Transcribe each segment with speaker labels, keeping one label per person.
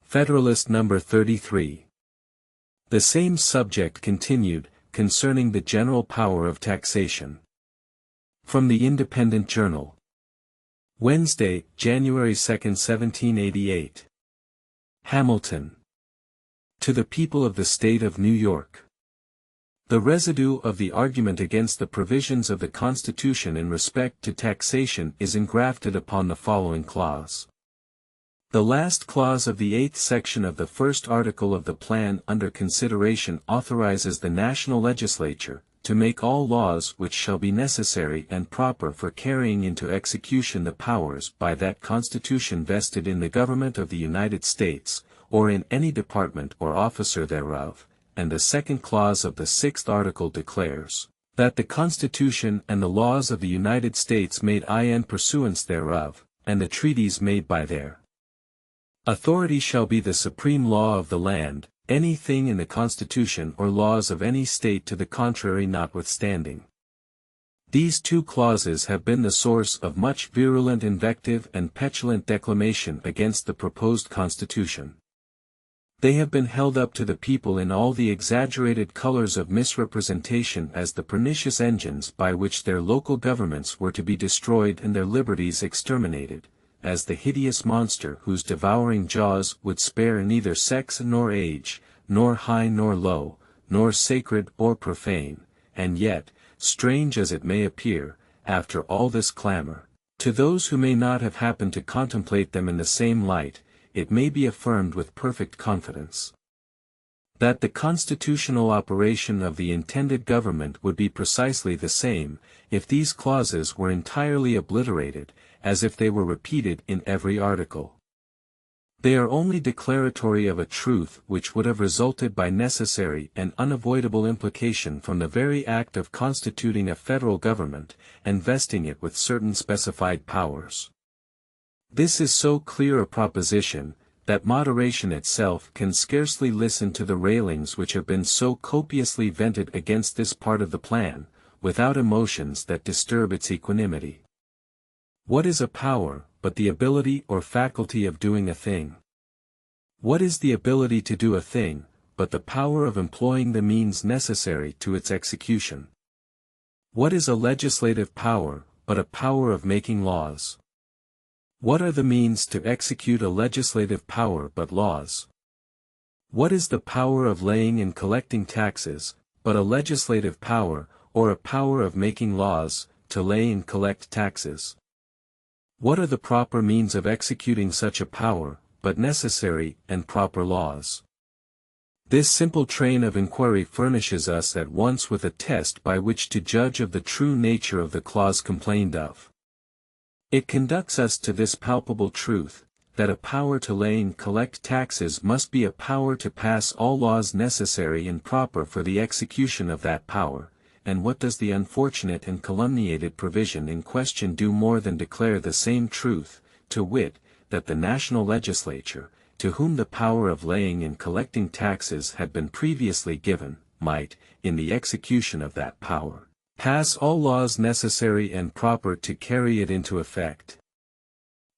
Speaker 1: Federalist number 33. The same subject continued, concerning the general power of taxation. From the Independent Journal. Wednesday, January 2, 1788. Hamilton. To the people of the State of New York. The residue of the argument against the provisions of the Constitution in respect to taxation is engrafted upon the following clause. The last clause of the 8th section of the first article of the plan under consideration authorizes the national legislature to make all laws which shall be necessary and proper for carrying into execution the powers by that Constitution vested in the government of the United States, or in any department or officer thereof, and the second clause of the 6th article declares, that the Constitution and the laws of the United States made in pursuance thereof, and the treaties made by their authority shall be the supreme law of the land, any thing in the Constitution or laws of any state to the contrary notwithstanding. These two clauses have been the source of much virulent invective and petulant declamation against the proposed Constitution. They have been held up to the people in all the exaggerated colors of misrepresentation as the pernicious engines by which their local governments were to be destroyed and their liberties exterminated, as the hideous monster whose devouring jaws would spare neither sex nor age, nor high nor low, nor sacred or profane, and yet, strange as it may appear, after all this clamor, to those who may not have happened to contemplate them in the same light, it may be affirmed with perfect confidence that the constitutional operation of the intended government would be precisely the same, if these clauses were entirely obliterated, as if they were repeated in every article. They are only declaratory of a truth which would have resulted by necessary and unavoidable implication from the very act of constituting a federal government, and vesting it with certain specified powers. This is so clear a proposition, that moderation itself can scarcely listen to the railings which have been so copiously vented against this part of the plan, without emotions that disturb its equanimity. What is a power, but the ability or faculty of doing a thing? What is the ability to do a thing, but the power of employing the means necessary to its execution? What is a legislative power, but a power of making laws? What are the means to execute a legislative power but laws? What is the power of laying and collecting taxes, but a legislative power, or a power of making laws, to lay and collect taxes? What are the proper means of executing such a power, but necessary and proper laws? This simple train of inquiry furnishes us at once with a test by which to judge of the true nature of the clause complained of. It conducts us to this palpable truth, that a power to lay and collect taxes must be a power to pass all laws necessary and proper for the execution of that power. And what does the unfortunate and calumniated provision in question do more than declare the same truth, to wit, that the national legislature, to whom the power of laying and collecting taxes had been previously given, might, in the execution of that power, pass all laws necessary and proper to carry it into effect.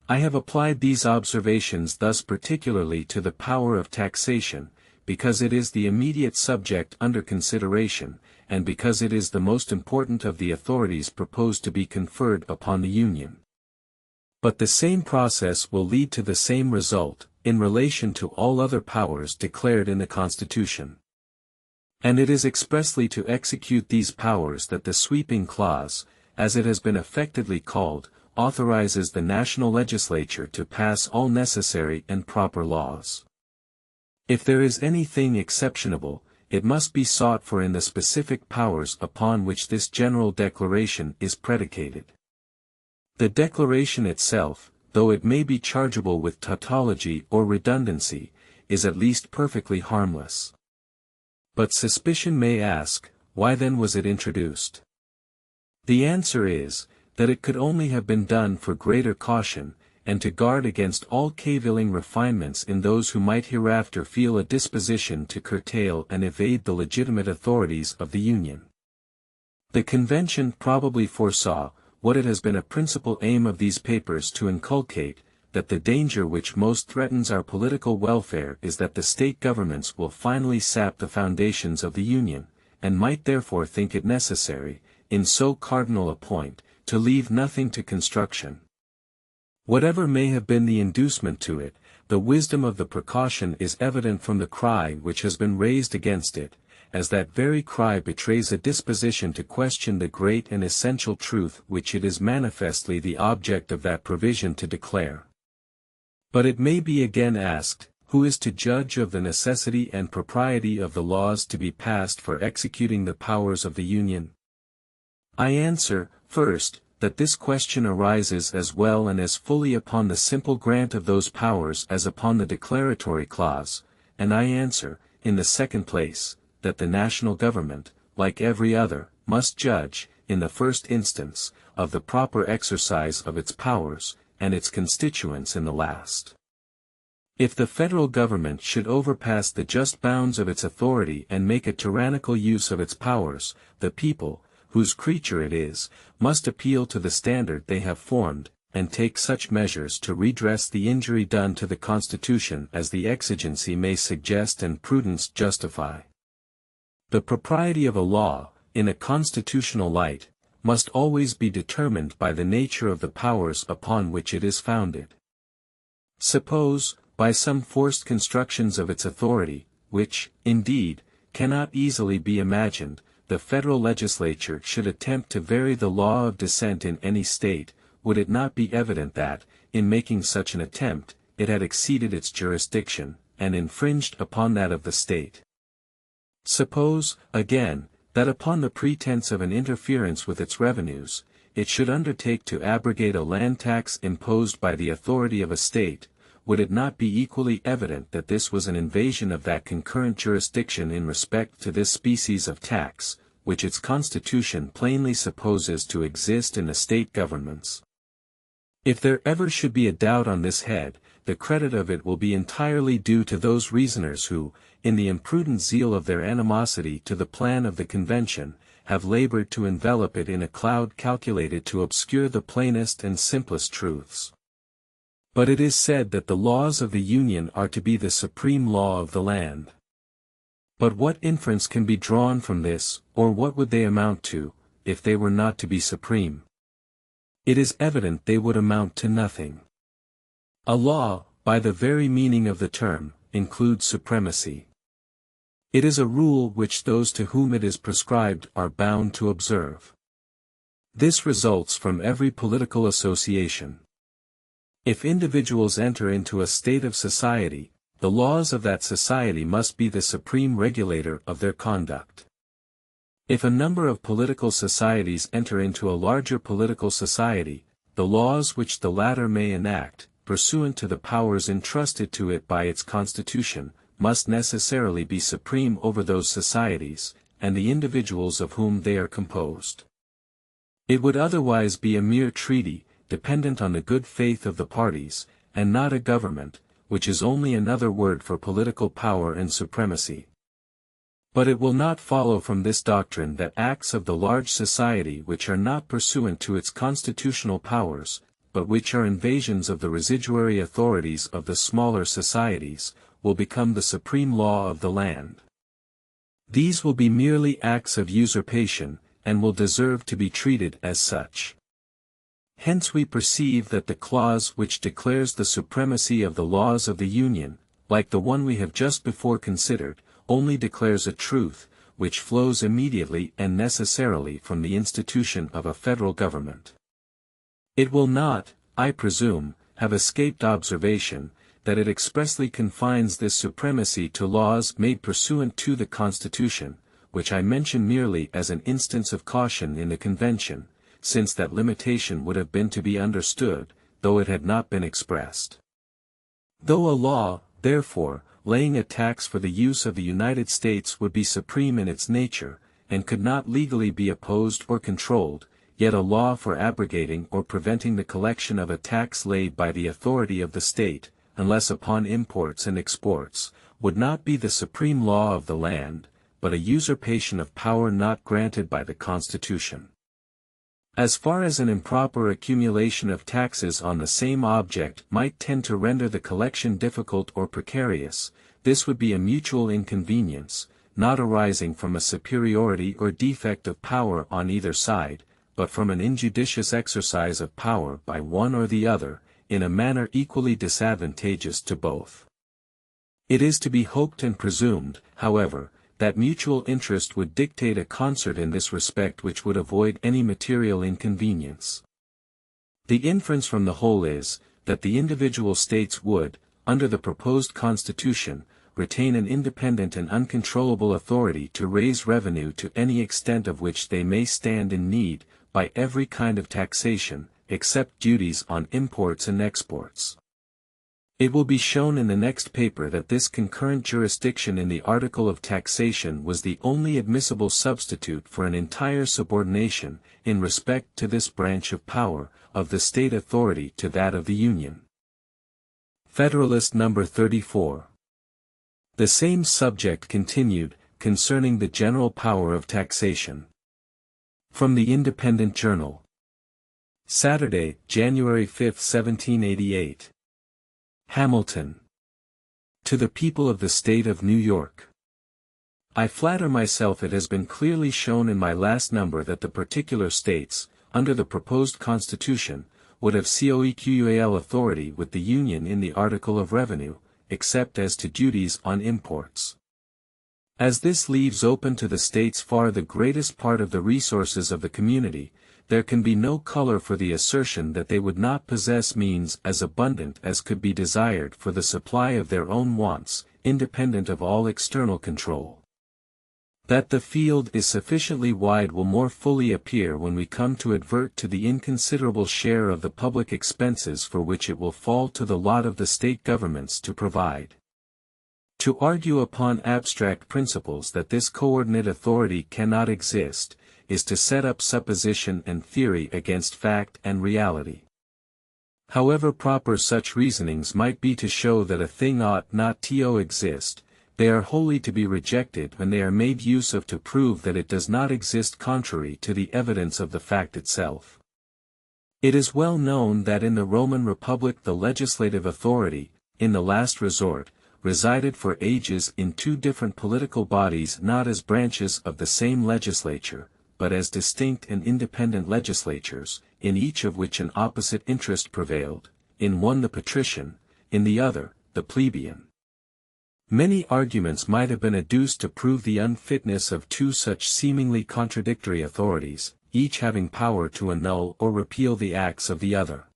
Speaker 1: I have applied these observations thus particularly to the power of taxation, because it is the immediate subject under consideration, and because it is the most important of the authorities proposed to be conferred upon the Union. But the same process will lead to the same result, in relation to all other powers declared in the Constitution. And it is expressly to execute these powers that the sweeping clause, as it has been affectedly called, authorizes the national legislature to pass all necessary and proper laws. If there is anything exceptionable, it must be sought for in the specific powers upon which this general declaration is predicated. The declaration itself, though it may be chargeable with tautology or redundancy, is at least perfectly harmless. But suspicion may ask, why then was it introduced? The answer is, that it could only have been done for greater caution, and to guard against all cavilling refinements in those who might hereafter feel a disposition to curtail and evade the legitimate authorities of the Union. The Convention probably foresaw, what it has been a principal aim of these papers to inculcate, that the danger which most threatens our political welfare is that the state governments will finally sap the foundations of the Union, and might therefore think it necessary, in so cardinal a point, to leave nothing to construction. Whatever may have been the inducement to it, the wisdom of the precaution is evident from the cry which has been raised against it, as that very cry betrays a disposition to question the great and essential truth which it is manifestly the object of that provision to declare. But it may be again asked, who is to judge of the necessity and propriety of the laws to be passed for executing the powers of the Union? I answer, first, that this question arises as well and as fully upon the simple grant of those powers as upon the declaratory clause, and I answer, in the second place, that the national government, like every other, must judge, in the first instance, of the proper exercise of its powers, and its constituents in the last. If the federal government should overpass the just bounds of its authority and make a tyrannical use of its powers, the people, whose creature it is, must appeal to the standard they have formed, and take such measures to redress the injury done to the Constitution as the exigency may suggest and prudence justify. The propriety of a law, in a constitutional light, must always be determined by the nature of the powers upon which it is founded. Suppose, by some forced constructions of its authority, which, indeed, cannot easily be imagined, the federal legislature should attempt to vary the law of descent in any state, would it not be evident that, in making such an attempt, it had exceeded its jurisdiction, and infringed upon that of the state? Suppose, again, that upon the pretense of an interference with its revenues, it should undertake to abrogate a land tax imposed by the authority of a state, would it not be equally evident that this was an invasion of that concurrent jurisdiction in respect to this species of tax, which its constitution plainly supposes to exist in the state governments? If there ever should be a doubt on this head, the credit of it will be entirely due to those reasoners who, in the imprudent zeal of their animosity to the plan of the convention, have labored to envelop it in a cloud calculated to obscure the plainest and simplest truths. But it is said that the laws of the Union are to be the supreme law of the land. But what inference can be drawn from this, or what would they amount to, if they were not to be supreme? It is evident they would amount to nothing. A law, by the very meaning of the term, includes supremacy. It is a rule which those to whom it is prescribed are bound to observe. This results from every political association. If individuals enter into a state of society, the laws of that society must be the supreme regulator of their conduct. If a number of political societies enter into a larger political society, the laws which the latter may enact, pursuant to the powers entrusted to it by its constitution, must necessarily be supreme over those societies, and the individuals of whom they are composed. It would otherwise be a mere treaty, dependent on the good faith of the parties, and not a government, which is only another word for political power and supremacy. But it will not follow from this doctrine that acts of the large society which are not pursuant to its constitutional powers, but which are invasions of the residuary authorities of the smaller societies, will become the supreme law of the land. These will be merely acts of usurpation, and will deserve to be treated as such. Hence we perceive that the clause which declares the supremacy of the laws of the Union, like the one we have just before considered, only declares a truth, which flows immediately and necessarily from the institution of a federal government. It will not, I presume, have escaped observation, that it expressly confines this supremacy to laws made pursuant to the Constitution, which I mention merely as an instance of caution in the Convention, since that limitation would have been to be understood, though it had not been expressed. Though a law, therefore, laying a tax for the use of the United States would be supreme in its nature, and could not legally be opposed or controlled, yet a law for abrogating or preventing the collection of a tax laid by the authority of the state, unless upon imports and exports, would not be the supreme law of the land, but a usurpation of power not granted by the Constitution. As far as an improper accumulation of taxes on the same object might tend to render the collection difficult or precarious, this would be a mutual inconvenience, not arising from a superiority or defect of power on either side, but from an injudicious exercise of power by one or the other, in a manner equally disadvantageous to both. It is to be hoped and presumed, however, that mutual interest would dictate a concert in this respect which would avoid any material inconvenience. The inference from the whole is, that the individual states would, under the proposed constitution, retain an independent and uncontrollable authority to raise revenue to any extent of which they may stand in need, by every kind of taxation, except duties on imports and exports. It will be shown in the next paper that this concurrent jurisdiction in the article of taxation was the only admissible substitute for an entire subordination, in respect to this branch of power, of the state authority to that of the Union. Federalist number 34. The same subject continued, concerning the general power of taxation. From the Independent Journal. Saturday, January 5, 1788. Hamilton. To the people of the State of New York. I flatter myself it has been clearly shown in my last number that the particular states, under the proposed Constitution, would have coequal authority with the Union in the article of revenue, except as to duties on imports. As this leaves open to the states far the greatest part of the resources of the community, there can be no color for the assertion that they would not possess means as abundant as could be desired for the supply of their own wants, independent of all external control. That the field is sufficiently wide will more fully appear when we come to advert to the inconsiderable share of the public expenses for which it will fall to the lot of the state governments to provide. To argue upon abstract principles that this coordinate authority cannot exist, is to set up supposition and theory against fact and reality. However proper such reasonings might be to show that a thing ought not to exist, they are wholly to be rejected when they are made use of to prove that it does not exist contrary to the evidence of the fact itself. It is well known that in the Roman Republic the legislative authority, in the last resort, resided for ages in two different political bodies not as branches of the same legislature, but as distinct and independent legislatures, in each of which an opposite interest prevailed, in one the patrician, in the other, the plebeian. Many arguments might have been adduced to prove the unfitness of two such seemingly contradictory authorities, each having power to annul or repeal the acts of the other.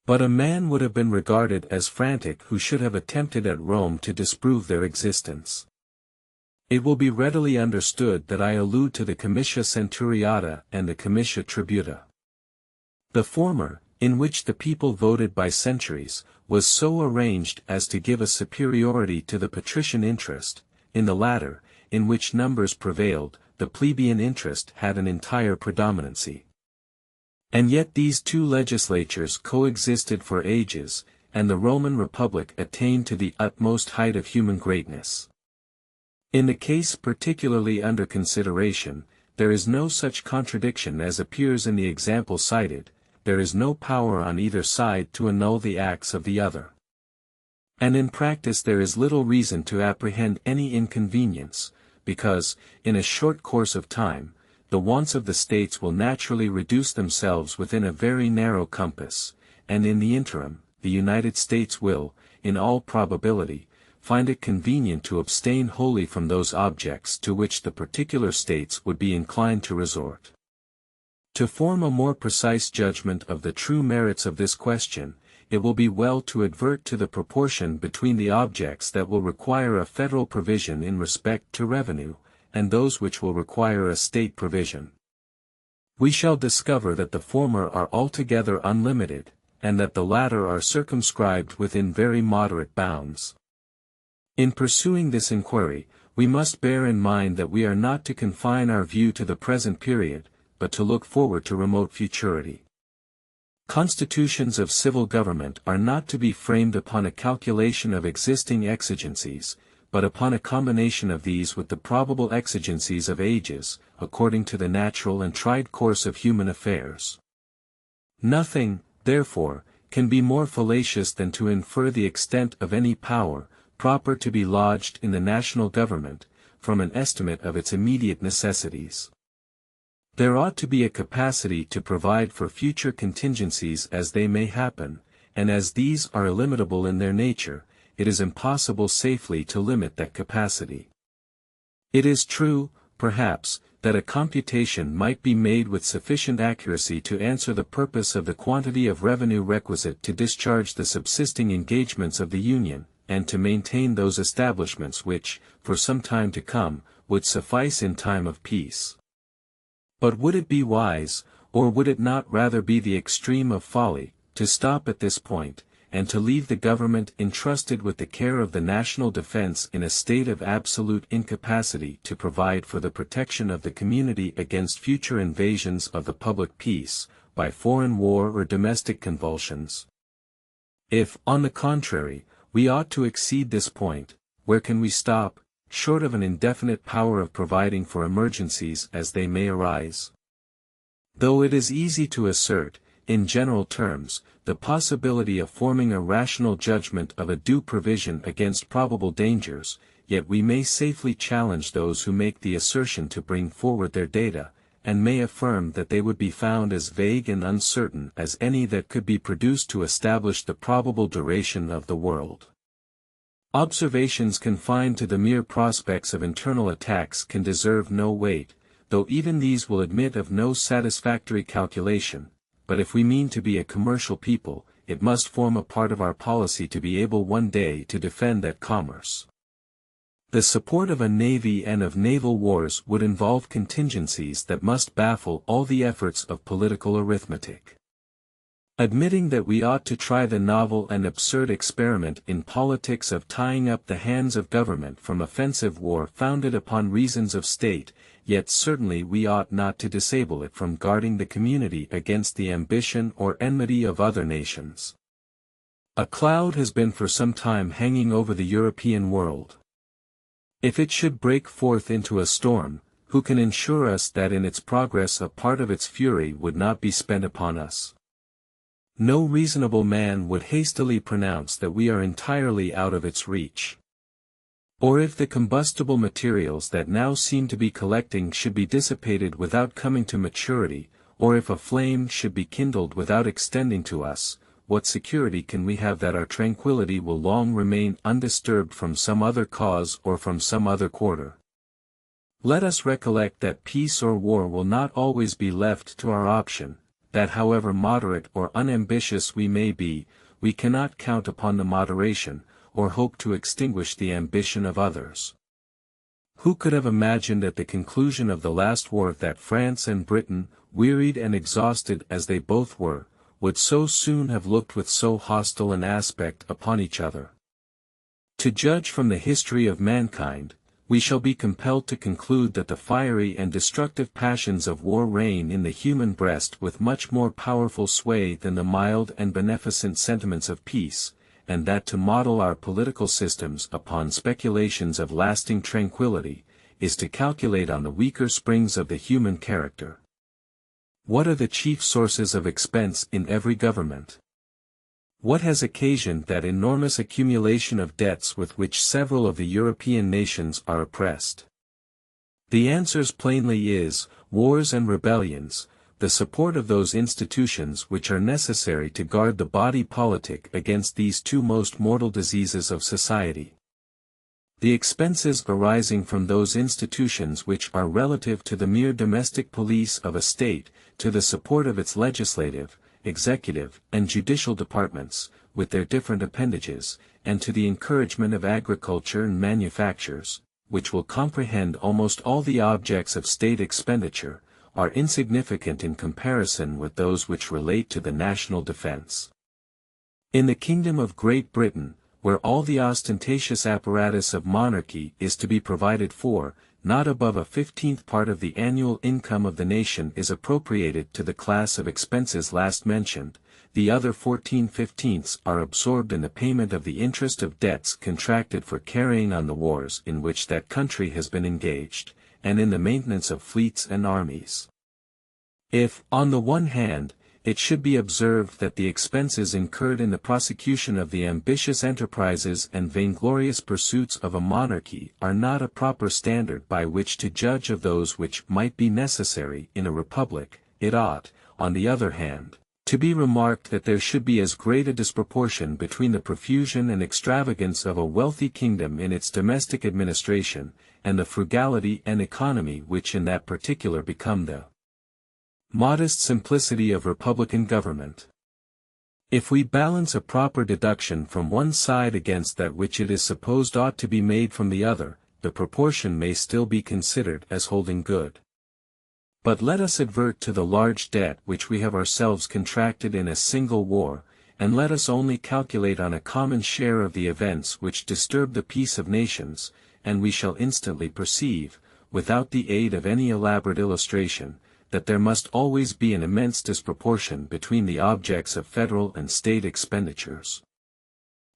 Speaker 1: But a man would have been regarded as frantic who should have attempted at Rome to disprove their existence. It will be readily understood that I allude to the comitia centuriata and the comitia tributa. The former, in which the people voted by centuries, was so arranged as to give a superiority to the patrician interest; in the latter, in which numbers prevailed, the plebeian interest had an entire predominancy. And yet these two legislatures coexisted for ages, and the Roman Republic attained to the utmost height of human greatness. In the case particularly under consideration, there is no such contradiction as appears in the example cited, there is no power on either side to annul the acts of the other. And in practice there is little reason to apprehend any inconvenience, because, in a short course of time, the wants of the states will naturally reduce themselves within a very narrow compass, and in the interim, the United States will, in all probability, find it convenient to abstain wholly from those objects to which the particular states would be inclined to resort. To form a more precise judgment of the true merits of this question, it will be well to advert to the proportion between the objects that will require a federal provision in respect to revenue, and those which will require a state provision. We shall discover that the former are altogether unlimited, and that the latter are circumscribed within very moderate bounds. In pursuing this inquiry, we must bear in mind that we are not to confine our view to the present period, but to look forward to remote futurity. Constitutions of civil government are not to be framed upon a calculation of existing exigencies, but upon a combination of these with the probable exigencies of ages, according to the natural and tried course of human affairs. Nothing, therefore, can be more fallacious than to infer the extent of any power, proper to be lodged in the national government, from an estimate of its immediate necessities. There ought to be a capacity to provide for future contingencies as they may happen, and as these are illimitable in their nature, it is impossible safely to limit that capacity. It is true, perhaps, that a computation might be made with sufficient accuracy to answer the purpose of the quantity of revenue requisite to discharge the subsisting engagements of the Union, and to maintain those establishments which, for some time to come, would suffice in time of peace. But would it be wise, or would it not rather be the extreme of folly, to stop at this point, and to leave the government entrusted with the care of the national defense in a state of absolute incapacity to provide for the protection of the community against future invasions of the public peace, by foreign war or domestic convulsions? If, on the contrary, we ought to exceed this point, where can we stop, short of an indefinite power of providing for emergencies as they may arise? Though it is easy to assert, in general terms, the possibility of forming a rational judgment of a due provision against probable dangers, yet we may safely challenge those who make the assertion to bring forward their data, and may affirm that they would be found as vague and uncertain as any that could be produced to establish the probable duration of the world. Observations confined to the mere prospects of internal attacks can deserve no weight, though even these will admit of no satisfactory calculation. But if we mean to be a commercial people, it must form a part of our policy to be able one day to defend that commerce. The support of a navy and of naval wars would involve contingencies that must baffle all the efforts of political arithmetic. Admitting that we ought to try the novel and absurd experiment in politics of tying up the hands of government from offensive war founded upon reasons of state, yet certainly we ought not to disable it from guarding the community against the ambition or enmity of other nations. A cloud has been for some time hanging over the European world. If it should break forth into a storm, who can ensure us that in its progress a part of its fury would not be spent upon us? No reasonable man would hastily pronounce that we are entirely out of its reach. Or if the combustible materials that now seem to be collecting should be dissipated without coming to maturity, or if a flame should be kindled without extending to us, what security can we have that our tranquillity will long remain undisturbed from some other cause or from some other quarter? Let us recollect that peace or war will not always be left to our option, that however moderate or unambitious we may be, we cannot count upon the moderation, or hope to extinguish the ambition of others. Who could have imagined at the conclusion of the last war that France and Britain, wearied and exhausted as they both were, would so soon have looked with so hostile an aspect upon each other? To judge from the history of mankind, we shall be compelled to conclude that the fiery and destructive passions of war reign in the human breast with much more powerful sway than the mild and beneficent sentiments of peace, and that to model our political systems upon speculations of lasting tranquility, is to calculate on the weaker springs of the human character. What are the chief sources of expense in every government? What has occasioned that enormous accumulation of debts with which several of the European nations are oppressed? The answer plainly is, wars and rebellions, the support of those institutions which are necessary to guard the body politic against these two most mortal diseases of society. The expenses arising from those institutions which are relative to the mere domestic police of a state, to the support of its legislative, executive, and judicial departments, with their different appendages, and to the encouragement of agriculture and manufactures, which will comprehend almost all the objects of state expenditure, are insignificant in comparison with those which relate to the national defense. In the Kingdom of Great Britain, where all the ostentatious apparatus of monarchy is to be provided for, not above a 15th part of the annual income of the nation is appropriated to the class of expenses last mentioned, the other 14/15 are absorbed in the payment of the interest of debts contracted for carrying on the wars in which that country has been engaged, and in the maintenance of fleets and armies. If, on the one hand, it should be observed that the expenses incurred in the prosecution of the ambitious enterprises and vainglorious pursuits of a monarchy are not a proper standard by which to judge of those which might be necessary in a republic, it ought, on the other hand, to be remarked that there should be as great a disproportion between the profusion and extravagance of a wealthy kingdom in its domestic administration, and the frugality and economy which in that particular become the modest simplicity of republican government. If we balance a proper deduction from one side against that which it is supposed ought to be made from the other, the proportion may still be considered as holding good. But let us advert to the large debt which we have ourselves contracted in a single war, and let us only calculate on a common share of the events which disturb the peace of nations, and we shall instantly perceive, without the aid of any elaborate illustration, that there must always be an immense disproportion between the objects of federal and state expenditures.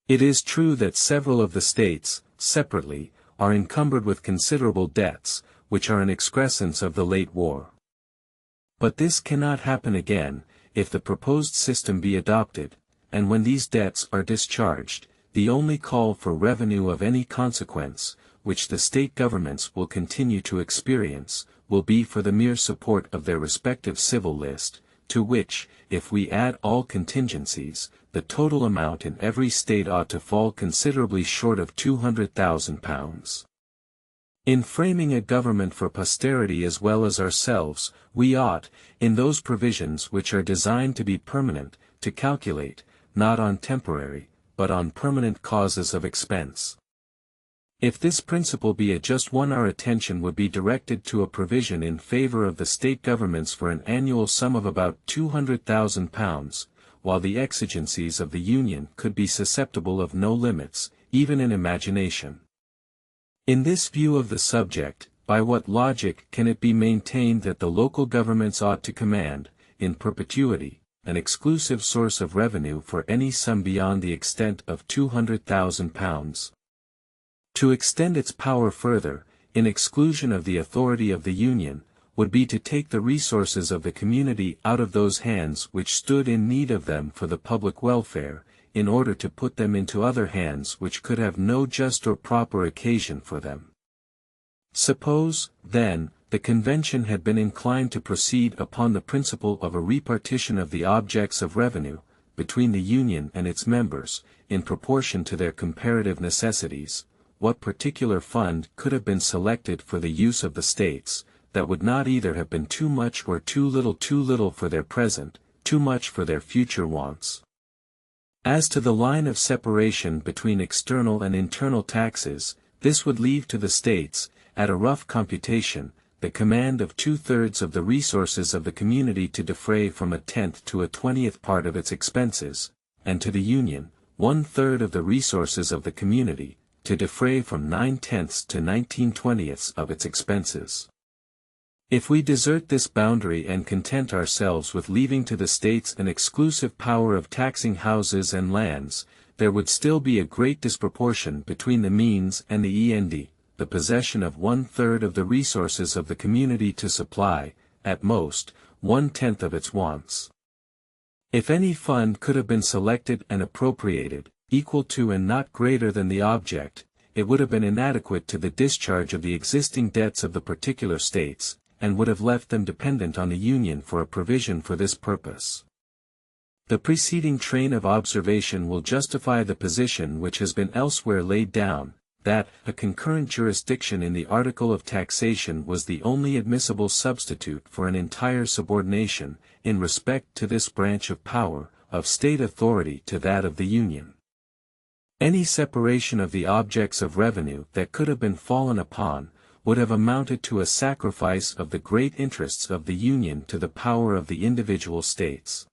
Speaker 1: It is true that several of the states, separately, are encumbered with considerable debts, which are an excrescence of the late war. But this cannot happen again, if the proposed system be adopted, and when these debts are discharged, the only call for revenue of any consequence, which the state governments will continue to experience, will be for the mere support of their respective civil list, to which, if we add all contingencies, the total amount in every state ought to fall considerably short of £200,000. In framing a government for posterity as well as ourselves, we ought, in those provisions which are designed to be permanent, to calculate, not on temporary, but on permanent causes of expense. If this principle be a just one, our attention would be directed to a provision in favor of the state governments for an annual sum of about £200,000, while the exigencies of the Union could be susceptible of no limits, even in imagination. In this view of the subject, by what logic can it be maintained that the local governments ought to command, in perpetuity, an exclusive source of revenue for any sum beyond the extent of £200,000? To extend its power further, in exclusion of the authority of the Union, would be to take the resources of the community out of those hands which stood in need of them for the public welfare, in order to put them into other hands which could have no just or proper occasion for them. Suppose, then, the Convention had been inclined to proceed upon the principle of a repartition of the objects of revenue, between the Union and its members, in proportion to their comparative necessities, what particular fund could have been selected for the use of the states, that would not either have been too much or too little for their present, too much for their future wants? As to the line of separation between external and internal taxes, this would leave to the states, at a rough computation, the command of 2/3 of the resources of the community to defray from 1/10 to 1/20 part of its expenses, and to the Union, 1/3 of the resources of the community, to defray from 9/10 to 19/20 of its expenses. If we desert this boundary and content ourselves with leaving to the states an exclusive power of taxing houses and lands, there would still be a great disproportion between the means and the possession of 1/3 of the resources of the community to supply, at most, 1/10 of its wants. If any fund could have been selected and appropriated, equal to and not greater than the object, it would have been inadequate to the discharge of the existing debts of the particular states, and would have left them dependent on the Union for a provision for this purpose. The preceding train of observation will justify the position which has been elsewhere laid down, that a concurrent jurisdiction in the article of taxation was the only admissible substitute for an entire subordination, in respect to this branch of power, of state authority to that of the Union. Any separation of the objects of revenue that could have been fallen upon, would have amounted to a sacrifice of the great interests of the Union to the power of the individual states.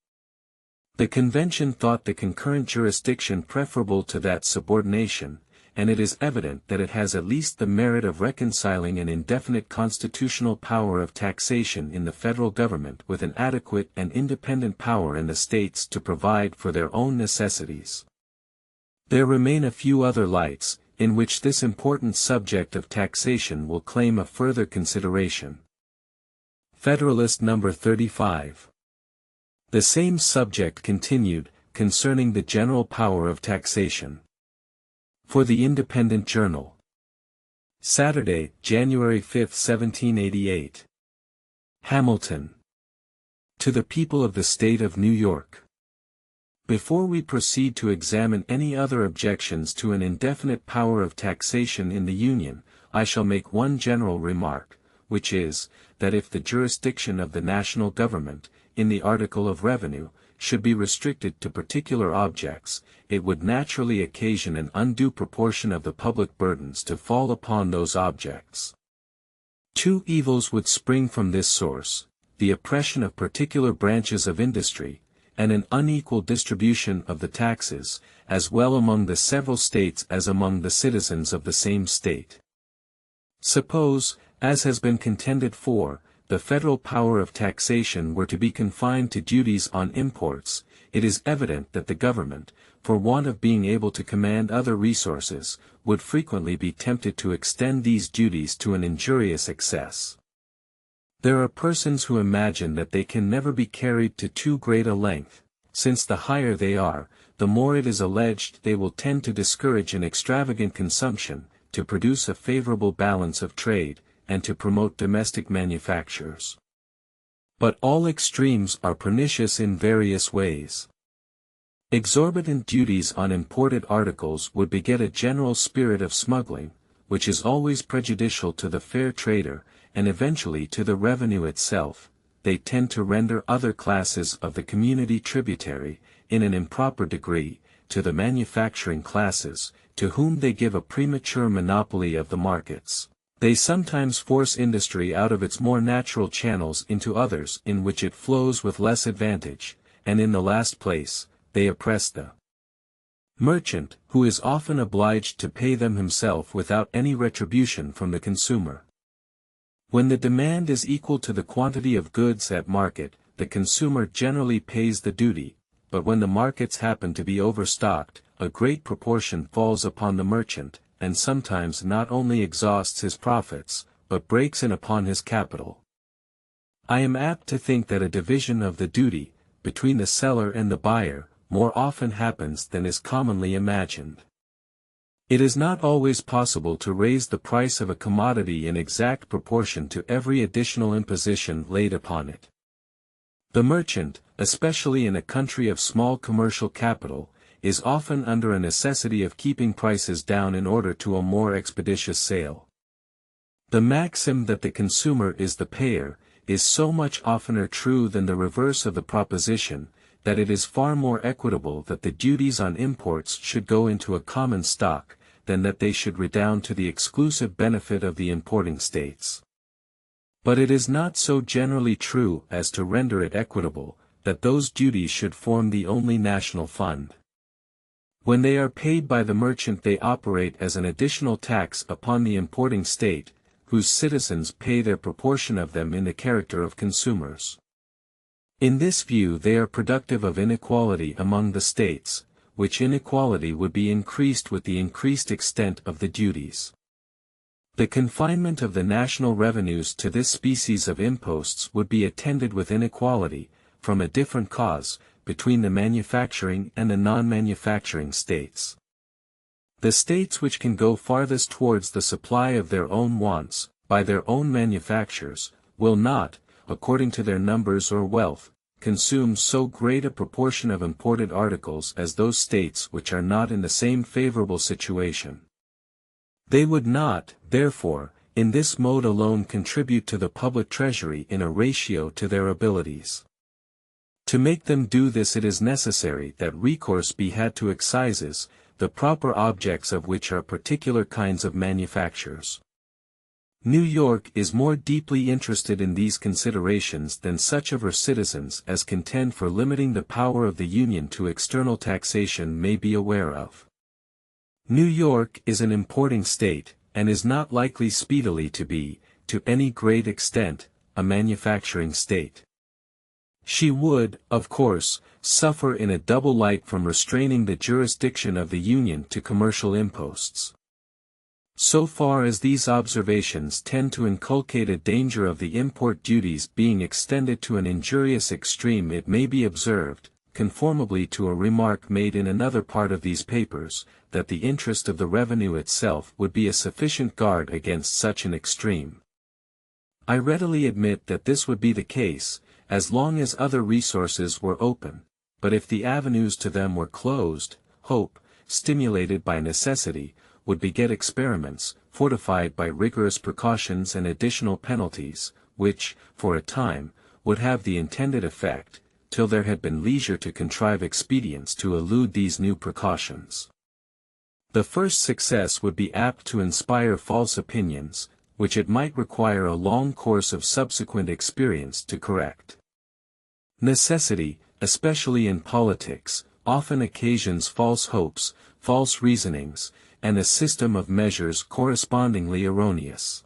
Speaker 1: The Convention thought the concurrent jurisdiction preferable to that subordination, and it is evident that it has at least the merit of reconciling an indefinite constitutional power of taxation in the federal government with an adequate and independent power in the states to provide for their own necessities. There remain a few other lights, in which this important subject of taxation will claim a further consideration. Federalist number 35. The same subject continued, concerning the general power of taxation. For the Independent Journal. Saturday, January 5, 1788. Hamilton. To the People of the State of New York. Before we proceed to examine any other objections to an indefinite power of taxation in the Union, I shall make one general remark, which is, that if the jurisdiction of the national government, in the article of revenue, should be restricted to particular objects, it would naturally occasion an undue proportion of the public burdens to fall upon those objects. Two evils would spring from this source: the oppression of particular branches of industry, and an unequal distribution of the taxes, as well among the several states as among the citizens of the same state. Suppose, as has been contended for, the federal power of taxation were to be confined to duties on imports, it is evident that the government, for want of being able to command other resources, would frequently be tempted to extend these duties to an injurious excess. There are persons who imagine that they can never be carried to too great a length, since the higher they are, the more it is alleged they will tend to discourage an extravagant consumption, to produce a favorable balance of trade, and to promote domestic manufactures. But all extremes are pernicious in various ways. Exorbitant duties on imported articles would beget a general spirit of smuggling, which is always prejudicial to the fair trader, and eventually to the revenue itself. They tend to render other classes of the community tributary, in an improper degree, to the manufacturing classes, to whom they give a premature monopoly of the markets. They sometimes force industry out of its more natural channels into others in which it flows with less advantage, and in the last place, they oppress the merchant, who is often obliged to pay them himself without any retribution from the consumer. When the demand is equal to the quantity of goods at market, the consumer generally pays the duty, but when the markets happen to be overstocked, a great proportion falls upon the merchant, and sometimes not only exhausts his profits, but breaks in upon his capital. I am apt to think that a division of the duty, between the seller and the buyer, more often happens than is commonly imagined. It is not always possible to raise the price of a commodity in exact proportion to every additional imposition laid upon it. The merchant, especially in a country of small commercial capital, is often under a necessity of keeping prices down in order to a more expeditious sale. The maxim that the consumer is the payer, is so much oftener true than the reverse of the proposition, that it is far more equitable that the duties on imports should go into a common stock, than that they should redound to the exclusive benefit of the importing states. But it is not so generally true as to render it equitable, that those duties should form the only national fund. When they are paid by the merchant they operate as an additional tax upon the importing state, whose citizens pay their proportion of them in the character of consumers. In this view they are productive of inequality among the states, which inequality would be increased with the increased extent of the duties. The confinement of the national revenues to this species of imposts would be attended with inequality, from a different cause, between the manufacturing and the non-manufacturing states. The states which can go farthest towards the supply of their own wants, by their own manufactures, will not, according to their numbers or wealth, consume so great a proportion of imported articles as those states which are not in the same favorable situation. They would not, therefore, in this mode alone contribute to the public treasury in a ratio to their abilities. To make them do this it is necessary that recourse be had to excises, the proper objects of which are particular kinds of manufactures. New York is more deeply interested in these considerations than such of her citizens as contend for limiting the power of the Union to external taxation may be aware of. New York is an importing state, and is not likely speedily to be, to any great extent, a manufacturing state. She would, of course, suffer in a double light from restraining the jurisdiction of the Union to commercial imposts. So far as these observations tend to inculcate a danger of the import duties being extended to an injurious extreme, it may be observed, conformably to a remark made in another part of these papers, that the interest of the revenue itself would be a sufficient guard against such an extreme. I readily admit that this would be the case, as long as other resources were open, but if the avenues to them were closed, hope, stimulated by necessity, would beget experiments, fortified by rigorous precautions and additional penalties, which, for a time, would have the intended effect, till there had been leisure to contrive expedients to elude these new precautions. The first success would be apt to inspire false opinions, which it might require a long course of subsequent experience to correct. Necessity, especially in politics, often occasions false hopes, false reasonings, and a system of measures correspondingly erroneous.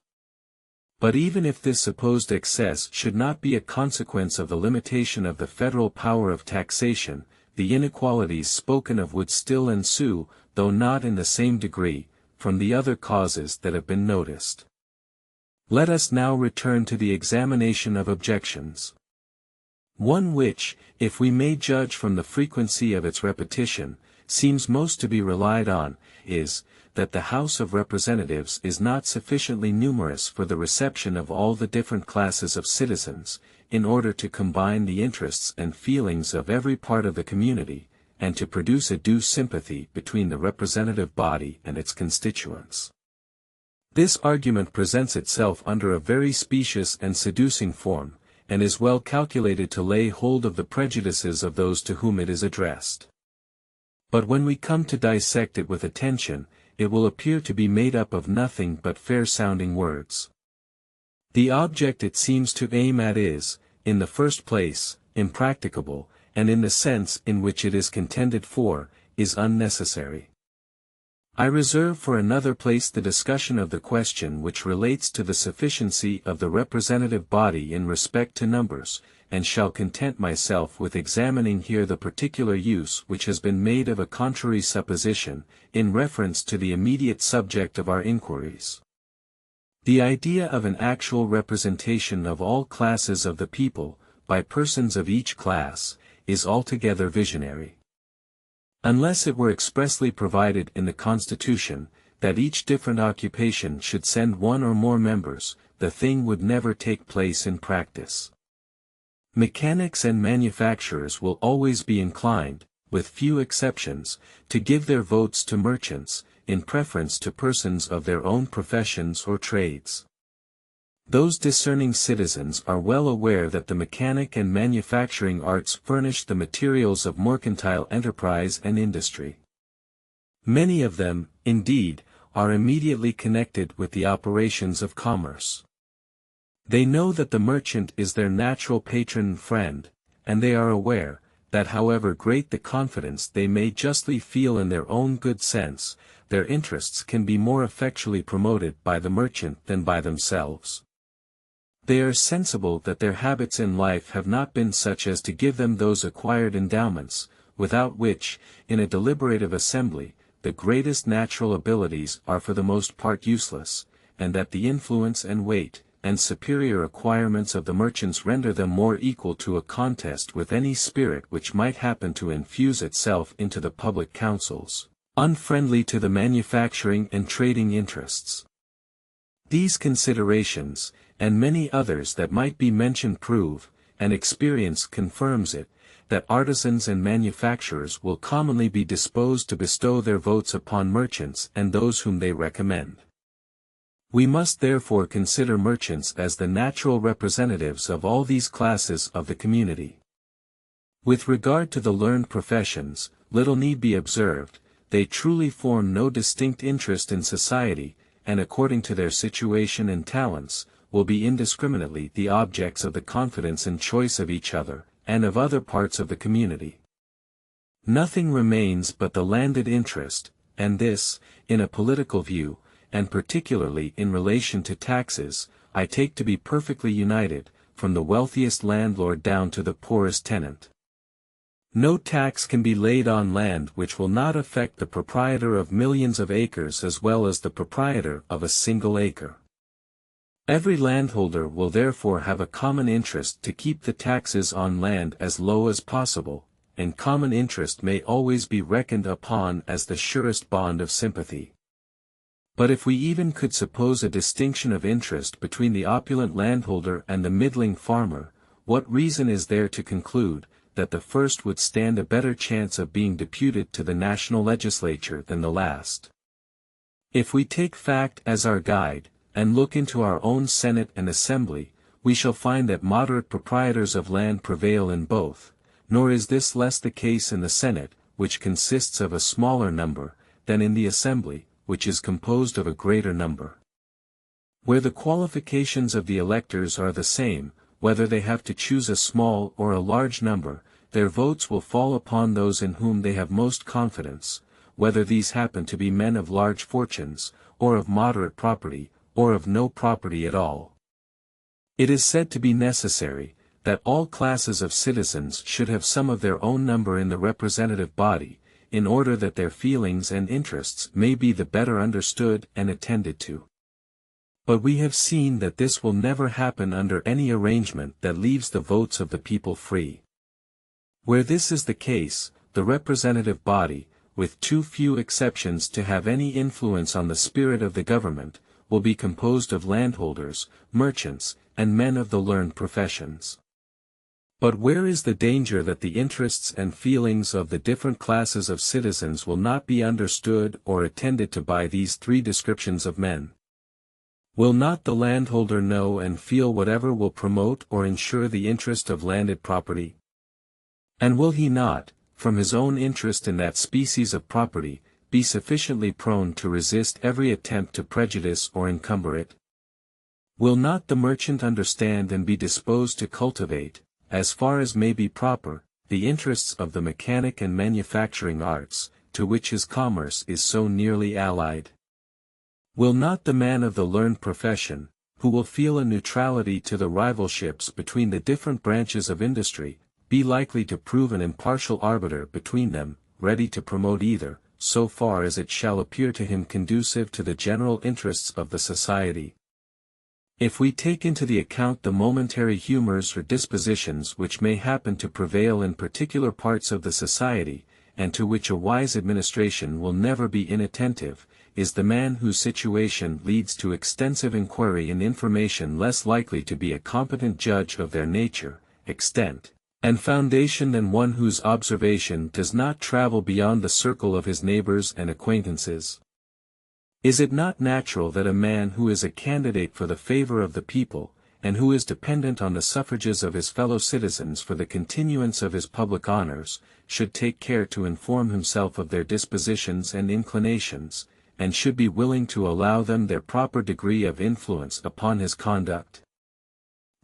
Speaker 1: But even if this supposed excess should not be a consequence of the limitation of the federal power of taxation, the inequalities spoken of would still ensue, though not in the same degree, from the other causes that have been noticed. Let us now return to the examination of objections. One which, if we may judge from the frequency of its repetition, seems most to be relied on, is, that the House of Representatives is not sufficiently numerous for the reception of all the different classes of citizens, in order to combine the interests and feelings of every part of the community, and to produce a due sympathy between the representative body and its constituents. This argument presents itself under a very specious and seducing form, and is well calculated to lay hold of the prejudices of those to whom it is addressed. But when we come to dissect it with attention, it will appear to be made up of nothing but fair-sounding words. The object it seems to aim at is, in the first place, impracticable, and in the sense in which it is contended for, is unnecessary. I reserve for another place the discussion of the question which relates to the sufficiency of the representative body in respect to numbers, and shall content myself with examining here the particular use which has been made of a contrary supposition, in reference to the immediate subject of our inquiries. The idea of an actual representation of all classes of the people, by persons of each class, is altogether visionary. Unless it were expressly provided in the Constitution, that each different occupation should send one or more members, the thing would never take place in practice. Mechanics and manufacturers will always be inclined, with few exceptions, to give their votes to merchants, in preference to persons of their own professions or trades. Those discerning citizens are well aware that the mechanic and manufacturing arts furnish the materials of mercantile enterprise and industry. Many of them, indeed, are immediately connected with the operations of commerce. They know that the merchant is their natural patron and friend, and they are aware, that however great the confidence they may justly feel in their own good sense, their interests can be more effectually promoted by the merchant than by themselves. They are sensible that their habits in life have not been such as to give them those acquired endowments, without which, in a deliberative assembly, the greatest natural abilities are for the most part useless, and that the influence and weight, and superior acquirements of the merchants render them more equal to a contest with any spirit which might happen to infuse itself into the public councils, unfriendly to the manufacturing and trading interests. These considerations, and many others that might be mentioned prove, and experience confirms it, that artisans and manufacturers will commonly be disposed to bestow their votes upon merchants and those whom they recommend. We must therefore consider merchants as the natural representatives of all these classes of the community. With regard to the learned professions, little need be observed, they truly form no distinct interest in society, and according to their situation and talents, will be indiscriminately the objects of the confidence and choice of each other, and of other parts of the community. Nothing remains but the landed interest, and this, in a political view, and particularly in relation to taxes, I take to be perfectly united, from the wealthiest landlord down to the poorest tenant. No tax can be laid on land which will not affect the proprietor of millions of acres as well as the proprietor of a single acre. Every landholder will therefore have a common interest to keep the taxes on land as low as possible, and common interest may always be reckoned upon as the surest bond of sympathy. But if we even could suppose a distinction of interest between the opulent landholder and the middling farmer, what reason is there to conclude that the first would stand a better chance of being deputed to the national legislature than the last? If we take fact as our guide, and look into our own Senate and Assembly, we shall find that moderate proprietors of land prevail in both, nor is this less the case in the Senate, which consists of a smaller number, than in the Assembly, which is composed of a greater number. Where the qualifications of the electors are the same, whether they have to choose a small or a large number, their votes will fall upon those in whom they have most confidence, whether these happen to be men of large fortunes, or of moderate property, or of no property at all. It is said to be necessary, that all classes of citizens should have some of their own number in the representative body, in order that their feelings and interests may be the better understood and attended to. But we have seen that this will never happen under any arrangement that leaves the votes of the people free. Where this is the case, the representative body, with too few exceptions to have any influence on the spirit of the government, will be composed of landholders, merchants, and men of the learned professions. But where is the danger that the interests and feelings of the different classes of citizens will not be understood or attended to by these three descriptions of men? Will not the landholder know and feel whatever will promote or ensure the interest of landed property? And will he not, from his own interest in that species of property, be sufficiently prone to resist every attempt to prejudice or encumber it? Will not the merchant understand and be disposed to cultivate, as far as may be proper, the interests of the mechanic and manufacturing arts, to which his commerce is so nearly allied? Will not the man of the learned profession, who will feel a neutrality to the rivalships between the different branches of industry, be likely to prove an impartial arbiter between them, ready to promote either, so far as it shall appear to him conducive to the general interests of the society? If we take into the account the momentary humors or dispositions which may happen to prevail in particular parts of the society, and to which a wise administration will never be inattentive, is the man whose situation leads to extensive inquiry and information less likely to be a competent judge of their nature, extent, and foundation than one whose observation does not travel beyond the circle of his neighbors and acquaintances? Is it not natural that a man who is a candidate for the favor of the people, and who is dependent on the suffrages of his fellow citizens for the continuance of his public honors, should take care to inform himself of their dispositions and inclinations, and should be willing to allow them their proper degree of influence upon his conduct?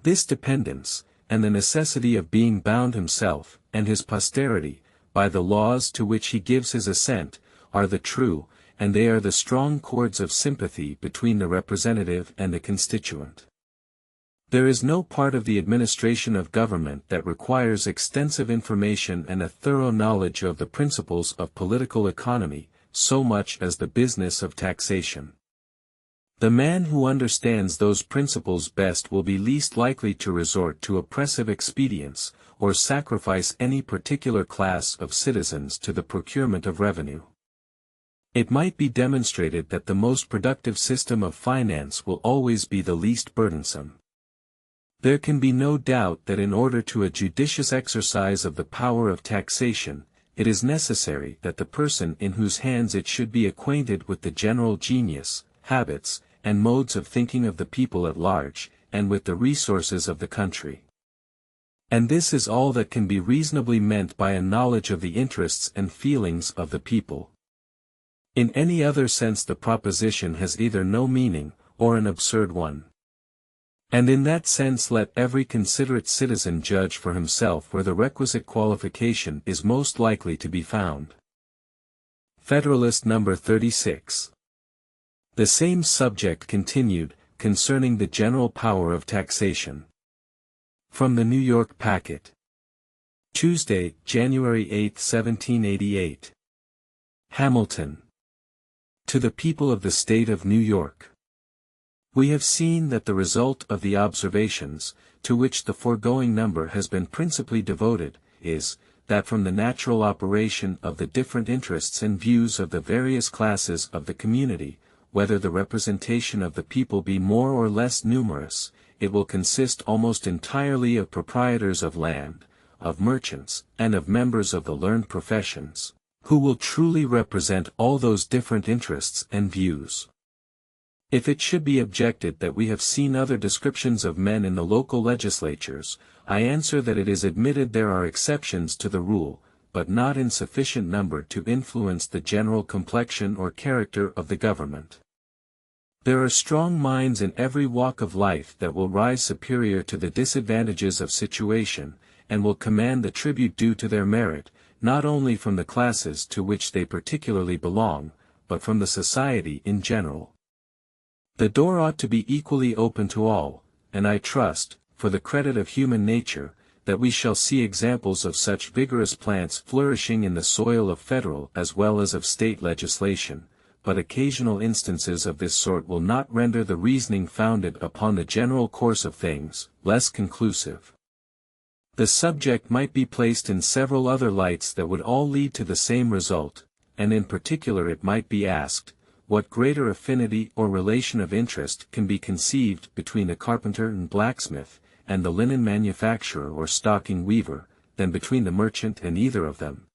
Speaker 1: This dependence, and the necessity of being bound himself, and his posterity, by the laws to which he gives his assent, are the true, and they are the strong cords of sympathy between the representative and the constituent. There is no part of the administration of government that requires extensive information and a thorough knowledge of the principles of political economy, so much as the business of taxation. The man who understands those principles best will be least likely to resort to oppressive expedients, or sacrifice any particular class of citizens to the procurement of revenue. It might be demonstrated that the most productive system of finance will always be the least burdensome. There can be no doubt that in order to a judicious exercise of the power of taxation, it is necessary that the person in whose hands it should be acquainted with the general genius, habits, and modes of thinking of the people at large, and with the resources of the country. And this is all that can be reasonably meant by a knowledge of the interests and feelings of the people. In any other sense the proposition has either no meaning, or an absurd one. And in that sense let every considerate citizen judge for himself where the requisite qualification is most likely to be found. Federalist number 36. The same subject continued, concerning the general power of taxation. From the New York Packet. Tuesday, January 8, 1788. Hamilton. To the people of the State of New York. We have seen that the result of the observations, to which the foregoing number has been principally devoted, is, that from the natural operation of the different interests and views of the various classes of the community, whether the representation of the people be more or less numerous, it will consist almost entirely of proprietors of land, of merchants, and of members of the learned professions, who will truly represent all those different interests and views. If it should be objected that we have seen other descriptions of men in the local legislatures, I answer that it is admitted there are exceptions to the rule, but not in sufficient number to influence the general complexion or character of the government. There are strong minds in every walk of life that will rise superior to the disadvantages of situation, and will command the tribute due to their merit, not only from the classes to which they particularly belong, but from the society in general. The door ought to be equally open to all, and I trust, for the credit of human nature, that we shall see examples of such vigorous plants flourishing in the soil of federal as well as of state legislation, but occasional instances of this sort will not render the reasoning founded upon the general course of things less conclusive. The subject might be placed in several other lights that would all lead to the same result, and in particular it might be asked, what greater affinity or relation of interest can be conceived between the carpenter and blacksmith, and the linen manufacturer or stocking weaver, than between the merchant and either of them?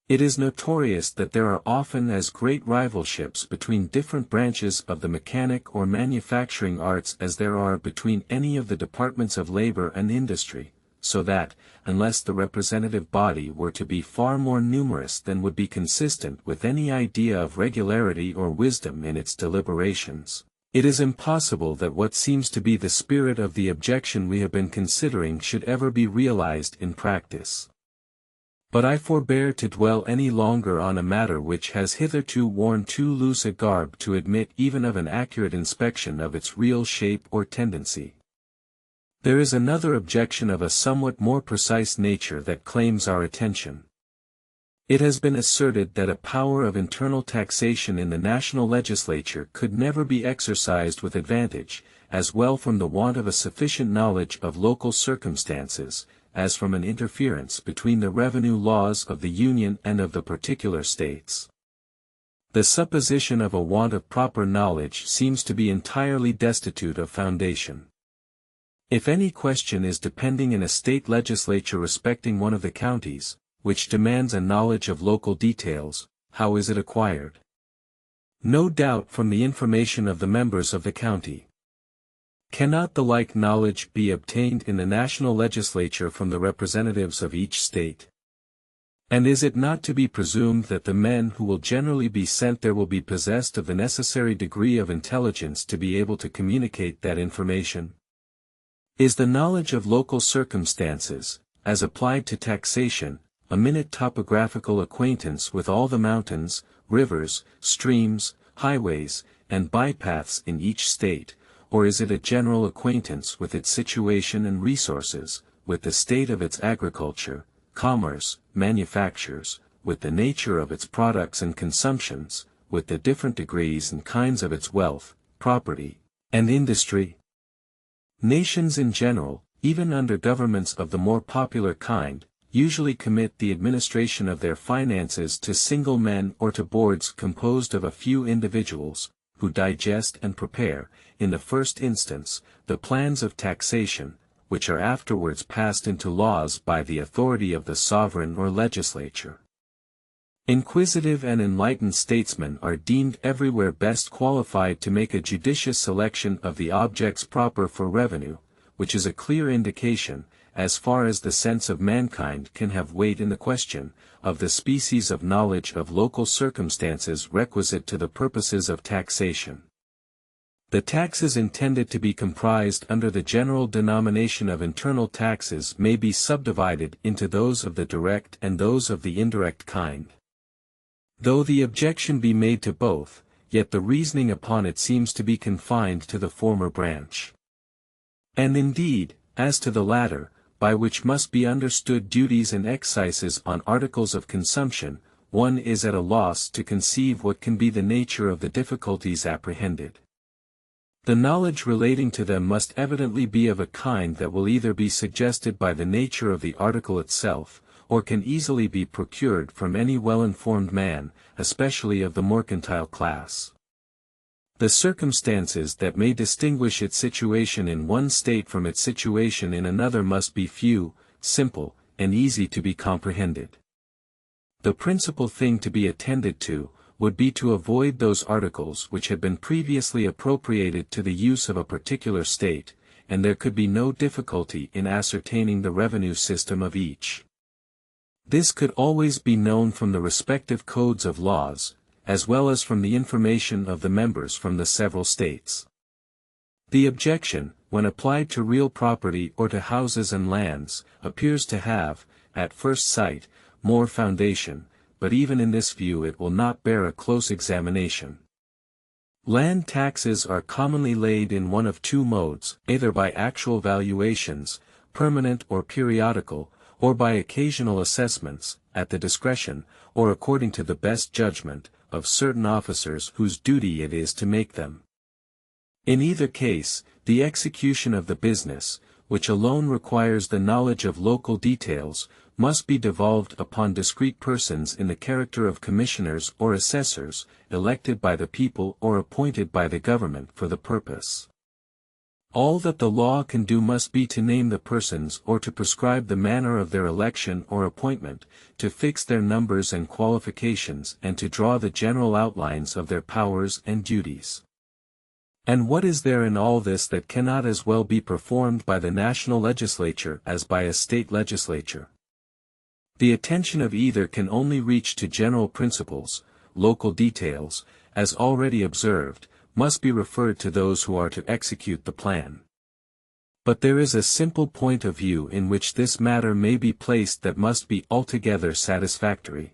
Speaker 1: It is notorious that there are often as great rivalships between different branches of the mechanic or manufacturing arts as there are between any of the departments of labor and industry, so that, unless the representative body were to be far more numerous than would be consistent with any idea of regularity or wisdom in its deliberations, it is impossible that what seems to be the spirit of the objection we have been considering should ever be realized in practice. But I forbear to dwell any longer on a matter which has hitherto worn too loose a garb to admit even of an accurate inspection of its real shape or tendency. There is another objection of a somewhat more precise nature that claims our attention. It has been asserted that a power of internal taxation in the national legislature could never be exercised with advantage, as well from the want of a sufficient knowledge of local circumstances, as from an interference between the revenue laws of the Union and of the particular states. The supposition of a want of proper knowledge seems to be entirely destitute of foundation. If any question is depending in a state legislature respecting one of the counties, which demands a knowledge of local details, how is it acquired? No doubt from the information of the members of the county. Cannot the like knowledge be obtained in the national legislature from the representatives of each state? And is it not to be presumed that the men who will generally be sent there will be possessed of the necessary degree of intelligence to be able to communicate that information? Is the knowledge of local circumstances, as applied to taxation, a minute topographical acquaintance with all the mountains, rivers, streams, highways, and bypaths in each state, or is it a general acquaintance with its situation and resources, with the state of its agriculture, commerce, manufactures, with the nature of its products and consumptions, with the different degrees and kinds of its wealth, property, and industry? Nations in general, even under governments of the more popular kind, usually commit the administration of their finances to single men or to boards composed of a few individuals, who digest and prepare, in the first instance, the plans of taxation, which are afterwards passed into laws by the authority of the sovereign or legislature. Inquisitive and enlightened statesmen are deemed everywhere best qualified to make a judicious selection of the objects proper for revenue, which is a clear indication, as far as the sense of mankind can have weight in the question, of the species of knowledge of local circumstances requisite to the purposes of taxation. The taxes intended to be comprised under the general denomination of internal taxes may be subdivided into those of the direct and those of the indirect kind. Though the objection be made to both, yet the reasoning upon it seems to be confined to the former branch. And indeed, as to the latter, by which must be understood duties and excises on articles of consumption, one is at a loss to conceive what can be the nature of the difficulties apprehended. The knowledge relating to them must evidently be of a kind that will either be suggested by the nature of the article itself, or can easily be procured from any well-informed man, especially of the mercantile class. The circumstances that may distinguish its situation in one state from its situation in another must be few, simple, and easy to be comprehended. The principal thing to be attended to, would be to avoid those articles which had been previously appropriated to the use of a particular state, and there could be no difficulty in ascertaining the revenue system of each. This could always be known from the respective codes of laws, as well as from the information of the members from the several states. The objection, when applied to real property or to houses and lands, appears to have, at first sight, more foundation, but even in this view it will not bear a close examination. Land taxes are commonly laid in one of two modes, either by actual valuations, permanent or periodical, or by occasional assessments, at the discretion, or according to the best judgment, of certain officers whose duty it is to make them. In either case, the execution of the business, which alone requires the knowledge of local details, must be devolved upon discrete persons in the character of commissioners or assessors, elected by the people or appointed by the government for the purpose. All that the law can do must be to name the persons or to prescribe the manner of their election or appointment, to fix their numbers and qualifications and to draw the general outlines of their powers and duties. And what is there in all this that cannot as well be performed by the national legislature as by a state legislature? The attention of either can only reach to general principles; local details, as already observed, must be referred to those who are to execute the plan. But there is a simple point of view in which this matter may be placed that must be altogether satisfactory.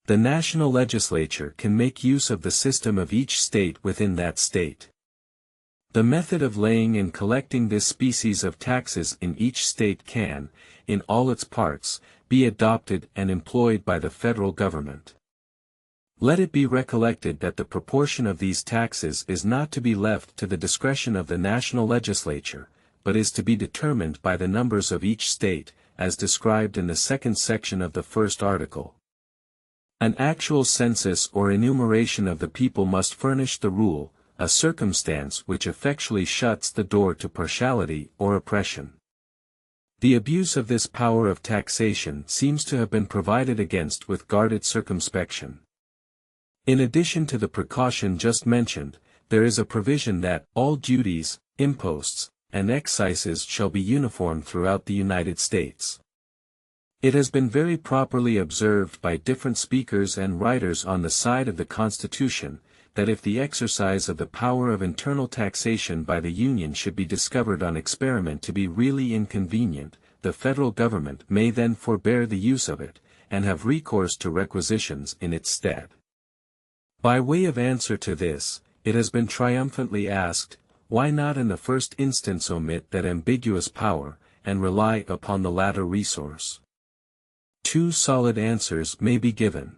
Speaker 1: The national legislature can make use of the system of each state within that state. The method of laying and collecting this species of taxes in each state can, in all its parts, be adopted and employed by the federal government. Let it be recollected that the proportion of these taxes is not to be left to the discretion of the national legislature, but is to be determined by the numbers of each state, as described in the second section of the first article. An actual census or enumeration of the people must furnish the rule, a circumstance which effectually shuts the door to partiality or oppression. The abuse of this power of taxation seems to have been provided against with guarded circumspection. In addition to the precaution just mentioned, there is a provision that all duties, imposts, and excises shall be uniform throughout the United States. It has been very properly observed by different speakers and writers on the side of the Constitution, that if the exercise of the power of internal taxation by the Union should be discovered on experiment to be really inconvenient, the federal government may then forbear the use of it, and have recourse to requisitions in its stead. By way of answer to this, it has been triumphantly asked, why not in the first instance omit that ambiguous power, and rely upon the latter resource? Two solid answers may be given.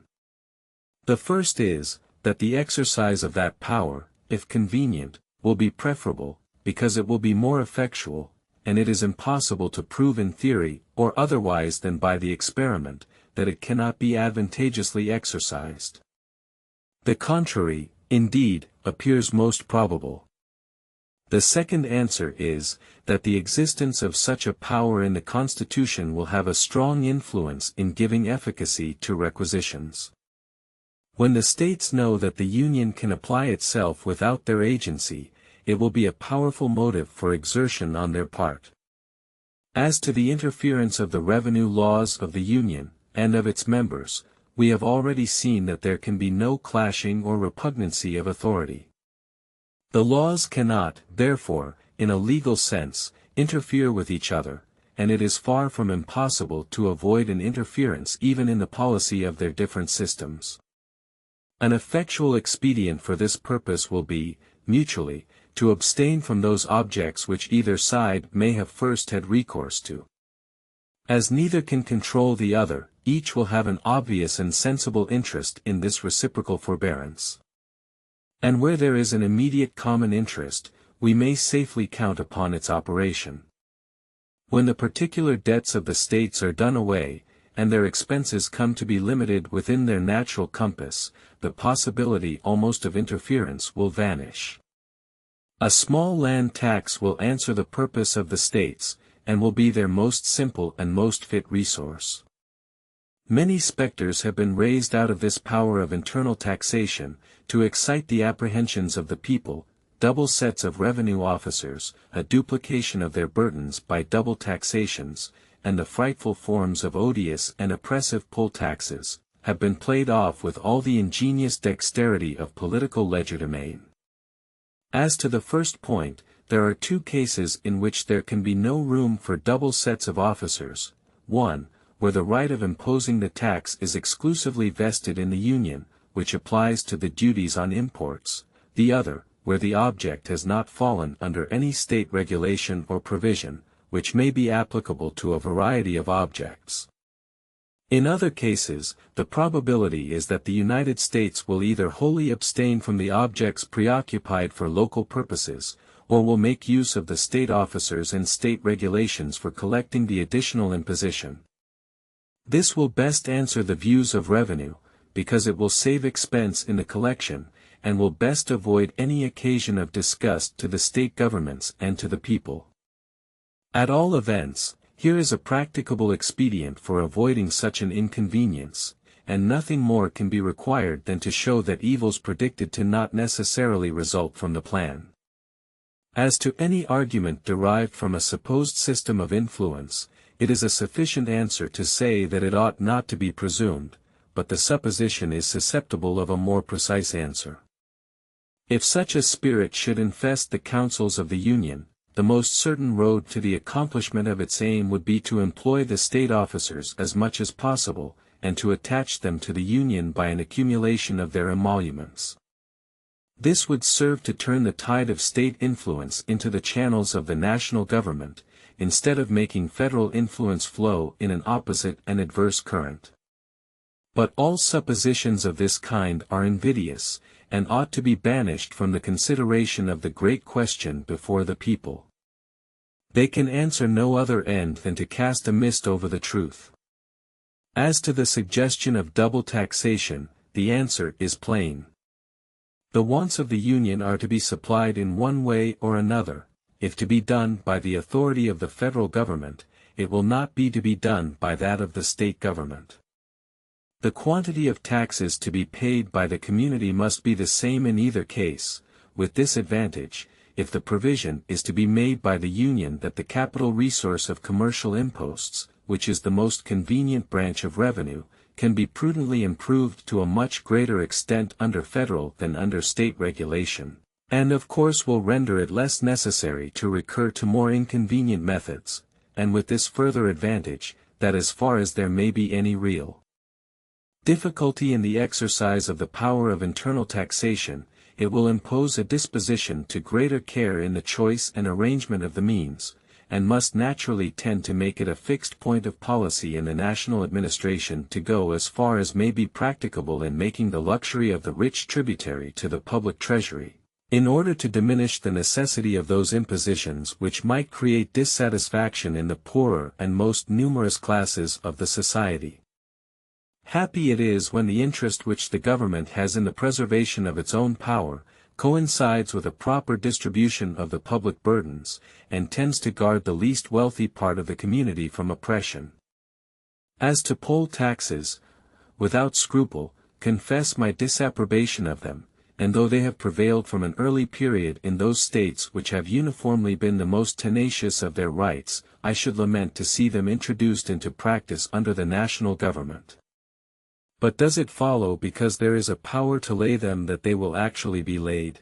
Speaker 1: The first is, that the exercise of that power, if convenient, will be preferable, because it will be more effectual, and it is impossible to prove in theory, or otherwise than by the experiment, that it cannot be advantageously exercised. The contrary, indeed, appears most probable. The second answer is, that the existence of such a power in the Constitution will have a strong influence in giving efficacy to requisitions. When the states know that the Union can apply itself without their agency, it will be a powerful motive for exertion on their part. As to the interference of the revenue laws of the Union, and of its members, we have already seen that there can be no clashing or repugnancy of authority. The laws cannot, therefore, in a legal sense, interfere with each other, and it is far from impossible to avoid an interference even in the policy of their different systems. An effectual expedient for this purpose will be, mutually, to abstain from those objects which either side may have first had recourse to. As neither can control the other, each will have an obvious and sensible interest in this reciprocal forbearance. And where there is an immediate common interest, we may safely count upon its operation. When the particular debts of the states are done away, and their expenses come to be limited within their natural compass, the possibility almost of interference will vanish. A small land tax will answer the purpose of the states, and will be their most simple and most fit resource. Many specters have been raised out of this power of internal taxation, to excite the apprehensions of the people, double sets of revenue officers, a duplication of their burdens by double taxations, and the frightful forms of odious and oppressive poll taxes, have been played off with all the ingenious dexterity of political legerdemain. As to the first point, there are two cases in which there can be no room for double sets of officers: one, where the right of imposing the tax is exclusively vested in the Union, which applies to the duties on imports; the other, where the object has not fallen under any state regulation or provision, which may be applicable to a variety of objects. In other cases, the probability is that the United States will either wholly abstain from the objects preoccupied for local purposes, or will make use of the state officers and state regulations for collecting the additional imposition. This will best answer the views of revenue, because it will save expense in the collection, and will best avoid any occasion of disgust to the state governments and to the people. At all events, here is a practicable expedient for avoiding such an inconvenience, and nothing more can be required than to show that evils predicted to not necessarily result from the plan. As to any argument derived from a supposed system of influence, it is a sufficient answer to say that it ought not to be presumed, but the supposition is susceptible of a more precise answer. If such a spirit should infest the councils of the Union, the most certain road to the accomplishment of its aim would be to employ the state officers as much as possible, and to attach them to the Union by an accumulation of their emoluments. This would serve to turn the tide of state influence into the channels of the national government, instead of making federal influence flow in an opposite and adverse current. But all suppositions of this kind are invidious, and ought to be banished from the consideration of the great question before the people. They can answer no other end than to cast a mist over the truth. As to the suggestion of double taxation, the answer is plain. The wants of the Union are to be supplied in one way or another. If to be done by the authority of the federal government, it will not be to be done by that of the state government. The quantity of taxes to be paid by the community must be the same in either case, with this advantage: if the provision is to be made by the Union that the capital resource of commercial imposts, which is the most convenient branch of revenue, can be prudently improved to a much greater extent under federal than under state regulation, and of course will render it less necessary to recur to more inconvenient methods, and with this further advantage, that as far as there may be any real difficulty in the exercise of the power of internal taxation, it will impose a disposition to greater care in the choice and arrangement of the means, and must naturally tend to make it a fixed point of policy in the national administration to go as far as may be practicable in making the luxury of the rich tributary to the public treasury, in order to diminish the necessity of those impositions which might create dissatisfaction in the poorer and most numerous classes of the society. Happy it is when the interest which the government has in the preservation of its own power coincides with a proper distribution of the public burdens, and tends to guard the least wealthy part of the community from oppression. As to poll taxes, without scruple, confess my disapprobation of them, and though they have prevailed from an early period in those states which have uniformly been the most tenacious of their rights, I should lament to see them introduced into practice under the national government. But does it follow because there is a power to lay them that they will actually be laid?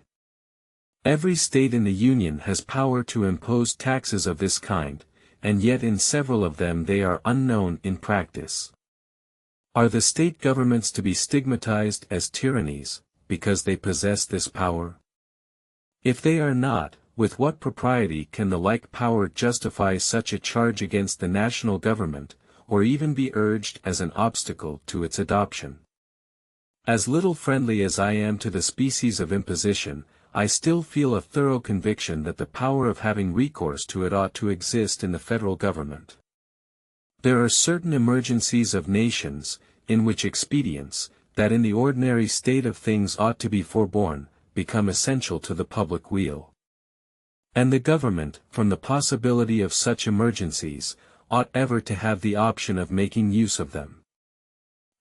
Speaker 1: Every state in the Union has power to impose taxes of this kind, and yet in several of them they are unknown in practice. Are the state governments to be stigmatized as tyrannies, because they possess this power? If they are not, with what propriety can the like power justify such a charge against the national government, or even be urged as an obstacle to its adoption? As little friendly as I am to the species of imposition, I still feel a thorough conviction that the power of having recourse to it ought to exist in the federal government. There are certain emergencies of nations, in which expedients, that in the ordinary state of things ought to be forborne, become essential to the public weal. And the government, from the possibility of such emergencies, ought ever to have the option of making use of them.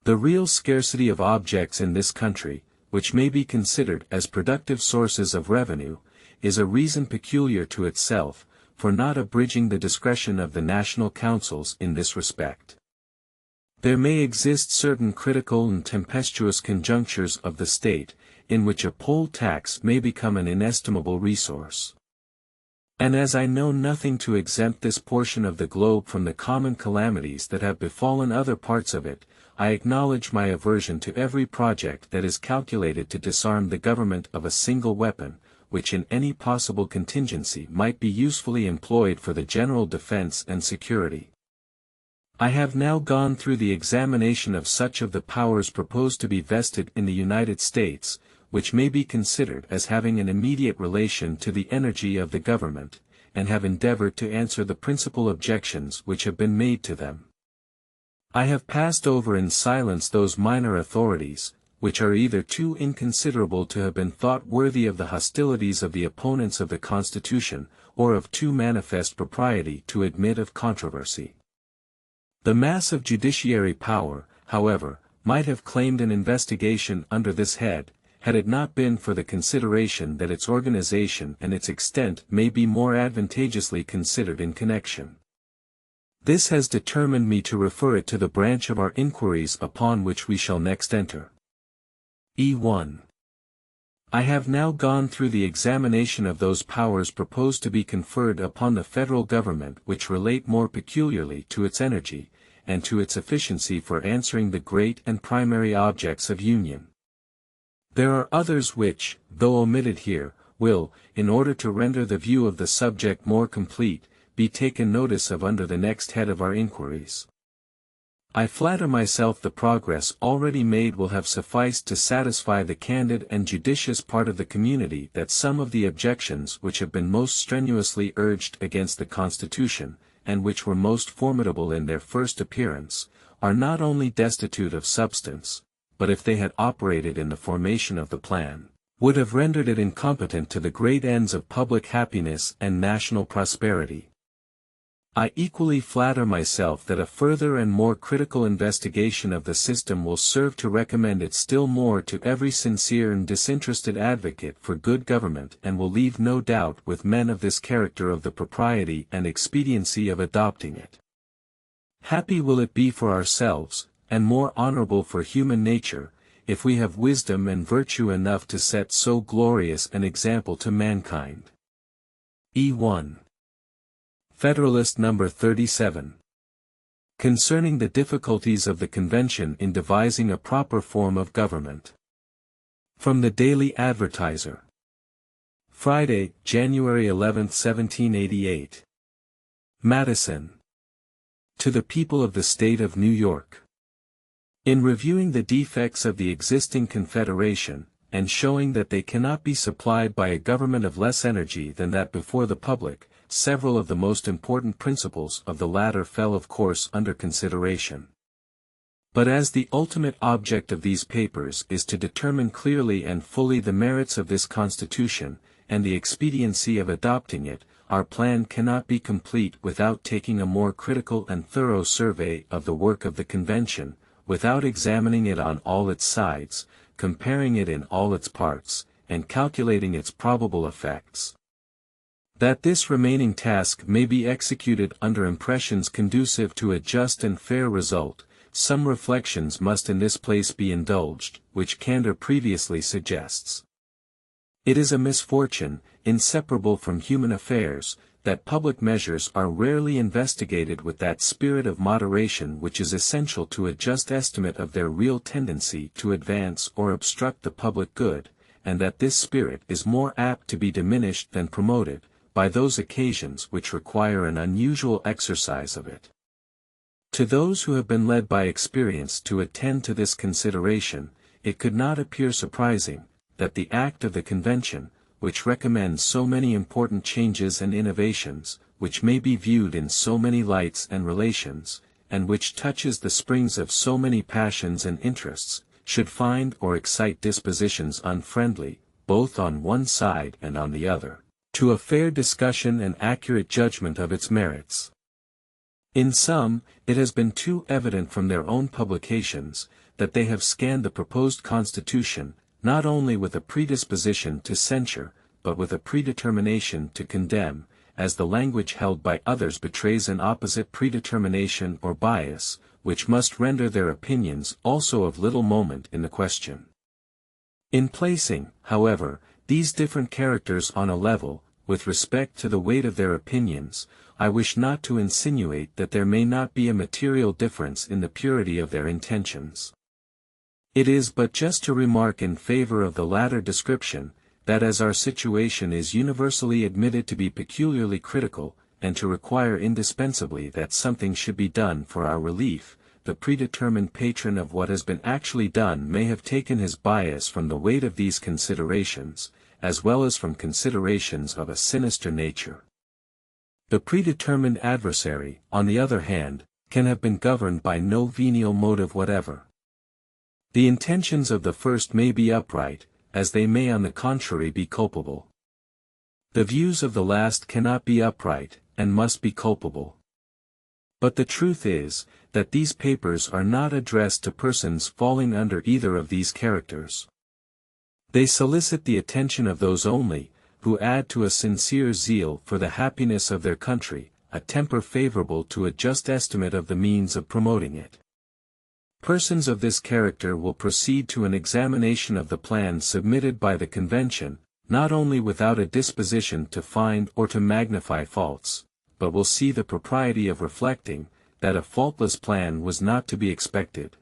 Speaker 1: The real scarcity of objects in this country, which may be considered as productive sources of revenue, is a reason peculiar to itself, for not abridging the discretion of the national councils in this respect. There may exist certain critical and tempestuous conjunctures of the state, in which a poll tax may become an inestimable resource. And as I know nothing to exempt this portion of the globe from the common calamities that have befallen other parts of it, I acknowledge my aversion to every project that is calculated to disarm the government of a single weapon, which in any possible contingency might be usefully employed for the general defense and security. I have now gone through the examination of such of the powers proposed to be vested in the United States, which may be considered as having an immediate relation to the energy of the government, and have endeavored to answer the principal objections which have been made to them. I have passed over in silence those minor authorities, which are either too inconsiderable to have been thought worthy of the hostilities of the opponents of the Constitution, or of too manifest propriety to admit of controversy. The mass of judiciary power, however, might have claimed an investigation under this head, had it not been for the consideration that its organization and its extent may be more advantageously considered in connection. This has determined me to refer it to the branch of our inquiries upon which we shall next enter. E1. I have now gone through the examination of those powers proposed to be conferred upon the federal government which relate more peculiarly to its energy, and to its efficiency for answering the great and primary objects of union. There are others which, though omitted here, will, in order to render the view of the subject more complete, be taken notice of under the next head of our inquiries. I flatter myself the progress already made will have sufficed to satisfy the candid and judicious part of the community that some of the objections which have been most strenuously urged against the Constitution, and which were most formidable in their first appearance, are not only destitute of substance, but if they had operated in the formation of the plan, would have rendered it incompetent to the great ends of public happiness and national prosperity. I equally flatter myself that a further and more critical investigation of the system will serve to recommend it still more to every sincere and disinterested advocate for good government, and will leave no doubt with men of this character of the propriety and expediency of adopting it. Happy will it be for ourselves, and more honorable for human nature, if we have wisdom and virtue enough to set so glorious an example to mankind. E1. Federalist number 37. Concerning the difficulties of the Convention in devising a proper form of government. From the Daily Advertiser. Friday, January 11, 1788. Madison. To the people of the State of New York. In reviewing the defects of the existing Confederation, and showing that they cannot be supplied by a government of less energy than that before the public, several of the most important principles of the latter fell of course under consideration. But as the ultimate object of these papers is to determine clearly and fully the merits of this Constitution, and the expediency of adopting it, our plan cannot be complete without taking a more critical and thorough survey of the work of the Convention, without examining it on all its sides, comparing it in all its parts, and calculating its probable effects. That this remaining task may be executed under impressions conducive to a just and fair result, some reflections must in this place be indulged, which candor previously suggests. It is a misfortune, inseparable from human affairs, that public measures are rarely investigated with that spirit of moderation which is essential to a just estimate of their real tendency to advance or obstruct the public good, and that this spirit is more apt to be diminished than promoted, by those occasions which require an unusual exercise of it. To those who have been led by experience to attend to this consideration, it could not appear surprising, that the act of the Convention, which recommends so many important changes and innovations, which may be viewed in so many lights and relations, and which touches the springs of so many passions and interests, should find or excite dispositions unfriendly, both on one side and on the other, to a fair discussion and accurate judgment of its merits. In some, it has been too evident from their own publications, that they have scanned the proposed Constitution, not only with a predisposition to censure, but with a predetermination to condemn, as the language held by others betrays an opposite predetermination or bias, which must render their opinions also of little moment in the question. In placing, however, these different characters on a level, with respect to the weight of their opinions, I wish not to insinuate that there may not be a material difference in the purity of their intentions. It is but just to remark in favor of the latter description, that as our situation is universally admitted to be peculiarly critical, and to require indispensably that something should be done for our relief, the predetermined patron of what has been actually done may have taken his bias from the weight of these considerations, as well as from considerations of a sinister nature. The predetermined adversary, on the other hand, can have been governed by no venial motive whatever. The intentions of the first may be upright, as they may on the contrary be culpable. The views of the last cannot be upright, and must be culpable. But the truth is, that these papers are not addressed to persons falling under either of these characters. They solicit the attention of those only, who add to a sincere zeal for the happiness of their country, a temper favorable to a just estimate of the means of promoting it. Persons of this character will proceed to an examination of the plan submitted by the Convention, not only without a disposition to find or to magnify faults, but will see the propriety of reflecting, that a faultless plan was not to be expected.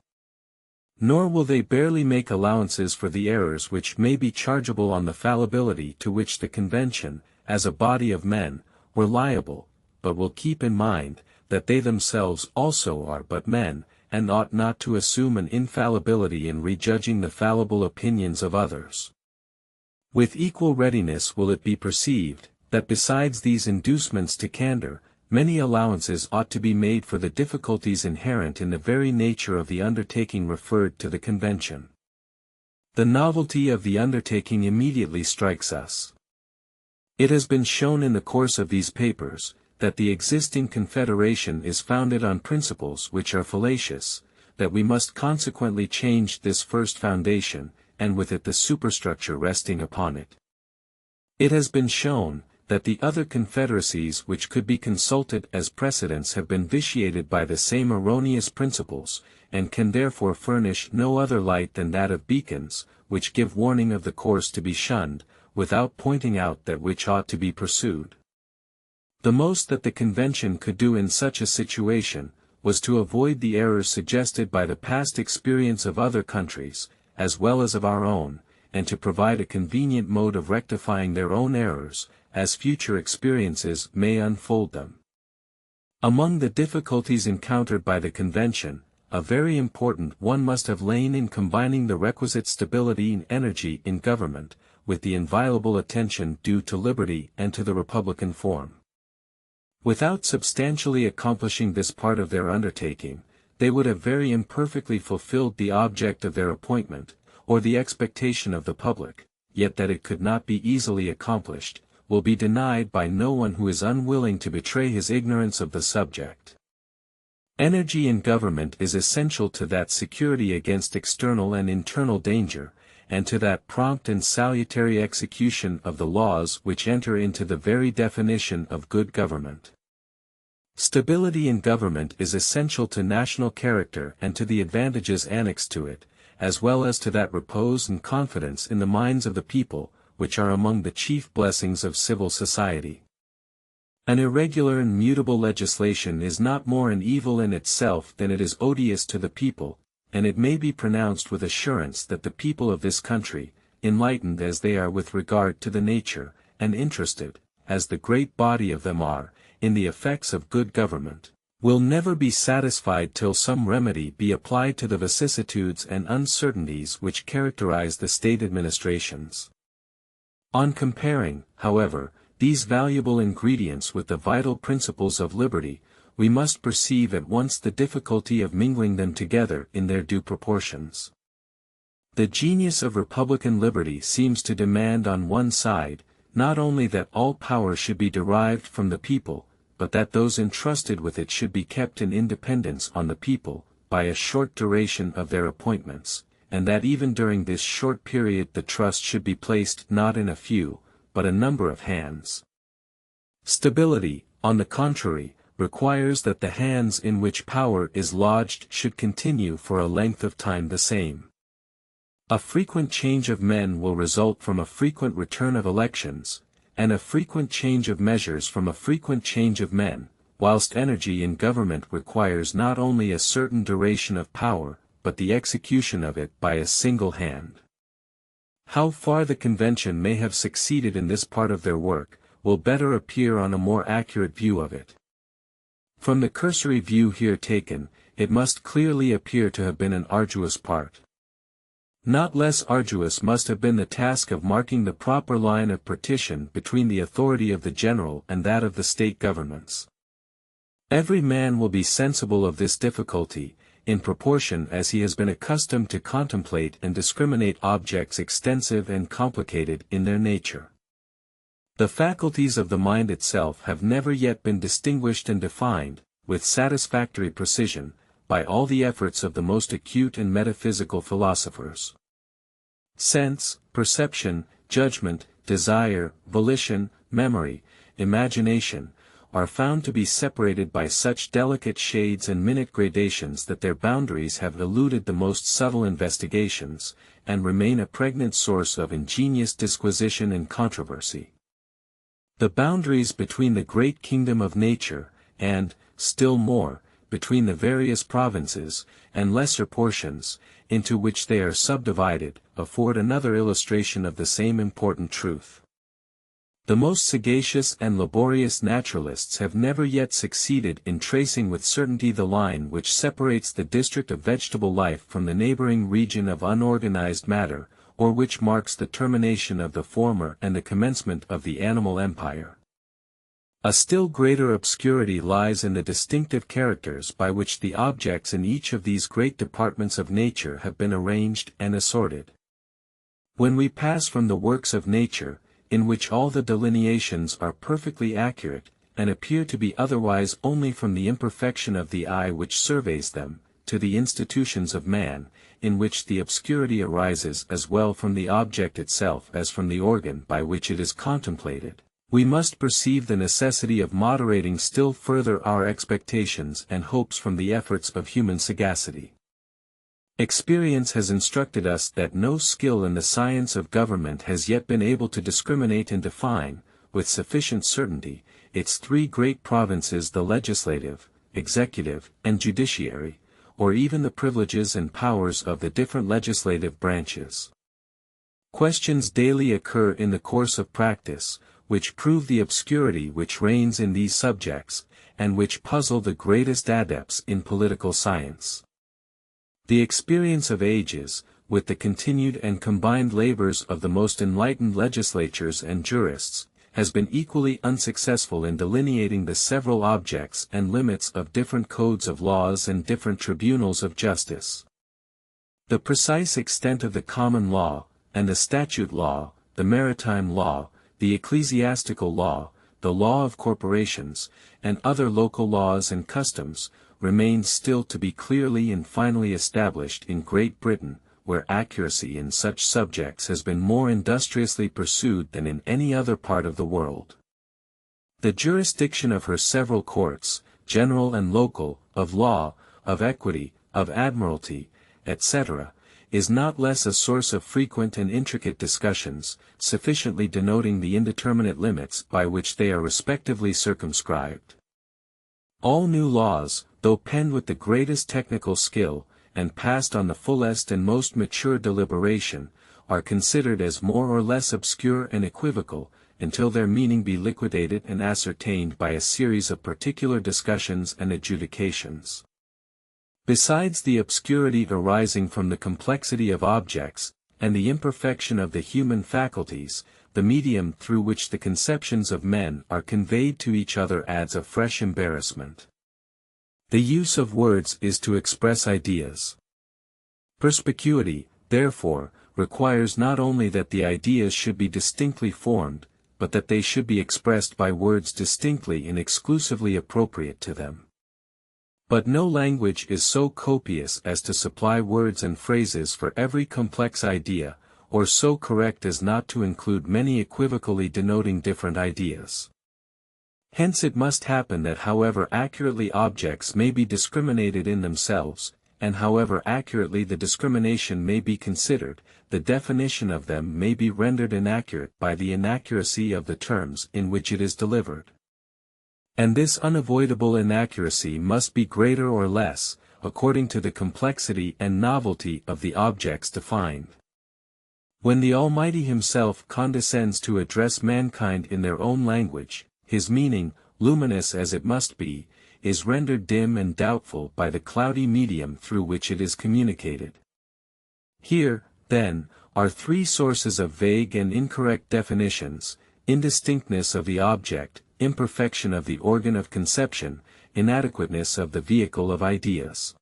Speaker 1: Nor will they barely make allowances for the errors which may be chargeable on the fallibility to which the Convention, as a body of men, were liable, but will keep in mind, that they themselves also are but men, and ought not to assume an infallibility in rejudging the fallible opinions of others. With equal readiness will it be perceived, that besides these inducements to candor, many allowances ought to be made for the difficulties inherent in the very nature of the undertaking referred to the Convention. The novelty of the undertaking immediately strikes us. It has been shown in the course of these papers, that the existing confederation is founded on principles which are fallacious, that we must consequently change this first foundation, and with it the superstructure resting upon it. It has been shown, that the other confederacies which could be consulted as precedents have been vitiated by the same erroneous principles, and can therefore furnish no other light than that of beacons, which give warning of the course to be shunned, without pointing out that which ought to be pursued. The most that the Convention could do in such a situation, was to avoid the errors suggested by the past experience of other countries, as well as of our own, and to provide a convenient mode of rectifying their own errors, as future experiences may unfold them. Among the difficulties encountered by the Convention, a very important one must have lain in combining the requisite stability and energy in government, with the inviolable attention due to liberty and to the republican form. Without substantially accomplishing this part of their undertaking, they would have very imperfectly fulfilled the object of their appointment, or the expectation of the public, yet that it could not be easily accomplished, will be denied by no one who is unwilling to betray his ignorance of the subject. Energy in government is essential to that security against external and internal danger, and to that prompt and salutary execution of the laws which enter into the very definition of good government. Stability in government is essential to national character and to the advantages annexed to it, as well as to that repose and confidence in the minds of the people, which are among the chief blessings of civil society. An irregular and mutable legislation is not more an evil in itself than it is odious to the people, and it may be pronounced with assurance that the people of this country, enlightened as they are with regard to the nature, and interested, as the great body of them are, in the effects of good government, will never be satisfied till some remedy be applied to the vicissitudes and uncertainties which characterize the state administrations. On comparing, however, these valuable ingredients with the vital principles of liberty, we must perceive at once the difficulty of mingling them together in their due proportions. The genius of republican liberty seems to demand on one side, not only that all power should be derived from the people, but that those entrusted with it should be kept in independence on the people, by a short duration of their appointments, and that even during this short period the trust should be placed not in a few, but a number of hands. Stability, on the contrary, requires that the hands in which power is lodged should continue for a length of time the same. A frequent change of men will result from a frequent return of elections, and a frequent change of measures from a frequent change of men, whilst energy in government requires not only a certain duration of power, but the execution of it by a single hand. How far the convention may have succeeded in this part of their work, will better appear on a more accurate view of it. From the cursory view here taken, it must clearly appear to have been an arduous part. Not less arduous must have been the task of marking the proper line of partition between the authority of the general and that of the state governments. Every man will be sensible of this difficulty, in proportion as he has been accustomed to contemplate and discriminate objects extensive and complicated in their nature. The faculties of the mind itself have never yet been distinguished and defined, with satisfactory precision, by all the efforts of the most acute and metaphysical philosophers. Sense, perception, judgment, desire, volition, memory, imagination, are found to be separated by such delicate shades and minute gradations that their boundaries have eluded the most subtle investigations, and remain a pregnant source of ingenious disquisition and controversy. The boundaries between the great kingdom of nature, and, still more, between the various provinces, and lesser portions, into which they are subdivided, afford another illustration of the same important truth. The most sagacious and laborious naturalists have never yet succeeded in tracing with certainty the line which separates the district of vegetable life from the neighboring region of unorganized matter, or which marks the termination of the former and the commencement of the animal empire. A still greater obscurity lies in the distinctive characters by which the objects in each of these great departments of nature have been arranged and assorted. When we pass from the works of nature, in which all the delineations are perfectly accurate, and appear to be otherwise only from the imperfection of the eye which surveys them, to the institutions of man, in which the obscurity arises as well from the object itself as from the organ by which it is contemplated, we must perceive the necessity of moderating still further our expectations and hopes from the efforts of human sagacity. Experience has instructed us that no skill in the science of government has yet been able to discriminate and define, with sufficient certainty, its three great provinces: the legislative, executive, and judiciary, or even the privileges and powers of the different legislative branches. Questions daily occur in the course of practice, which prove the obscurity which reigns in these subjects, and which puzzle the greatest adepts in political science. The experience of ages, with the continued and combined labors of the most enlightened legislatures and jurists, has been equally unsuccessful in delineating the several objects and limits of different codes of laws and different tribunals of justice. The precise extent of the common law, and the statute law, the maritime law, the ecclesiastical law, the law of corporations, and other local laws and customs, remains still to be clearly and finally established in Great Britain, where accuracy in such subjects has been more industriously pursued than in any other part of the world. The jurisdiction of her several courts, general and local, of law, of equity, of admiralty, etc., is not less a source of frequent and intricate discussions, sufficiently denoting the indeterminate limits by which they are respectively circumscribed. All new laws, though penned with the greatest technical skill, and passed on the fullest and most mature deliberation, are considered as more or less obscure and equivocal, until their meaning be liquidated and ascertained by a series of particular discussions and adjudications. Besides the obscurity arising from the complexity of objects, and the imperfection of the human faculties, the medium through which the conceptions of men are conveyed to each other adds a fresh embarrassment. The use of words is to express ideas. Perspicuity, therefore, requires not only that the ideas should be distinctly formed, but that they should be expressed by words distinctly and exclusively appropriate to them. But no language is so copious as to supply words and phrases for every complex idea, or so correct as not to include many equivocally denoting different ideas. Hence it must happen that however accurately objects may be discriminated in themselves, and however accurately the discrimination may be considered, the definition of them may be rendered inaccurate by the inaccuracy of the terms in which it is delivered. And this unavoidable inaccuracy must be greater or less, according to the complexity and novelty of the objects defined. When the Almighty Himself condescends to address mankind in their own language, His meaning, luminous as it must be, is rendered dim and doubtful by the cloudy medium through which it is communicated. Here, then, are three sources of vague and incorrect definitions: indistinctness of the object, imperfection of the organ of conception, inadequateness of the vehicle of ideas.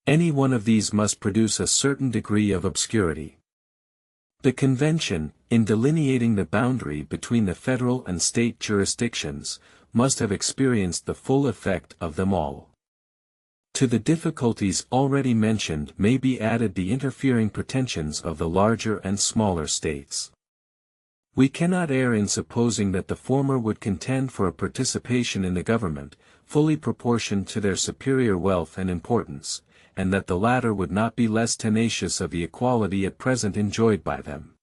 Speaker 1: Any one of these must produce a certain degree of obscurity. The Convention, in delineating the boundary between the federal and state jurisdictions, must have experienced the full effect of them all. To the difficulties already mentioned may be added the interfering pretensions of the larger and smaller states. We cannot err in supposing that the former would contend for a participation in the government, fully proportioned to their superior wealth and importance, and that the latter would not be less tenacious of the equality at present enjoyed by them.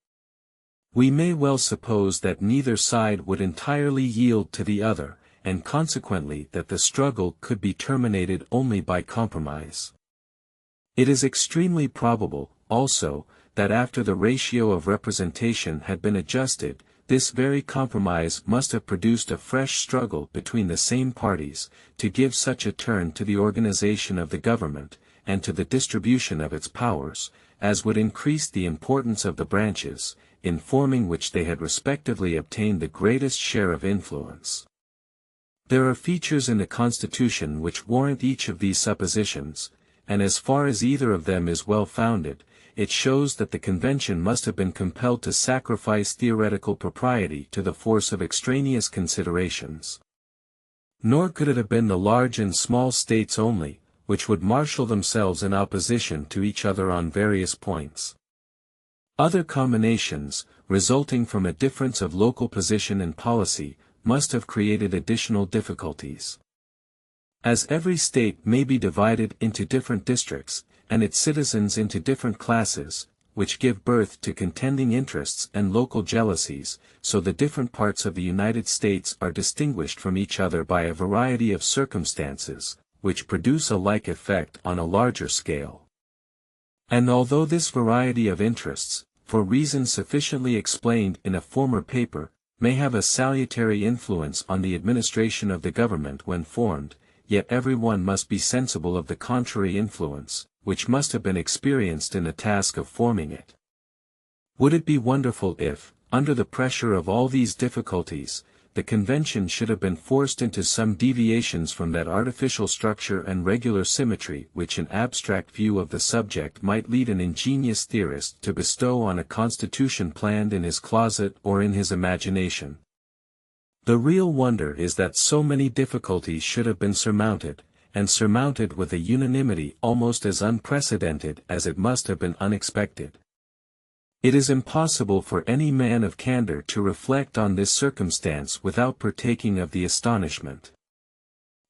Speaker 1: We may well suppose that neither side would entirely yield to the other, and consequently that the struggle could be terminated only by compromise. It is extremely probable, also, that after the ratio of representation had been adjusted, this very compromise must have produced a fresh struggle between the same parties, to give such a turn to the organization of the government, and to the distribution of its powers, as would increase the importance of the branches, in forming which they had respectively obtained the greatest share of influence. There are features in the Constitution which warrant each of these suppositions, and as far as either of them is well founded, it shows that the Convention must have been compelled to sacrifice theoretical propriety to the force of extraneous considerations. Nor could it have been the large and small states only, which would marshal themselves in opposition to each other on various points. Other combinations, resulting from a difference of local position and policy, must have created additional difficulties. As every state may be divided into different districts, and its citizens into different classes, which give birth to contending interests and local jealousies, so the different parts of the United States are distinguished from each other by a variety of circumstances, which produce a like effect on a larger scale. And although this variety of interests, for reasons sufficiently explained in a former paper, may have a salutary influence on the administration of the government when formed, yet every one must be sensible of the contrary influence, which must have been experienced in the task of forming it. Would it be wonderful if, under the pressure of all these difficulties, the Convention should have been forced into some deviations from that artificial structure and regular symmetry which an abstract view of the subject might lead an ingenious theorist to bestow on a constitution planned in his closet or in his imagination? The real wonder is that so many difficulties should have been surmounted, and surmounted with a unanimity almost as unprecedented as it must have been unexpected. It is impossible for any man of candor to reflect on this circumstance without partaking of the astonishment.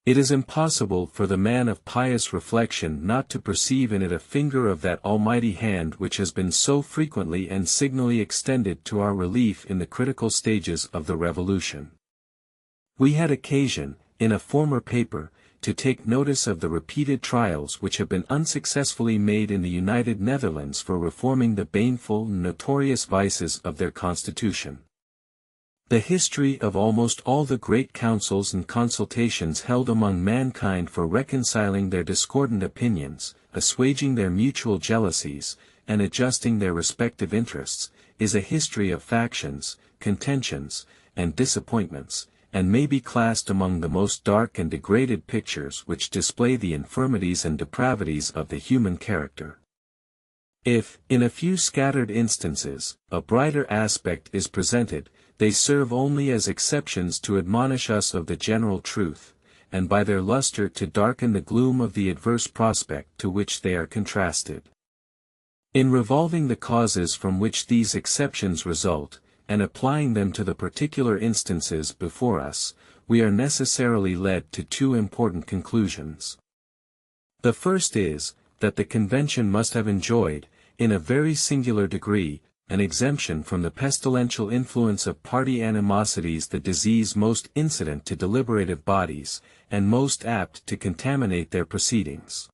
Speaker 1: It is impossible for the man of pious reflection not to perceive in it a finger of that almighty hand which has been so frequently and signally extended to our relief in the critical stages of the Revolution. We had occasion, in a former paper, to take notice of the repeated trials which have been unsuccessfully made in the United Netherlands for reforming the baneful and notorious vices of their constitution. The history of almost all the great councils and consultations held among mankind for reconciling their discordant opinions, assuaging their mutual jealousies, and adjusting their respective interests, is a history of factions, contentions, and disappointments, and may be classed among the most dark and degraded pictures which display the infirmities and depravities of the human character. If, in a few scattered instances, a brighter aspect is presented, they serve only as exceptions to admonish us of the general truth, and by their luster to darken the gloom of the adverse prospect to which they are contrasted. In revolving the causes from which these exceptions result, and applying them to the particular instances before us, we are necessarily led to two important conclusions. The first is, that the Convention must have enjoyed, in a very singular degree, an exemption from the pestilential influence of party animosities, the disease most incident to deliberative bodies, and most apt to contaminate their proceedings.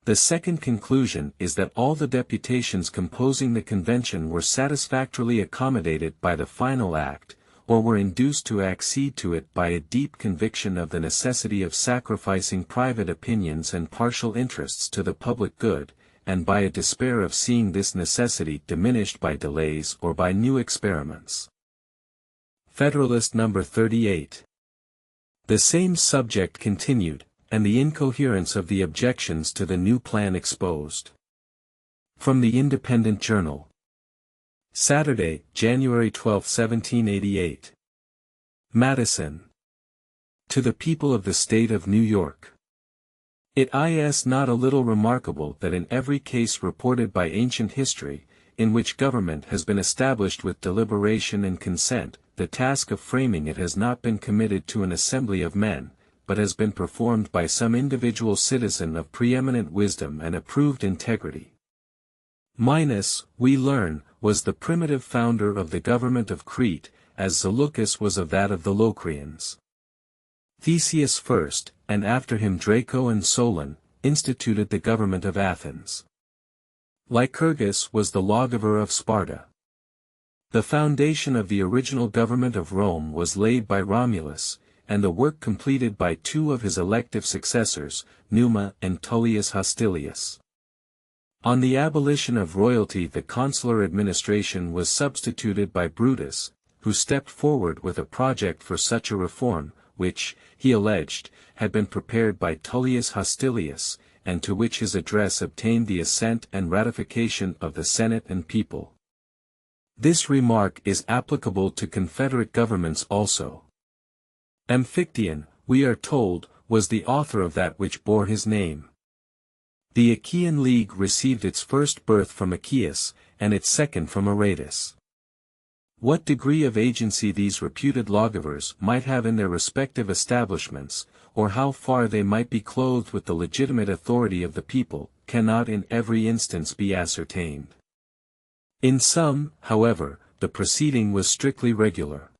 Speaker 1: The second conclusion is that all the deputations composing the Convention were satisfactorily accommodated by the final act, or were induced to accede to it by a deep conviction of the necessity of sacrificing private opinions and partial interests to the public good, and by a despair of seeing this necessity diminished by delays or by new experiments. Federalist No. 38. The same subject continued, and the incoherence of the objections to the new plan exposed. From the Independent Journal. Saturday, January 12, 1788. Madison. To the People of the State of New York. It is not a little remarkable that in every case reported by ancient history, in which government has been established with deliberation and consent, the task of framing it has not been committed to an assembly of men, but has been performed by some individual citizen of preeminent wisdom and approved integrity. Minos, we learn, was the primitive founder of the government of Crete, as Seleucus was of that of the Locrians. Theseus first, and after him Draco and Solon, instituted the government of Athens. Lycurgus was the lawgiver of Sparta. The foundation of the original government of Rome was laid by Romulus, and the work completed by two of his elective successors, Numa and Tullius Hostilius. On the abolition of royalty, the consular administration was substituted by Brutus, who stepped forward with a project for such a reform, which, he alleged, had been prepared by Tullius Hostilius, and to which his address obtained the assent and ratification of the Senate and people. This remark is applicable to confederate governments also. Amphictyon, we are told, was the author of that which bore his name. The Achaean League received its first birth from Achaeus, and its second from Aratus. What degree of agency these reputed lawgivers might have in their respective establishments, or how far they might be clothed with the legitimate authority of the people, cannot in every instance be ascertained. In some, however, the proceeding was strictly regular.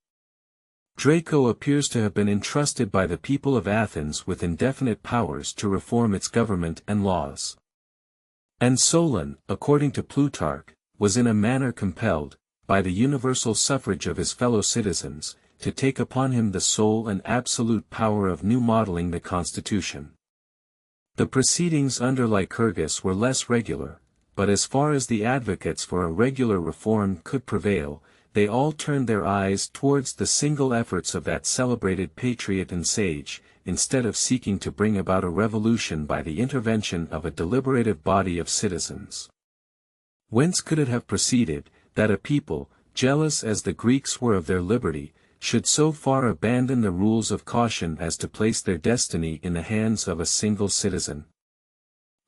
Speaker 1: Draco appears to have been entrusted by the people of Athens with indefinite powers to reform its government and laws. And Solon, according to Plutarch, was in a manner compelled, by the universal suffrage of his fellow citizens, to take upon him the sole and absolute power of new modeling the constitution. The proceedings under Lycurgus were less regular, but as far as the advocates for a regular reform could prevail, they all turned their eyes towards the single efforts of that celebrated patriot and sage, instead of seeking to bring about a revolution by the intervention of a deliberative body of citizens. Whence could it have proceeded, that a people, jealous as the Greeks were of their liberty, should so far abandon the rules of caution as to place their destiny in the hands of a single citizen?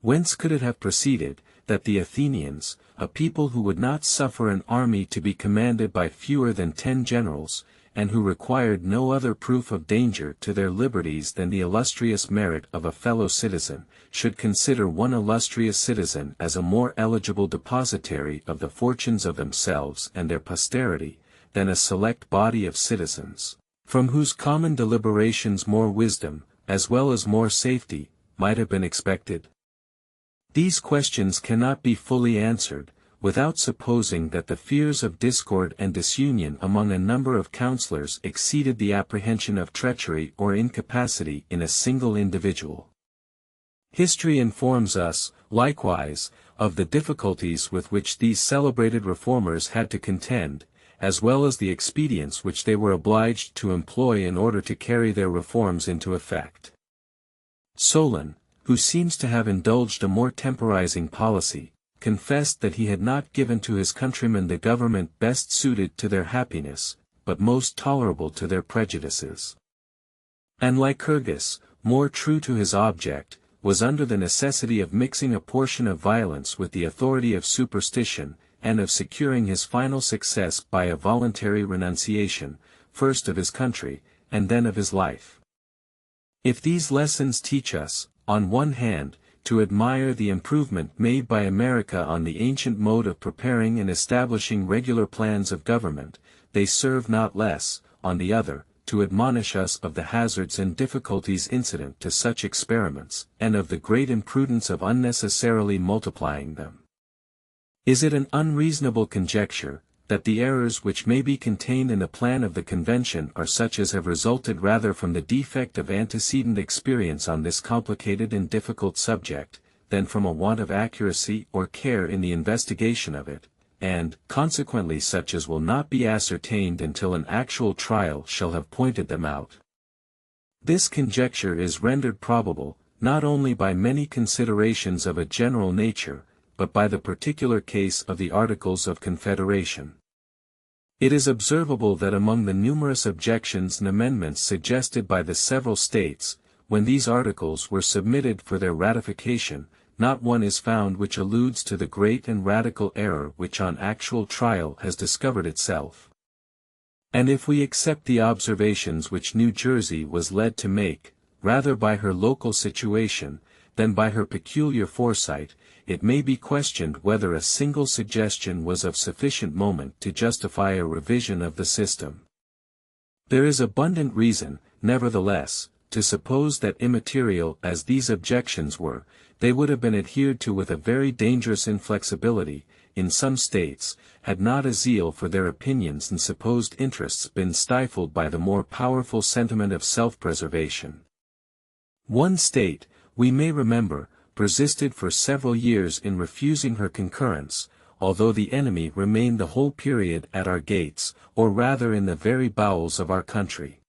Speaker 1: Whence could it have proceeded, that the Athenians, a people who would not suffer an army to be commanded by fewer than 10 generals, and who required no other proof of danger to their liberties than the illustrious merit of a fellow citizen, should consider one illustrious citizen as a more eligible depositary of the fortunes of themselves and their posterity, than a select body of citizens, from whose common deliberations more wisdom, as well as more safety, might have been expected? These questions cannot be fully answered, without supposing that the fears of discord and disunion among a number of councillors exceeded the apprehension of treachery or incapacity in a single individual. History informs us, likewise, of the difficulties with which these celebrated reformers had to contend, as well as the expedients which they were obliged to employ in order to carry their reforms into effect. Solon, who seems to have indulged a more temporizing policy, confessed that he had not given to his countrymen the government best suited to their happiness, but most tolerable to their prejudices. And Lycurgus, more true to his object, was under the necessity of mixing a portion of violence with the authority of superstition, and of securing his final success by a voluntary renunciation, first of his country, and then of his life. If these lessons teach us, on one hand, to admire the improvement made by America on the ancient mode of preparing and establishing regular plans of government, they serve not less, on the other, to admonish us of the hazards and difficulties incident to such experiments, and of the great imprudence of unnecessarily multiplying them. Is it an unreasonable conjecture, that the errors which may be contained in the plan of the convention are such as have resulted rather from the defect of antecedent experience on this complicated and difficult subject, than from a want of accuracy or care in the investigation of it, and, consequently such as will not be ascertained until an actual trial shall have pointed them out? This conjecture is rendered probable, not only by many considerations of a general nature, but by the particular case of the Articles of Confederation. It is observable that among the numerous objections and amendments suggested by the several states, when these articles were submitted for their ratification, not one is found which alludes to the great and radical error which on actual trial has discovered itself. And if we accept the observations which New Jersey was led to make, rather by her local situation, than by her peculiar foresight, it may be questioned whether a single suggestion was of sufficient moment to justify a revision of the system. There is abundant reason, nevertheless, to suppose that immaterial as these objections were, they would have been adhered to with a very dangerous inflexibility, in some states, had not a zeal for their opinions and supposed interests been stifled by the more powerful sentiment of self-preservation. One state, we may remember, persisted for several years in refusing her concurrence, although the enemy remained the whole period at our gates, or rather in the very bowels of our country.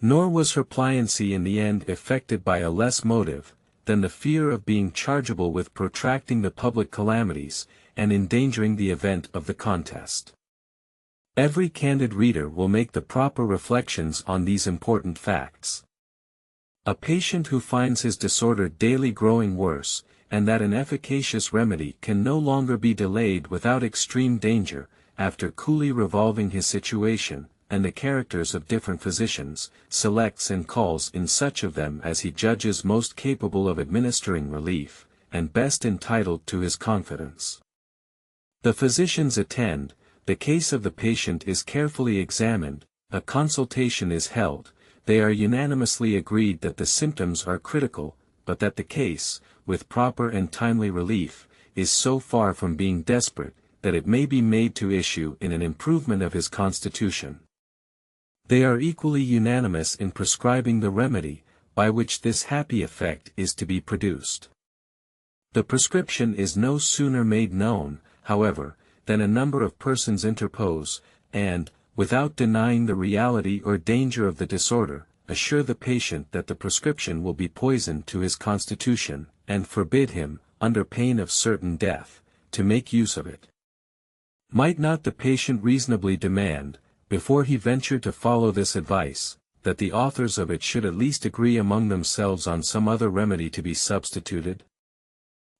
Speaker 1: Nor was her pliancy in the end effected by a less motive, than the fear of being chargeable with protracting the public calamities, and endangering the event of the contest. Every candid reader will make the proper reflections on these important facts. A patient who finds his disorder daily growing worse, and that an efficacious remedy can no longer be delayed without extreme danger, after coolly revolving his situation, and the characters of different physicians, selects and calls in such of them as he judges most capable of administering relief, and best entitled to his confidence. The physicians attend, the case of the patient is carefully examined, a consultation is held, they are unanimously agreed that the symptoms are critical, but that the case, with proper and timely relief, is so far from being desperate, that it may be made to issue in an improvement of his constitution. They are equally unanimous in prescribing the remedy, by which this happy effect is to be produced. The prescription is no sooner made known, however, than a number of persons interpose, and, without denying the reality or danger of the disorder, assure the patient that the prescription will be poison to his constitution, and forbid him, under pain of certain death, to make use of it. Might not the patient reasonably demand, before he ventured to follow this advice, that the authors of it should at least agree among themselves on some other remedy to be substituted?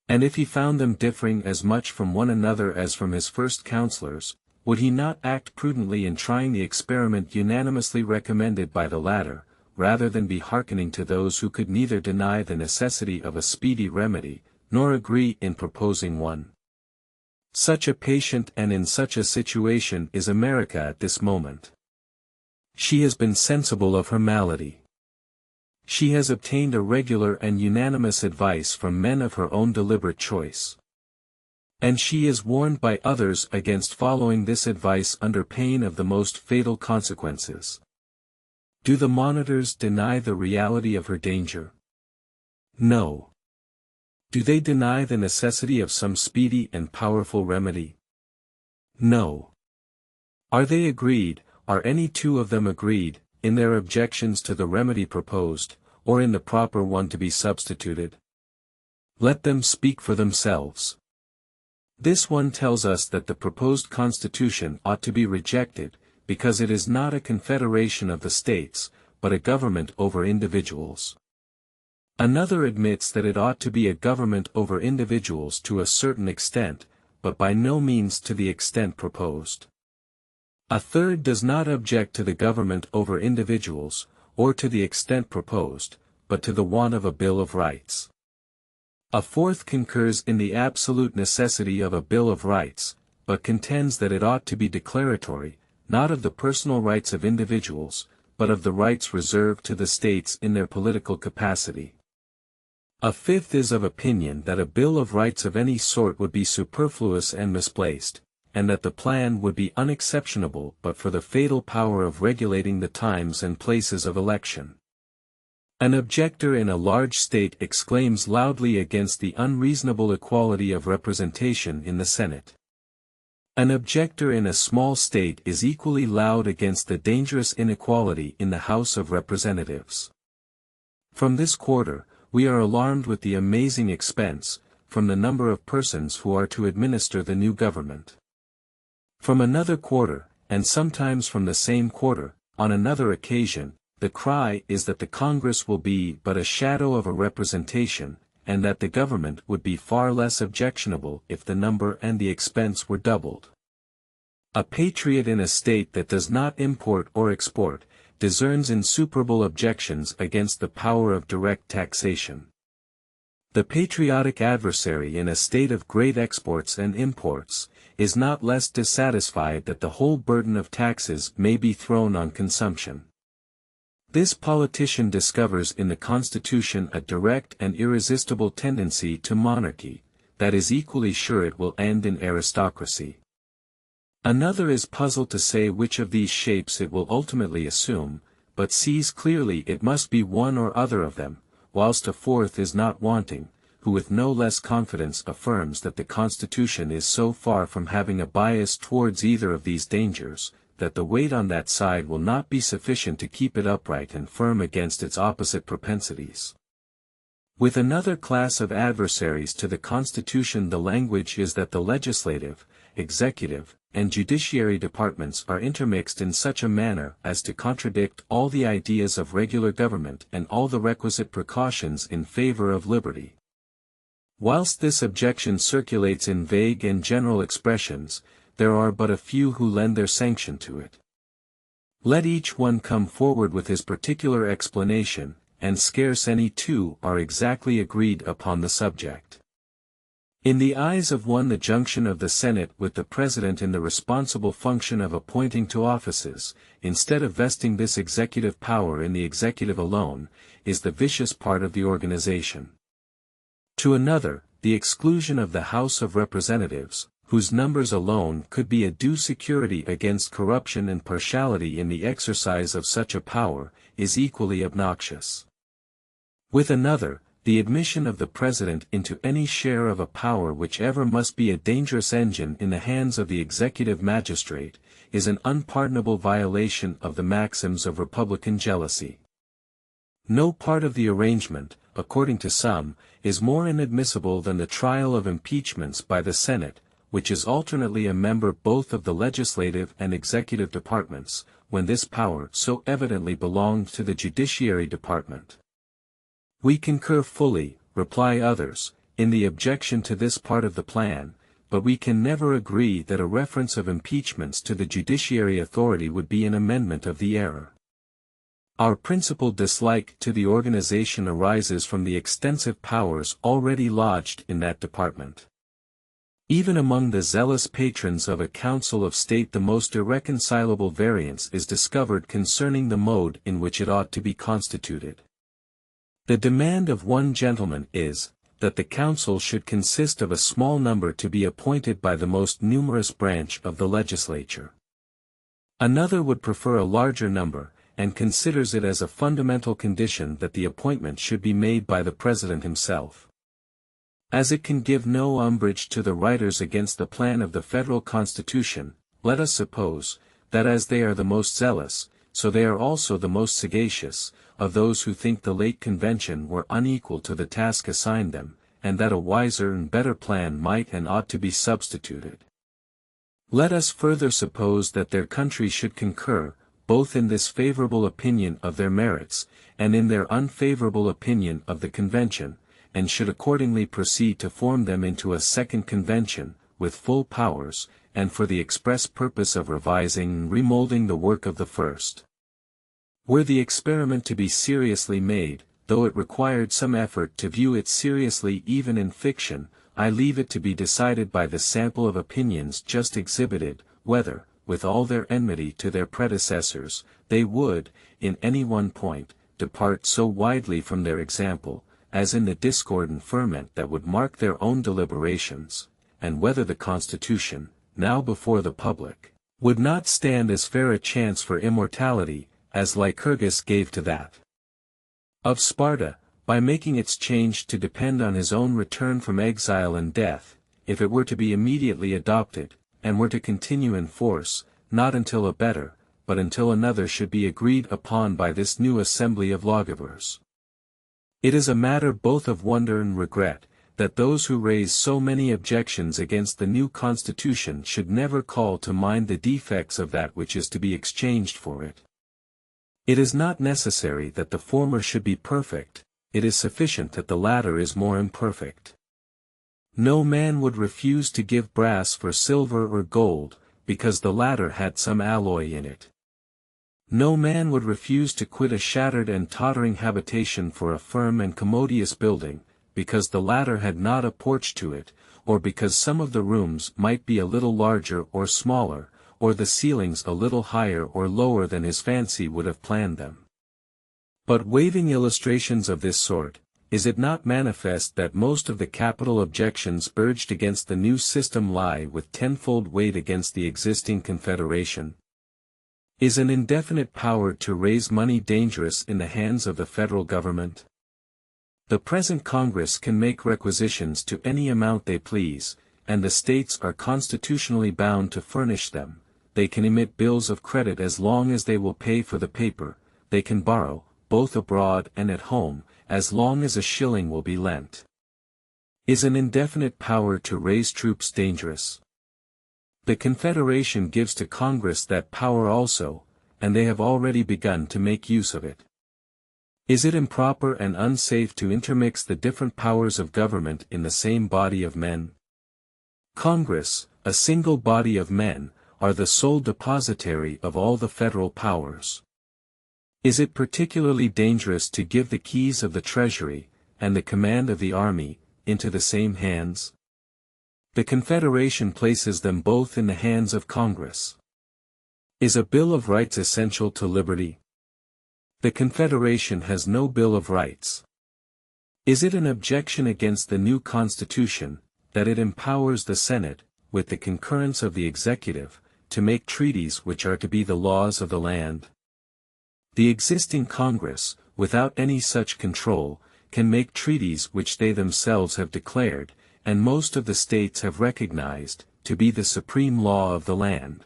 Speaker 1: And if he found them differing as much from one another as from his first counselors, would he not act prudently in trying the experiment unanimously recommended by the latter, rather than be hearkening to those who could neither deny the necessity of a speedy remedy, nor agree in proposing one? Such a patient and in such a situation is America at this moment. She has been sensible of her malady. She has obtained a regular and unanimous advice from men of her own deliberate choice. And she is warned by others against following this advice under pain of the most fatal consequences. Do the monitors deny the reality of her danger? No. Do they deny the necessity of some speedy and powerful remedy? No. Are they agreed, are any two of them agreed, in their objections to the remedy proposed, or in the proper one to be substituted? Let them speak for themselves. This one tells us that the proposed constitution ought to be rejected, because it is not a confederation of the states, but a government over individuals. Another admits that it ought to be a government over individuals to a certain extent, but by no means to the extent proposed. A third does not object to the government over individuals, or to the extent proposed, but to the want of a Bill of Rights. A fourth concurs in the absolute necessity of a Bill of Rights, but contends that it ought to be declaratory, not of the personal rights of individuals, but of the rights reserved to the states in their political capacity. A fifth is of opinion that a Bill of Rights of any sort would be superfluous and misplaced, and that the plan would be unexceptionable but for the fatal power of regulating the times and places of election. An objector in a large state exclaims loudly against the unreasonable equality of representation in the Senate. An objector in a small state is equally loud against the dangerous inequality in the House of Representatives. From this quarter, we are alarmed with the amazing expense, from the number of persons who are to administer the new government. From another quarter, and sometimes from the same quarter, on another occasion, the cry is that the Congress will be but a shadow of a representation, and that the government would be far less objectionable if the number and the expense were doubled. A patriot in a state that does not import or export, discerns insuperable objections against the power of direct taxation. The patriotic adversary in a state of great exports and imports, is not less dissatisfied that the whole burden of taxes may be thrown on consumption. This politician discovers in the Constitution a direct and irresistible tendency to monarchy, that is equally sure it will end in aristocracy. Another is puzzled to say which of these shapes it will ultimately assume, but sees clearly it must be one or other of them, whilst a fourth is not wanting, who with no less confidence affirms that the Constitution is so far from having a bias towards either of these dangers, that the weight on that side will not be sufficient to keep it upright and firm against its opposite propensities. With another class of adversaries to the Constitution, the language is that the legislative, executive, and judiciary departments are intermixed in such a manner as to contradict all the ideas of regular government and all the requisite precautions in favor of liberty. Whilst this objection circulates in vague and general expressions, there are but a few who lend their sanction to it. Let each one come forward with his particular explanation, and scarce any two are exactly agreed upon the subject. In the eyes of one, the junction of the Senate with the President in the responsible function of appointing to offices, instead of vesting this executive power in the executive alone, is the vicious part of the organization. To another, the exclusion of the House of Representatives, whose numbers alone could be a due security against corruption and partiality in the exercise of such a power, is equally obnoxious. With another, the admission of the President into any share of a power which ever must be a dangerous engine in the hands of the executive magistrate, is an unpardonable violation of the maxims of republican jealousy. No part of the arrangement, according to some, is more inadmissible than the trial of impeachments by the Senate, which is alternately a member both of the legislative and executive departments, when this power so evidently belonged to the judiciary department. We concur fully, reply others, in the objection to this part of the plan, but we can never agree that a reference of impeachments to the judiciary authority would be an amendment of the error. Our principal dislike to the organization arises from the extensive powers already lodged in that department. Even among the zealous patrons of a council of state the most irreconcilable variance is discovered concerning the mode in which it ought to be constituted. The demand of one gentleman is, that the council should consist of a small number to be appointed by the most numerous branch of the legislature. Another would prefer a larger number, and considers it as a fundamental condition that the appointment should be made by the President himself. As it can give no umbrage to the writers against the plan of the federal Constitution, let us suppose, that as they are the most zealous, so they are also the most sagacious, of those who think the late convention were unequal to the task assigned them, and that a wiser and better plan might and ought to be substituted. Let us further suppose that their country should concur, both in this favorable opinion of their merits, and in their unfavorable opinion of the convention, and should accordingly proceed to form them into a second convention, with full powers, and for the express purpose of revising and remolding the work of the first. Were the experiment to be seriously made, though it required some effort to view it seriously even in fiction, I leave it to be decided by the sample of opinions just exhibited, whether, with all their enmity to their predecessors, they would, in any one point, depart so widely from their example, as in the discord and ferment that would mark their own deliberations, and whether the Constitution, now before the public, would not stand as fair a chance for immortality, as Lycurgus gave to that of Sparta, by making its change to depend on his own return from exile and death, if it were to be immediately adopted, and were to continue in force, not until a better, but until another should be agreed upon by this new assembly of lawgivers. It is a matter both of wonder and regret, that those who raise so many objections against the new Constitution should never call to mind the defects of that which is to be exchanged for it. It is not necessary that the former should be perfect, it is sufficient that the latter is more imperfect. No man would refuse to give brass for silver or gold, because the latter had some alloy in it. No man would refuse to quit a shattered and tottering habitation for a firm and commodious building, because the latter had not a porch to it, or because some of the rooms might be a little larger or smaller, or the ceilings a little higher or lower than his fancy would have planned them. But waiving illustrations of this sort, is it not manifest that most of the capital objections urged against the new system lie with tenfold weight against the existing confederation? Is an indefinite power to raise money dangerous in the hands of the federal government? The present Congress can make requisitions to any amount they please, and the states are constitutionally bound to furnish them. They can emit bills of credit as long as they will pay for the paper, they can borrow, both abroad and at home, as long as a shilling will be lent. Is an indefinite power to raise troops dangerous? The Confederation gives to Congress that power also, and they have already begun to make use of it. Is it improper and unsafe to intermix the different powers of government in the same body of men? Congress, a single body of men, are the sole depositary of all the federal powers. Is it particularly dangerous to give the keys of the Treasury, and the command of the army, into the same hands? The Confederation places them both in the hands of Congress. Is a Bill of Rights essential to liberty? The Confederation has no Bill of Rights. Is it an objection against the new Constitution, that it empowers the Senate, with the concurrence of the Executive, to make treaties which are to be the laws of the land? The existing Congress, without any such control, can make treaties which they themselves have declared, and most of the states have recognized, to be the supreme law of the land.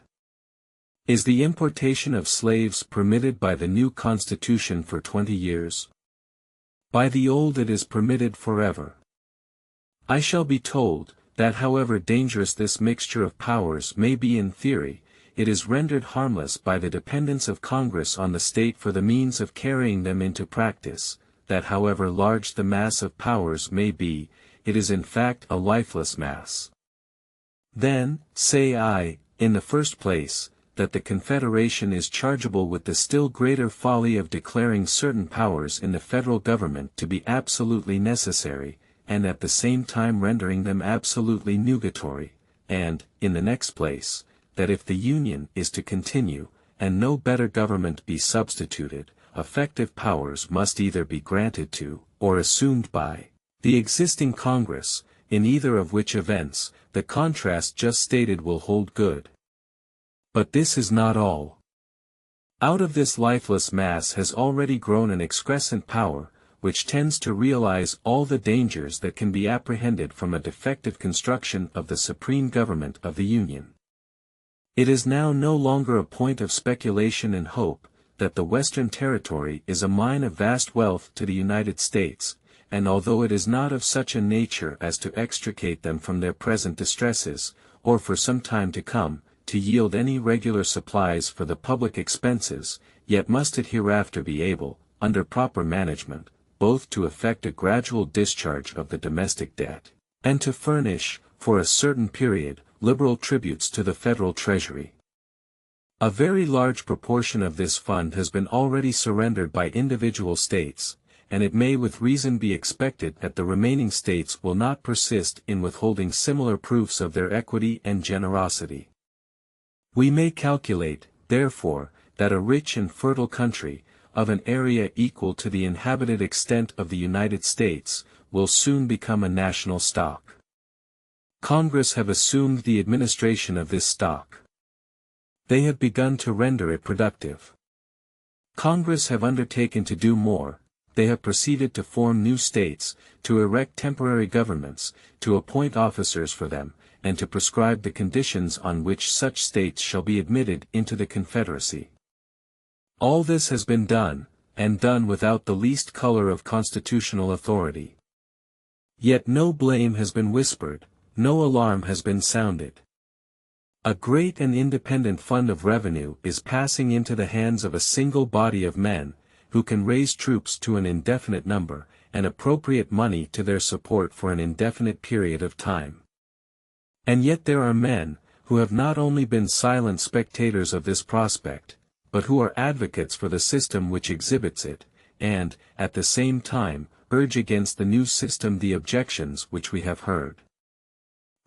Speaker 1: Is the importation of slaves permitted by the new Constitution for 20 years? By the old it is permitted forever. I shall be told, that however dangerous this mixture of powers may be in theory, it is rendered harmless by the dependence of Congress on the state for the means of carrying them into practice, that however large the mass of powers may be, it is in fact a lifeless mass. Then, say I, in the first place, that the Confederation is chargeable with the still greater folly of declaring certain powers in the federal government to be absolutely necessary, and at the same time rendering them absolutely nugatory, and, in the next place, that if the Union is to continue, and no better government be substituted, effective powers must either be granted to, or assumed by, the existing Congress, in either of which events, the contrast just stated will hold good. But this is not all. Out of this lifeless mass has already grown an excrescent power, which tends to realize all the dangers that can be apprehended from a defective construction of the supreme government of the Union. It is now no longer a point of speculation and hope, that the Western Territory is a mine of vast wealth to the United States, and although it is not of such a nature as to extricate them from their present distresses, or for some time to come, to yield any regular supplies for the public expenses, yet must it hereafter be able, under proper management, both to effect a gradual discharge of the domestic debt, and to furnish, for a certain period, liberal tributes to the federal treasury. A very large proportion of this fund has been already surrendered by individual states, and it may with reason be expected that the remaining states will not persist in withholding similar proofs of their equity and generosity. We may calculate, therefore, that a rich and fertile country, of an area equal to the inhabited extent of the United States, will soon become a national stock. Congress have assumed the administration of this stock. They have begun to render it productive. Congress have undertaken to do more. They have proceeded to form new states, to erect temporary governments, to appoint officers for them, and to prescribe the conditions on which such states shall be admitted into the Confederacy. All this has been done, and done without the least color of constitutional authority. Yet no blame has been whispered, no alarm has been sounded. A great and independent fund of revenue is passing into the hands of a single body of men, who can raise troops to an indefinite number, and appropriate money to their support for an indefinite period of time. And yet there are men, who have not only been silent spectators of this prospect, but who are advocates for the system which exhibits it, and, at the same time, urge against the new system the objections which we have heard.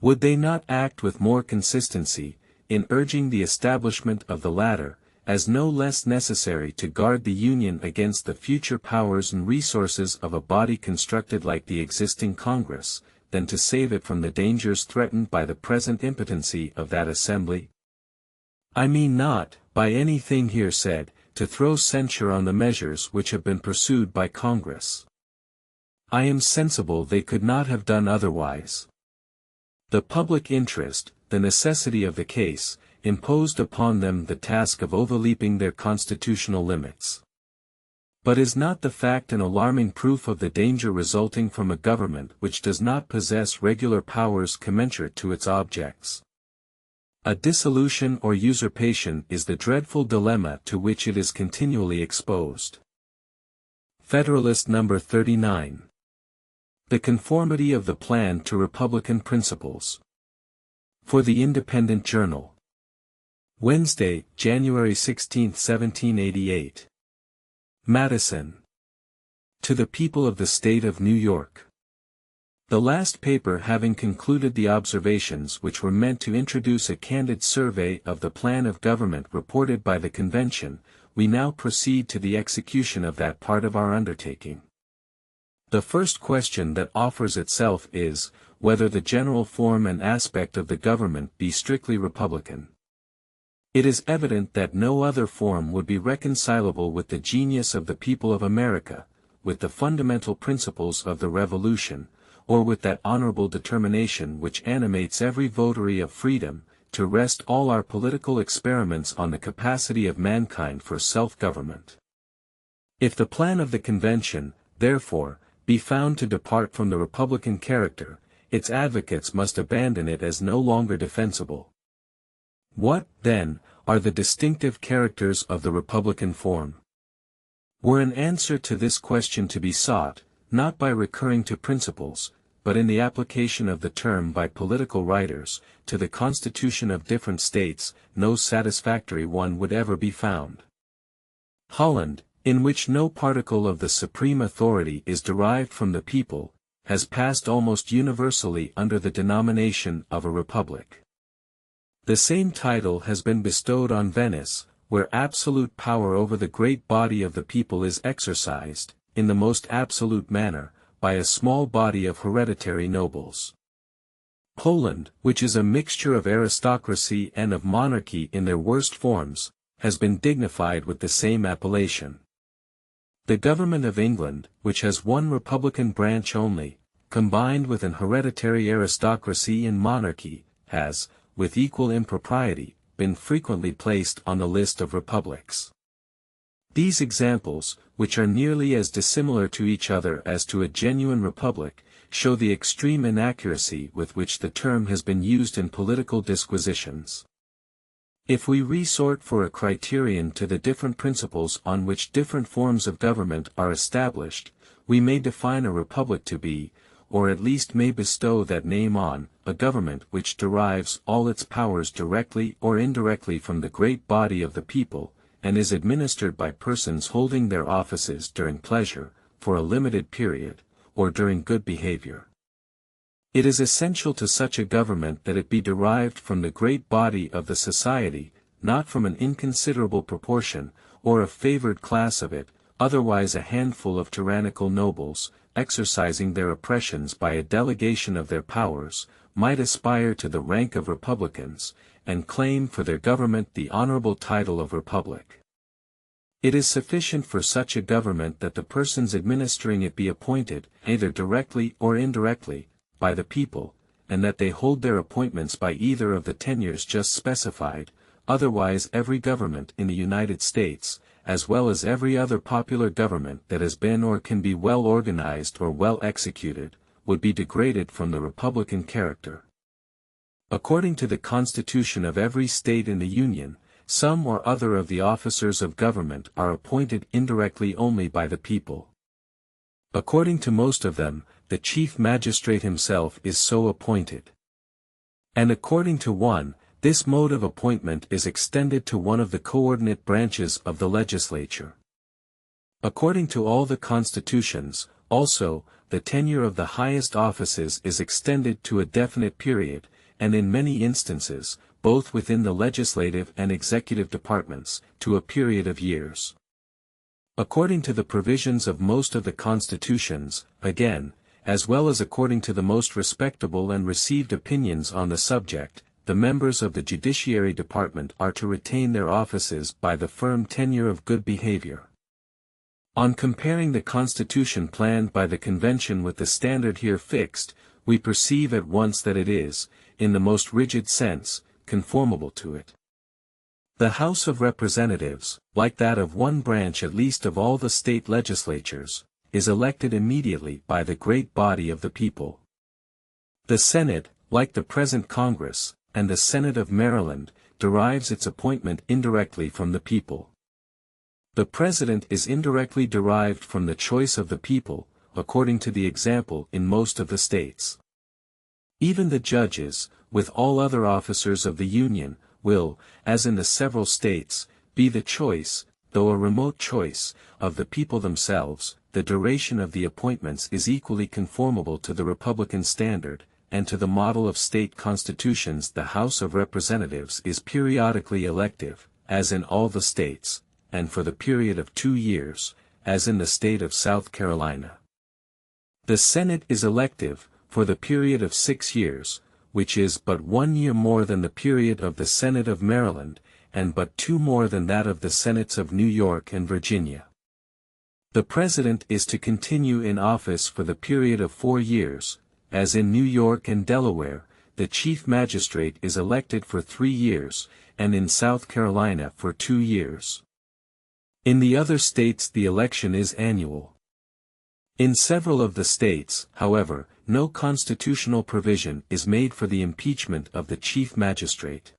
Speaker 1: Would they not act with more consistency, in urging the establishment of the latter, as no less necessary to guard the Union against the future powers and resources of a body constructed like the existing Congress, than to save it from the dangers threatened by the present impotency of that assembly? I mean not, by anything here said, to throw censure on the measures which have been pursued by Congress. I am sensible they could not have done otherwise. The public interest, the necessity of the case, imposed upon them the task of overleaping their constitutional limits. But is not the fact an alarming proof of the danger resulting from a government which does not possess regular powers commensurate to its objects? A dissolution or usurpation is the dreadful dilemma to which it is continually exposed. Federalist number 39. The conformity of the plan to Republican principles. For the Independent Journal. Wednesday, January 16, 1788. Madison. To the People of the State of New York. The last paper having concluded the observations which were meant to introduce a candid survey of the plan of government reported by the Convention, we now proceed to the execution of that part of our undertaking. The first question that offers itself is, whether the general form and aspect of the government be strictly republican. It is evident that no other form would be reconcilable with the genius of the people of America, with the fundamental principles of the Revolution, or with that honorable determination which animates every votary of freedom, to rest all our political experiments on the capacity of mankind for self-government. If the plan of the Convention, therefore, be found to depart from the republican character, its advocates must abandon it as no longer defensible. What, then, are the distinctive characters of the republican form? Were an answer to this question to be sought, not by recurring to principles, but in the application of the term by political writers, to the constitution of different states, no satisfactory one would ever be found. Holland, in which no particle of the supreme authority is derived from the people, has passed almost universally under the denomination of a republic. The same title has been bestowed on Venice, where absolute power over the great body of the people is exercised, in the most absolute manner, by a small body of hereditary nobles. Poland, which is a mixture of aristocracy and of monarchy in their worst forms, has been dignified with the same appellation. The government of England, which has one republican branch only, combined with an hereditary aristocracy and monarchy, has, with equal impropriety, been frequently placed on the list of republics. These examples, which are nearly as dissimilar to each other as to a genuine republic, show the extreme inaccuracy with which the term has been used in political disquisitions. If we resort for a criterion to the different principles on which different forms of government are established, we may define a republic to be, or at least may bestow that name on, a government which derives all its powers directly or indirectly from the great body of the people, and is administered by persons holding their offices during pleasure, for a limited period, or during good behavior. It is essential to such a government that it be derived from the great body of the society, not from an inconsiderable proportion, or a favored class of it, otherwise a handful of tyrannical nobles, exercising their oppressions by a delegation of their powers, might aspire to the rank of republicans, and claim for their government the honorable title of republic. It is sufficient for such a government that the persons administering it be appointed, either directly or indirectly, by the people, and that they hold their appointments by either of the tenures just specified, otherwise every government in the United States, as well as every other popular government that has been or can be well organized or well executed, would be degraded from the republican character. According to the constitution of every state in the Union, some or other of the officers of government are appointed indirectly only by the people. According to most of them, the chief magistrate himself is so appointed. And according to one, this mode of appointment is extended to one of the coordinate branches of the legislature. According to all the constitutions, also, the tenure of the highest offices is extended to a definite period, and in many instances, both within the legislative and executive departments, to a period of years. According to the provisions of most of the constitutions, again, as well as according to the most respectable and received opinions on the subject, the members of the Judiciary Department are to retain their offices by the firm tenure of good behavior. On comparing the Constitution planned by the Convention with the standard here fixed, we perceive at once that it is, in the most rigid sense, conformable to it. The House of Representatives, like that of one branch at least of all the state legislatures, is elected immediately by the great body of the people. The Senate, like the present Congress, and the Senate of Maryland, derives its appointment indirectly from the people. The President is indirectly derived from the choice of the people, according to the example in most of the states. Even the judges, with all other officers of the Union, will, as in the several states, be the choice, though a remote choice, of the people themselves. The duration of the appointments is equally conformable to the Republican standard, and to the model of state constitutions. The House of Representatives is periodically elective, as in all the states, and for the period of 2 years, as in the state of South Carolina. The Senate is elective, for the period of 6 years, which is but 1 year more than the period of the Senate of Maryland, and but 2 more than that of the Senates of New York and Virginia. The President is to continue in office for the period of 4 years, as in New York and Delaware. The Chief Magistrate is elected for 3 years, and in South Carolina for 2 years. In the other states the election is annual. In several of the states, however, no constitutional provision is made for the impeachment of the Chief Magistrate.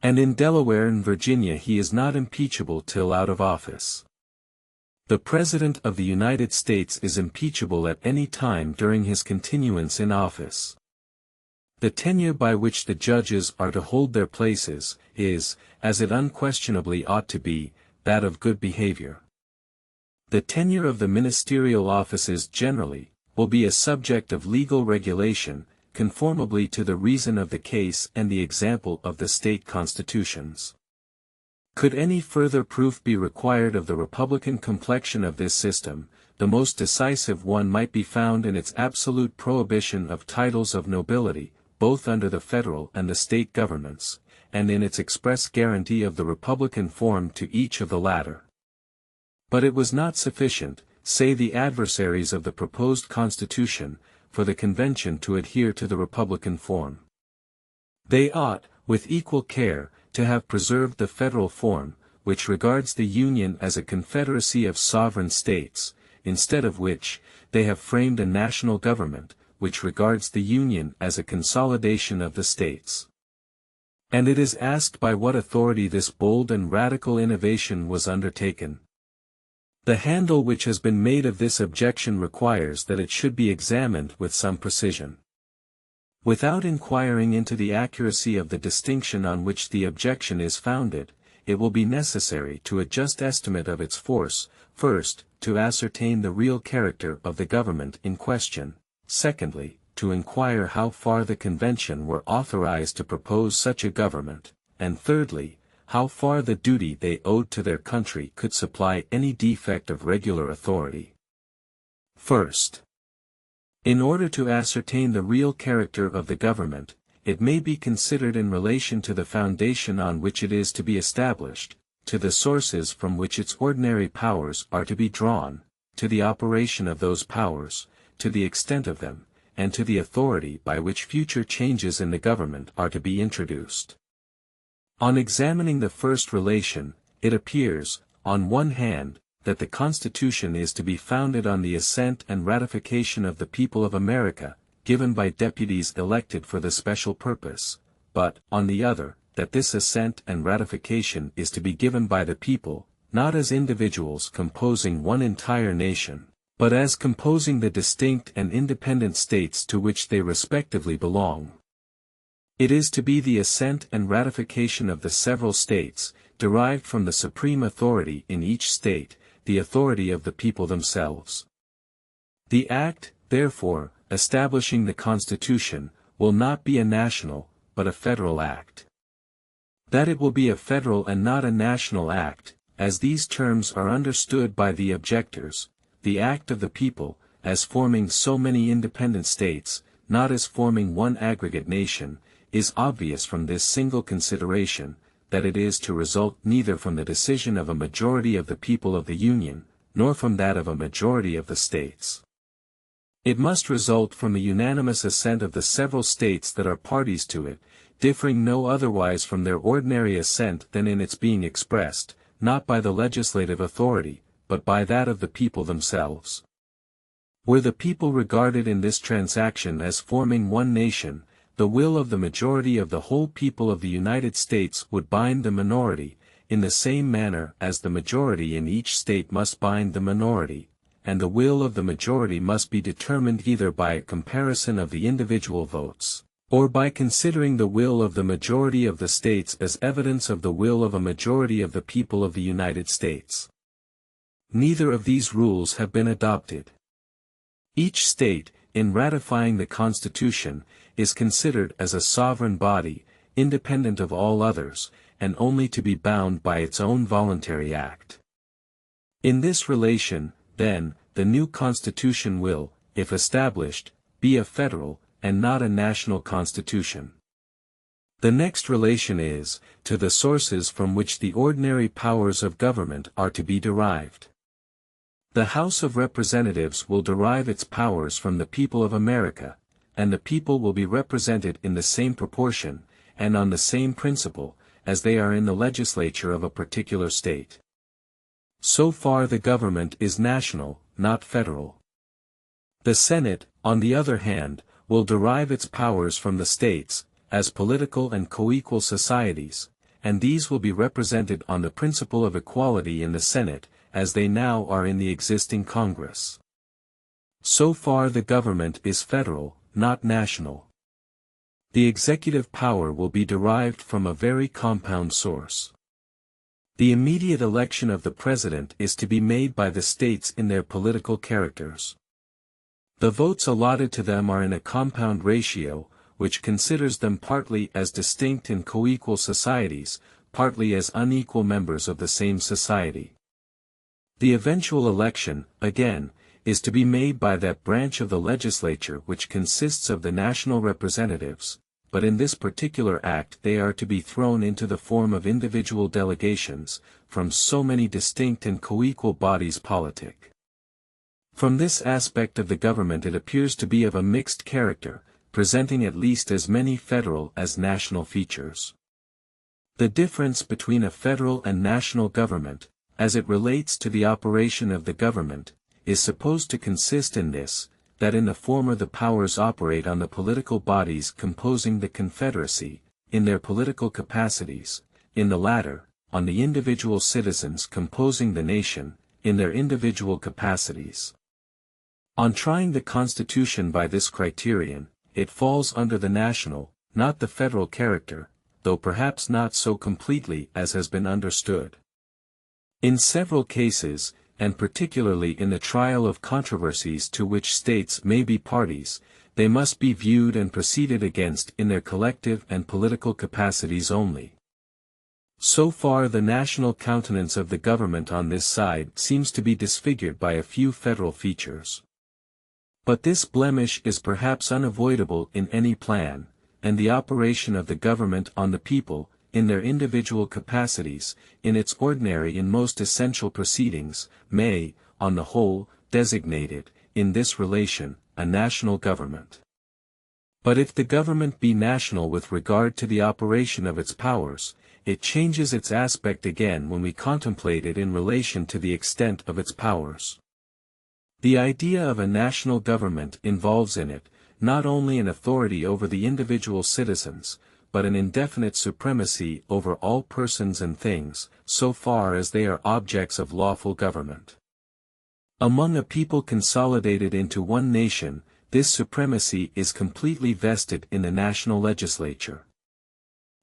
Speaker 1: And in Delaware and Virginia he is not impeachable till out of office. The President of the United States is impeachable at any time during his continuance in office. The tenure by which the judges are to hold their places is, as it unquestionably ought to be, that of good behavior. The tenure of the ministerial offices generally will be a subject of legal regulation, conformably to the reason of the case and the example of the state constitutions. Could any further proof be required of the republican complexion of this system, the most decisive one might be found in its absolute prohibition of titles of nobility, both under the federal and the state governments, and in its express guarantee of the republican form to each of the latter. But it was not sufficient, say the adversaries of the proposed constitution, for the convention to adhere to the republican form. They ought, with equal care, to have preserved the federal form, which regards the Union as a confederacy of sovereign states, instead of which, they have framed a national government, which regards the Union as a consolidation of the states. And it is asked by what authority this bold and radical innovation was undertaken. The handle which has been made of this objection requires that it should be examined with some precision. Without inquiring into the accuracy of the distinction on which the objection is founded, it will be necessary to a just estimate of its force, first, to ascertain the real character of the government in question, secondly, to inquire how far the convention were authorized to propose such a government, and thirdly, how far the duty they owed to their country could supply any defect of regular authority. First, in order to ascertain the real character of the government, it may be considered in relation to the foundation on which it is to be established, to the sources from which its ordinary powers are to be drawn, to the operation of those powers, to the extent of them, and to the authority by which future changes in the government are to be introduced. On examining the first relation, it appears, on one hand, that the Constitution is to be founded on the assent and ratification of the people of America, given by deputies elected for the special purpose, but, on the other, that this assent and ratification is to be given by the people, not as individuals composing one entire nation, but as composing the distinct and independent states to which they respectively belong. It is to be the assent and ratification of the several states, derived from the supreme authority in each state, the authority of the people themselves. The act, therefore, establishing the Constitution, will not be a national, but a federal act. That it will be a federal and not a national act, as these terms are understood by the objectors, the act of the people, as forming so many independent states, not as forming one aggregate nation, is obvious from this single consideration, that it is to result neither from the decision of a majority of the people of the Union, nor from that of a majority of the states. It must result from the unanimous assent of the several states that are parties to it, differing no otherwise from their ordinary assent than in its being expressed, not by the legislative authority, but by that of the people themselves. Were the people regarded in this transaction as forming one nation, the will of the majority of the whole people of the United States would bind the minority, in the same manner as the majority in each state must bind the minority, and the will of the majority must be determined either by a comparison of the individual votes, or by considering the will of the majority of the states as evidence of the will of a majority of the people of the United States. Neither of these rules have been adopted. Each state, in ratifying the Constitution, is considered as a sovereign body, independent of all others, and only to be bound by its own voluntary act. In this relation, then, the new Constitution will, if established, be a federal, and not a national constitution. The next relation is, to the sources from which the ordinary powers of government are to be derived. The House of Representatives will derive its powers from the people of America, and the people will be represented in the same proportion, and on the same principle, as they are in the legislature of a particular state. So far the government is national, not federal. The Senate, on the other hand, will derive its powers from the states, as political and co-equal societies, and these will be represented on the principle of equality in the Senate, as they now are in the existing Congress. So far the government is federal, not national. The executive power will be derived from a very compound source. The immediate election of the president is to be made by the states in their political characters. The votes allotted to them are in a compound ratio, which considers them partly as distinct and co-equal societies, partly as unequal members of the same society. The eventual election, again, is to be made by that branch of the legislature which consists of the national representatives, but in this particular act they are to be thrown into the form of individual delegations, from so many distinct and co-equal bodies politic. From this aspect of the government it appears to be of a mixed character, presenting at least as many federal as national features. The difference between a federal and national government, as it relates to the operation of the government, is supposed to consist in this, that in the former the powers operate on the political bodies composing the Confederacy, in their political capacities, in the latter, on the individual citizens composing the nation, in their individual capacities. On trying the Constitution by this criterion, it falls under the national, not the federal character, though perhaps not so completely as has been understood. In several cases, and particularly in the trial of controversies to which states may be parties, they must be viewed and proceeded against in their collective and political capacities only. So far the national countenance of the government on this side seems to be disfigured by a few federal features. But this blemish is perhaps unavoidable in any plan, and the operation of the government on the people, in their individual capacities, in its ordinary and most essential proceedings, may, on the whole, designate it, in this relation, a national government. But if the government be national with regard to the operation of its powers, it changes its aspect again when we contemplate it in relation to the extent of its powers. The idea of a national government involves in it, not only an authority over the individual citizens, but an indefinite supremacy over all persons and things, so far as they are objects of lawful government. Among a people consolidated into one nation, this supremacy is completely vested in the national legislature.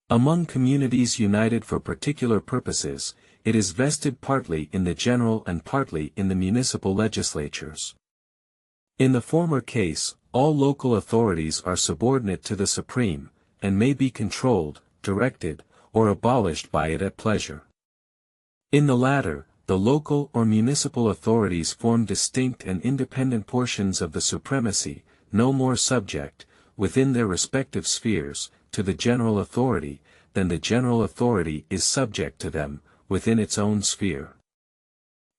Speaker 1: Among communities united for particular purposes, it is vested partly in the general and partly in the municipal legislatures. In the former case, all local authorities are subordinate to the supreme, and may be controlled, directed, or abolished by it at pleasure. In the latter, the local or municipal authorities form distinct and independent portions of the supremacy, no more subject, within their respective spheres, to the general authority, than the general authority is subject to them, within its own sphere.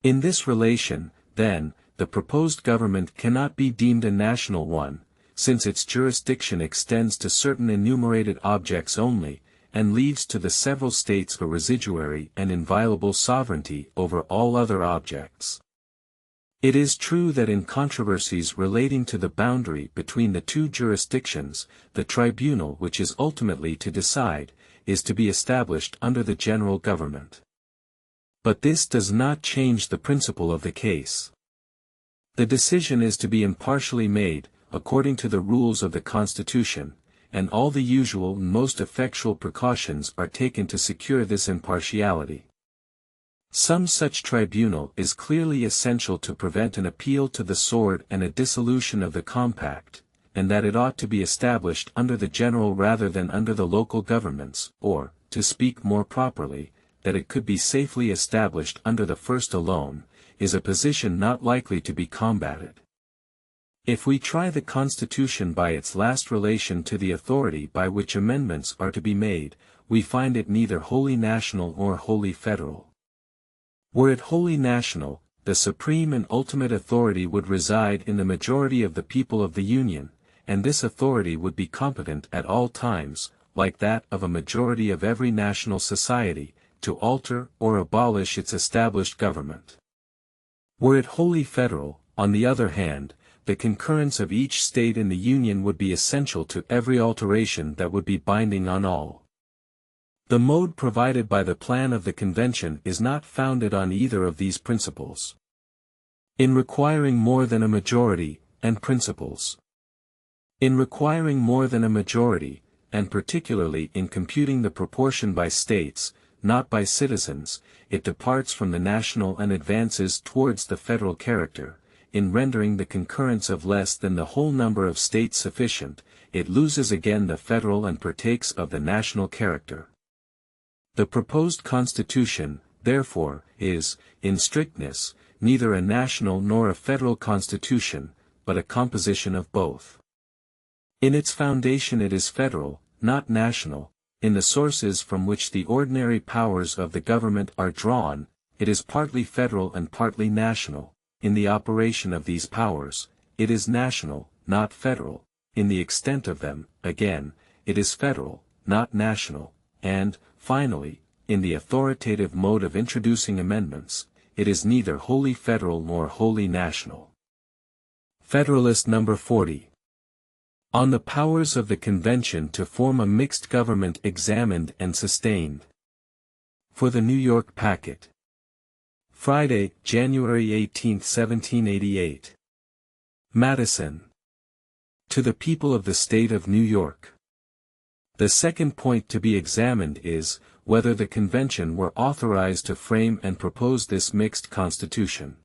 Speaker 1: In this relation, then, the proposed government cannot be deemed a national one, since its jurisdiction extends to certain enumerated objects only, and leaves to the several states a residuary and inviolable sovereignty over all other objects. It is true that in controversies relating to the boundary between the two jurisdictions, the tribunal which is ultimately to decide, is to be established under the general government. But this does not change the principle of the case. The decision is to be impartially made, according to the rules of the Constitution, and all the usual and most effectual precautions are taken to secure this impartiality. Some such tribunal is clearly essential to prevent an appeal to the sword and a dissolution of the compact, and that it ought to be established under the general rather than under the local governments, or, to speak more properly, that it could be safely established under the first alone, is a position not likely to be combated. If we try the Constitution by its last relation to the authority by which amendments are to be made, we find it neither wholly national nor wholly federal. Were it wholly national, the supreme and ultimate authority would reside in the majority of the people of the Union, and this authority would be competent at all times, like that of a majority of every national society, to alter or abolish its established government. Were it wholly federal, on the other hand, the concurrence of each state in the Union would be essential to every alteration that would be binding on all. The mode provided by the plan of the convention is not founded on either of these principles. In requiring more than a majority, and principles. In requiring more than a majority, and particularly in computing the proportion by states, not by citizens, it departs from the national and advances towards the federal character. In rendering the concurrence of less than the whole number of states sufficient, it loses again the federal and partakes of the national character. The proposed constitution, therefore, is, in strictness, neither a national nor a federal constitution, but a composition of both. In its foundation it is federal, not national. In the sources from which the ordinary powers of the government are drawn, it is partly federal and partly national. In the operation of these powers, it is national, not federal. In the extent of them, again, it is federal, not national. And, finally, in the authoritative mode of introducing amendments, it is neither wholly federal nor wholly national. Federalist number 40. On the powers of the convention to form a mixed government examined and sustained. For the New York Packet. Friday, January 18, 1788. Madison. To the people of the state of New York. The second point to be examined is, whether the convention were authorized to frame and propose this mixed constitution.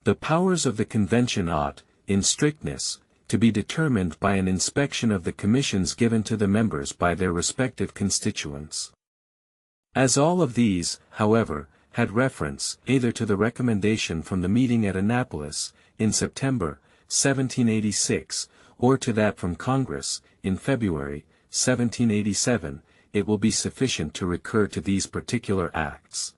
Speaker 1: The powers of the convention ought, in strictness, to be determined by an inspection of the commissions given to the members by their respective constituents. As all of these, however, had reference either to the recommendation from the meeting at Annapolis, in September, 1786, or to that from Congress, in February, 1787, it will be sufficient to recur to these particular acts.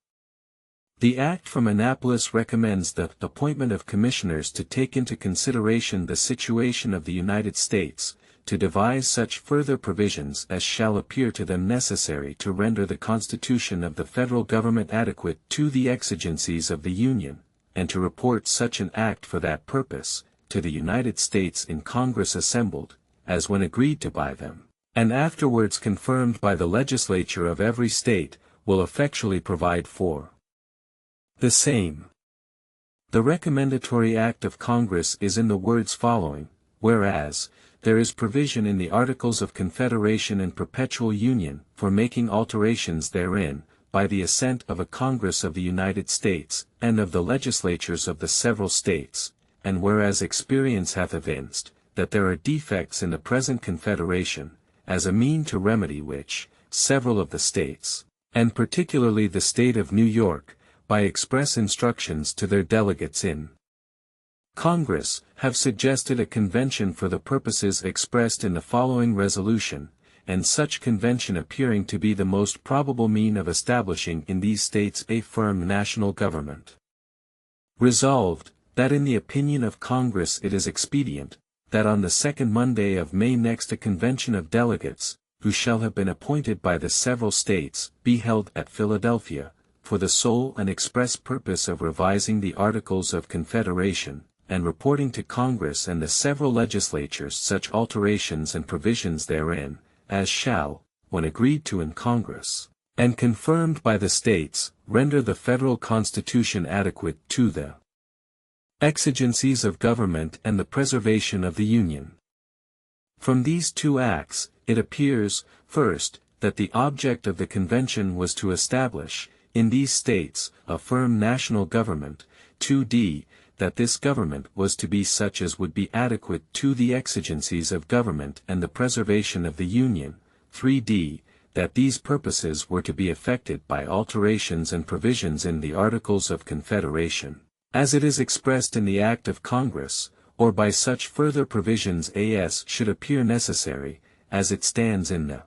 Speaker 1: The act from Annapolis recommends the appointment of commissioners to take into consideration the situation of the United States, to devise such further provisions as shall appear to them necessary to render the Constitution of the federal government adequate to the exigencies of the Union, and to report such an act for that purpose, to the United States in Congress assembled, as when agreed to by them, and afterwards confirmed by the legislature of every state, will effectually provide for the same. The recommendatory act of Congress is in the words following, whereas, there is provision in the Articles of Confederation and Perpetual Union for making alterations therein, by the assent of a Congress of the United States, and of the legislatures of the several states, and whereas experience hath evinced, that there are defects in the present Confederation, as a mean to remedy which, several of the states, and particularly the state of New York, by express instructions to their delegates in Congress, have suggested a convention for the purposes expressed in the following resolution, and such convention appearing to be the most probable mean of establishing in these states a firm national government. Resolved, that in the opinion of Congress it is expedient, that on the second Monday of May next a convention of delegates, who shall have been appointed by the several states, be held at Philadelphia, for the sole and express purpose of revising the Articles of Confederation, and reporting to Congress and the several legislatures such alterations and provisions therein, as shall, when agreed to in Congress, and confirmed by the states, render the federal Constitution adequate to the exigencies of government and the preservation of the Union. From these two acts, it appears, first, that the object of the convention was to establish, in these states, a firm national government, 2d, that this government was to be such as would be adequate to the exigencies of government and the preservation of the Union, 3d, that these purposes were to be effected by alterations and provisions in the Articles of Confederation, as it is expressed in the Act of Congress, or by such further provisions as should appear necessary, as it stands in the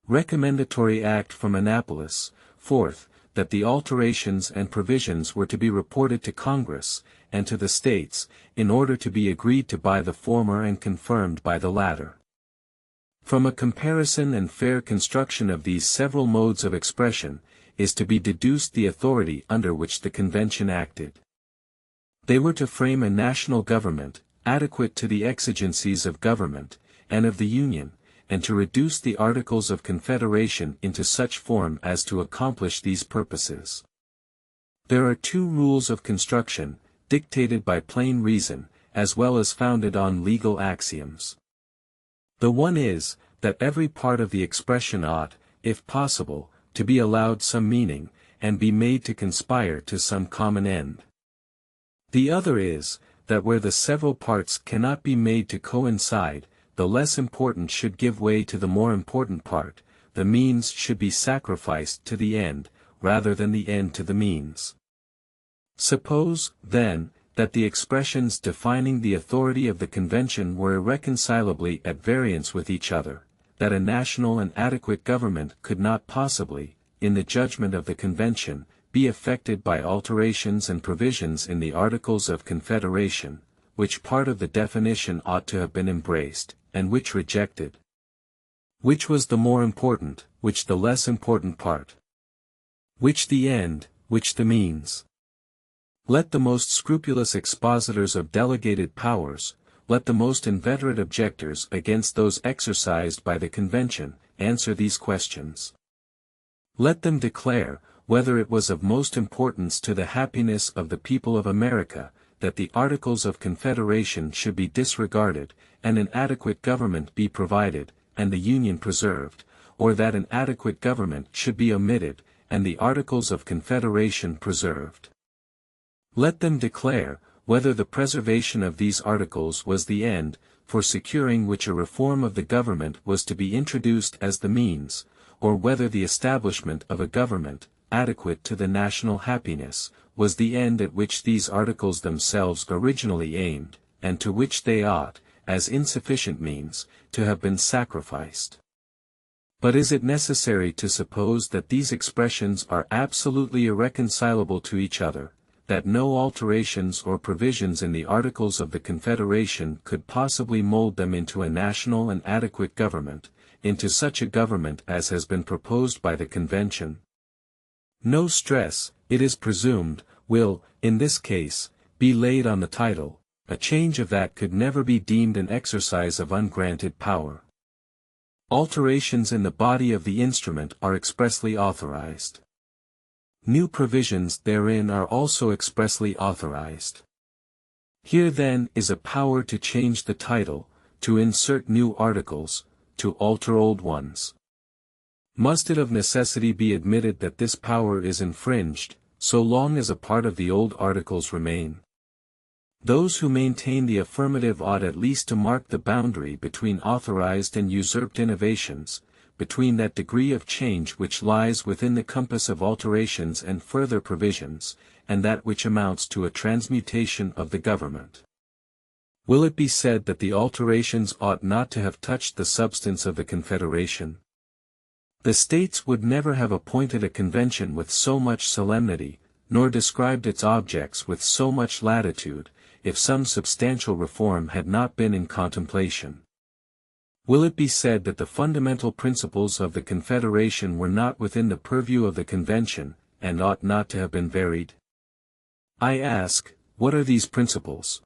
Speaker 1: Recommendatory Act from Annapolis. Fourth, that the alterations and provisions were to be reported to Congress, and to the states, in order to be agreed to by the former and confirmed by the latter. From a comparison and fair construction of these several modes of expression, is to be deduced the authority under which the convention acted. They were to frame a national government, adequate to the exigencies of government, and of the Union, and to reduce the Articles of Confederation into such form as to accomplish these purposes. There are two rules of construction, dictated by plain reason, as well as founded on legal axioms. The one is, that every part of the expression ought, if possible, to be allowed some meaning, and be made to conspire to some common end. The other is, that where the several parts cannot be made to coincide, the less important should give way to the more important part, the means should be sacrificed to the end, rather than the end to the means. Suppose, then, that the expressions defining the authority of the convention were irreconcilably at variance with each other, that a national and adequate government could not possibly, in the judgment of the convention, be affected by alterations and provisions in the Articles of Confederation, which part of the definition ought to have been embraced, and which rejected. Which was the more important, which the less important part? Which the end, which the means? Let the most scrupulous expositors of delegated powers, let the most inveterate objectors against those exercised by the convention, answer these questions. Let them declare, whether it was of most importance to the happiness of the people of America, that the Articles of Confederation should be disregarded, and an adequate government be provided, and the Union preserved, or that an adequate government should be omitted, and the Articles of Confederation preserved. Let them declare, whether the preservation of these articles was the end, for securing which a reform of the government was to be introduced as the means, or whether the establishment of a government, adequate to the national happiness, was the end at which these articles themselves originally aimed, and to which they ought, as insufficient means, to have been sacrificed. But is it necessary to suppose that these expressions are absolutely irreconcilable to each other, that no alterations or provisions in the Articles of the Confederation could possibly mold them into a national and adequate government, into such a government as has been proposed by the Convention? No stress, it is presumed, will, in this case, be laid on the title. A change of that could never be deemed an exercise of ungranted power. Alterations in the body of the instrument are expressly authorized. New provisions therein are also expressly authorized. Here then is a power to change the title, to insert new articles, to alter old ones. Must it of necessity be admitted that this power is infringed, so long as a part of the old articles remain? Those who maintain the affirmative ought at least to mark the boundary between authorized and usurped innovations, between that degree of change which lies within the compass of alterations and further provisions, and that which amounts to a transmutation of the government. Will it be said that the alterations ought not to have touched the substance of the Confederation? The states would never have appointed a convention with so much solemnity, nor described its objects with so much latitude, if some substantial reform had not been in contemplation. Will it be said that the fundamental principles of the Confederation were not within the purview of the Convention, and ought not to have been varied? I ask, what are these principles?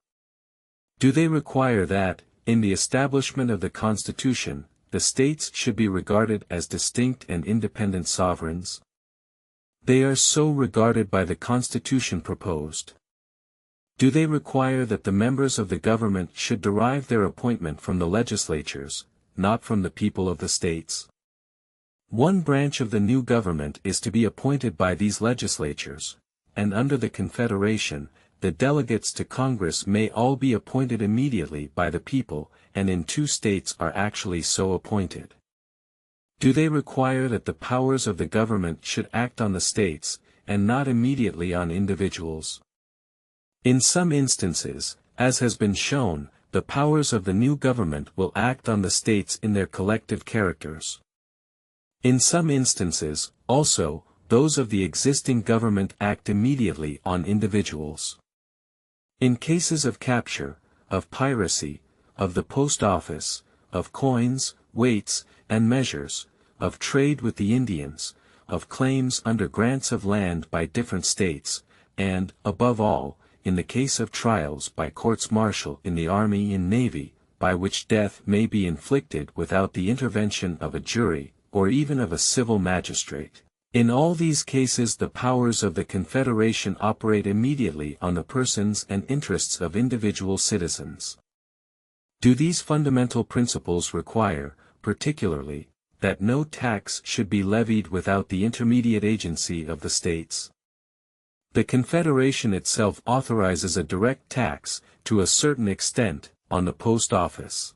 Speaker 1: Do they require that, in the establishment of the Constitution, the states should be regarded as distinct and independent sovereigns? They are so regarded by the Constitution proposed. Do they require that the members of the government should derive their appointment from the legislatures, not from the people of the states? One branch of the new government is to be appointed by these legislatures, and under the Confederation, the delegates to Congress may all be appointed immediately by the people, and in 2 states are actually so appointed. Do they require that the powers of the government should act on the states, and not immediately on individuals? In some instances, as has been shown, the powers of the new government will act on the states in their collective characters. In some instances, also, those of the existing government act immediately on individuals. In cases of capture, of piracy, of the post office, of coins, weights, and measures, of trade with the Indians, of claims under grants of land by different states, and, above all, in the case of trials by courts-martial in the army and navy, by which death may be inflicted without the intervention of a jury, or even of a civil magistrate. In all these cases the powers of the Confederation operate immediately on the persons and interests of individual citizens. Do these fundamental principles require, particularly, that no tax should be levied without the intermediate agency of the states? The Confederation itself authorizes a direct tax, to a certain extent, on the post office.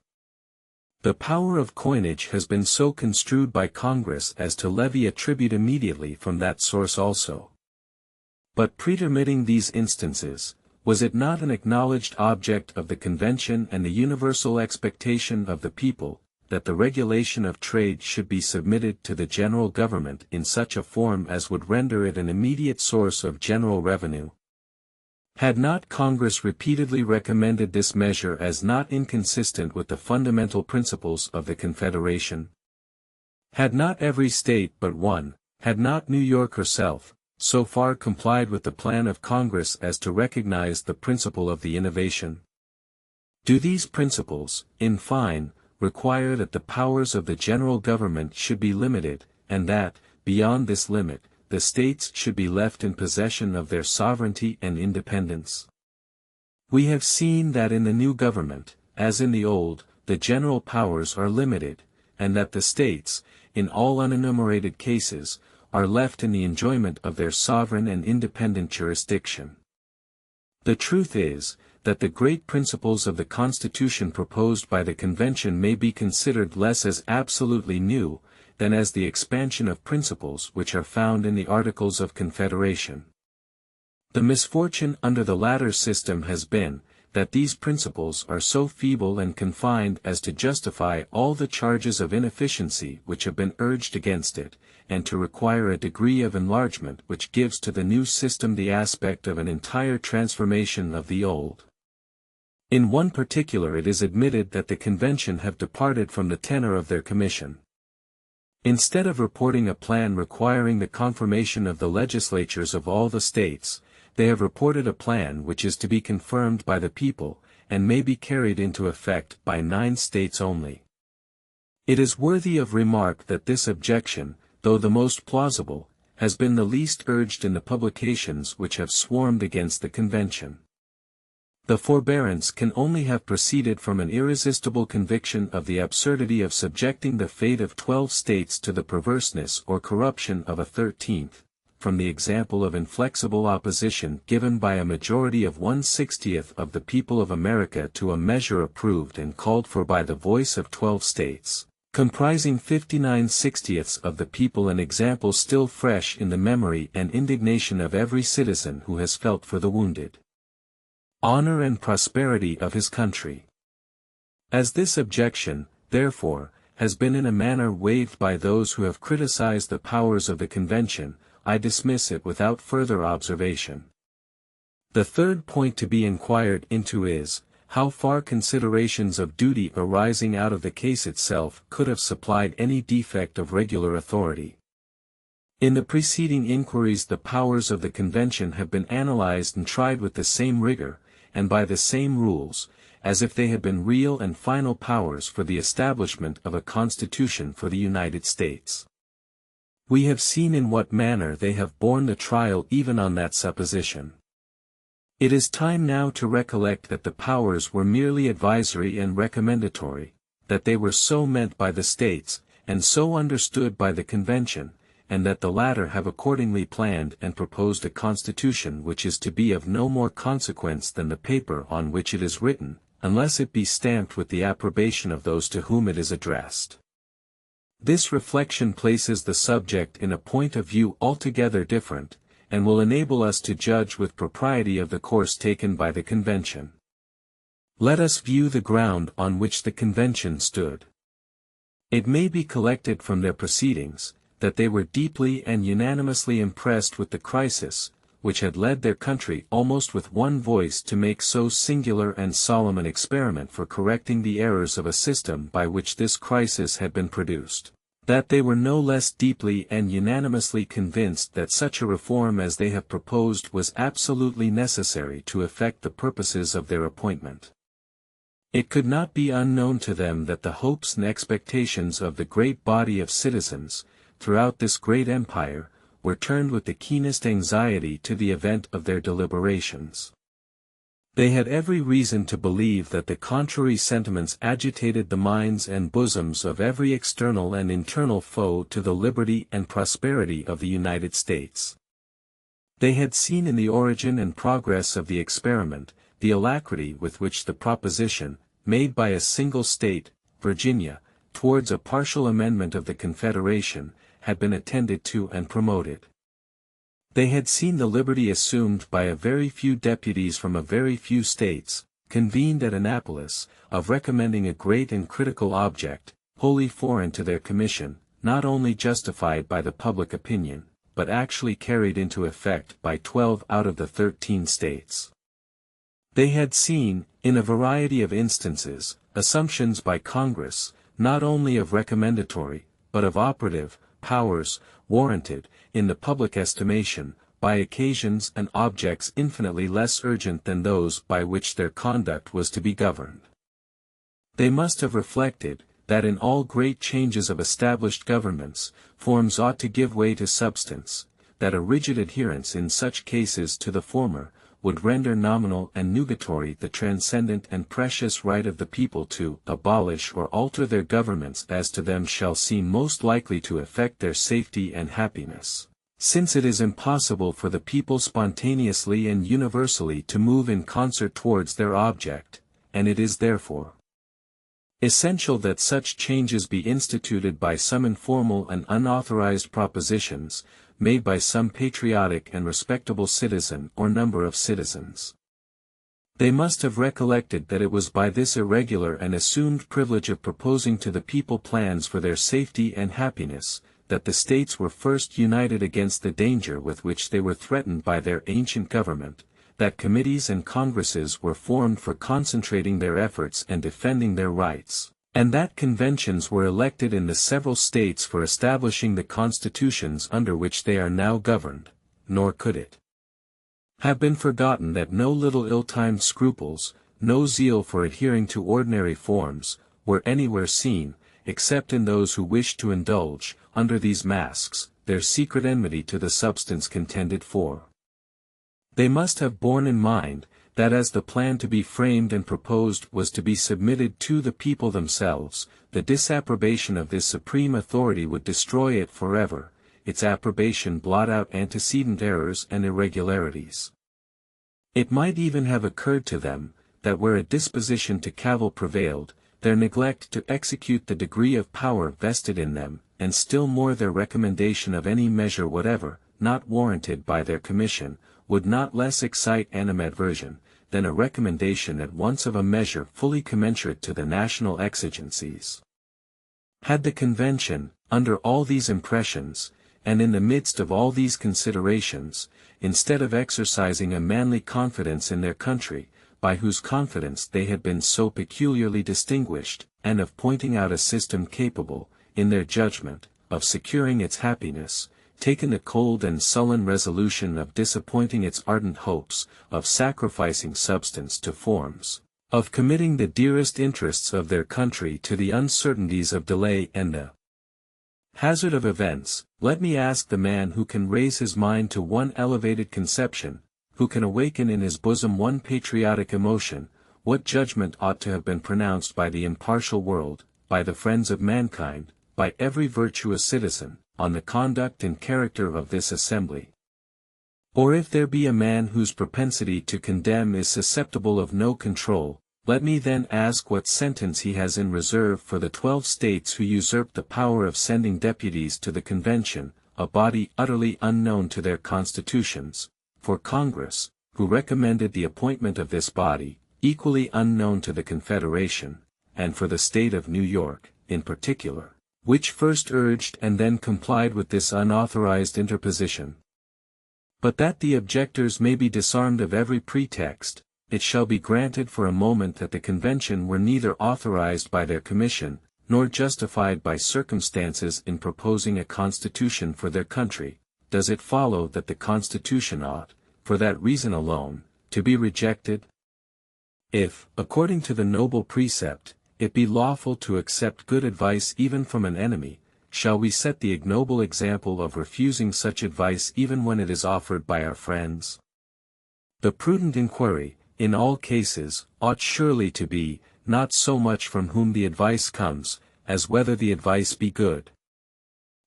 Speaker 1: The power of coinage has been so construed by Congress as to levy a tribute immediately from that source also. But pretermitting these instances, was it not an acknowledged object of the Convention and the universal expectation of the people, that the regulation of trade should be submitted to the general government in such a form as would render it an immediate source of general revenue? Had not Congress repeatedly recommended this measure as not inconsistent with the fundamental principles of the Confederation? Had not every state but one, had not New York herself, so far complied with the plan of Congress as to recognize the principle of the innovation? Do these principles, in fine, require that the powers of the general government should be limited, and that, beyond this limit, the states should be left in possession of their sovereignty and independence? We have seen that in the new government, as in the old, the general powers are limited, and that the states, in all unenumerated cases, are left in the enjoyment of their sovereign and independent jurisdiction. The truth is, that the great principles of the Constitution proposed by the Convention may be considered less as absolutely new, than as the expansion of principles which are found in the Articles of Confederation. The misfortune under the latter system has been, that these principles are so feeble and confined as to justify all the charges of inefficiency which have been urged against it, and to require a degree of enlargement which gives to the new system the aspect of an entire transformation of the old. In one particular it is admitted that the Convention have departed from the tenor of their commission. Instead of reporting a plan requiring the confirmation of the legislatures of all the states, they have reported a plan which is to be confirmed by the people, and may be carried into effect by 9 states only. It is worthy of remark that this objection, though the most plausible, has been the least urged in the publications which have swarmed against the Convention. The forbearance can only have proceeded from an irresistible conviction of the absurdity of subjecting the fate of 12 states to the perverseness or corruption of a 13th, from the example of inflexible opposition given by a majority of 1/60 of the people of America to a measure approved and called for by the voice of 12 states, comprising 59/60 of the people, an example still fresh in the memory and indignation of every citizen who has felt for the wounded honor and prosperity of his country. As this objection, therefore, has been in a manner waived by those who have criticized the powers of the Convention, I dismiss it without further observation. The third point to be inquired into is, how far considerations of duty arising out of the case itself could have supplied any defect of regular authority. In the preceding inquiries the powers of the Convention have been analyzed and tried with the same rigor, and by the same rules, as if they had been real and final powers for the establishment of a constitution for the United States. We have seen in what manner they have borne the trial even on that supposition. It is time now to recollect that the powers were merely advisory and recommendatory, that they were so meant by the states, and so understood by the Convention, and that the latter have accordingly planned and proposed a constitution which is to be of no more consequence than the paper on which it is written, unless it be stamped with the approbation of those to whom it is addressed. This reflection places the subject in a point of view altogether different, and will enable us to judge with propriety of the course taken by the Convention. Let us view the ground on which the Convention stood. It may be collected from their proceedings, that they were deeply and unanimously impressed with the crisis, which had led their country almost with one voice to make so singular and solemn an experiment for correcting the errors of a system by which this crisis had been produced, that they were no less deeply and unanimously convinced that such a reform as they have proposed was absolutely necessary to effect the purposes of their appointment. It could not be unknown to them that the hopes and expectations of the great body of citizens, throughout this great empire, were turned with the keenest anxiety to the event of their deliberations. They had every reason to believe that the contrary sentiments agitated the minds and bosoms of every external and internal foe to the liberty and prosperity of the United States. They had seen in the origin and progress of the experiment, the alacrity with which the proposition, made by a single state, Virginia, towards a partial amendment of the Confederation, had been attended to and promoted. They had seen the liberty assumed by a very few deputies from a very few states, convened at Annapolis, of recommending a great and critical object, wholly foreign to their commission, not only justified by the public opinion, but actually carried into effect by 12 out of the 13 states. They had seen, in a variety of instances, assumptions by Congress, not only of recommendatory, but of operative, powers, warranted, in the public estimation, by occasions and objects infinitely less urgent than those by which their conduct was to be governed. They must have reflected, that in all great changes of established governments, forms ought to give way to substance, that a rigid adherence in such cases to the former, would render nominal and nugatory the transcendent and precious right of the people to abolish or alter their governments as to them shall seem most likely to affect their safety and happiness, since it is impossible for the people spontaneously and universally to move in concert towards their object, and it is therefore essential that such changes be instituted by some informal and unauthorized propositions, made by some patriotic and respectable citizen or number of citizens. They must have recollected that it was by this irregular and assumed privilege of proposing to the people plans for their safety and happiness, that the states were first united against the danger with which they were threatened by their ancient government, that committees and congresses were formed for concentrating their efforts and defending their rights, and that conventions were elected in the several states for establishing the constitutions under which they are now governed, nor could it have been forgotten that no little ill-timed scruples, no zeal for adhering to ordinary forms, were anywhere seen, except in those who wished to indulge, under these masks, their secret enmity to the substance contended for. They must have borne in mind, that as the plan to be framed and proposed was to be submitted to the people themselves, the disapprobation of this supreme authority would destroy it forever, its approbation blot out antecedent errors and irregularities. It might even have occurred to them, that where a disposition to cavil prevailed, their neglect to execute the degree of power vested in them, and still more their recommendation of any measure whatever, not warranted by their commission, would not less excite animadversion, than a recommendation at once of a measure fully commensurate to the national exigencies. Had the convention, under all these impressions, and in the midst of all these considerations, instead of exercising a manly confidence in their country, by whose confidence they had been so peculiarly distinguished, and of pointing out a system capable, in their judgment, of securing its happiness, taken the cold and sullen resolution of disappointing its ardent hopes, of sacrificing substance to forms, of committing the dearest interests of their country to the uncertainties of delay and the hazard of events, let me ask the man who can raise his mind to one elevated conception, who can awaken in his bosom one patriotic emotion, what judgment ought to have been pronounced by the impartial world, by the friends of mankind, by every virtuous citizen, on the conduct and character of this assembly? Or if there be a man whose propensity to condemn is susceptible of no control, let me then ask what sentence he has in reserve for the 12 states who usurped the power of sending deputies to the convention, a body utterly unknown to their constitutions, for Congress, who recommended the appointment of this body, equally unknown to the Confederation, and for the state of New York, in particular, which first urged and then complied with this unauthorized interposition. But that the objectors may be disarmed of every pretext, it shall be granted for a moment that the convention were neither authorized by their commission, nor justified by circumstances in proposing a constitution for their country. Does it follow that the constitution ought, for that reason alone, to be rejected? If, according to the noble precept, it be lawful to accept good advice even from an enemy, shall we set the ignoble example of refusing such advice even when it is offered by our friends? The prudent inquiry, in all cases, ought surely to be, not so much from whom the advice comes, as whether the advice be good.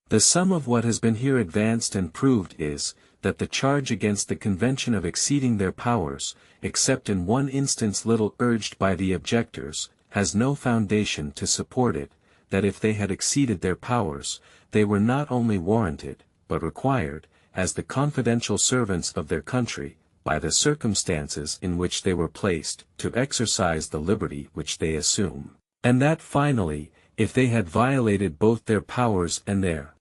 Speaker 1: The sum of what has been here advanced and proved is, that the charge against the convention of exceeding their powers, except in one instance little urged by the objectors, has no foundation to support it, that if they had exceeded their powers, they were not only warranted, but required, as the confidential servants of their country, by the circumstances in which they were placed, to exercise the liberty which they assume, and that finally, if they had violated both their powers and their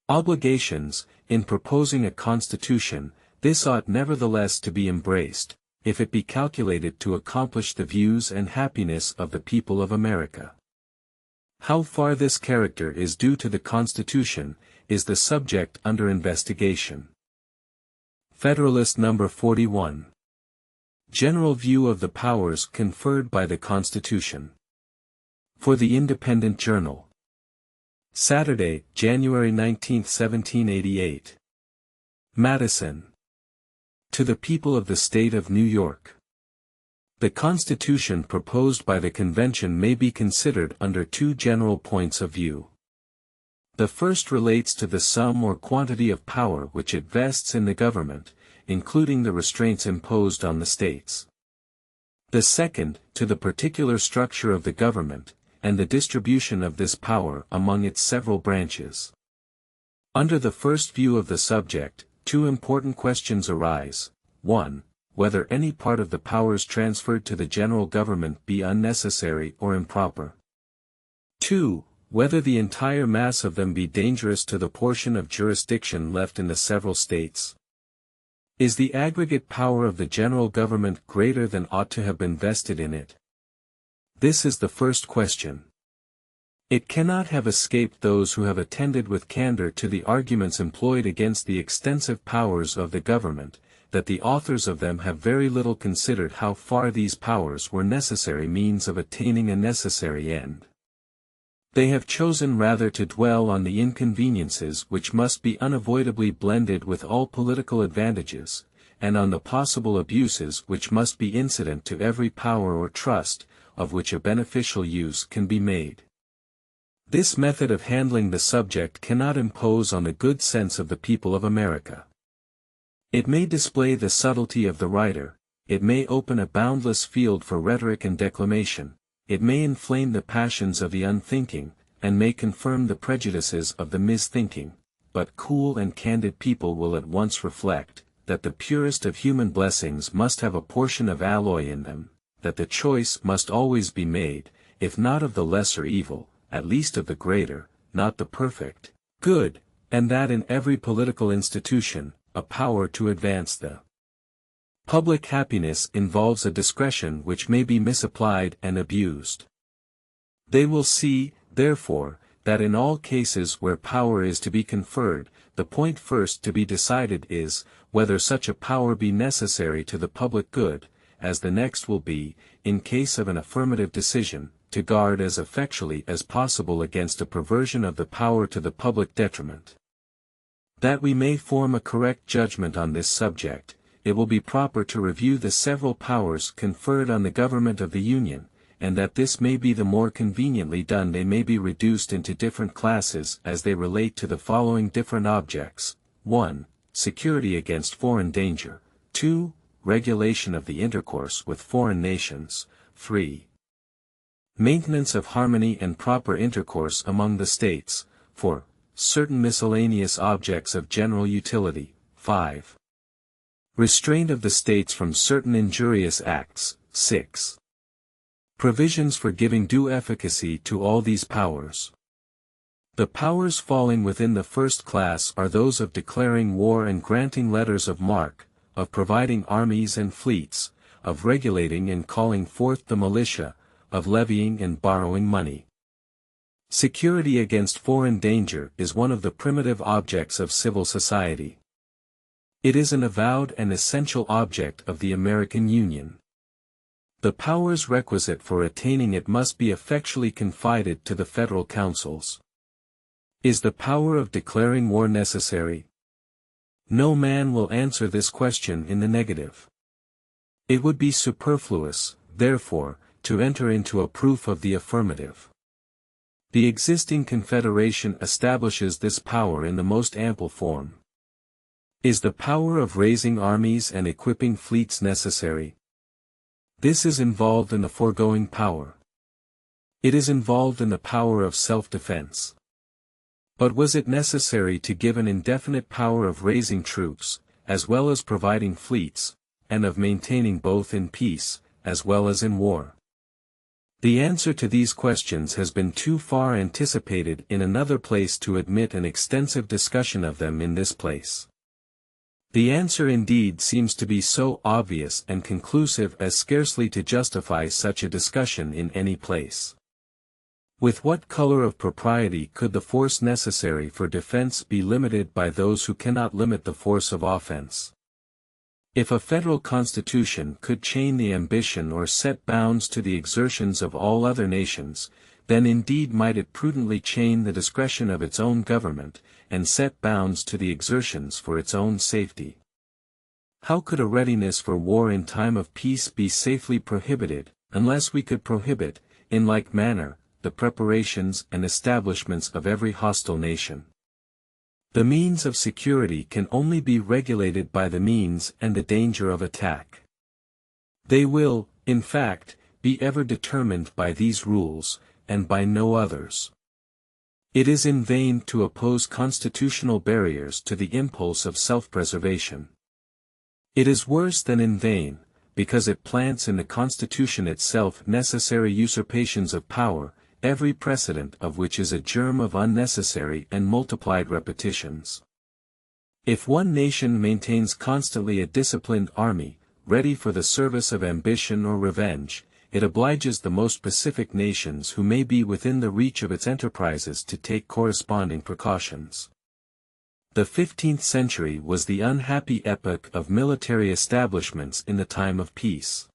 Speaker 1: obligations, in proposing a constitution, this ought nevertheless to be embraced, if it be calculated to accomplish the views and happiness of the people of America. How far this character is due to the Constitution, is the subject under investigation. Federalist No. 41. General view of the powers conferred by the Constitution. For the Independent Journal. Saturday, January 19, 1788. Madison. To the People of the State of New York. The Constitution proposed by the Convention may be considered under two general points of view. The first relates to the sum or quantity of power which it vests in the government, including the restraints imposed on the states. The second, to the particular structure of the government, and the distribution of this power among its several branches. Under the first view of the subject, two important questions arise. 1. Whether any part of the powers transferred to the general government be unnecessary or improper. 2. Whether the entire mass of them be dangerous to the portion of jurisdiction left in the several states. Is the aggregate power of the general government greater than ought to have been vested in it? This is the first question. It cannot have escaped those who have attended with candor to the arguments employed against the extensive powers of the government, that the authors of them have very little considered how far these powers were necessary means of attaining a necessary end. They have chosen rather to dwell on the inconveniences which must be unavoidably blended with all political advantages, and on the possible abuses which must be incident to every power or trust, of which a beneficial use can be made. This method of handling the subject cannot impose on the good sense of the people of America. It may display the subtlety of the writer, it may open a boundless field for rhetoric and declamation, it may inflame the passions of the unthinking, and may confirm the prejudices of the misthinking, but cool and candid people will at once reflect, that the purest of human blessings must have a portion of alloy in them, that the choice must always be made, if not of the lesser evil, at least of the greater, not the perfect, good, and that in every political institution, a power to advance the public happiness involves a discretion which may be misapplied and abused. They will see, therefore, that in all cases where power is to be conferred, the point first to be decided is, whether such a power be necessary to the public good, as the next will be, in case of an affirmative decision, to guard as effectually as possible against a perversion of the power to the public detriment. That we may form a correct judgment on this subject, it will be proper to review the several powers conferred on the government of the Union, and that this may be the more conveniently done they may be reduced into different classes as they relate to the following different objects. 1. Security against foreign danger. 2. Regulation of the intercourse with foreign nations. 3. Maintenance of harmony and proper intercourse among the states. 4. Certain miscellaneous objects of general utility. 5. Restraint of the states from certain injurious acts. 6. Provisions for giving due efficacy to all these powers. The powers falling within the first class are those of declaring war and granting letters of marque, of providing armies and fleets, of regulating and calling forth the militia, of levying and borrowing money. Security against foreign danger is one of the primitive objects of civil society. It is an avowed and essential object of the American Union. The powers requisite for attaining it must be effectually confided to the federal councils. Is the power of declaring war necessary? No man will answer this question in the negative. It would be superfluous, therefore, to enter into a proof of the affirmative. The existing confederation establishes this power in the most ample form. Is the power of raising armies and equipping fleets necessary? This is involved in the foregoing power. It is involved in the power of self-defense. But was it necessary to give an indefinite power of raising troops, as well as providing fleets, and of maintaining both in peace, as well as in war? The answer to these questions has been too far anticipated in another place to admit an extensive discussion of them in this place. The answer indeed seems to be so obvious and conclusive as scarcely to justify such a discussion in any place. With what color of propriety could the force necessary for defense be limited by those who cannot limit the force of offense? If a federal constitution could chain the ambition or set bounds to the exertions of all other nations, then indeed might it prudently chain the discretion of its own government, and set bounds to the exertions for its own safety. How could a readiness for war in time of peace be safely prohibited, unless we could prohibit, in like manner, the preparations and establishments of every hostile nation? The means of security can only be regulated by the means and the danger of attack. They will, in fact, be ever determined by these rules, and by no others. It is in vain to oppose constitutional barriers to the impulse of self-preservation. It is worse than in vain, because it plants in the Constitution itself necessary usurpations of power, every precedent of which is a germ of unnecessary and multiplied repetitions. If one nation maintains constantly a disciplined army, ready for the service of ambition or revenge, it obliges the most pacific nations who may be within the reach of its enterprises to take corresponding precautions. The 15th century was the unhappy epoch of military establishments in the time of peace.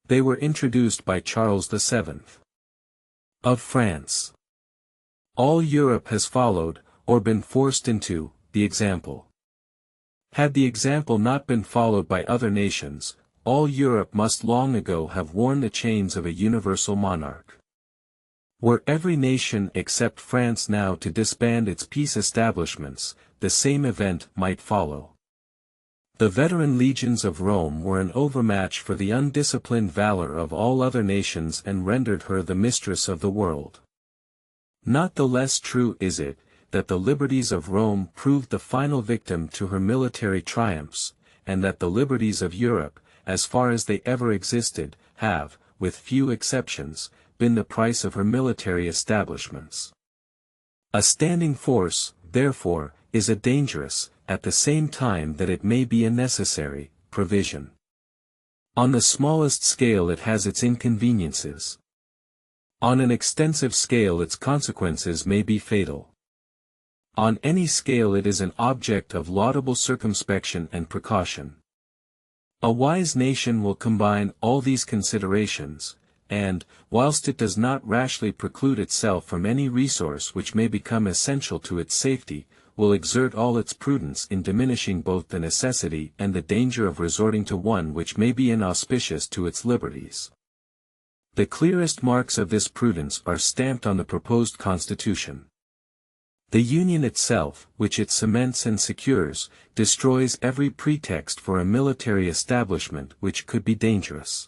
Speaker 1: They were introduced by Charles VII. Of France. All Europe has followed, or been forced into, the example. Had the example not been followed by other nations, all Europe must long ago have worn the chains of a universal monarch. Were every nation except France now to disband its peace establishments, the same event might follow. The veteran legions of Rome were an overmatch for the undisciplined valor of all other nations and rendered her the mistress of the world. Not the less true is it, that the liberties of Rome proved the final victim to her military triumphs, and that the liberties of Europe, as far as they ever existed, have, with few exceptions, been the price of her military establishments. A standing force, therefore, is a dangerous, at the same time that it may be a necessary, provision. On the smallest scale it has its inconveniences. On an extensive scale its consequences may be fatal. On any scale it is an object of laudable circumspection and precaution. A wise nation will combine all these considerations, and, whilst it does not rashly preclude itself from any resource which may become essential to its safety, will exert all its prudence in diminishing both the necessity and the danger of resorting to one which may be inauspicious to its liberties. The clearest marks of this prudence are stamped on the proposed Constitution. The Union itself, which it cements and secures, destroys every pretext for a military establishment which could be dangerous.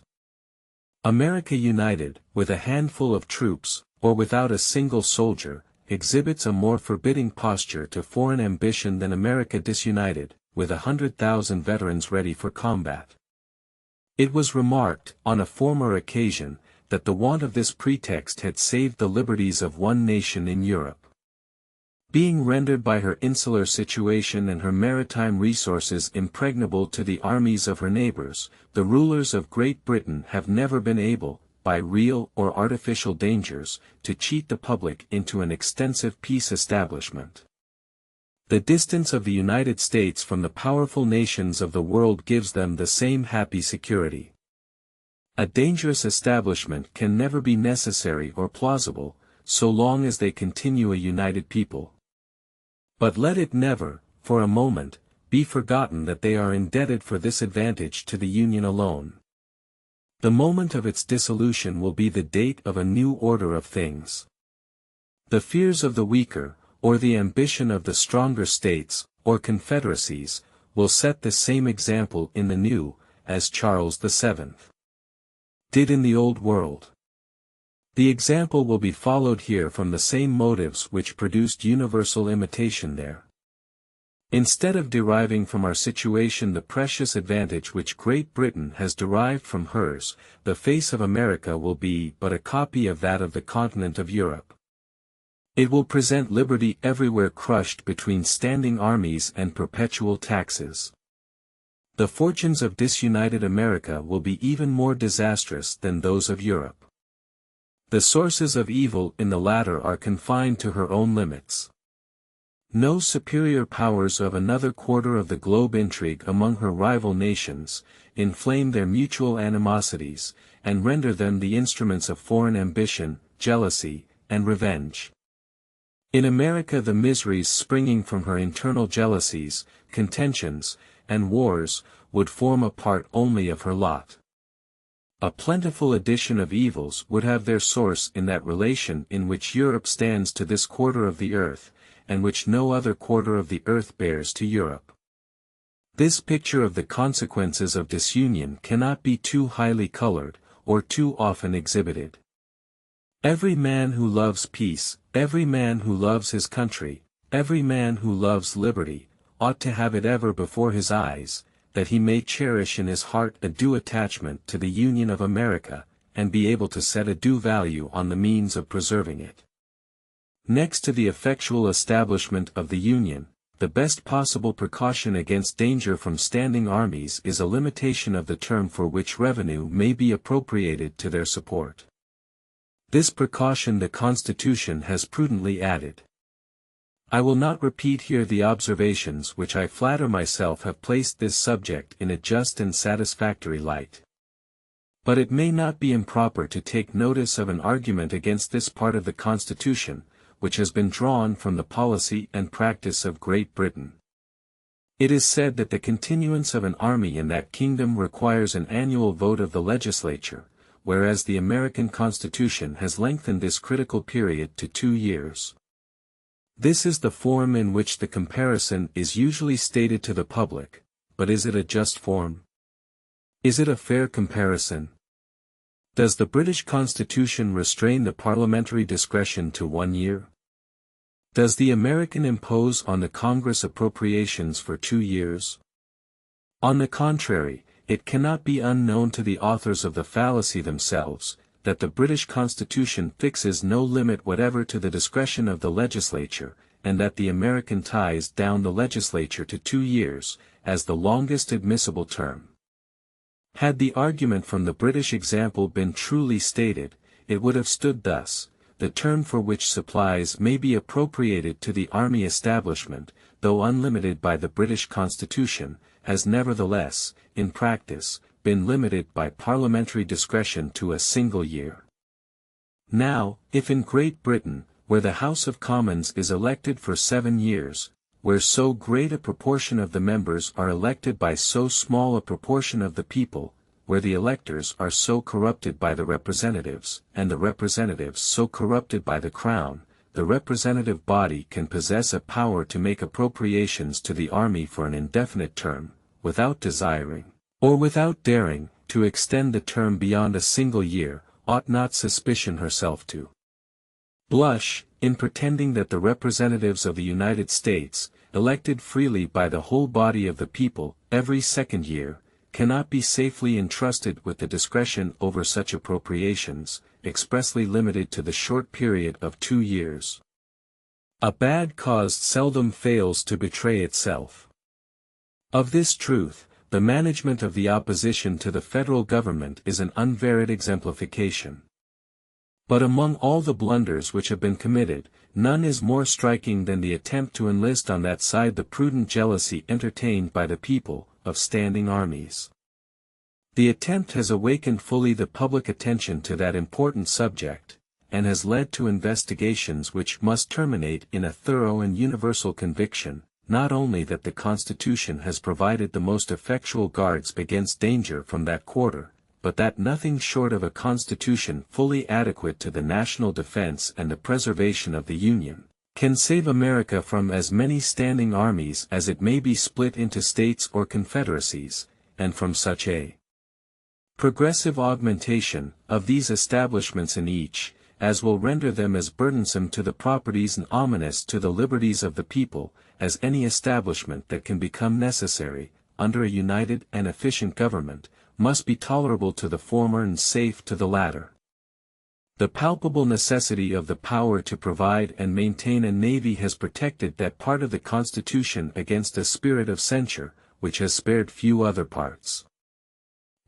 Speaker 1: America united, with a handful of troops, or without a single soldier, exhibits a more forbidding posture to foreign ambition than America disunited, with 100,000 veterans ready for combat. It was remarked, on a former occasion, that the want of this pretext had saved the liberties of one nation in Europe. Being rendered by her insular situation and her maritime resources impregnable to the armies of her neighbors, the rulers of Great Britain have never been able, by real or artificial dangers, to cheat the public into an extensive peace establishment. The distance of the United States from the powerful nations of the world gives them the same happy security. A dangerous establishment can never be necessary or plausible, so long as they continue a united people. But let it never, for a moment, be forgotten that they are indebted for this advantage to the Union alone. The moment of its dissolution will be the date of a new order of things. The fears of the weaker, or the ambition of the stronger states, or confederacies, will set the same example in the new, as Charles VII did in the Old World. The example will be followed here from the same motives which produced universal imitation there. Instead of deriving from our situation the precious advantage which Great Britain has derived from hers, the face of America will be but a copy of that of the continent of Europe. It will present liberty everywhere crushed between standing armies and perpetual taxes. The fortunes of disunited America will be even more disastrous than those of Europe. The sources of evil in the latter are confined to her own limits. No superior powers of another quarter of the globe intrigue among her rival nations, inflame their mutual animosities, and render them the instruments of foreign ambition, jealousy, and revenge. In America the miseries springing from her internal jealousies, contentions, and wars, would form a part only of her lot. A plentiful addition of evils would have their source in that relation in which Europe stands to this quarter of the earth, and which no other quarter of the earth bears to Europe. This picture of the consequences of disunion cannot be too highly colored, or too often exhibited. Every man who loves peace, every man who loves his country, every man who loves liberty, ought to have it ever before his eyes, that he may cherish in his heart a due attachment to the Union of America, and be able to set a due value on the means of preserving it. Next to the effectual establishment of the Union, the best possible precaution against danger from standing armies is a limitation of the term for which revenue may be appropriated to their support. This precaution the Constitution has prudently added. I will not repeat here the observations which I flatter myself have placed this subject in a just and satisfactory light. But it may not be improper to take notice of an argument against this part of the Constitution, which has been drawn from the policy and practice of Great Britain. It is said that the continuance of an army in that kingdom requires an annual vote of the legislature, whereas the American Constitution has lengthened this critical period to 2 years. This is the form in which the comparison is usually stated to the public, but is it a just form? Is it a fair comparison? Does the British Constitution restrain the parliamentary discretion to 1 year? Does the American impose on the Congress appropriations for 2 years? On the contrary, it cannot be unknown to the authors of the fallacy themselves, that the British Constitution fixes no limit whatever to the discretion of the legislature, and that the American ties down the legislature to 2 years, as the longest admissible term. Had the argument from the British example been truly stated, it would have stood thus: the term for which supplies may be appropriated to the army establishment, though unlimited by the British Constitution, has nevertheless, in practice, been limited by parliamentary discretion to a single year. Now, if in Great Britain, where the House of Commons is elected for 7 years, where so great a proportion of the members are elected by so small a proportion of the people, where the electors are so corrupted by the representatives, and the representatives so corrupted by the Crown, the representative body can possess a power to make appropriations to the army for an indefinite term, without desiring, or without daring, to extend the term beyond a single year, ought not suspicion herself to blush, in pretending that the representatives of the United States, elected freely by the whole body of the people, every 2nd year, cannot be safely entrusted with the discretion over such appropriations, expressly limited to the short period of 2 years. A bad cause seldom fails to betray itself. Of this truth, the management of the opposition to the federal government is an unvaried exemplification. But among all the blunders which have been committed, none is more striking than the attempt to enlist on that side the prudent jealousy entertained by the people, of standing armies. The attempt has awakened fully the public attention to that important subject, and has led to investigations which must terminate in a thorough and universal conviction, not only that the Constitution has provided the most effectual guards against danger from that quarter, but that nothing short of a Constitution fully adequate to the national defense and the preservation of the Union can save America from as many standing armies as it may be split into states or confederacies, and from such a progressive augmentation of these establishments in each, as will render them as burdensome to the properties and ominous to the liberties of the people, as any establishment that can become necessary, under a united and efficient government, must be tolerable to the former and safe to the latter. The palpable necessity of the power to provide and maintain a navy has protected that part of the Constitution against a spirit of censure, which has spared few other parts.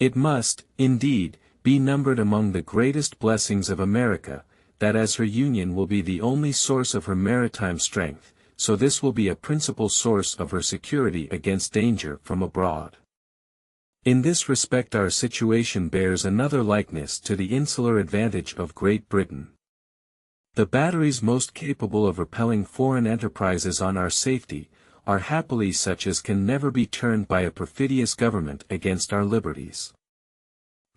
Speaker 1: It must, indeed, be numbered among the greatest blessings of America, that as her Union will be the only source of her maritime strength, so this will be a principal source of her security against danger from abroad. In this respect our situation bears another likeness to the insular advantage of Great Britain. The batteries most capable of repelling foreign enterprises on our safety, are happily such as can never be turned by a perfidious government against our liberties.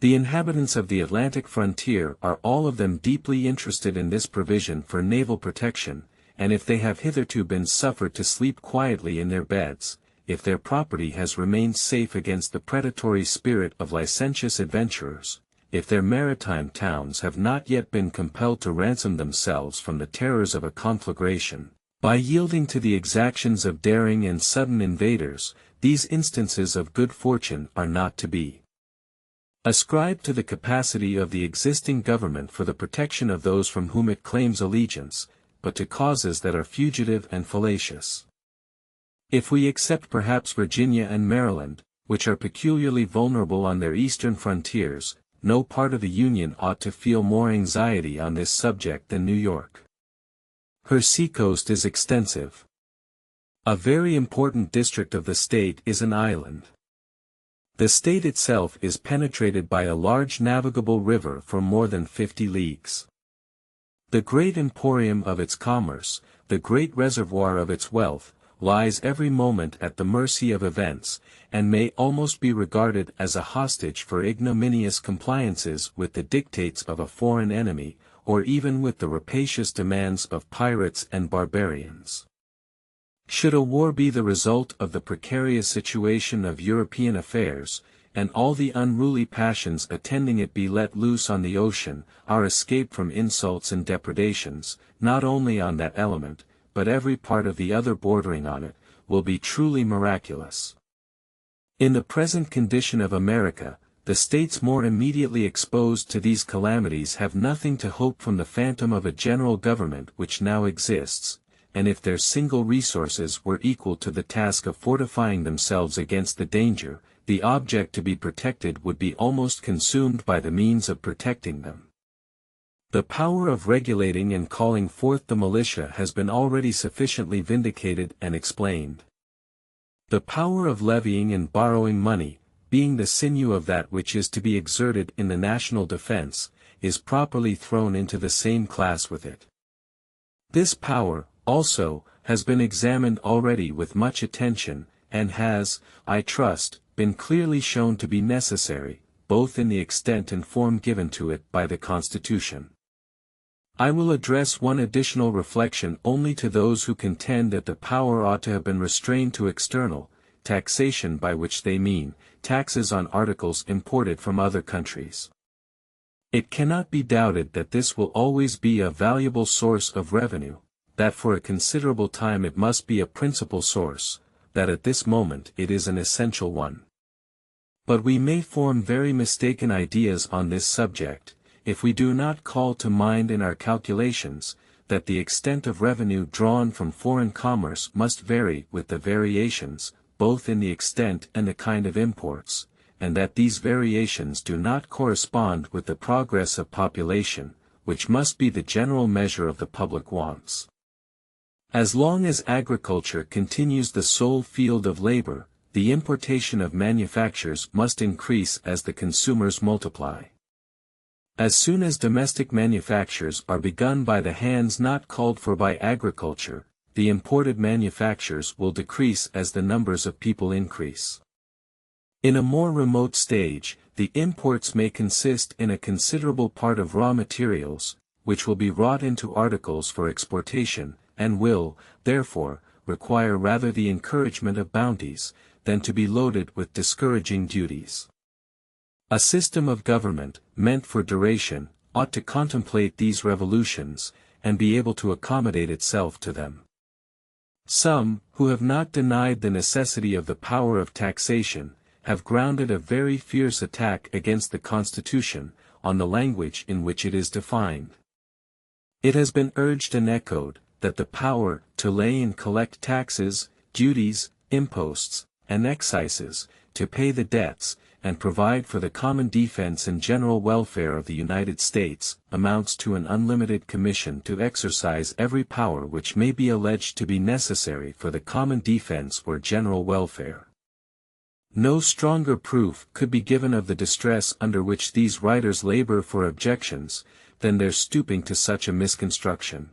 Speaker 1: The inhabitants of the Atlantic frontier are all of them deeply interested in this provision for naval protection, and if they have hitherto been suffered to sleep quietly in their beds, if their property has remained safe against the predatory spirit of licentious adventurers, if their maritime towns have not yet been compelled to ransom themselves from the terrors of a conflagration, by yielding to the exactions of daring and sudden invaders, these instances of good fortune are not to be ascribed to the capacity of the existing government for the protection of those from whom it claims allegiance, but to causes that are fugitive and fallacious. If we except perhaps Virginia and Maryland, which are peculiarly vulnerable on their eastern frontiers, no part of the Union ought to feel more anxiety on this subject than New York. Her seacoast is extensive. A very important district of the state is an island. The state itself is penetrated by a large navigable river for more than 50 leagues. The great emporium of its commerce, the great reservoir of its wealth, lies every moment at the mercy of events, and may almost be regarded as a hostage for ignominious compliances with the dictates of a foreign enemy, or even with the rapacious demands of pirates and barbarians. Should a war be the result of the precarious situation of European affairs, and all the unruly passions attending it be let loose on the ocean, our escape from insults and depredations, not only on that element, but every part of the other bordering on it, will be truly miraculous. In the present condition of America, the states more immediately exposed to these calamities have nothing to hope from the phantom of a general government which now exists, and if their single resources were equal to the task of fortifying themselves against the danger, the object to be protected would be almost consumed by the means of protecting them. The power of regulating and calling forth the militia has been already sufficiently vindicated and explained. The power of levying and borrowing money, being the sinew of that which is to be exerted in the national defense, is properly thrown into the same class with it. This power, also, has been examined already with much attention, and has, I trust, been clearly shown to be necessary, both in the extent and form given to it by the Constitution. I will address one additional reflection only to those who contend that the power ought to have been restrained to external taxation, by which they mean taxes on articles imported from other countries. It cannot be doubted that this will always be a valuable source of revenue, that for a considerable time it must be a principal source, that at this moment it is an essential one. But we may form very mistaken ideas on this subject, if we do not call to mind in our calculations, that the extent of revenue drawn from foreign commerce must vary with the variations, both in the extent and the kind of imports, and that these variations do not correspond with the progress of population, which must be the general measure of the public wants. As long as agriculture continues the sole field of labor, the importation of manufactures must increase as the consumers multiply. As soon as domestic manufactures are begun by the hands not called for by agriculture, the imported manufactures will decrease as the numbers of people increase. In a more remote stage, the imports may consist in a considerable part of raw materials, which will be wrought into articles for exportation, and will, therefore, require rather the encouragement of bounties, than to be loaded with discouraging duties. A system of government, meant for duration, ought to contemplate these revolutions, and be able to accommodate itself to them. Some, who have not denied the necessity of the power of taxation, have grounded a very fierce attack against the Constitution, on the language in which it is defined. It has been urged and echoed, that the power to lay and collect taxes, duties, imposts, and excises, to pay the debts, and provide for the common defense and general welfare of the United States, amounts to an unlimited commission to exercise every power which may be alleged to be necessary for the common defense or general welfare. No stronger proof could be given of the distress under which these writers labor for objections, than their stooping to such a misconstruction.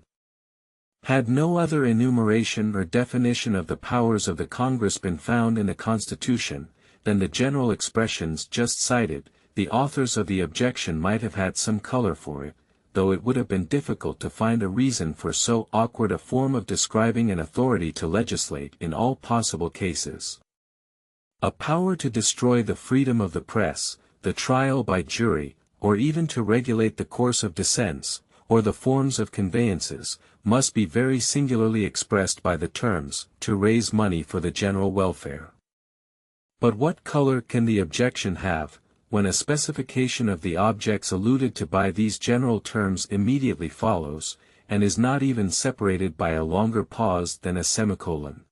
Speaker 1: Had no other enumeration or definition of the powers of the Congress been found in the Constitution, than the general expressions just cited, the authors of the objection might have had some color for it, though it would have been difficult to find a reason for so awkward a form of describing an authority to legislate in all possible cases. A power to destroy the freedom of the press, the trial by jury, or even to regulate the course of descents, or the forms of conveyances, must be very singularly expressed by the terms, to raise money for the general welfare. But what color can the objection have, when a specification of the objects alluded to by these general terms immediately follows, and is not even separated by a longer pause than a semicolon?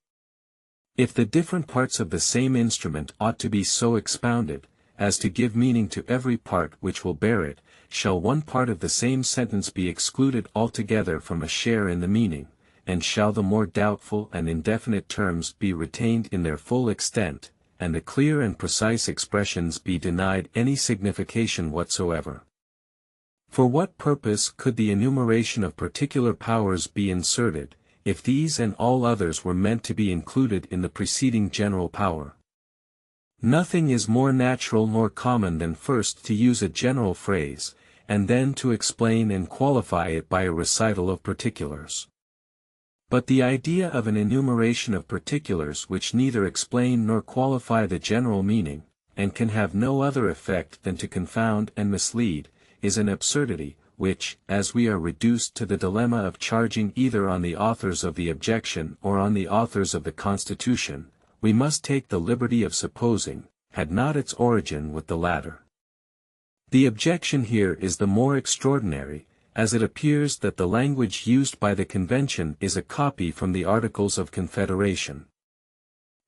Speaker 1: If the different parts of the same instrument ought to be so expounded, as to give meaning to every part which will bear it, shall one part of the same sentence be excluded altogether from a share in the meaning, and shall the more doubtful and indefinite terms be retained in their full extent, and the clear and precise expressions be denied any signification whatsoever? For what purpose could the enumeration of particular powers be inserted, if these and all others were meant to be included in the preceding general power? Nothing is more natural nor common than first to use a general phrase, and then to explain and qualify it by a recital of particulars. But the idea of an enumeration of particulars which neither explain nor qualify the general meaning, and can have no other effect than to confound and mislead, is an absurdity, which, as we are reduced to the dilemma of charging either on the authors of the objection or on the authors of the Constitution, we must take the liberty of supposing, had not its origin with the latter. The objection here is the more extraordinary, as it appears that the language used by the Convention is a copy from the Articles of Confederation.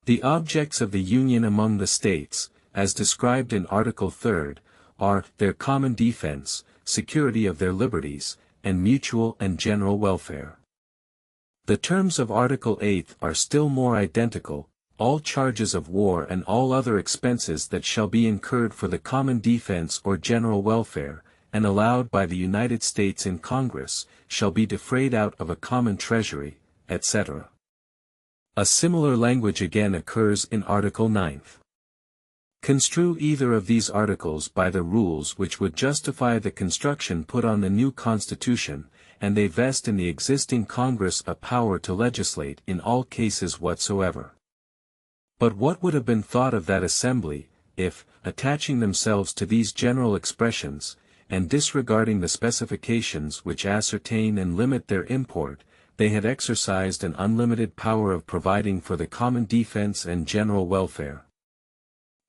Speaker 1: The objects of the Union among the states, as described in Article 3, are their common defense, security of their liberties, and mutual and general welfare. The terms of Article 8 are still more identical: all charges of war and all other expenses that shall be incurred for the common defense or general welfare, and allowed by the United States in Congress, shall be defrayed out of a common treasury, etc. A similar language again occurs in Article 9. Construe either of these articles by the rules which would justify the construction put on the new Constitution, and they vest in the existing Congress a power to legislate in all cases whatsoever. But what would have been thought of that assembly, if, attaching themselves to these general expressions, and disregarding the specifications which ascertain and limit their import, they had exercised an unlimited power of providing for the common defense and general welfare?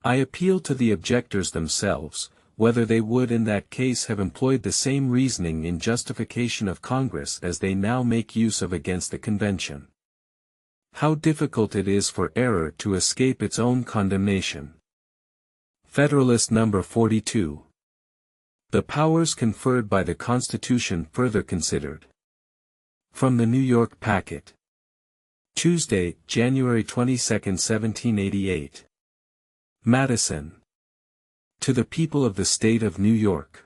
Speaker 1: I appeal to the objectors themselves, whether they would in that case have employed the same reasoning in justification of Congress as they now make use of against the Convention. How difficult it is for error to escape its own condemnation. Federalist No. 42. The powers conferred by the Constitution further considered. From the New York Packet. Tuesday, January 22, 1788. Madison. To the people of the State of New York.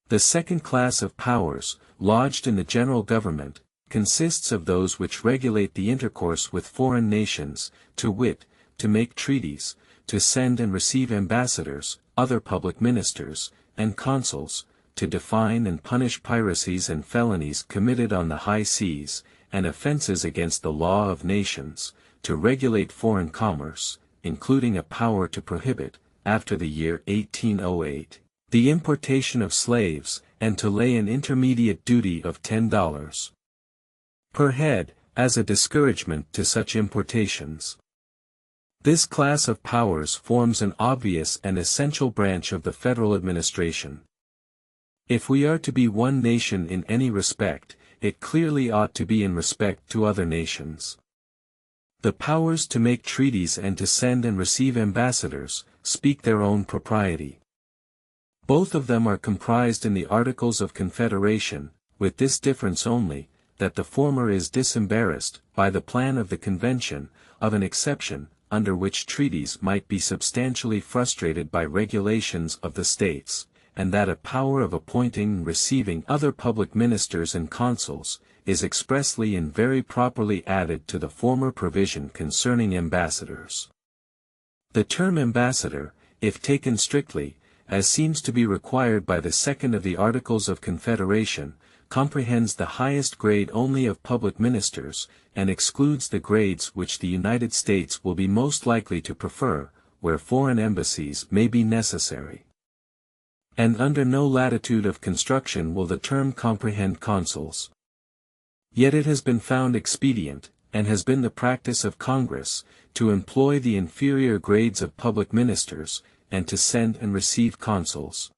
Speaker 1: The second class of powers, lodged in the general government, consists of those which regulate the intercourse with foreign nations, to wit, to make treaties, to send and receive ambassadors, other public ministers, and consuls, to define and punish piracies and felonies committed on the high seas, and offenses against the law of nations, to regulate foreign commerce, including a power to prohibit, after the year 1808, the importation of slaves, and to lay an intermediate duty of $10 per head, as a discouragement to such importations. This class of powers forms an obvious and essential branch of the federal administration. If we are to be one nation in any respect, it clearly ought to be in respect to other nations. The powers to make treaties and to send and receive ambassadors, speak their own propriety. Both of them are comprised in the Articles of Confederation, with this difference only, that the former is disembarrassed, by the plan of the Convention, of an exception, under which treaties might be substantially frustrated by regulations of the states, and that a power of appointing and receiving other public ministers and consuls, is expressly and very properly added to the former provision concerning ambassadors. The term ambassador, if taken strictly, as seems to be required by the second of the Articles of Confederation, comprehends the highest grade only of public ministers, and excludes the grades which the United States will be most likely to prefer, where foreign embassies may be necessary. And under no latitude of construction will the term comprehend consuls. Yet it has been found expedient, and has been the practice of Congress, to employ the inferior grades of public ministers, and to send and receive consuls.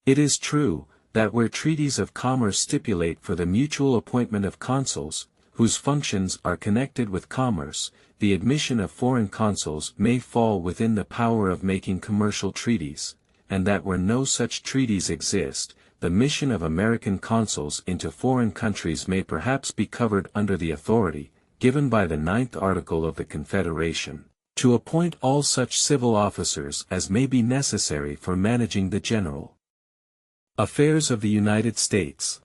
Speaker 1: It is true, that where treaties of commerce stipulate for the mutual appointment of consuls, whose functions are connected with commerce, the admission of foreign consuls may fall within the power of making commercial treaties, and that where no such treaties exist, the mission of American consuls into foreign countries may perhaps be covered under the authority, given by the 9th Article of the Confederation, to appoint all such civil officers as may be necessary for managing the general affairs of the United States.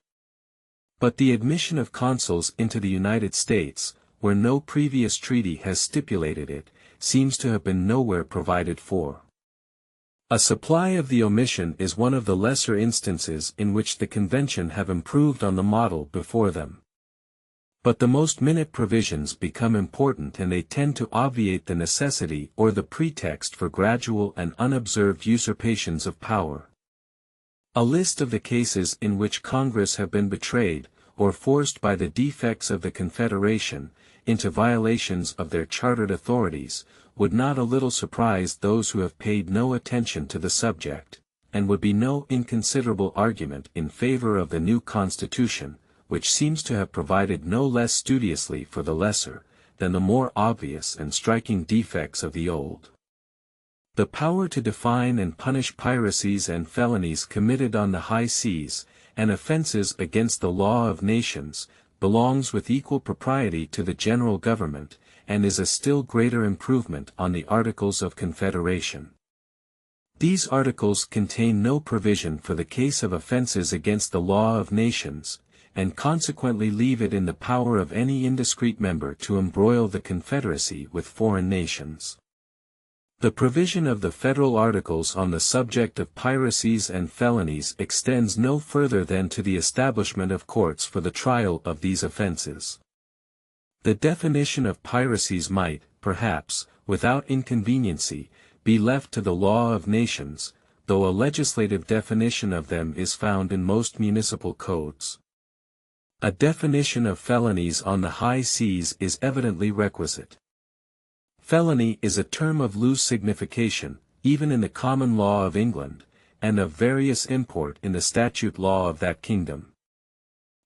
Speaker 1: But the admission of consuls into the United States, where no previous treaty has stipulated it, seems to have been nowhere provided for. A supply of the omission is one of the lesser instances in which the Convention have improved on the model before them. But the most minute provisions become important, and they tend to obviate the necessity or the pretext for gradual and unobserved usurpations of power. A list of the cases in which Congress have been betrayed, or forced by the defects of the Confederation, into violations of their chartered authorities, would not a little surprise those who have paid no attention to the subject, and would be no inconsiderable argument in favor of the new Constitution, which seems to have provided no less studiously for the lesser, than the more obvious and striking defects of the old. The power to define and punish piracies and felonies committed on the high seas, and offenses against the law of nations, belongs with equal propriety to the general government, and is a still greater improvement on the Articles of Confederation. These articles contain no provision for the case of offenses against the law of nations, and consequently leave it in the power of any indiscreet member to embroil the Confederacy with foreign nations. The provision of the federal articles on the subject of piracies and felonies extends no further than to the establishment of courts for the trial of these offenses. The definition of piracies might, perhaps, without inconveniency, be left to the law of nations, though a legislative definition of them is found in most municipal codes. A definition of felonies on the high seas is evidently requisite. Felony is a term of loose signification, even in the common law of England, and of various import in the statute law of that kingdom.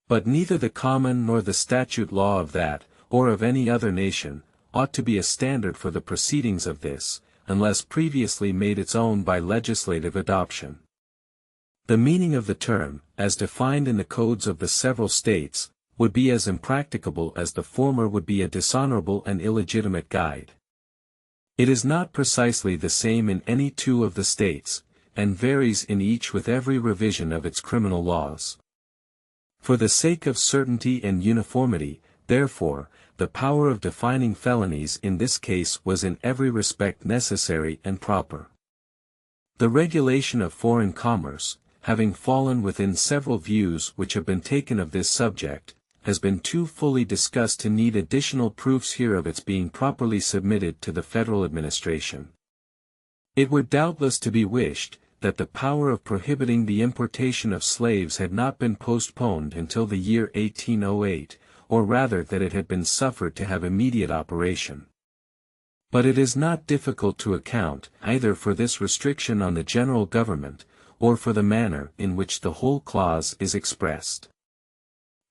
Speaker 1: But neither the common nor the statute law of that, or of any other nation, ought to be a standard for the proceedings of this, unless previously made its own by legislative adoption. The meaning of the term, as defined in the codes of the several states, would be as impracticable as the former would be a dishonorable and illegitimate guide. It is not precisely the same in any two of the states, and varies in each with every revision of its criminal laws. For the sake of certainty and uniformity, therefore, the power of defining felonies in this case was in every respect necessary and proper. The regulation of foreign commerce, having fallen within several views which have been taken of this subject, has been too fully discussed to need additional proofs here of its being properly submitted to the federal administration. It would doubtless to be wished, that the power of prohibiting the importation of slaves had not been postponed until the year 1808, or rather that it had been suffered to have immediate operation. But it is not difficult to account, either for this restriction on the general government, or for the manner in which the whole clause is expressed.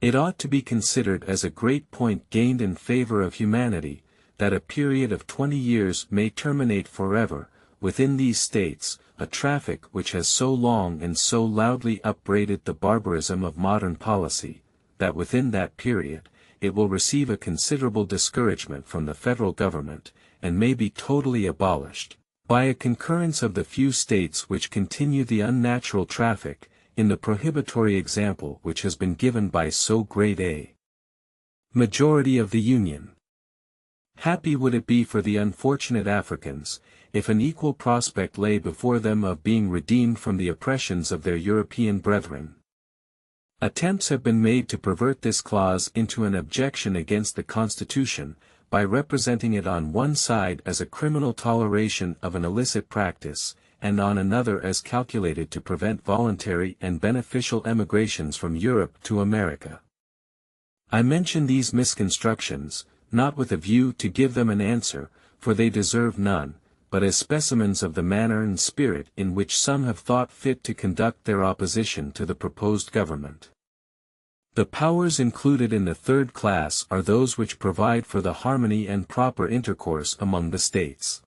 Speaker 1: It ought to be considered as a great point gained in favor of humanity, that a period of 20 years may terminate forever, within these states, a traffic which has so long and so loudly upbraided the barbarism of modern policy, that within that period, it will receive a considerable discouragement from the federal government, and may be totally abolished, by a concurrence of the few states which continue the unnatural traffic, in the prohibitory example which has been given by so great a majority of the Union. Happy would it be for the unfortunate Africans, if an equal prospect lay before them of being redeemed from the oppressions of their European brethren. Attempts have been made to pervert this clause into an objection against the Constitution, by representing it on one side as a criminal toleration of an illicit practice, and on another as calculated to prevent voluntary and beneficial emigrations from Europe to America. I mention these misconstructions, not with a view to give them an answer, for they deserve none, but as specimens of the manner and spirit in which some have thought fit to conduct their opposition to the proposed government. The powers included in the third class are those which provide for the harmony and proper intercourse among the states.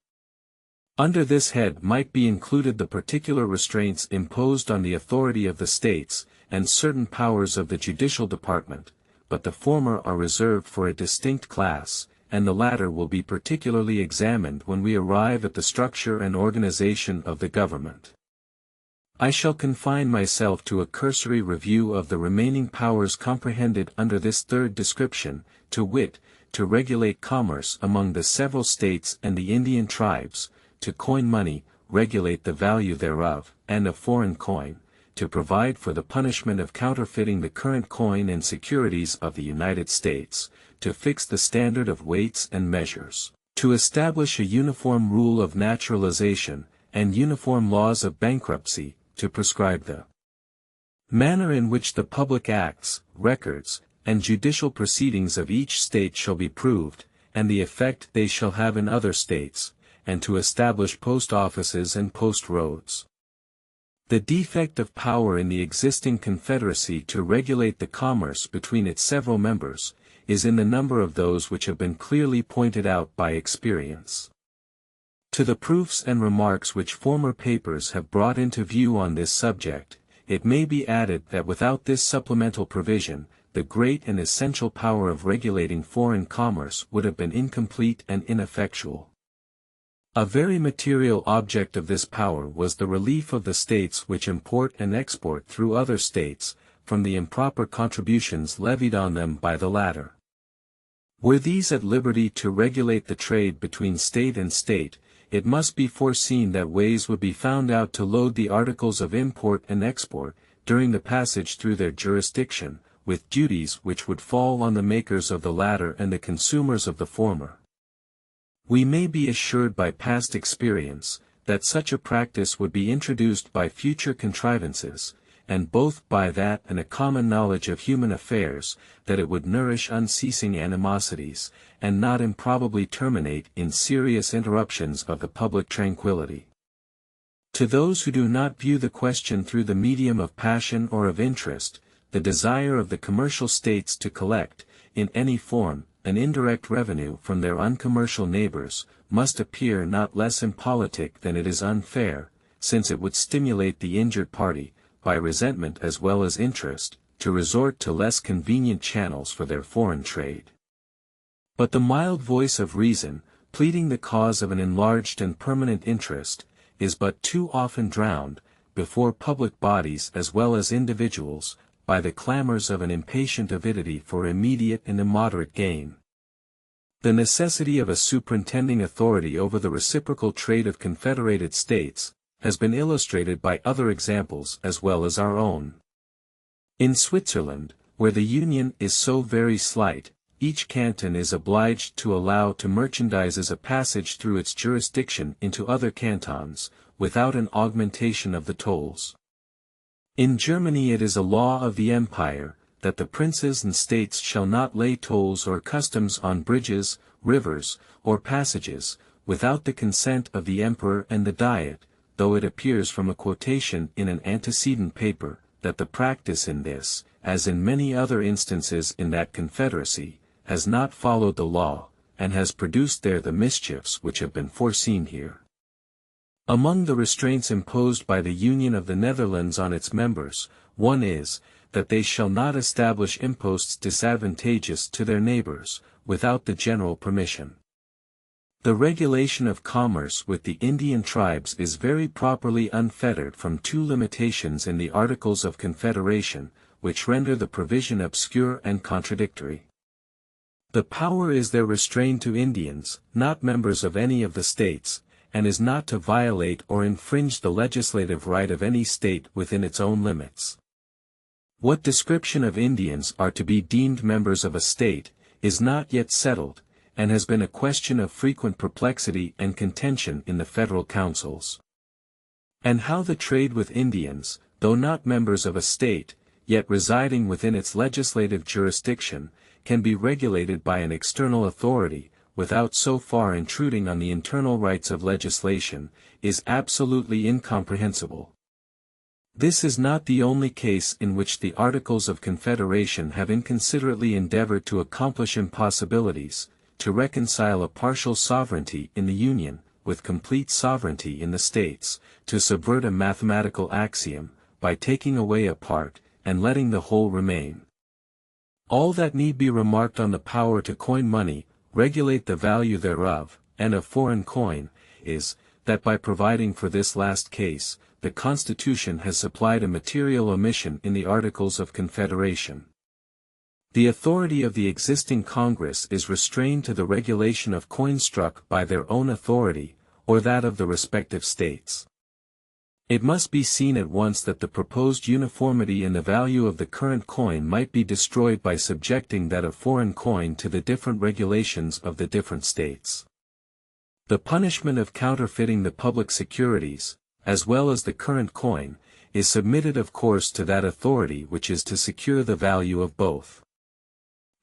Speaker 1: Under this head might be included the particular restraints imposed on the authority of the states, and certain powers of the judicial department, but the former are reserved for a distinct class, and the latter will be particularly examined when we arrive at the structure and organization of the government. I shall confine myself to a cursory review of the remaining powers comprehended under this third description, to wit, to regulate commerce among the several states and the Indian tribes, to coin money, regulate the value thereof, and of foreign coin, to provide for the punishment of counterfeiting the current coin and securities of the United States, to fix the standard of weights and measures, to establish a uniform rule of naturalization, and uniform laws of bankruptcy, to prescribe the manner in which the public acts, records, and judicial proceedings of each state shall be proved, and the effect they shall have in other states, and to establish post offices and post roads. The defect of power in the existing confederacy to regulate the commerce between its several members, is in the number of those which have been clearly pointed out by experience. To the proofs and remarks which former papers have brought into view on this subject, it may be added that without this supplemental provision, the great and essential power of regulating foreign commerce would have been incomplete and ineffectual. A very material object of this power was the relief of the states which import and export through other states, from the improper contributions levied on them by the latter. Were these at liberty to regulate the trade between state and state, it must be foreseen that ways would be found out to load the articles of import and export, during the passage through their jurisdiction, with duties which would fall on the makers of the latter and the consumers of the former. We may be assured by past experience, that such a practice would be introduced by future contrivances, and both by that and a common knowledge of human affairs, that it would nourish unceasing animosities, and not improbably terminate in serious interruptions of the public tranquillity. To those who do not view the question through the medium of passion or of interest, the desire of the commercial states to collect, in any form, an indirect revenue from their uncommercial neighbors, must appear not less impolitic than it is unfair, since it would stimulate the injured party, by resentment as well as interest, to resort to less convenient channels for their foreign trade. But the mild voice of reason, pleading the cause of an enlarged and permanent interest, is but too often drowned, before public bodies as well as individuals, by the clamors of an impatient avidity for immediate and immoderate gain. The necessity of a superintending authority over the reciprocal trade of confederated states, has been illustrated by other examples as well as our own. In Switzerland, where the union is so very slight, each canton is obliged to allow to merchandises a passage through its jurisdiction into other cantons, without an augmentation of the tolls. In Germany it is a law of the empire, that the princes and states shall not lay tolls or customs on bridges, rivers, or passages, without the consent of the emperor and the diet, though it appears from a quotation in an antecedent paper, that the practice in this, as in many other instances in that confederacy, has not followed the law, and has produced there the mischiefs which have been foreseen here. Among the restraints imposed by the Union of the Netherlands on its members, one is, that they shall not establish imposts disadvantageous to their neighbors, without the general permission. The regulation of commerce with the Indian tribes is very properly unfettered from two limitations in the Articles of Confederation, which render the provision obscure and contradictory. The power is there restrained to Indians, not members of any of the states, and is not to violate or infringe the legislative right of any state within its own limits. What description of Indians are to be deemed members of a state, is not yet settled, and has been a question of frequent perplexity and contention in the federal councils. And how the trade with Indians, though not members of a state, yet residing within its legislative jurisdiction, can be regulated by an external authority, without so far intruding on the internal rights of legislation, is absolutely incomprehensible. This is not the only case in which the Articles of Confederation have inconsiderately endeavored to accomplish impossibilities, to reconcile a partial sovereignty in the Union, with complete sovereignty in the states, to subvert a mathematical axiom, by taking away a part, and letting the whole remain. All that need be remarked on the power to coin money, regulate the value thereof, and of foreign coin, is, that by providing for this last case, the Constitution has supplied a material omission in the Articles of Confederation. The authority of the existing Congress is restrained to the regulation of coin struck by their own authority, or that of the respective states. It must be seen at once that the proposed uniformity in the value of the current coin might be destroyed by subjecting that of foreign coin to the different regulations of the different states. The punishment of counterfeiting the public securities, as well as the current coin, is submitted of course to that authority which is to secure the value of both.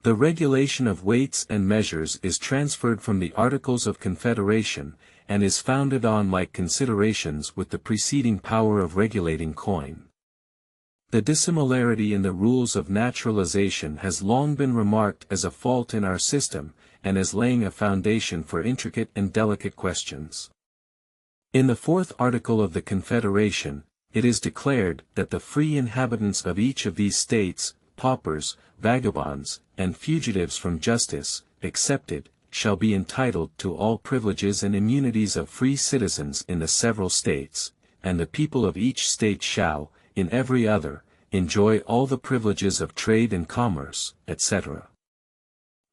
Speaker 1: The regulation of weights and measures is transferred from the Articles of Confederation, and is founded on like considerations with the preceding power of regulating coin. The dissimilarity in the rules of naturalization has long been remarked as a fault in our system, and as laying a foundation for intricate and delicate questions. In the fourth article of the Confederation, it is declared that the free inhabitants of each of these states, paupers, vagabonds, and fugitives from justice, excepted, shall be entitled to all privileges and immunities of free citizens in the several states, and the people of each state shall, in every other, enjoy all the privileges of trade and commerce, etc.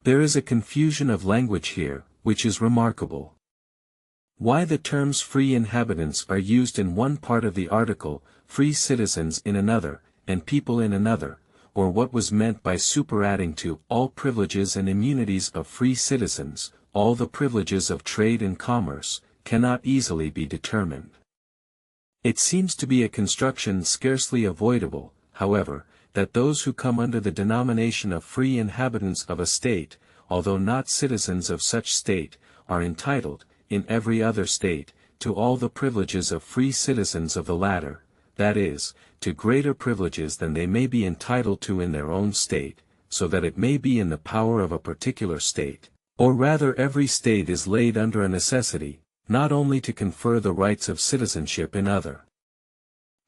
Speaker 1: There is a confusion of language here, which is remarkable. Why the terms free inhabitants are used in one part of the article, free citizens in another, and people in another, or what was meant by superadding to all privileges and immunities of free citizens, all the privileges of trade and commerce, cannot easily be determined. It seems to be a construction scarcely avoidable, however, that those who come under the denomination of free inhabitants of a state, although not citizens of such state, are entitled, in every other state, to all the privileges of free citizens of the latter, that is, to greater privileges than they may be entitled to in their own state, so that it may be in the power of a particular state, or rather every state is laid under a necessity, not only to confer the rights of citizenship in other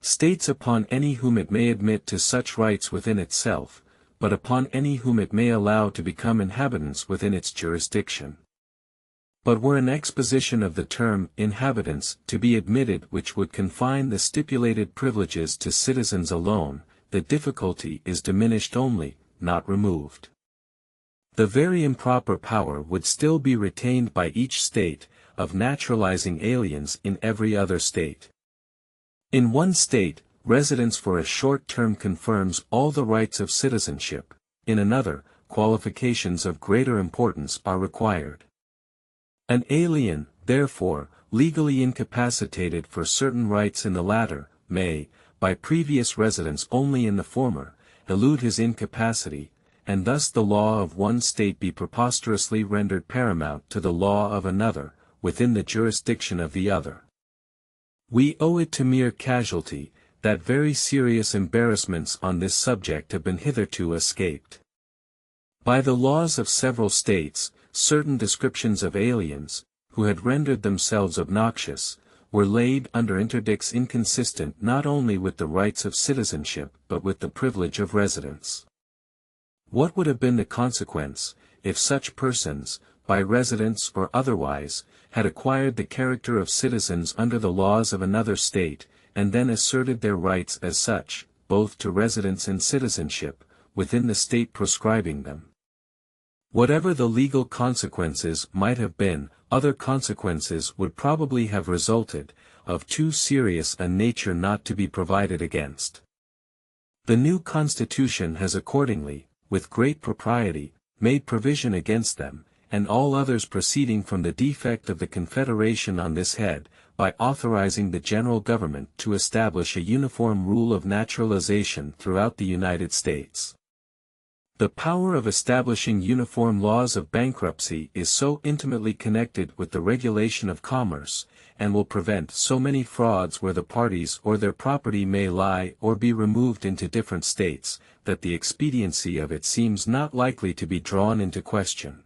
Speaker 1: States upon any whom it may admit to such rights within itself, but upon any whom it may allow to become inhabitants within its jurisdiction. But were an exposition of the term inhabitants to be admitted which would confine the stipulated privileges to citizens alone, the difficulty is diminished only, not removed. The very improper power would still be retained by each state, of naturalizing aliens in every other state. In one state, residence for a short term confirms all the rights of citizenship, in another, qualifications of greater importance are required. An alien, therefore, legally incapacitated for certain rights in the latter, may, by previous residence only in the former, elude his incapacity, and thus the law of one state be preposterously rendered paramount to the law of another, within the jurisdiction of the other. We owe it to mere casualty, that very serious embarrassments on this subject have been hitherto escaped. By the laws of several states, certain descriptions of aliens, who had rendered themselves obnoxious, were laid under interdicts inconsistent not only with the rights of citizenship but with the privilege of residence. What would have been the consequence, if such persons, by residence or otherwise, had acquired the character of citizens under the laws of another state, and then asserted their rights as such, both to residence and citizenship, within the state proscribing them? Whatever the legal consequences might have been, other consequences would probably have resulted, of too serious a nature not to be provided against. The new Constitution has accordingly, with great propriety, made provision against them, and all others proceeding from the defect of the Confederation on this head, by authorizing the general government to establish a uniform rule of naturalization throughout the United States. The power of establishing uniform laws of bankruptcy is so intimately connected with the regulation of commerce, and will prevent so many frauds where the parties or their property may lie or be removed into different states, that the expediency of it seems not likely to be drawn into question.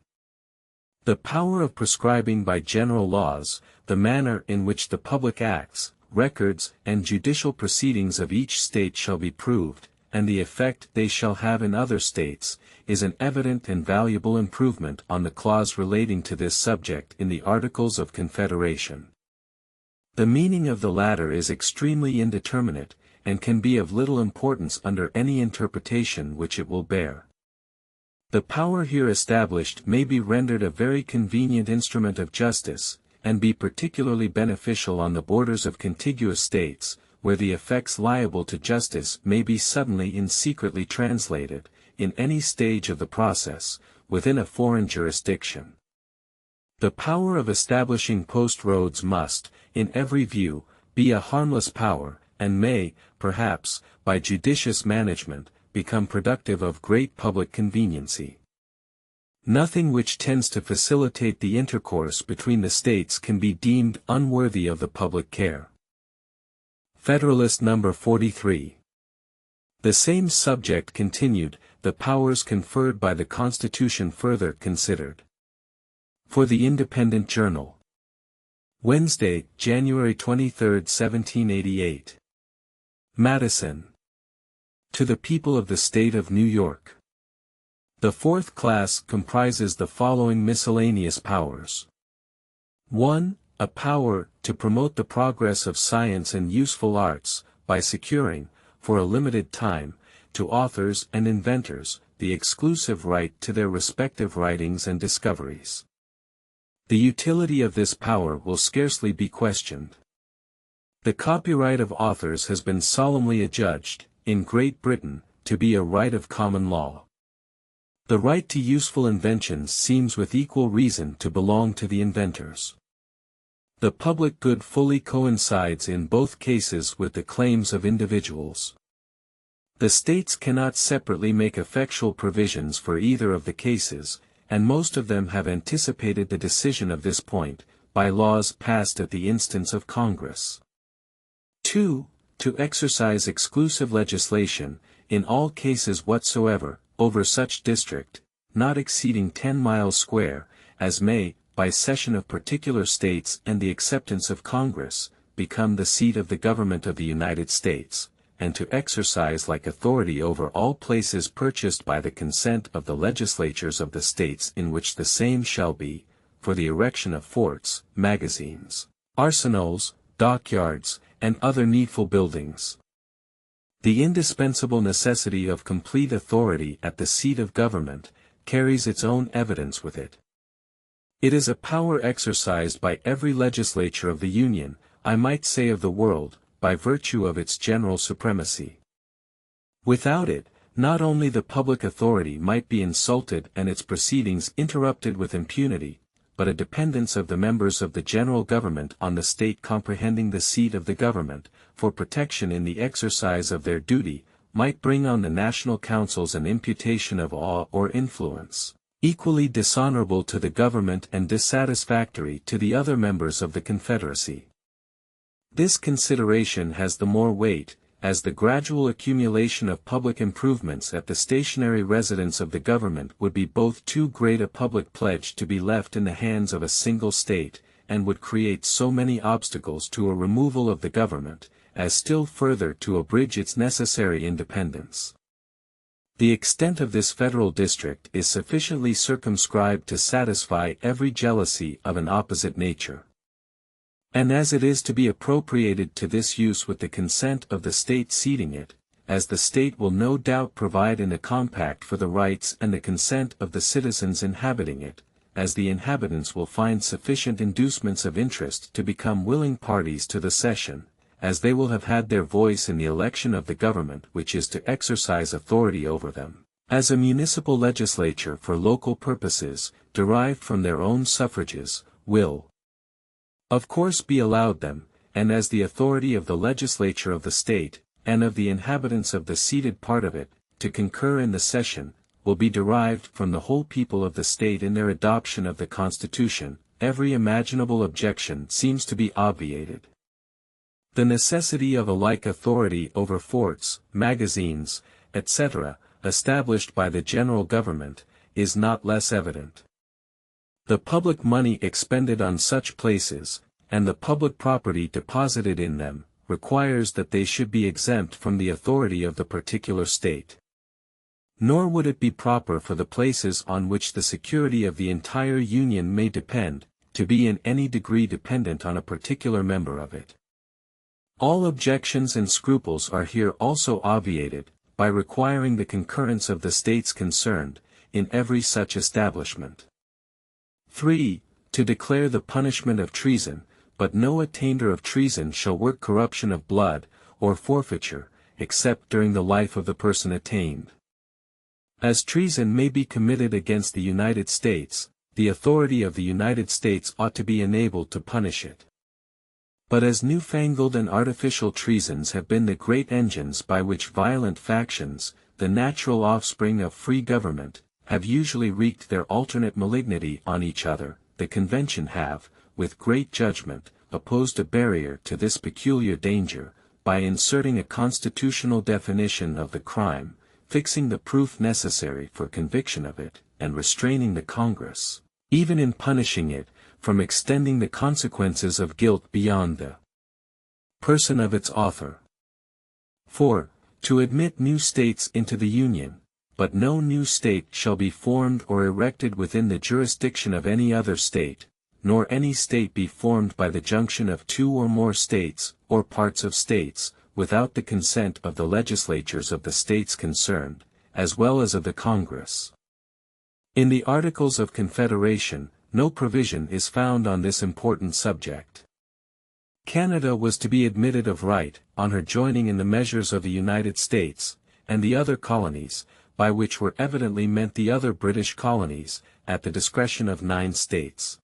Speaker 1: The power of prescribing by general laws, the manner in which the public acts, records, and judicial proceedings of each state shall be proved, and the effect they shall have in other states, is an evident and valuable improvement on the clause relating to this subject in the Articles of Confederation. The meaning of the latter is extremely indeterminate, and can be of little importance under any interpretation which it will bear. The power here established may be rendered a very convenient instrument of justice, and be particularly beneficial on the borders of contiguous states, where the effects liable to justice may be suddenly and secretly translated, in any stage of the process, within a foreign jurisdiction. The power of establishing post roads must, in every view, be a harmless power, and may, perhaps, by judicious management, become productive of great public conveniency. Nothing which tends to facilitate the intercourse between the states can be deemed unworthy of the public care. Federalist No. 43. The same subject continued, the powers conferred by the Constitution further considered. For the Independent Journal. Wednesday, January 23, 1788. Madison. To the People of the State of New York. The fourth class comprises the following miscellaneous powers. 1. A power to promote the progress of science and useful arts, by securing, for a limited time, to authors and inventors, the exclusive right to their respective writings and discoveries. The utility of this power will scarcely be questioned. The copyright of authors has been solemnly adjudged, in Great Britain, to be a right of common law. The right to useful inventions seems with equal reason to belong to the inventors. The public good fully coincides in both cases with the claims of individuals. The states cannot separately make effectual provisions for either of the cases, and most of them have anticipated the decision of this point, by laws passed at the instance of Congress. 2. To exercise exclusive legislation, in all cases whatsoever, over such district, not exceeding 10 miles square, as may, by cession of particular states and the acceptance of Congress, become the seat of the government of the United States, and to exercise like authority over all places purchased by the consent of the legislatures of the states in which the same shall be, for the erection of forts, magazines, arsenals, dockyards, and other needful buildings. The indispensable necessity of complete authority at the seat of government carries its own evidence with it. It is a power exercised by every legislature of the Union, I might say of the world, by virtue of its general supremacy. Without it, not only the public authority might be insulted and its proceedings interrupted with impunity, but a dependence of the members of the general government on the state comprehending the seat of the government, for protection in the exercise of their duty, might bring on the national councils an imputation of awe or influence, equally dishonorable to the government and dissatisfactory to the other members of the Confederacy. This consideration has the more weight, as the gradual accumulation of public improvements at the stationary residence of the government would be both too great a public pledge to be left in the hands of a single state, and would create so many obstacles to a removal of the government, as still further to abridge its necessary independence. The extent of this federal district is sufficiently circumscribed to satisfy every jealousy of an opposite nature. And as it is to be appropriated to this use with the consent of the state ceding it, as the state will no doubt provide in a compact for the rights and the consent of the citizens inhabiting it, as the inhabitants will find sufficient inducements of interest to become willing parties to the cession, as they will have had their voice in the election of the government which is to exercise authority over them, as a municipal legislature for local purposes, derived from their own suffrages, will of course be allowed them, and as the authority of the legislature of the state, and of the inhabitants of the ceded part of it, to concur in the cession, will be derived from the whole people of the state in their adoption of the Constitution, every imaginable objection seems to be obviated. The necessity of a like authority over forts, magazines, etc., established by the general government, is not less evident. The public money expended on such places, and the public property deposited in them, requires that they should be exempt from the authority of the particular state. Nor would it be proper for the places on which the security of the entire Union may depend, to be in any degree dependent on a particular member of it. All objections and scruples are here also obviated, by requiring the concurrence of the states concerned, in every such establishment. 3. To declare the punishment of treason, but no attainder of treason shall work corruption of blood, or forfeiture, except during the life of the person attained. As treason may be committed against the United States, the authority of the United States ought to be enabled to punish it. But as newfangled and artificial treasons have been the great engines by which violent factions, the natural offspring of free government, have usually wreaked their alternate malignity on each other, the Convention have, with great judgment, opposed a barrier to this peculiar danger, by inserting a constitutional definition of the crime, fixing the proof necessary for conviction of it, and restraining the Congress, even in punishing it, from extending the consequences of guilt beyond the person of its author. 4. To admit new states into the Union, but no new state shall be formed or erected within the jurisdiction of any other state, nor any state be formed by the junction of two or more states, or parts of states, without the consent of the legislatures of the states concerned, as well as of the Congress. In the Articles of Confederation, no provision is found on this important subject. Canada was to be admitted of right, on her joining in the measures of the United States, and the other colonies, by which were evidently meant the other British colonies, at the discretion of 9 states.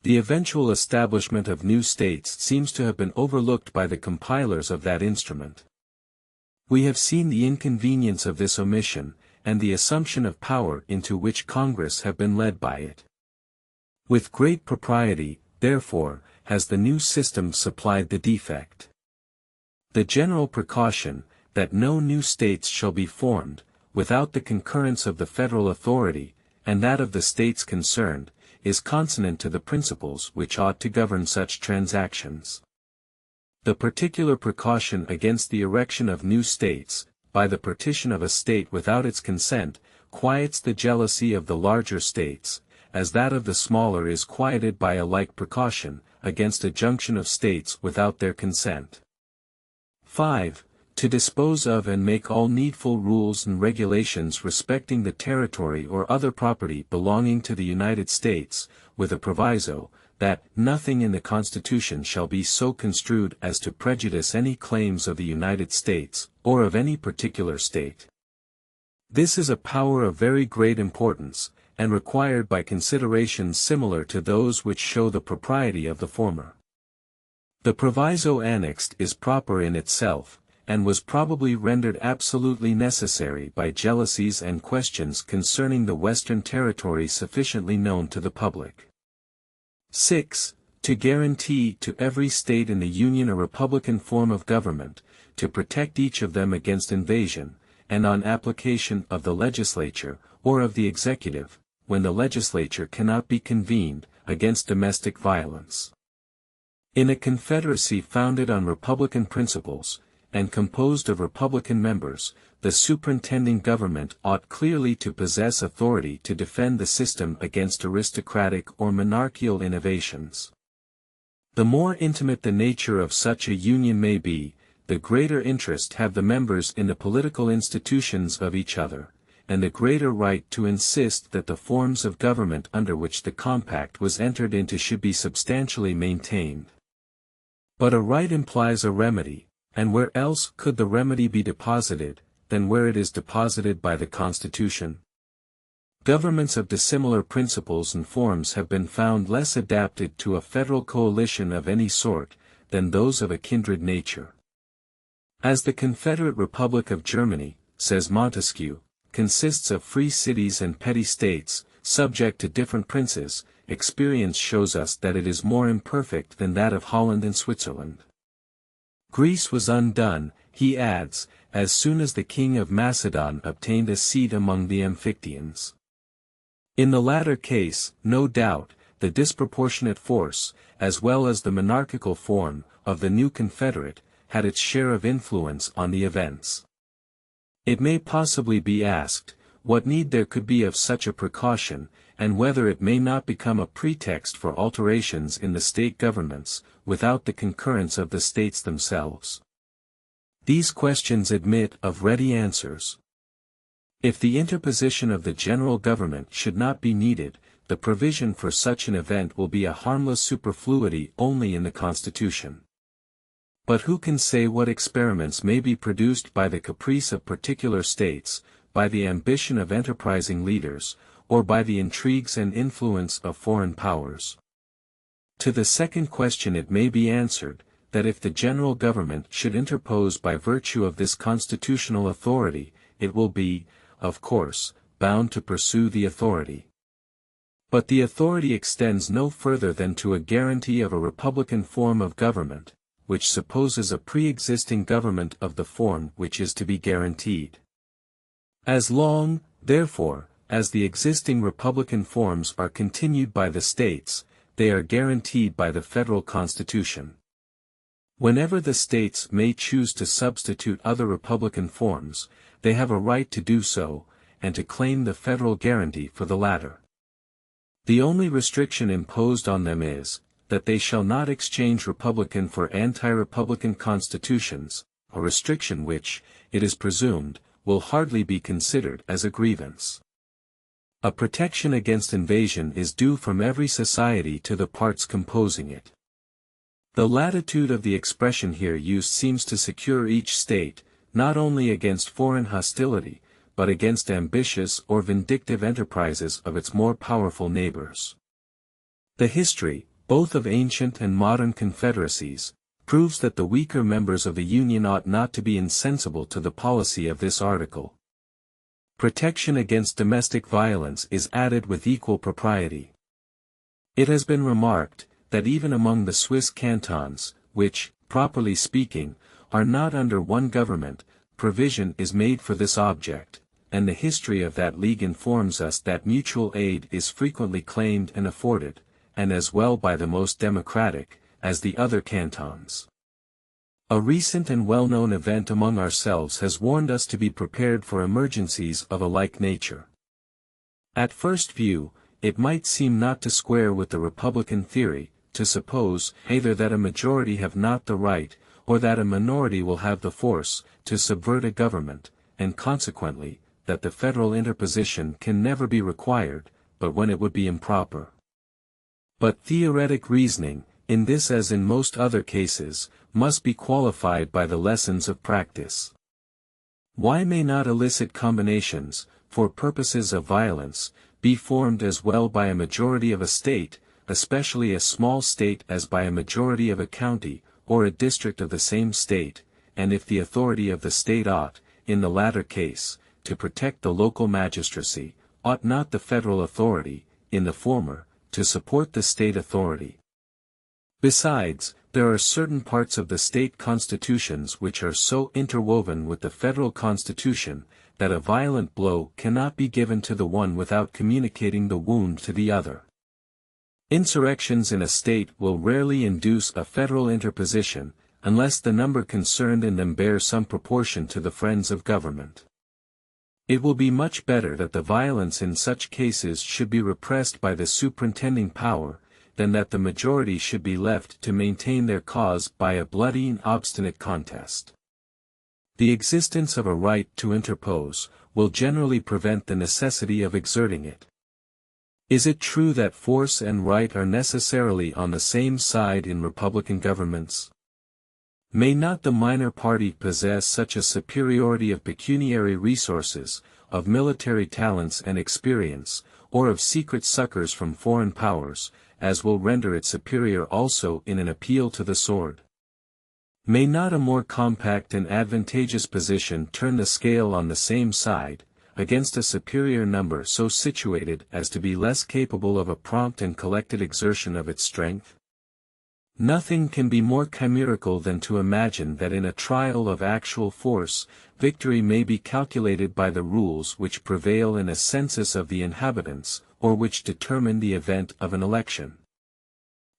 Speaker 1: The eventual establishment of new states seems to have been overlooked by the compilers of that instrument. We have seen the inconvenience of this omission, and the assumption of power into which Congress have been led by it. With great propriety, therefore, has the new system supplied the defect. The general precaution, that no new states shall be formed, without the concurrence of the federal authority, and that of the states concerned, is consonant to the principles which ought to govern such transactions. The particular precaution against the erection of new states, by the partition of a state without its consent, quiets the jealousy of the larger states, as that of the smaller is quieted by a like precaution, against a junction of states without their consent. 5. To dispose of and make all needful rules and regulations respecting the territory or other property belonging to the United States, with a proviso, that nothing in the Constitution shall be so construed as to prejudice any claims of the United States, or of any particular state. This is a power of very great importance, and required by considerations similar to those which show the propriety of the former. The proviso annexed is proper in itself, and was probably rendered absolutely necessary by jealousies and questions concerning the Western territory sufficiently known to the public. 6. To guarantee to every state in the Union a republican form of government, to protect each of them against invasion, and on application of the legislature, or of the executive, when the legislature cannot be convened, against domestic violence. In a confederacy founded on republican principles, and composed of republican members, the superintending government ought clearly to possess authority to defend the system against aristocratic or monarchical innovations. The more intimate the nature of such a union may be, the greater interest have the members in the political institutions of each other, and the greater right to insist that the forms of government under which the compact was entered into should be substantially maintained. But a right implies a remedy, and where else could the remedy be deposited, than where it is deposited by the Constitution? Governments of dissimilar principles and forms have been found less adapted to a federal coalition of any sort, than those of a kindred nature. As the Confederate Republic of Germany, says Montesquieu, consists of free cities and petty states, subject to different princes, experience shows us that it is more imperfect than that of Holland and Switzerland. Greece was undone, he adds, as soon as the king of Macedon obtained a seat among the Amphictyons. In the latter case, no doubt, the disproportionate force, as well as the monarchical form, of the new confederate, had its share of influence on the events. It may possibly be asked, what need there could be of such a precaution, and whether it may not become a pretext for alterations in the state governments, without the concurrence of the states themselves. These questions admit of ready answers. If the interposition of the general government should not be needed, the provision for such an event will be a harmless superfluity only in the Constitution. But who can say what experiments may be produced by the caprice of particular states, by the ambition of enterprising leaders, or by the intrigues and influence of foreign powers? To the second question it may be answered, that if the general government should interpose by virtue of this constitutional authority, it will be, of course, bound to pursue the authority. But the authority extends no further than to a guarantee of a republican form of government, which supposes a pre-existing government of the form which is to be guaranteed. As long, therefore, as the existing republican forms are continued by the states, they are guaranteed by the federal constitution. Whenever the states may choose to substitute other republican forms, they have a right to do so, and to claim the federal guarantee for the latter. The only restriction imposed on them is, that they shall not exchange republican for anti-republican constitutions, a restriction which, it is presumed, will hardly be considered as a grievance. A protection against invasion is due from every society to the parts composing it. The latitude of the expression here used seems to secure each state, not only against foreign hostility, but against ambitious or vindictive enterprises of its more powerful neighbors. The history, both of ancient and modern confederacies, proves that the weaker members of the Union ought not to be insensible to the policy of this article. Protection against domestic violence is added with equal propriety. It has been remarked, that even among the Swiss cantons, which, properly speaking, are not under one government, provision is made for this object, and the history of that league informs us that mutual aid is frequently claimed and afforded, and as well by the most democratic, as the other cantons. A recent and well-known event among ourselves has warned us to be prepared for emergencies of a like nature. At first view, it might seem not to square with the Republican theory, to suppose either that a majority have not the right, or that a minority will have the force, to subvert a government, and consequently, that the federal interposition can never be required, but when it would be improper. But theoretic reasoning, in this as in most other cases, must be qualified by the lessons of practice. Why may not illicit combinations, for purposes of violence, be formed as well by a majority of a state, especially a small state as by a majority of a county, or a district of the same state, and if the authority of the state ought, in the latter case, to protect the local magistracy, ought not the federal authority, in the former, to support the state authority? Besides, there are certain parts of the state constitutions which are so interwoven with the federal constitution, that a violent blow cannot be given to the one without communicating the wound to the other. Insurrections in a state will rarely induce a federal interposition, unless the number concerned in them bear some proportion to the friends of government. It will be much better that the violence in such cases should be repressed by the superintending power, than that the majority should be left to maintain their cause by a bloody and obstinate contest. The existence of a right to interpose, will generally prevent the necessity of exerting it. Is it true that force and right are necessarily on the same side in republican governments? May not the minor party possess such a superiority of pecuniary resources, of military talents and experience, or of secret succors from foreign powers, as will render it superior also in an appeal to the sword? May not a more compact and advantageous position turn the scale on the same side, against a superior number so situated as to be less capable of a prompt and collected exertion of its strength? Nothing can be more chimerical than to imagine that in a trial of actual force, victory may be calculated by the rules which prevail in a census of the inhabitants, or which determine the event of an election.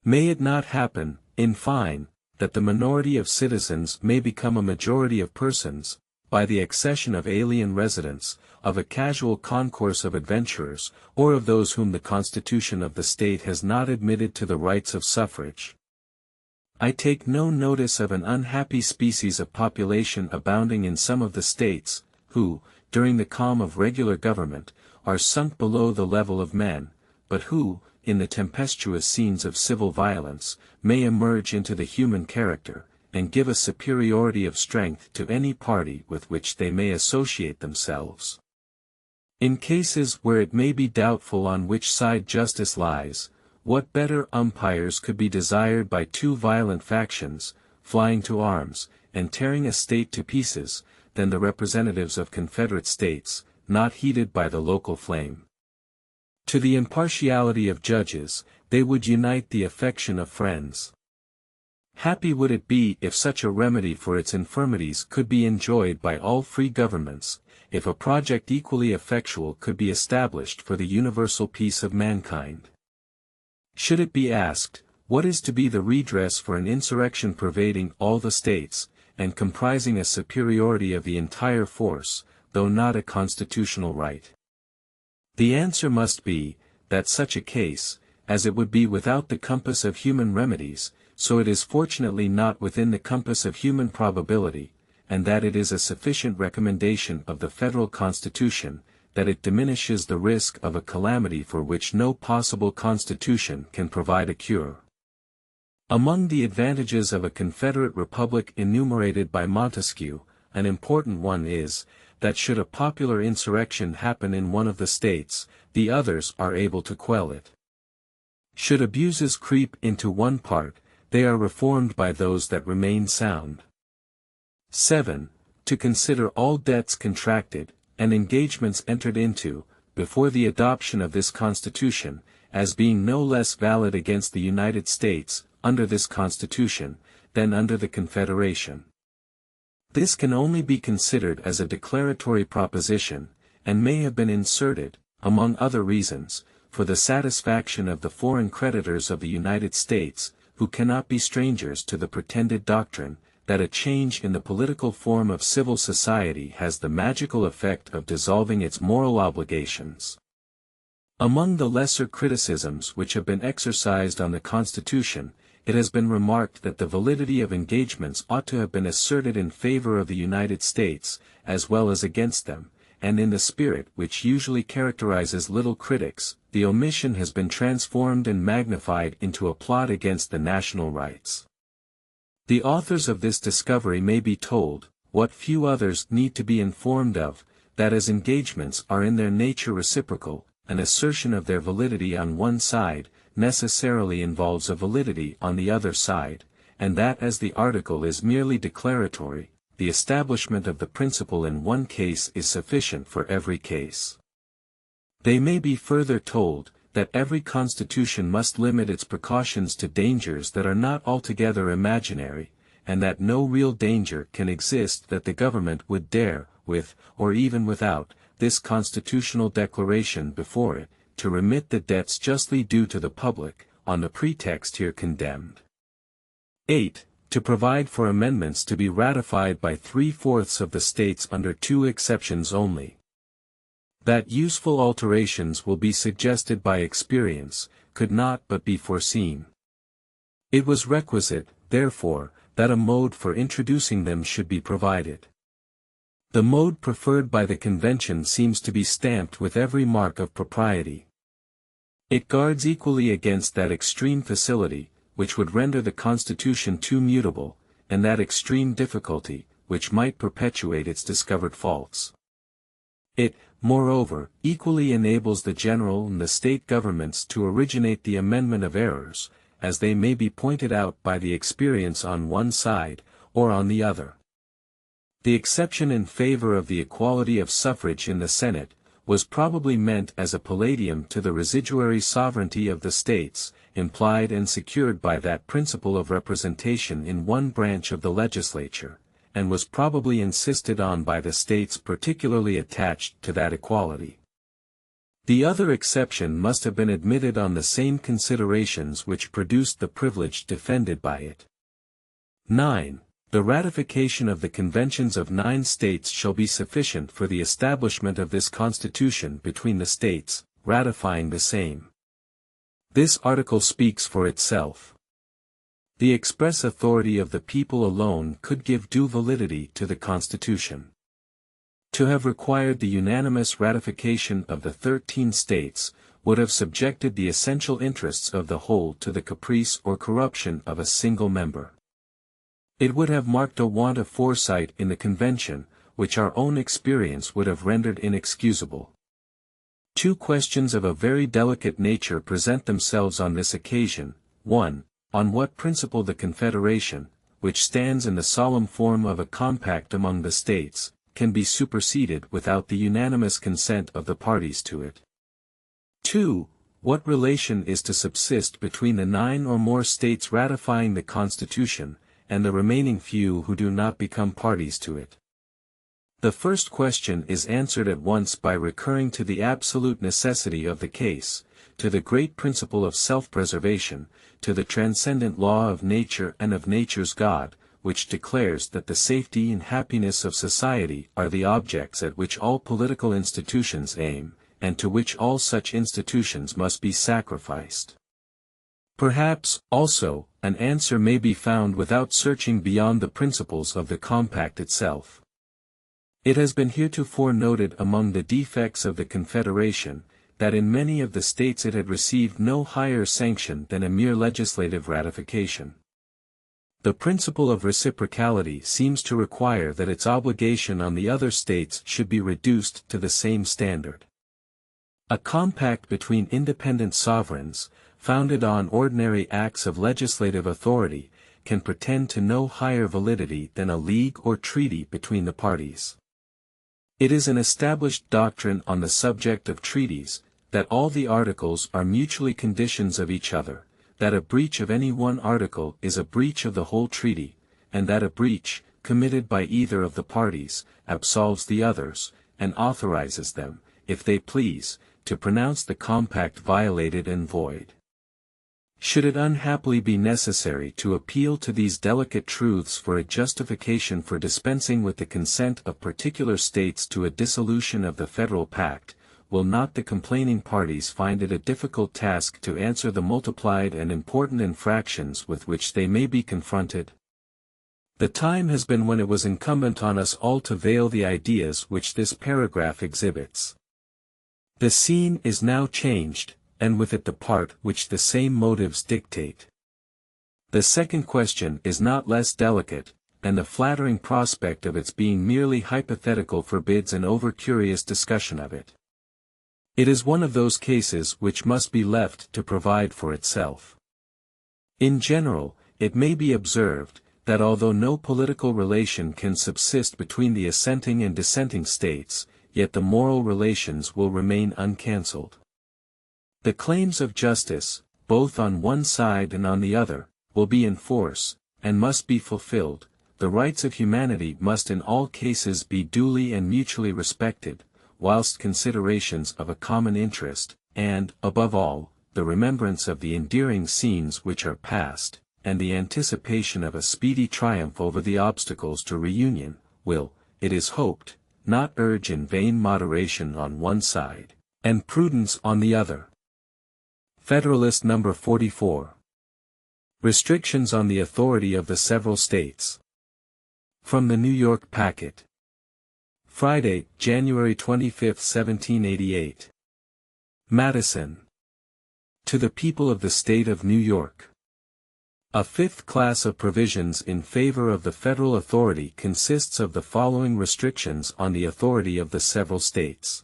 Speaker 1: May it not happen, in fine, that the minority of citizens may become a majority of persons, by the accession of alien residents, of a casual concourse of adventurers, or of those whom the constitution of the state has not admitted to the rights of suffrage? I take no notice of an unhappy species of population abounding in some of the states, who, during the calm of regular government, are sunk below the level of men, but who, in the tempestuous scenes of civil violence, may emerge into the human character, and give a superiority of strength to any party with which they may associate themselves. In cases where it may be doubtful on which side justice lies, what better umpires could be desired by two violent factions, flying to arms, and tearing a state to pieces, than the representatives of Confederate states, not heated by the local flame? To the impartiality of judges, they would unite the affection of friends. Happy would it be if such a remedy for its infirmities could be enjoyed by all free governments, if a project equally effectual could be established for the universal peace of mankind. Should it be asked, what is to be the redress for an insurrection pervading all the states, and comprising a superiority of the entire force, though not a constitutional right? The answer must be, that such a case, as it would be without the compass of human remedies, so it is fortunately not within the compass of human probability, and that it is a sufficient recommendation of the federal constitution, that it diminishes the risk of a calamity for which no possible constitution can provide a cure. Among the advantages of a Confederate Republic enumerated by Montesquieu, an important one is, that should a popular insurrection happen in one of the states, the others are able to quell it. Should abuses creep into one part, they are reformed by those that remain sound. 7. To consider all debts contracted, and engagements entered into, before the adoption of this Constitution, as being no less valid against the United States, under this Constitution, than under the Confederation. This can only be considered as a declaratory proposition, and may have been inserted, among other reasons, for the satisfaction of the foreign creditors of the United States, who cannot be strangers to the pretended doctrine, that a change in the political form of civil society has the magical effect of dissolving its moral obligations. Among the lesser criticisms which have been exercised on the Constitution, it has been remarked that the validity of engagements ought to have been asserted in favor of the United States, as well as against them, and in the spirit which usually characterizes little critics, the omission has been transformed and magnified into a plot against the national rights. The authors of this discovery may be told, what few others need to be informed of, that as engagements are in their nature reciprocal, an assertion of their validity on one side, necessarily involves a validity on the other side, and that as the article is merely declaratory, the establishment of the principle in one case is sufficient for every case. They may be further told, that every constitution must limit its precautions to dangers that are not altogether imaginary, and that no real danger can exist that the government would dare, with, or even without, this constitutional declaration before it, to remit the debts justly due to the public, on the pretext here condemned. 8. To provide for amendments to be ratified by 3/4 of the states under 2 exceptions only. That useful alterations will be suggested by experience, could not but be foreseen. It was requisite, therefore, that a mode for introducing them should be provided. The mode preferred by the Convention seems to be stamped with every mark of propriety. It guards equally against that extreme facility, which would render the Constitution too mutable, and that extreme difficulty, which might perpetuate its discovered faults. It, moreover, equally enables the general and the state governments to originate the amendment of errors, as they may be pointed out by the experience on one side, or on the other. The exception in favor of the equality of suffrage in the Senate, was probably meant as a palladium to the residuary sovereignty of the states, implied and secured by that principle of representation in one branch of the legislature, and was probably insisted on by the states particularly attached to that equality. The other exception must have been admitted on the same considerations which produced the privilege defended by it. 9. The ratification of the conventions of 9 states shall be sufficient for the establishment of this Constitution between the states, ratifying the same. This article speaks for itself. The express authority of the people alone could give due validity to the Constitution. To have required the unanimous ratification of the 13 states, would have subjected the essential interests of the whole to the caprice or corruption of a single member. It would have marked a want of foresight in the Convention, which our own experience would have rendered inexcusable. 2 questions of a very delicate nature present themselves on this occasion. 1. On what principle the Confederation, which stands in the solemn form of a compact among the states, can be superseded without the unanimous consent of the parties to it? 2. What relation is to subsist between the 9 or more states ratifying the Constitution, and the remaining few who do not become parties to it? The first question is answered at once by recurring to the absolute necessity of the case, to the great principle of self-preservation, to the transcendent law of nature and of nature's God, which declares that the safety and happiness of society are the objects at which all political institutions aim, and to which all such institutions must be sacrificed. Perhaps, also, an answer may be found without searching beyond the principles of the compact itself. It has been heretofore noted among the defects of the Confederation, that in many of the states it had received no higher sanction than a mere legislative ratification. The principle of reciprocality seems to require that its obligation on the other states should be reduced to the same standard. A compact between independent sovereigns, founded on ordinary acts of legislative authority, can pretend to no higher validity than a league or treaty between the parties. It is an established doctrine on the subject of treaties, that all the articles are mutually conditions of each other, that a breach of any one article is a breach of the whole treaty, and that a breach, committed by either of the parties, absolves the others, and authorizes them, if they please, to pronounce the compact violated and void. Should it unhappily be necessary to appeal to these delicate truths for a justification for dispensing with the consent of particular states to a dissolution of the federal pact, will not the complaining parties find it a difficult task to answer the multiplied and important infractions with which they may be confronted? The time has been when it was incumbent on us all to veil the ideas which this paragraph exhibits. The scene is now changed, and with it the part which the same motives dictate. The second question is not less delicate, and the flattering prospect of its being merely hypothetical forbids an over-curious discussion of it. It is one of those cases which must be left to provide for itself. In general, it may be observed, that although no political relation can subsist between the assenting and dissenting states, yet the moral relations will remain uncancelled. The claims of justice, both on one side and on the other, will be in force, and must be fulfilled. The rights of humanity must in all cases be duly and mutually respected, whilst considerations of a common interest, and, above all, the remembrance of the endearing scenes which are past, and the anticipation of a speedy triumph over the obstacles to reunion, will, it is hoped, not urge in vain moderation on one side, and prudence on the other. Federalist No. 44. Restrictions on the authority of the several states. From the New York Packet. Friday, January 25, 1788. Madison. To the people of the State of New York. A fifth class of provisions in favor of the federal authority consists of the following restrictions on the authority of the several states.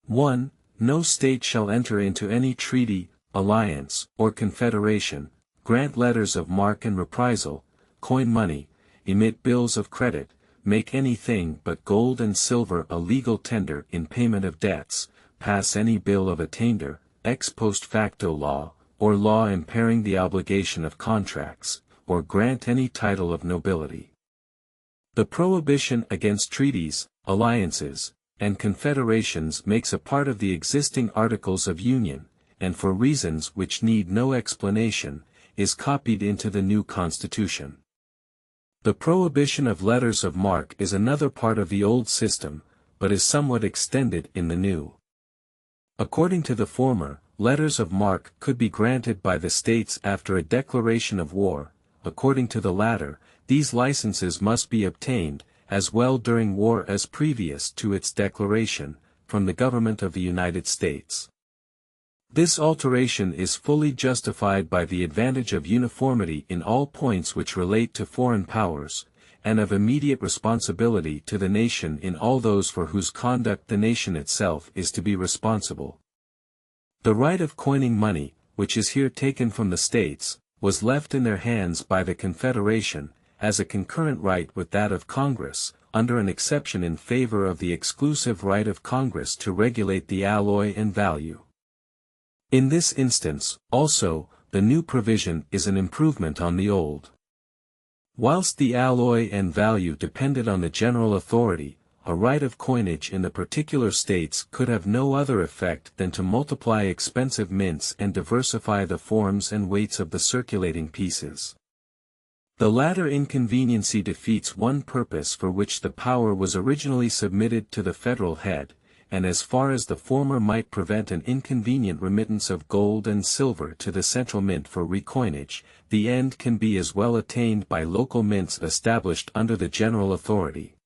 Speaker 1: 1. No state shall enter into any treaty, alliance, or confederation, grant letters of marque and reprisal, coin money, emit bills of credit, make anything but gold and silver a legal tender in payment of debts, pass any bill of attainder, ex post facto law, or law impairing the obligation of contracts, or grant any title of nobility. The prohibition against treaties, alliances, and confederations makes a part of the existing Articles of Union, and for reasons which need no explanation, is copied into the new Constitution. The prohibition of letters of marque is another part of the old system, but is somewhat extended in the new. According to the former, letters of marque could be granted by the states after a declaration of war. According to the latter, these licenses must be obtained, as well during war as previous to its declaration, from the government of the United States. This alteration is fully justified by the advantage of uniformity in all points which relate to foreign powers, and of immediate responsibility to the nation in all those for whose conduct the nation itself is to be responsible. The right of coining money, which is here taken from the states, was left in their hands by the Confederation, as a concurrent right with that of Congress, under an exception in favor of the exclusive right of Congress to regulate the alloy and value. In this instance, also, the new provision is an improvement on the old. Whilst the alloy and value depended on the general authority, a right of coinage in the particular states could have no other effect than to multiply expensive mints and diversify the forms and weights of the circulating pieces. The latter inconveniency defeats one purpose for which the power was originally submitted to the federal head, and as far as the former might prevent an inconvenient remittance of gold and silver to the central mint for recoinage, the end can be as well attained by local mints established under the general authority.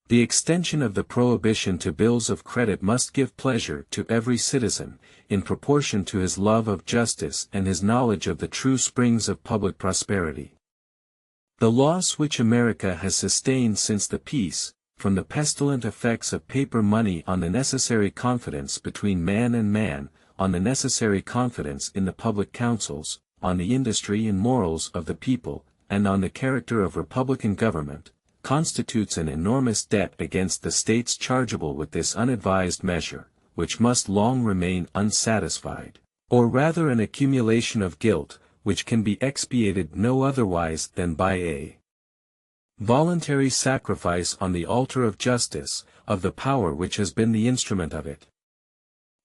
Speaker 1: The extension of the prohibition to bills of credit must give pleasure to every citizen, in proportion to his love of justice and his knowledge of the true springs of public prosperity. The loss which America has sustained since the peace, from the pestilent effects of paper money on the necessary confidence between man and man, on the necessary confidence in the public councils, on the industry and morals of the people, and on the character of republican government, constitutes an enormous debt against the states chargeable with this unadvised measure, which must long remain unsatisfied, or rather an accumulation of guilt, which can be expiated no otherwise than by a voluntary sacrifice on the altar of justice, of the power which has been the instrument of it.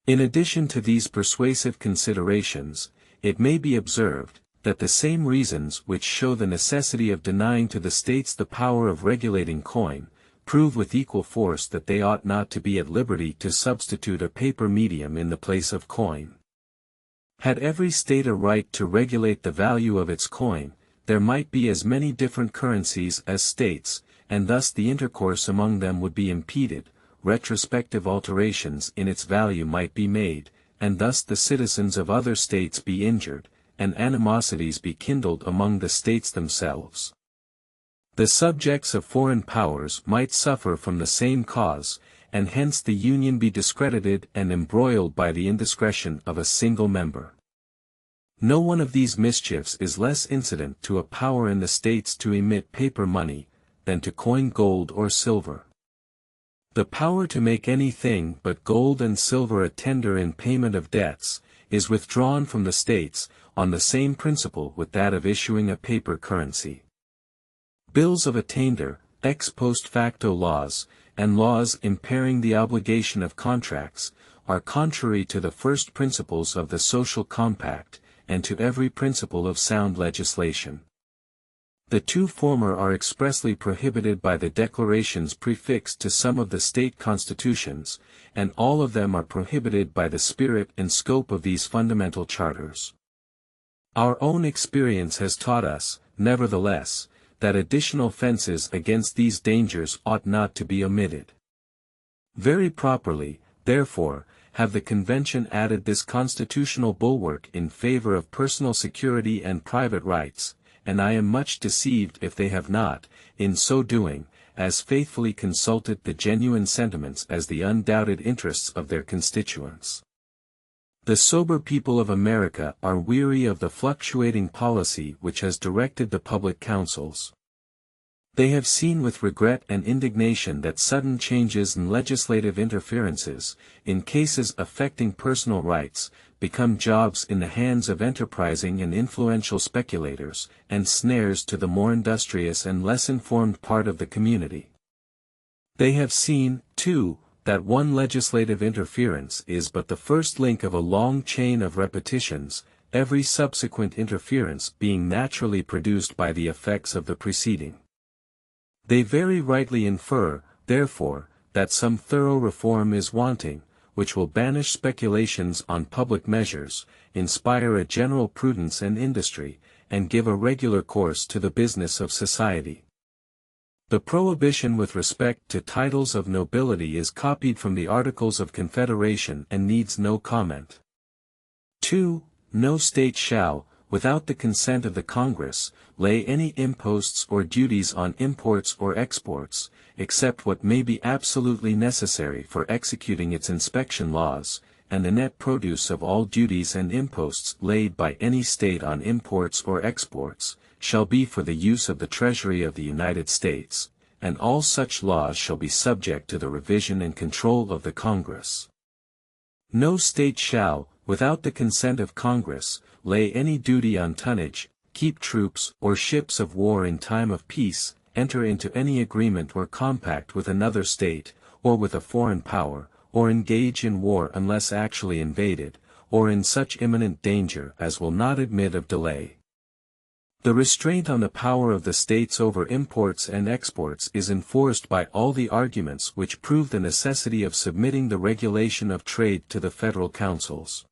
Speaker 1: In addition to these persuasive considerations, it may be observed, that the same reasons which show the necessity of denying to the states the power of regulating coin, prove with equal force that they ought not to be at liberty to substitute a paper medium in the place of coin. Had every state a right to regulate the value of its coin, there might be as many different currencies as states, and thus the intercourse among them would be impeded, retrospective alterations in its value might be made, and thus the citizens of other states be injured, and animosities be kindled among the states themselves. The subjects of foreign powers might suffer from the same cause, and hence the Union be discredited and embroiled by the indiscretion of a single member. No one of these mischiefs is less incident to a power in the states to emit paper money, than to coin gold or silver. The power to make anything but gold and silver a tender in payment of debts, is withdrawn from the states, on the same principle with that of issuing a paper currency. Bills of attainder, ex post facto laws, and laws impairing the obligation of contracts, are contrary to the first principles of the social compact, and to every principle of sound legislation. The two former are expressly prohibited by the declarations prefixed to some of the state constitutions, and all of them are prohibited by the spirit and scope of these fundamental charters. Our own experience has taught us, nevertheless, that additional fences against these dangers ought not to be omitted. Very properly, therefore, have the Convention added this constitutional bulwark in favor of personal security and private rights, and I am much deceived if they have not, in so doing, as faithfully consulted the genuine sentiments as the undoubted interests of their constituents. The sober people of America are weary of the fluctuating policy which has directed the public councils. They have seen with regret and indignation that sudden changes and legislative interferences, in cases affecting personal rights, become jobs in the hands of enterprising and influential speculators, and snares to the more industrious and less informed part of the community. They have seen, too, that one legislative interference is but the first link of a long chain of repetitions, every subsequent interference being naturally produced by the effects of the preceding. They very rightly infer, therefore, that some thorough reform is wanting, which will banish speculations on public measures, inspire a general prudence and industry, and give a regular course to the business of society. The prohibition with respect to titles of nobility is copied from the Articles of Confederation and needs no comment. 2. No state shall, without the consent of the Congress, lay any imposts or duties on imports or exports, except what may be absolutely necessary for executing its inspection laws, and the net produce of all duties and imposts laid by any state on imports or exports, shall be for the use of the Treasury of the United States, and all such laws shall be subject to the revision and control of the Congress. No state shall, without the consent of Congress, lay any duty on tonnage, keep troops or ships of war in time of peace, enter into any agreement or compact with another state, or with a foreign power, or engage in war unless actually invaded, or in such imminent danger as will not admit of delay. The restraint on the power of the states over imports and exports is enforced by all the arguments which prove the necessity of submitting the regulation of trade to the federal councils.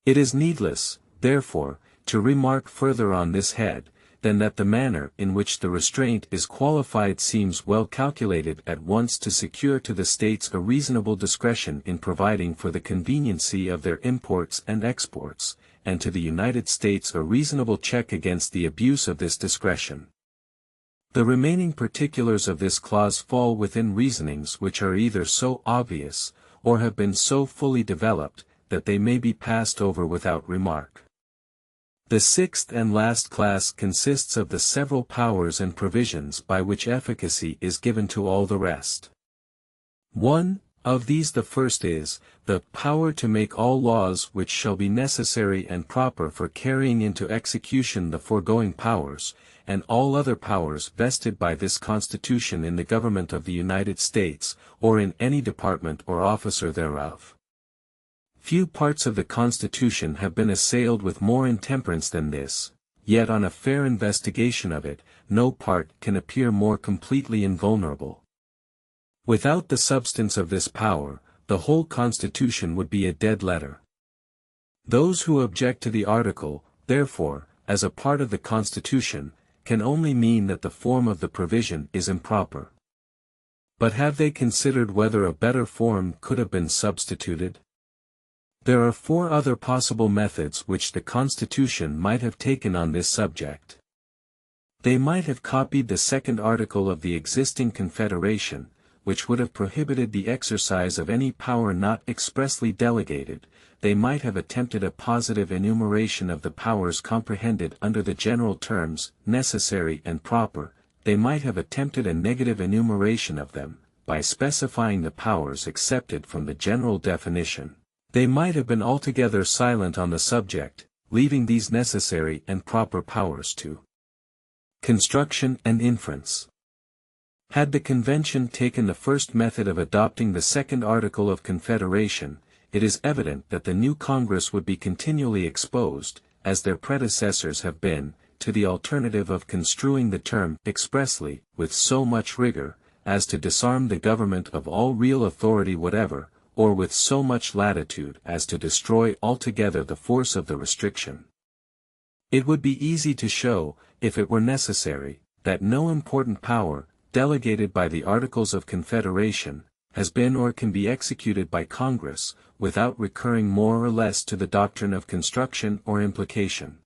Speaker 1: It is needless, therefore, to remark further on this head, than that the manner in which the restraint is qualified seems well calculated at once to secure to the states a reasonable discretion in providing for the conveniency of their imports and exports, and to the United States a reasonable check against the abuse of this discretion. The remaining particulars of this clause fall within reasonings which are either so obvious, or have been so fully developed, that they may be passed over without remark. The sixth and last class consists of the several powers and provisions by which efficacy is given to all the rest. 1. Of these the first is, the power to make all laws which shall be necessary and proper for carrying into execution the foregoing powers, and all other powers vested by this Constitution in the government of the United States, or in any department or officer thereof. Few parts of the Constitution have been assailed with more intemperance than this, yet on a fair investigation of it, no part can appear more completely invulnerable. Without the substance of this power, the whole Constitution would be a dead letter. Those who object to the article, therefore, as a part of the Constitution, can only mean that the form of the provision is improper. But have they considered whether a better form could have been substituted? There are 4 other possible methods which the Constitution might have taken on this subject. They might have copied the second article of the existing Confederation, which would have prohibited the exercise of any power not expressly delegated. They might have attempted a positive enumeration of the powers comprehended under the general terms, necessary and proper. They might have attempted a negative enumeration of them, by specifying the powers excepted from the general definition. They might have been altogether silent on the subject, leaving these necessary and proper powers to construction and inference. Had the Convention taken the first method of adopting the second article of Confederation, it is evident that the new Congress would be continually exposed, as their predecessors have been, to the alternative of construing the term expressly, with so much rigor, as to disarm the government of all real authority whatever, or with so much latitude as to destroy altogether the force of the restriction. It would be easy to show, if it were necessary, that no important power, delegated by the Articles of Confederation, has been or can be executed by Congress, without recurring more or less to the doctrine of construction or implication.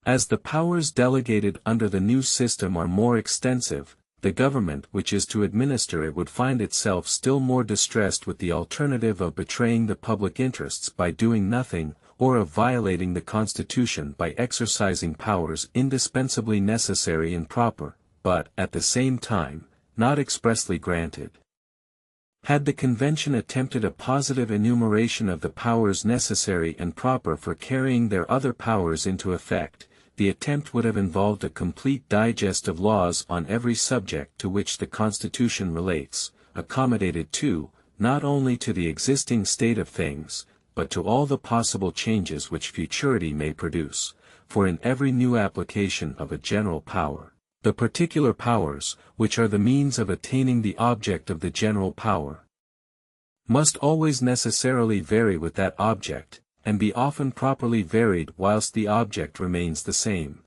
Speaker 1: As the powers delegated under the new system are more extensive, the government which is to administer it would find itself still more distressed with the alternative of betraying the public interests by doing nothing, or of violating the Constitution by exercising powers indispensably necessary and proper, but, at the same time, not expressly granted. Had the Convention attempted a positive enumeration of the powers necessary and proper for carrying their other powers into effect, the attempt would have involved a complete digest of laws on every subject to which the Constitution relates, accommodated too, not only to the existing state of things, but to all the possible changes which futurity may produce, for in every new application of a general power, the particular powers, which are the means of attaining the object of the general power, must always necessarily vary with that object, and be often properly varied whilst the object remains the same.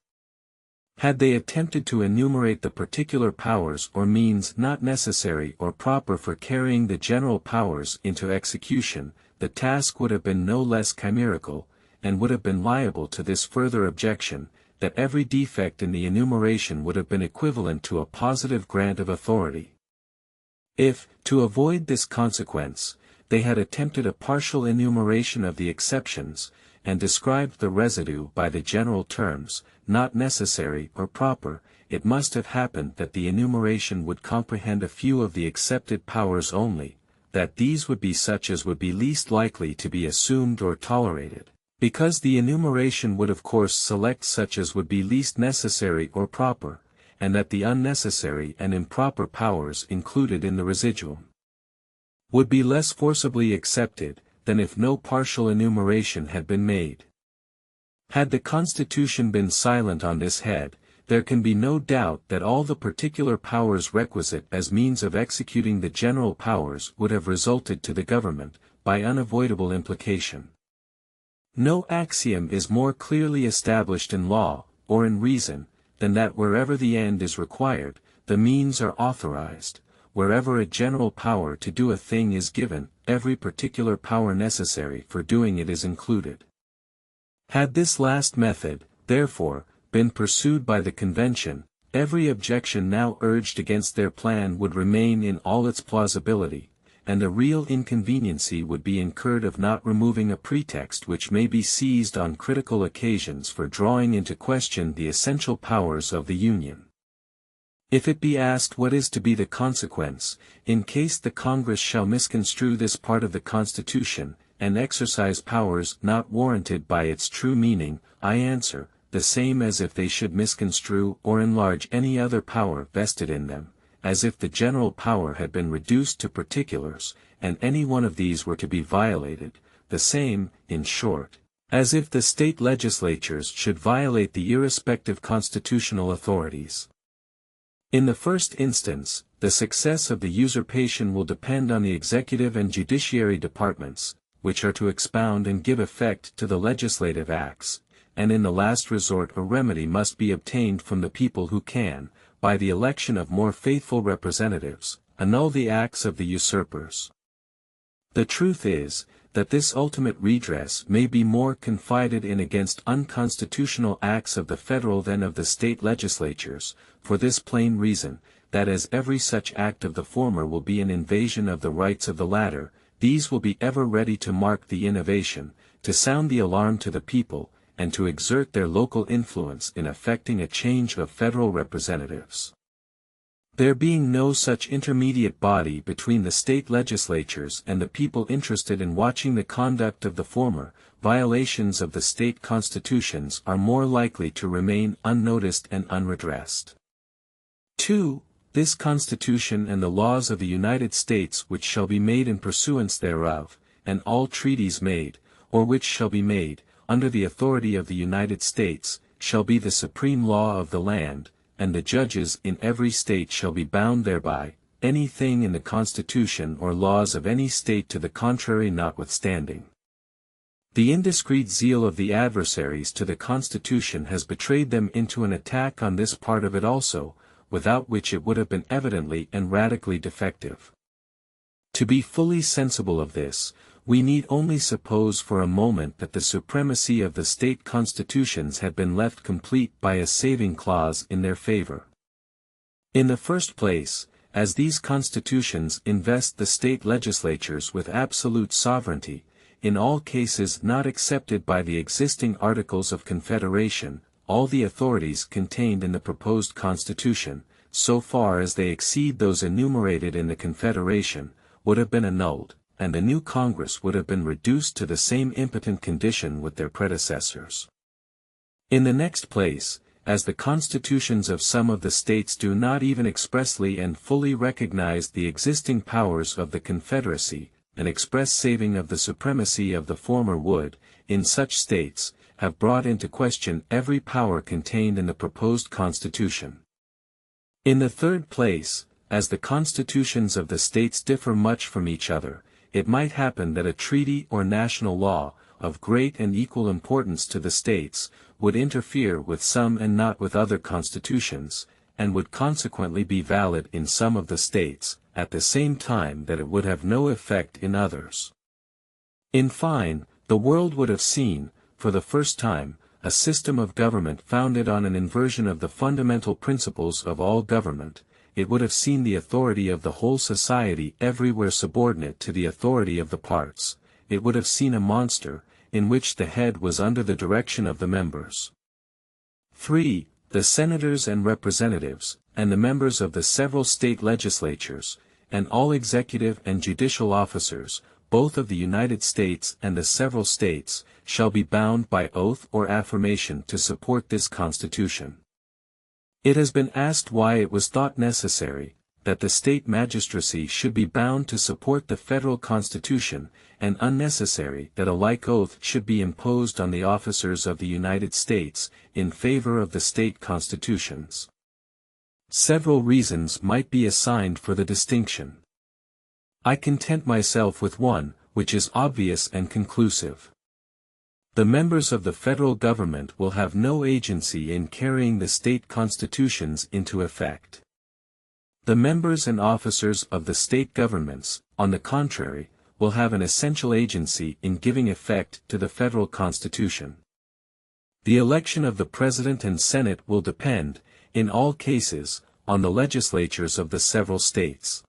Speaker 1: Had they attempted to enumerate the particular powers or means not necessary or proper for carrying the general powers into execution, the task would have been no less chimerical, and would have been liable to this further objection, that every defect in the enumeration would have been equivalent to a positive grant of authority. If, to avoid this consequence, they had attempted a partial enumeration of the exceptions, and described the residue by the general terms, not necessary or proper, it must have happened that the enumeration would comprehend a few of the accepted powers only, that these would be such as would be least likely to be assumed or tolerated, because the enumeration would of course select such as would be least necessary or proper, and that the unnecessary and improper powers included in the residuum would be less forcibly accepted, than if no partial enumeration had been made. Had the Constitution been silent on this head, there can be no doubt that all the particular powers requisite as means of executing the general powers would have resulted to the government, by unavoidable implication. No axiom is more clearly established in law, or in reason, than that wherever the end is required, the means are authorized. Wherever a general power to do a thing is given, every particular power necessary for doing it is included. Had this last method, therefore, been pursued by the Convention, every objection now urged against their plan would remain in all its plausibility, and a real inconveniency would be incurred of not removing a pretext which may be seized on critical occasions for drawing into question the essential powers of the Union. If it be asked what is to be the consequence, in case the Congress shall misconstrue this part of the Constitution, and exercise powers not warranted by its true meaning, I answer, the same as if they should misconstrue or enlarge any other power vested in them, as if the general power had been reduced to particulars, and any one of these were to be violated, the same, in short, as if the state legislatures should violate the irrespective constitutional authorities. In the first instance, the success of the usurpation will depend on the executive and judiciary departments, which are to expound and give effect to the legislative acts, and in the last resort a remedy must be obtained from the people who can, by the election of more faithful representatives, annul the acts of the usurpers. The truth is, that this ultimate redress may be more confided in against unconstitutional acts of the federal than of the state legislatures, for this plain reason, that as every such act of the former will be an invasion of the rights of the latter, these will be ever ready to mark the innovation, to sound the alarm to the people, and to exert their local influence in effecting a change of federal representatives. There being no such intermediate body between the state legislatures and the people interested in watching the conduct of the former, violations of the state constitutions are more likely to remain unnoticed and unredressed. 2. This Constitution and the laws of the United States which shall be made in pursuance thereof, and all treaties made, or which shall be made, under the authority of the United States, shall be the supreme law of the land, and the judges in every state shall be bound thereby, any thing in the Constitution or laws of any state to the contrary notwithstanding. The indiscreet zeal of the adversaries to the Constitution has betrayed them into an attack on this part of it also, without which it would have been evidently and radically defective. To be fully sensible of this, we need only suppose for a moment that the supremacy of the state constitutions had been left complete by a saving clause in their favor. In the first place, as these constitutions invest the state legislatures with absolute sovereignty, in all cases not excepted by the existing Articles of Confederation, all the authorities contained in the proposed Constitution, so far as they exceed those enumerated in the Confederation, would have been annulled, and the new Congress would have been reduced to the same impotent condition with their predecessors. In the next place, as the constitutions of some of the states do not even expressly and fully recognize the existing powers of the Confederacy, an express saving of the supremacy of the former would, in such states, have brought into question every power contained in the proposed Constitution. In the third place, as the constitutions of the states differ much from each other, it might happen that a treaty or national law, of great and equal importance to the states, would interfere with some and not with other constitutions, and would consequently be valid in some of the states, at the same time that it would have no effect in others. In fine, the world would have seen, for the first time, a system of government founded on an inversion of the fundamental principles of all government. It would have seen the authority of the whole society everywhere subordinate to the authority of the parts. It would have seen a monster, in which the head was under the direction of the members. 3. The senators and representatives, and the members of the several state legislatures, and all executive and judicial officers, both of the United States and the several states, shall be bound by oath or affirmation to support this Constitution. It has been asked why it was thought necessary, that the state magistracy should be bound to support the federal Constitution, and unnecessary that a like oath should be imposed on the officers of the United States, in favor of the state constitutions. Several reasons might be assigned for the distinction. I content myself with one, which is obvious and conclusive. The members of the federal government will have no agency in carrying the state constitutions into effect. The members and officers of the state governments, on the contrary, will have an essential agency in giving effect to the federal constitution. The election of the President and Senate will depend, in all cases, on the legislatures of the several states.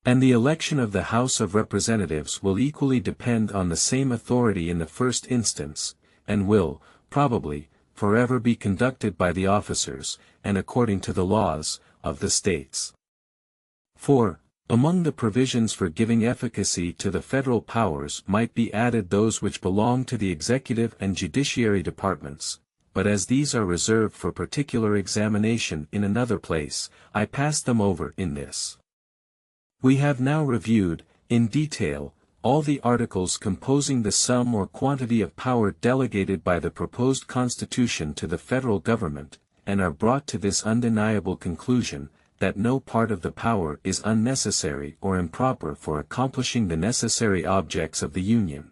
Speaker 1: And the election of the House of Representatives will equally depend on the same authority in the first instance, and will, probably, forever be conducted by the officers, and according to the laws, of the states. 4. Among the provisions for giving efficacy to the federal powers might be added those which belong to the executive and judiciary departments, but as these are reserved for particular examination in another place, I pass them over in this. We have now reviewed, in detail, all the articles composing the sum or quantity of power delegated by the proposed Constitution to the federal government, and are brought to this undeniable conclusion, that no part of the power is unnecessary or improper for accomplishing the necessary objects of the Union.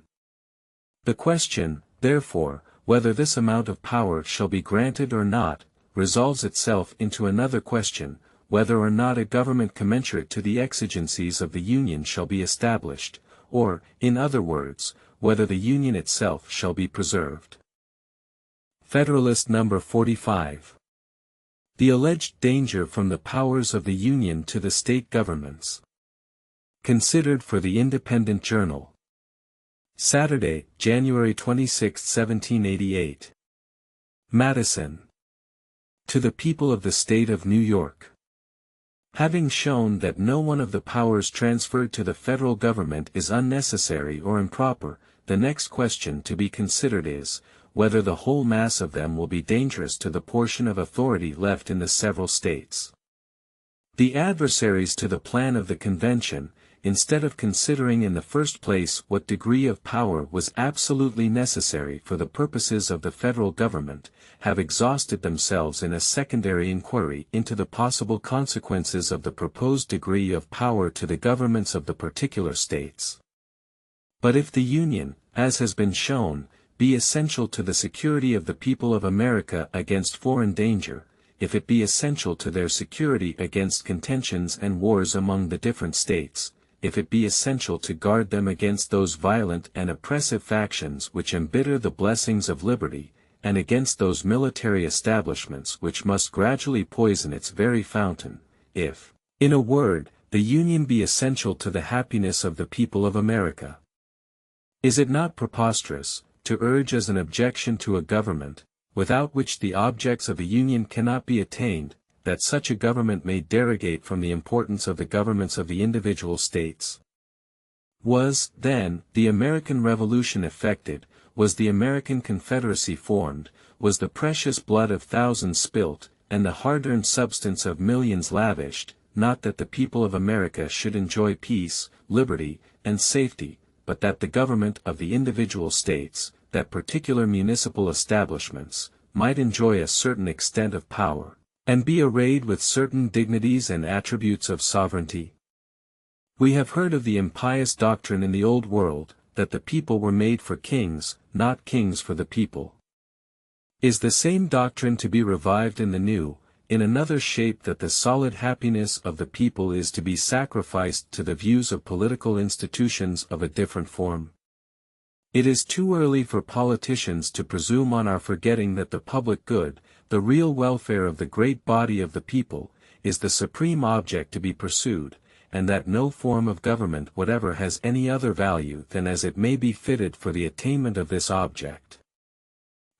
Speaker 1: The question, therefore, whether this amount of power shall be granted or not, resolves itself into another question, whether or not a government commensurate to the exigencies of the Union shall be established, or, in other words, whether the Union itself shall be preserved. Federalist number 45. The alleged danger from the powers of the Union to the state governments. Considered for the Independent Journal. Saturday, January 26, 1788. Madison. To the people of the State of New York. Having shown that no one of the powers transferred to the federal government is unnecessary or improper, the next question to be considered is, whether the whole mass of them will be dangerous to the portion of authority left in the several states. The adversaries to the plan of the convention, instead of considering in the first place what degree of power was absolutely necessary for the purposes of the federal government, have exhausted themselves in a secondary inquiry into the possible consequences of the proposed degree of power to the governments of the particular states. But if the Union, as has been shown, be essential to the security of the people of America against foreign danger, if it be essential to their security against contentions and wars among the different states, if it be essential to guard them against those violent and oppressive factions which embitter the blessings of liberty, and against those military establishments which must gradually poison its very fountain, if, in a word, the Union be essential to the happiness of the people of America. Is it not preposterous, to urge as an objection to a government, without which the objects of a Union cannot be attained, that such a government may derogate from the importance of the governments of the individual states? Was, then, the American Revolution effected, was the American Confederacy formed, was the precious blood of thousands spilt, and the hard-earned substance of millions lavished, not that the people of America should enjoy peace, liberty, and safety, but that the government of the individual states, that particular municipal establishments, might enjoy a certain extent of power, and be arrayed with certain dignities and attributes of sovereignty? We have heard of the impious doctrine in the Old World, that the people were made for kings, not kings for the people. Is the same doctrine to be revived in the New, in another shape, that the solid happiness of the people is to be sacrificed to the views of political institutions of a different form? It is too early for politicians to presume on our forgetting that the public good, the real welfare of the great body of the people, is the supreme object to be pursued, and that no form of government whatever has any other value than as it may be fitted for the attainment of this object.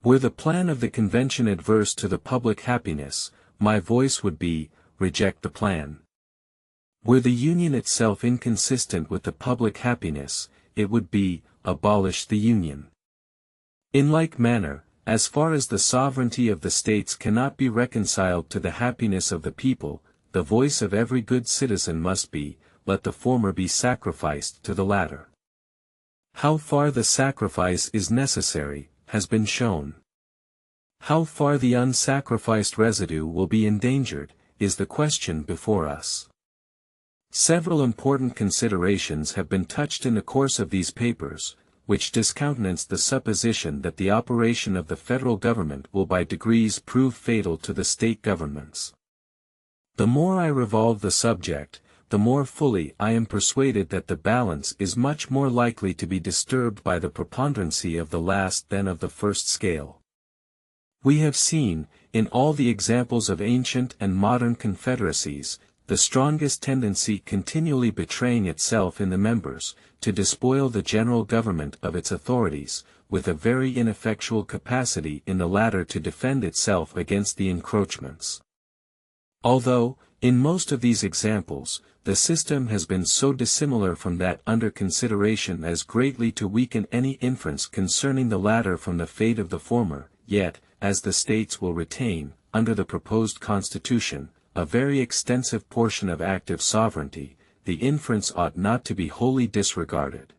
Speaker 1: Were the plan of the convention adverse to the public happiness, my voice would be, reject the plan. Were the Union itself inconsistent with the public happiness, it would be, abolish the Union. In like manner, as far as the sovereignty of the states cannot be reconciled to the happiness of the people, the voice of every good citizen must be, let the former be sacrificed to the latter. How far the sacrifice is necessary, has been shown. How far the unsacrificed residue will be endangered, is the question before us. Several important considerations have been touched in the course of these papers, which discountenance the supposition that the operation of the federal government will by degrees prove fatal to the state governments. The more I revolve the subject, the more fully I am persuaded that the balance is much more likely to be disturbed by the preponderancy of the last than of the first scale. We have seen, in all the examples of ancient and modern confederacies, the strongest tendency continually betraying itself in the members, to despoil the general government of its authorities, with a very ineffectual capacity in the latter to defend itself against the encroachments. Although, in most of these examples, the system has been so dissimilar from that under consideration as greatly to weaken any inference concerning the latter from the fate of the former, yet, as the states will retain, under the proposed Constitution, a very extensive portion of active sovereignty, the inference ought not to be wholly disregarded.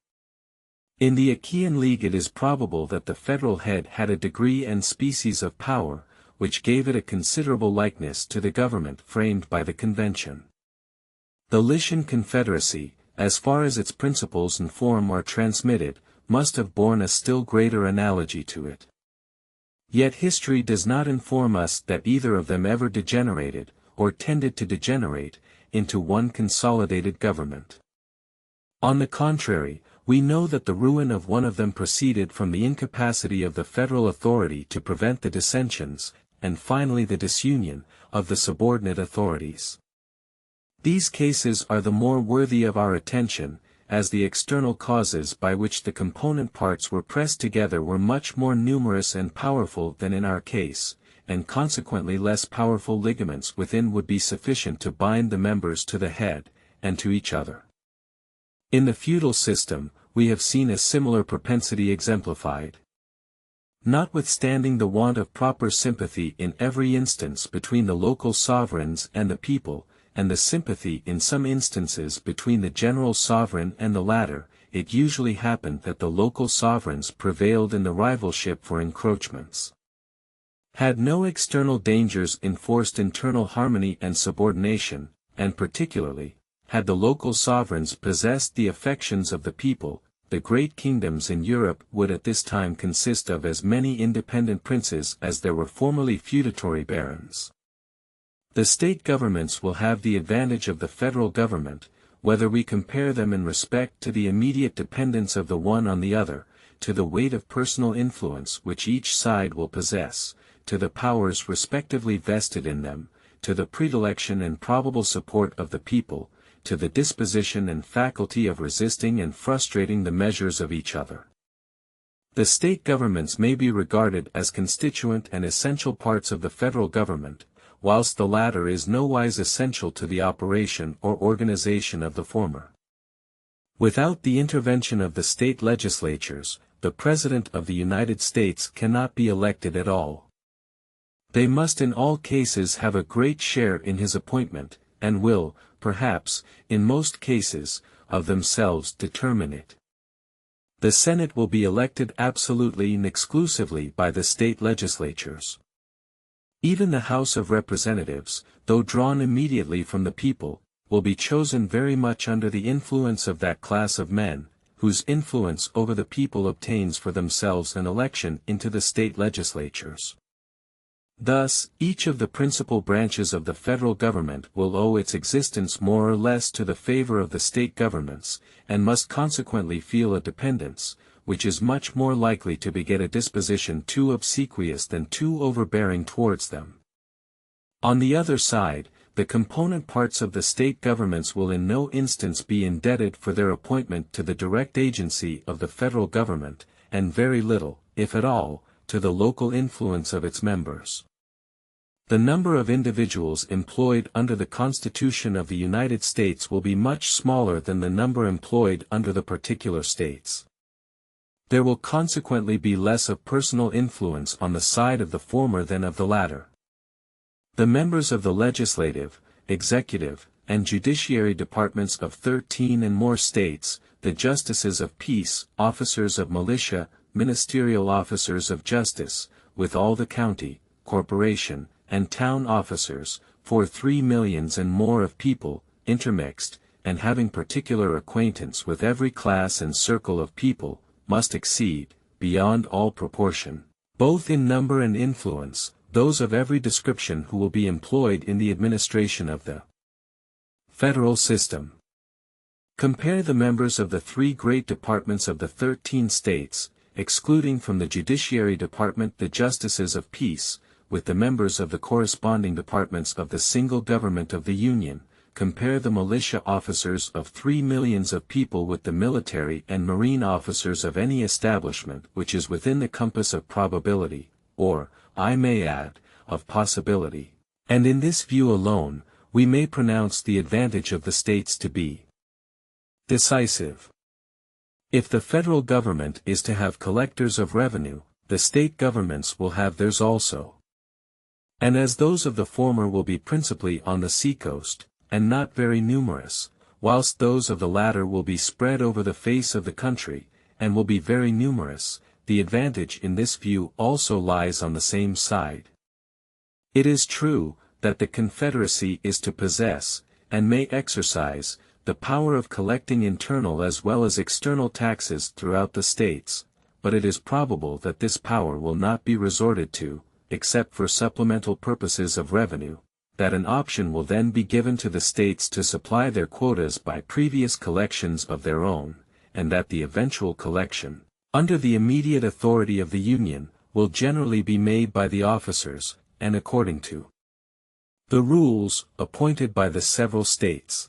Speaker 1: In the Achaean League it is probable that the federal head had a degree and species of power, which gave it a considerable likeness to the government framed by the convention. The Lycian Confederacy, as far as its principles and form are transmitted, must have borne a still greater analogy to it. Yet history does not inform us that either of them ever degenerated, or tended to degenerate, into one consolidated government. On the contrary, we know that the ruin of one of them proceeded from the incapacity of the federal authority to prevent the dissensions, and finally the disunion, of the subordinate authorities. These cases are the more worthy of our attention, as the external causes by which the component parts were pressed together were much more numerous and powerful than in our case, and consequently less powerful ligaments within would be sufficient to bind the members to the head, and to each other. In the feudal system, we have seen a similar propensity exemplified. Notwithstanding the want of proper sympathy in every instance between the local sovereigns and the people, and the sympathy in some instances between the general sovereign and the latter, it usually happened that the local sovereigns prevailed in the rivalship for encroachments. Had no external dangers enforced internal harmony and subordination, and particularly, had the local sovereigns possessed the affections of the people, the great kingdoms in Europe would at this time consist of as many independent princes as there were formerly feudatory barons. The state governments will have the advantage of the federal government, whether we compare them in respect to the immediate dependence of the one on the other, to the weight of personal influence which each side will possess, to the powers respectively vested in them, to the predilection and probable support of the people, to the disposition and faculty of resisting and frustrating the measures of each other. The state governments may be regarded as constituent and essential parts of the federal government, whilst the latter is nowise essential to the operation or organization of the former. Without the intervention of the state legislatures, the President of the United States cannot be elected at all. They must in all cases have a great share in his appointment, and will, perhaps, in most cases, of themselves determine it. The Senate will be elected absolutely and exclusively by the state legislatures. Even the House of Representatives, though drawn immediately from the people, will be chosen very much under the influence of that class of men, whose influence over the people obtains for themselves an election into the state legislatures. Thus, each of the principal branches of the federal government will owe its existence more or less to the favor of the state governments, and must consequently feel a dependence, which is much more likely to beget a disposition too obsequious than too overbearing towards them. On the other side, the component parts of the state governments will in no instance be indebted for their appointment to the direct agency of the federal government, and very little, if at all, to the local influence of its members. The number of individuals employed under the Constitution of the United States will be much smaller than the number employed under the particular states. There will consequently be less of personal influence on the side of the former than of the latter. The members of the legislative, executive, and judiciary departments of 13 and more states, the justices of peace, officers of militia, ministerial officers of justice, with all the county, corporation, and town officers, for 3 millions and more of people, intermixed, and having particular acquaintance with every class and circle of people, must exceed, beyond all proportion, both in number and influence, those of every description who will be employed in the administration of the federal system. Compare the members of the 3 great departments of the 13 states, excluding from the Judiciary Department the Justices of Peace, with the members of the corresponding departments of the single government of the Union. Compare the militia officers of 3 millions of people with the military and marine officers of any establishment which is within the compass of probability, or, I may add, of possibility. And in this view alone, we may pronounce the advantage of the states to be decisive. If the federal government is to have collectors of revenue, the state governments will have theirs also. And as those of the former will be principally on the seacoast, and not very numerous, whilst those of the latter will be spread over the face of the country, and will be very numerous. The advantage in this view also lies on the same side. It is true that the Confederacy is to possess, and may exercise, the power of collecting internal as well as external taxes throughout the states, but it is probable that this power will not be resorted to, except for supplemental purposes of revenue, that an option will then be given to the states to supply their quotas by previous collections of their own, and that the eventual collection, under the immediate authority of the Union, will generally be made by the officers, and according to the rules appointed by the several states.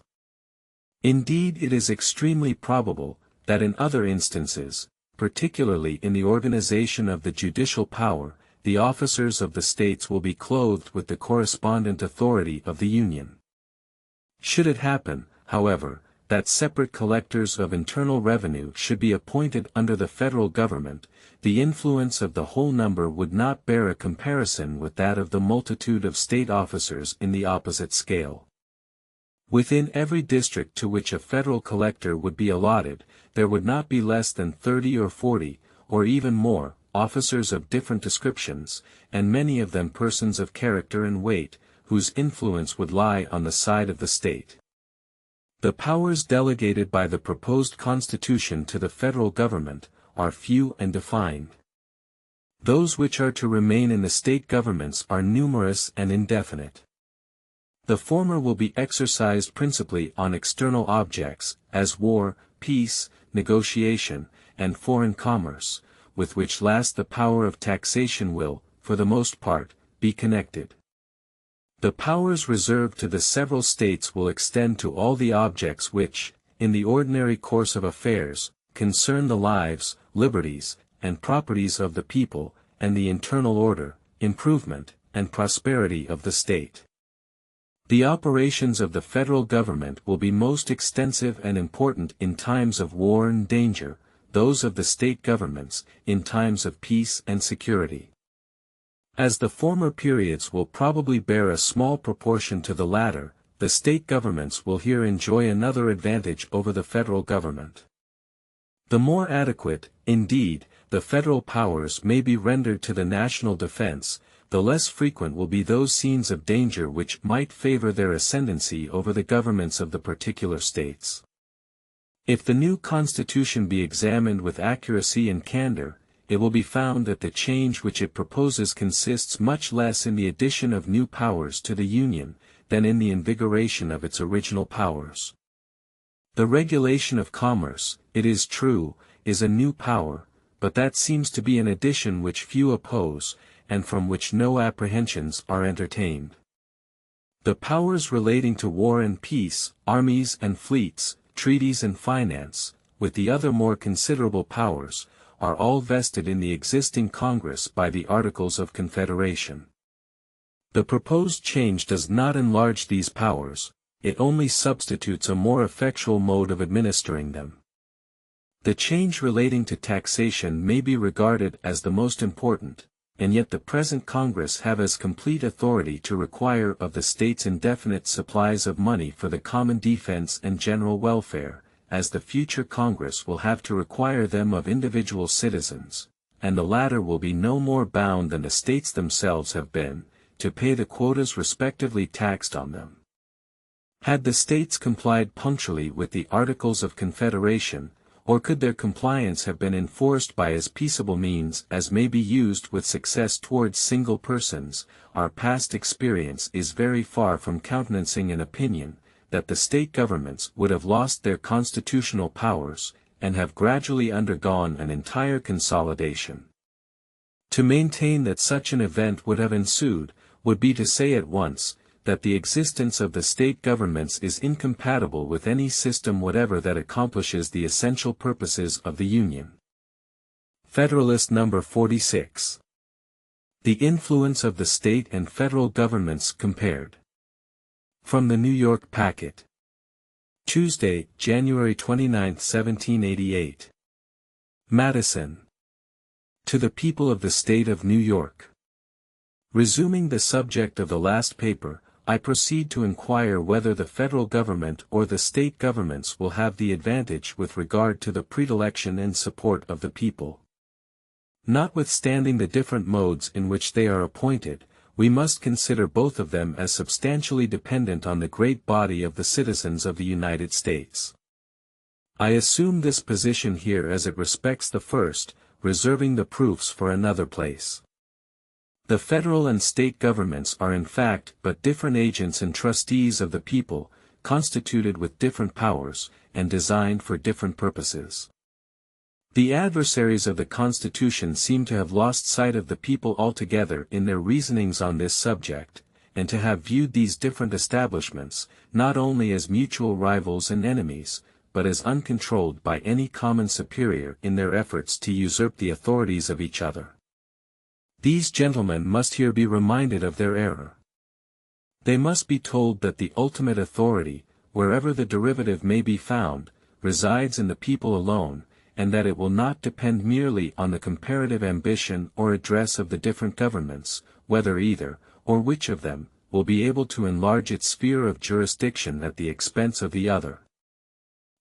Speaker 1: Indeed, it is extremely probable that in other instances, particularly in the organization of the judicial power, the officers of the states will be clothed with the correspondent authority of the Union. Should it happen, however, that separate collectors of internal revenue should be appointed under the federal government, the influence of the whole number would not bear a comparison with that of the multitude of state officers in the opposite scale. Within every district to which a federal collector would be allotted, there would not be less than 30 or 40, or even more, officers of different descriptions, and many of them persons of character and weight, whose influence would lie on the side of the state. The powers delegated by the proposed Constitution to the federal government are few and defined. Those which are to remain in the state governments are numerous and indefinite. The former will be exercised principally on external objects, as war, peace, negotiation, and foreign commerce, with which last the power of taxation will, for the most part, be connected. The powers reserved to the several states will extend to all the objects which, in the ordinary course of affairs, concern the lives, liberties, and properties of the people, and the internal order, improvement, and prosperity of the state. The operations of the federal government will be most extensive and important in times of war and danger, those of the state governments, in times of peace and security. As the former periods will probably bear a small proportion to the latter, the state governments will here enjoy another advantage over the federal government. The more adequate, indeed, the federal powers may be rendered to the national defense, the less frequent will be those scenes of danger which might favor their ascendancy over the governments of the particular states. If the new Constitution be examined with accuracy and candor, it will be found that the change which it proposes consists much less in the addition of new powers to the Union, than in the invigoration of its original powers. The regulation of commerce, it is true, is a new power, but that seems to be an addition which few oppose, and from which no apprehensions are entertained. The powers relating to war and peace, armies and fleets, treaties and finance, with the other more considerable powers, are all vested in the existing Congress by the Articles of Confederation. The proposed change does not enlarge these powers, it only substitutes a more effectual mode of administering them. The change relating to taxation may be regarded as the most important, and yet the present Congress have as complete authority to require of the states indefinite supplies of money for the common defense and general welfare, as the future Congress will have to require them of individual citizens, and the latter will be no more bound than the states themselves have been, to pay the quotas respectively taxed on them. Had the states complied punctually with the Articles of Confederation, or could their compliance have been enforced by as peaceable means as may be used with success towards single persons, our past experience is very far from countenancing an opinion, that the state governments would have lost their constitutional powers, and have gradually undergone an entire consolidation. To maintain that such an event would have ensued, would be to say at once, that the existence of the state governments is incompatible with any system whatever that accomplishes the essential purposes of the Union. Federalist No. 46. The influence of the state and federal governments compared. From the New York Packet. Tuesday, January 29, 1788. Madison. To the People of the State of New York. Resuming the subject of the last paper, I proceed to inquire whether the federal government or the state governments will have the advantage with regard to the predilection and support of the people. Notwithstanding the different modes in which they are appointed, we must consider both of them as substantially dependent on the great body of the citizens of the United States. I assume this position here as it respects the first, reserving the proofs for another place. The federal and state governments are in fact but different agents and trustees of the people, constituted with different powers, and designed for different purposes. The adversaries of the Constitution seem to have lost sight of the people altogether in their reasonings on this subject, and to have viewed these different establishments, not only as mutual rivals and enemies, but as uncontrolled by any common superior in their efforts to usurp the authorities of each other. These gentlemen must here be reminded of their error. They must be told that the ultimate authority, wherever the derivative may be found, resides in the people alone, and that it will not depend merely on the comparative ambition or address of the different governments, whether either, or which of them, will be able to enlarge its sphere of jurisdiction at the expense of the other.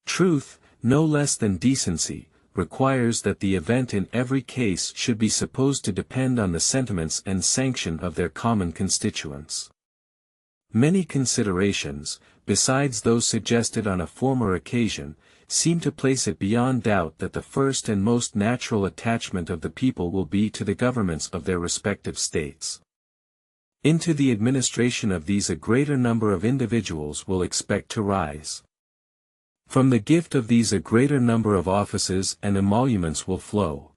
Speaker 1: Truth, no less than decency, requires that the event in every case should be supposed to depend on the sentiments and sanction of their common constituents. Many considerations, besides those suggested on a former occasion, seem to place it beyond doubt that the first and most natural attachment of the people will be to the governments of their respective states. Into the administration of these a greater number of individuals will expect to rise. From the gift of these a greater number of offices and emoluments will flow.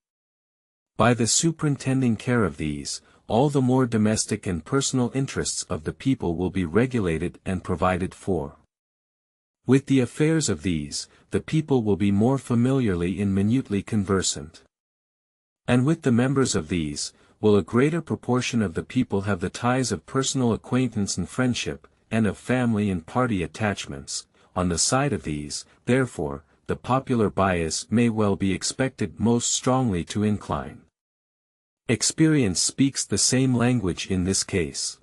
Speaker 1: By the superintending care of these, all the more domestic and personal interests of the people will be regulated and provided for. With the affairs of these, the people will be more familiarly and minutely conversant. And with the members of these, will a greater proportion of the people have the ties of personal acquaintance and friendship, and of family and party attachments. On the side of these, therefore, the popular bias may well be expected most strongly to incline. Experience speaks the same language in this case.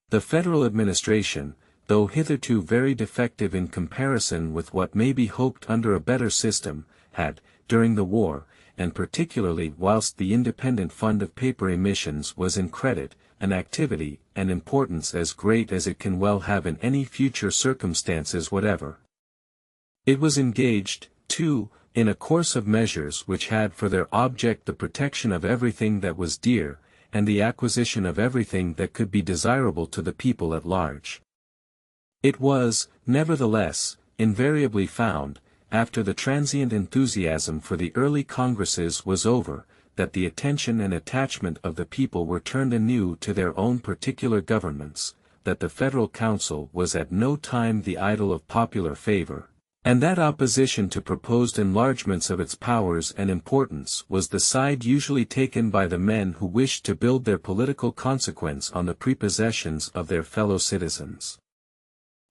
Speaker 1: The federal administration, though hitherto very defective in comparison with what may be hoped under a better system, had, during the war, and particularly whilst the independent fund of paper emissions was in credit, an activity and importance as great as it can well have in any future circumstances whatever. It was engaged, too, in a course of measures which had for their object the protection of everything that was dear, and the acquisition of everything that could be desirable to the people at large. It was, nevertheless, invariably found, after the transient enthusiasm for the early congresses was over, that the attention and attachment of the people were turned anew to their own particular governments, that the Federal Council was at no time the idol of popular favor, and that opposition to proposed enlargements of its powers and importance was the side usually taken by the men who wished to build their political consequence on the prepossessions of their fellow citizens.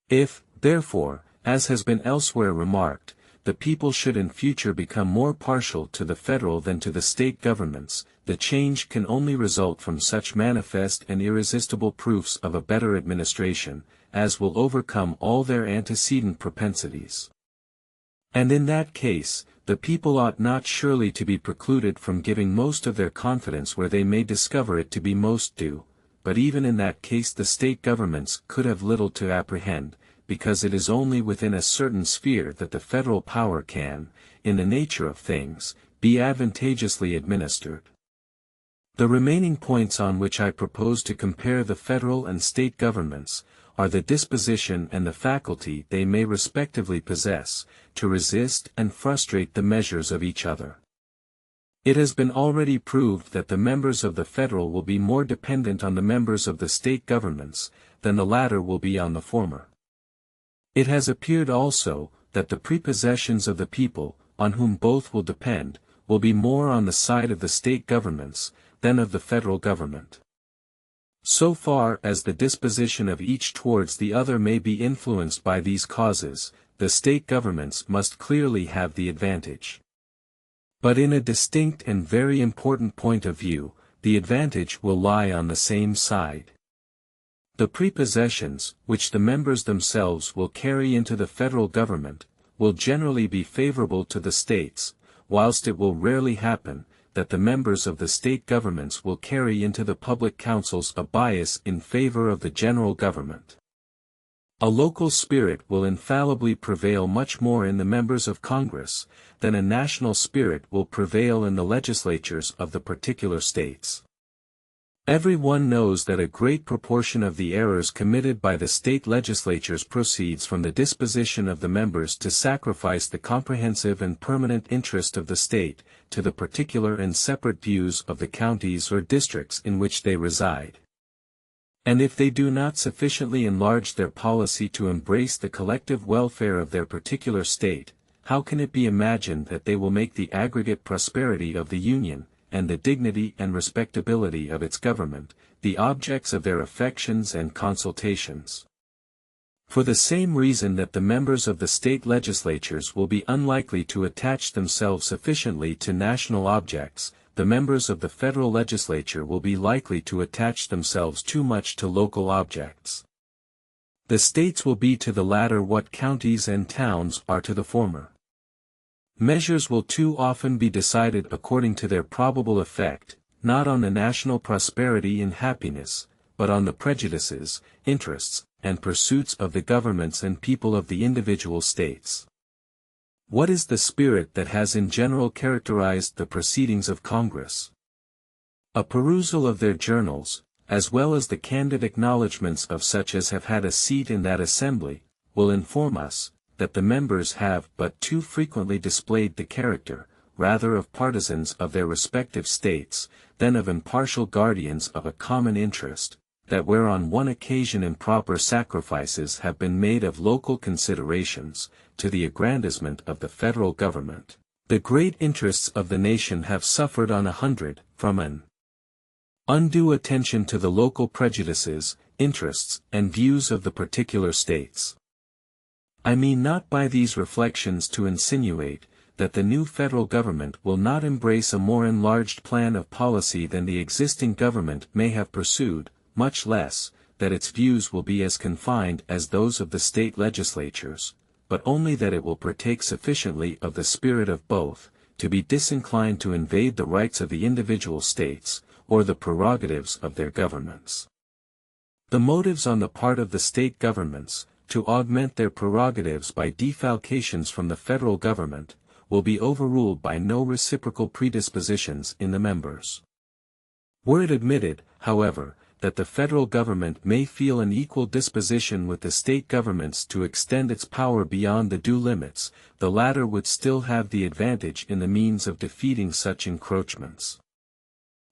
Speaker 1: If, therefore, as has been elsewhere remarked, the people should in future become more partial to the federal than to the state governments, the change can only result from such manifest and irresistible proofs of a better administration, as will overcome all their antecedent propensities. And in that case, the people ought not surely to be precluded from giving most of their confidence where they may discover it to be most due, but even in that case the state governments could have little to apprehend, because it is only within a certain sphere that the federal power can, in the nature of things, be advantageously administered. The remaining points on which I propose to compare the federal and state governments, are the disposition and the faculty they may respectively possess, to resist and frustrate the measures of each other. It has been already proved that the members of the federal will be more dependent on the members of the state governments, than the latter will be on the former. It has appeared also, that the prepossessions of the people, on whom both will depend, will be more on the side of the state governments, than of the federal government. So far as the disposition of each towards the other may be influenced by these causes, the state governments must clearly have the advantage. But in a distinct and very important point of view, the advantage will lie on the same side. The prepossessions, which the members themselves will carry into the federal government, will generally be favorable to the states, whilst it will rarely happen that the members of the state governments will carry into the public councils a bias in favor of the general government. A local spirit will infallibly prevail much more in the members of Congress, than a national spirit will prevail in the legislatures of the particular states. Everyone knows that a great proportion of the errors committed by the state legislatures proceeds from the disposition of the members to sacrifice the comprehensive and permanent interest of the state, to the particular and separate views of the counties or districts in which they reside. And if they do not sufficiently enlarge their policy to embrace the collective welfare of their particular state, how can it be imagined that they will make the aggregate prosperity of the Union, and the dignity and respectability of its government, the objects of their affections and consultations? For the same reason that the members of the state legislatures will be unlikely to attach themselves sufficiently to national objects, the members of the federal legislature will be likely to attach themselves too much to local objects. The states will be to the latter what counties and towns are to the former. Measures will too often be decided according to their probable effect, not on the national prosperity and happiness, but on the prejudices, interests, and pursuits of the governments and people of the individual states. What is the spirit that has in general characterized the proceedings of Congress? A perusal of their journals, as well as the candid acknowledgments of such as have had a seat in that assembly, will inform us, that the members have but too frequently displayed the character, rather of partisans of their respective states, than of impartial guardians of a common interest, that where on one occasion improper sacrifices have been made of local considerations, to the aggrandizement of the federal government, the great interests of the nation have suffered on 100, from an undue attention to the local prejudices, interests, and views of the particular states. I mean not by these reflections to insinuate, that the new federal government will not embrace a more enlarged plan of policy than the existing government may have pursued, much less, that its views will be as confined as those of the state legislatures, but only that it will partake sufficiently of the spirit of both, to be disinclined to invade the rights of the individual states, or the prerogatives of their governments. The motives on the part of the state governments, to augment their prerogatives by defalcations from the federal government, will be overruled by no reciprocal predispositions in the members. Were it admitted, however, that the federal government may feel an equal disposition with the state governments to extend its power beyond the due limits, the latter would still have the advantage in the means of defeating such encroachments.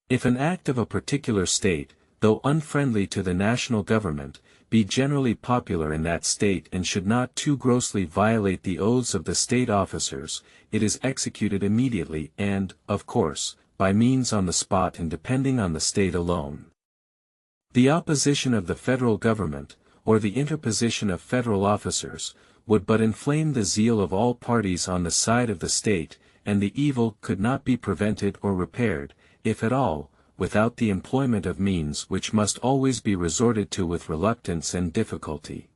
Speaker 1: If an act of a particular state, though unfriendly to the national government, be generally popular in that state and should not too grossly violate the oaths of the state officers, it is executed immediately and, of course, by means on the spot and depending on the state alone. The opposition of the federal government, or the interposition of federal officers, would but inflame the zeal of all parties on the side of the state, and the evil could not be prevented or repaired, if at all, without the employment of means which must always be resorted to with reluctance and difficulty.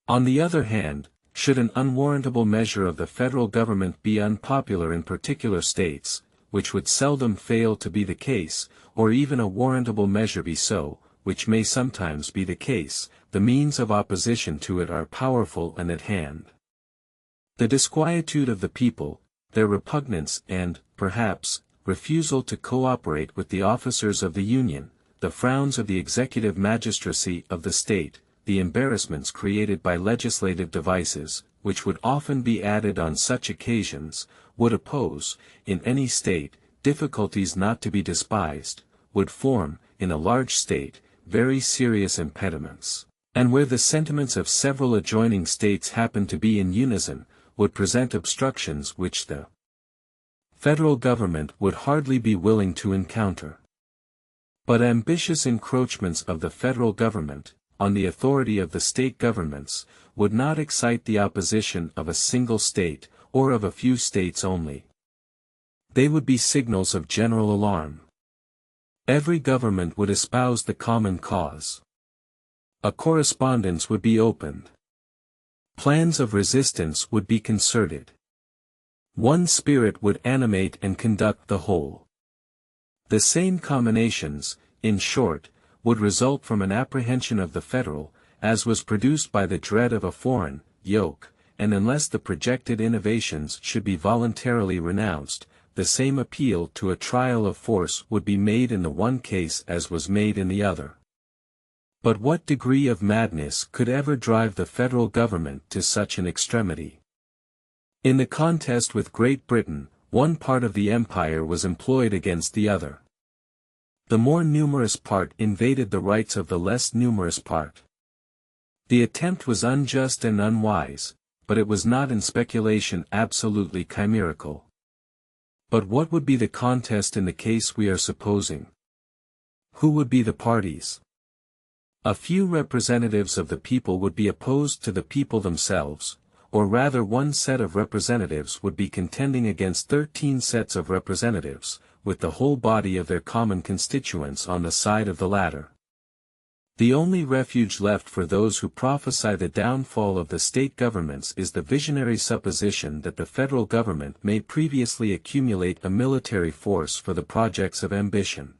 Speaker 1: On the other hand, should an unwarrantable measure of the federal government be unpopular in particular states, which would seldom fail to be the case, or even a warrantable measure be so, which may sometimes be the case, the means of opposition to it are powerful and at hand. The disquietude of the people, their repugnance and, perhaps, refusal to cooperate with the officers of the Union, the frowns of the executive magistracy of the state, the embarrassments created by legislative devices, which would often be added on such occasions, would oppose, in any state, difficulties not to be despised, would form, in a large state, very serious impediments, and where the sentiments of several adjoining states happen to be in unison, would present obstructions which the federal government would hardly be willing to encounter. But ambitious encroachments of the federal government, on the authority of the state governments, would not excite the opposition of a single state, or of a few states only. They would be signals of general alarm. Every government would espouse the common cause. A correspondence would be opened. Plans of resistance would be concerted. One spirit would animate and conduct the whole. The same combinations, in short, would result from an apprehension of the federal, as was produced by the dread of a foreign yoke, and unless the projected innovations should be voluntarily renounced, the same appeal to a trial of force would be made in the one case as was made in the other. But what degree of madness could ever drive the federal government to such an extremity? In the contest with Great Britain, one part of the empire was employed against the other. The more numerous part invaded the rights of the less numerous part. The attempt was unjust and unwise, but it was not in speculation absolutely chimerical. But what would be the contest in the case we are supposing? Who would be the parties? A few representatives of the people would be opposed to the people themselves, or rather one set of representatives would be contending against 13 sets of representatives, with the whole body of their common constituents on the side of the latter. The only refuge left for those who prophesy the downfall of the state governments is the visionary supposition that the federal government may previously accumulate a military force for the projects of ambition.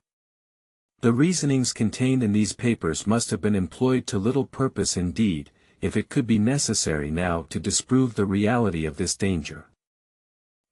Speaker 1: The reasonings contained in these papers must have been employed to little purpose indeed, if it could be necessary now to disprove the reality of this danger.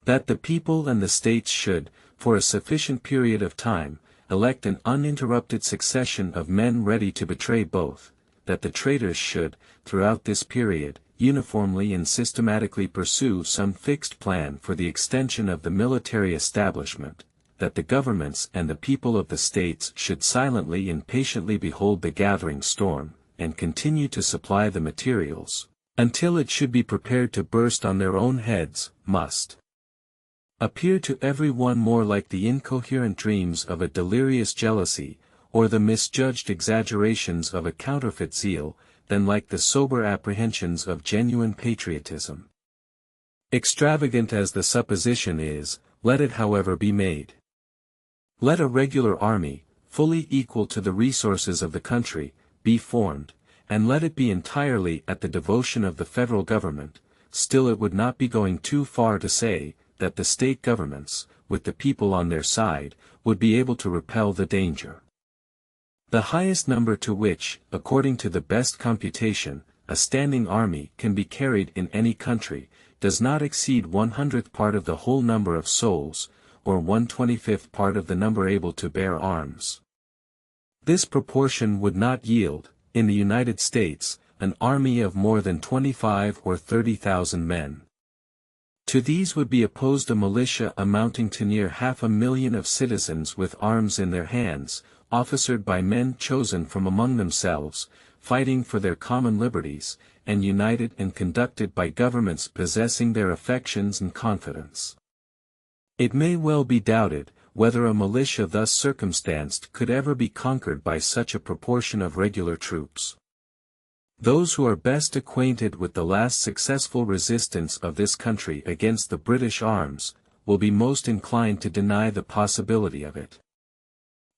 Speaker 1: That the people and the states should, for a sufficient period of time, elect an uninterrupted succession of men ready to betray both, that the traitors should, throughout this period, uniformly and systematically pursue some fixed plan for the extension of the military establishment, that the governments and the people of the states should silently and patiently behold the gathering storm, and continue to supply the materials, until it should be prepared to burst on their own heads, must appear to every one more like the incoherent dreams of a delirious jealousy, or the misjudged exaggerations of a counterfeit zeal, than like the sober apprehensions of genuine patriotism. Extravagant as the supposition is, let it however be made. Let a regular army, fully equal to the resources of the country, be formed, and let it be entirely at the devotion of the federal government, still it would not be going too far to say, that the state governments, with the people on their side, would be able to repel the danger. The highest number to which, according to the best computation, a standing army can be carried in any country, does not exceed 1/100th part of the whole number of souls, or 1/25th part of the number able to bear arms. This proportion would not yield, in the United States, an army of more than 25 or 30,000 men. To these would be opposed a militia amounting to near 500,000 of citizens with arms in their hands, officered by men chosen from among themselves, fighting for their common liberties, and united and conducted by governments possessing their affections and confidence. It may well be doubted, whether a militia thus circumstanced could ever be conquered by such a proportion of regular troops. Those who are best acquainted with the last successful resistance of this country against the British arms, will be most inclined to deny the possibility of it.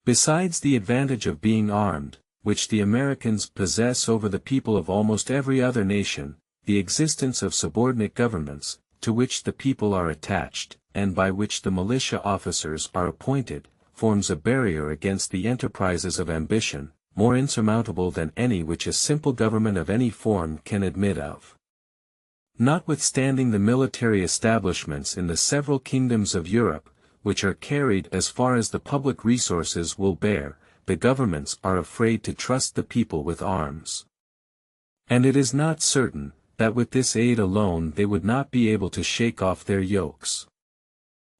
Speaker 1: Besides the advantage of being armed, which the Americans possess over the people of almost every other nation, the existence of subordinate governments, to which the people are attached, and by which the militia officers are appointed, forms a barrier against the enterprises of ambition, more insurmountable than any which a simple government of any form can admit of. Notwithstanding the military establishments in the several kingdoms of Europe, which are carried as far as the public resources will bear, the governments are afraid to trust the people with arms. And it is not certain, that with this aid alone they would not be able to shake off their yokes.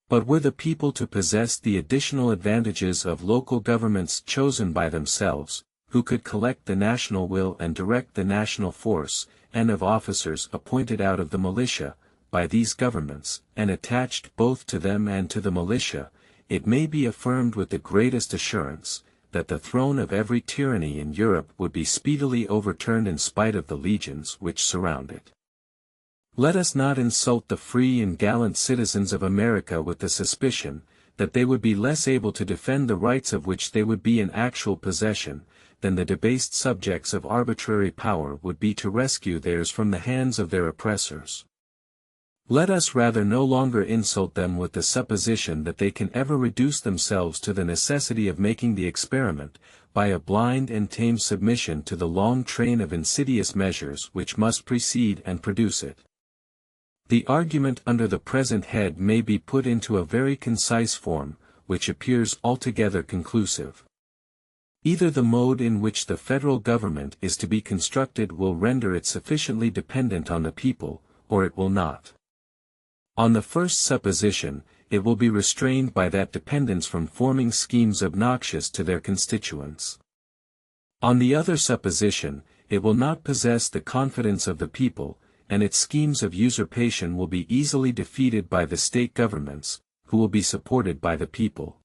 Speaker 1: But were the people to possess the additional advantages of local governments chosen by themselves, who could collect the national will and direct the national force, and of officers appointed out of the militia, by these governments, and attached both to them and to the militia, it may be affirmed with the greatest assurance, that the throne of every tyranny in Europe would be speedily overturned in spite of the legions which surround it. Let us not insult the free and gallant citizens of America with the suspicion, that they would be less able to defend the rights of which they would be in actual possession, than the debased subjects of arbitrary power would be to rescue theirs from the hands of their oppressors. Let us rather no longer insult them with the supposition that they can ever reduce themselves to the necessity of making the experiment, by a blind and tame submission to the long train of insidious measures which must precede and produce it. The argument under the present head may be put into a very concise form, which appears altogether conclusive. Either the mode in which the federal government is to be constructed will render it sufficiently dependent on the people, or it will not. On the first supposition, it will be restrained by that dependence from forming schemes obnoxious to their constituents. On the other supposition, it will not possess the confidence of the people, and its schemes of usurpation will be easily defeated by the state governments, who will be supported by the people.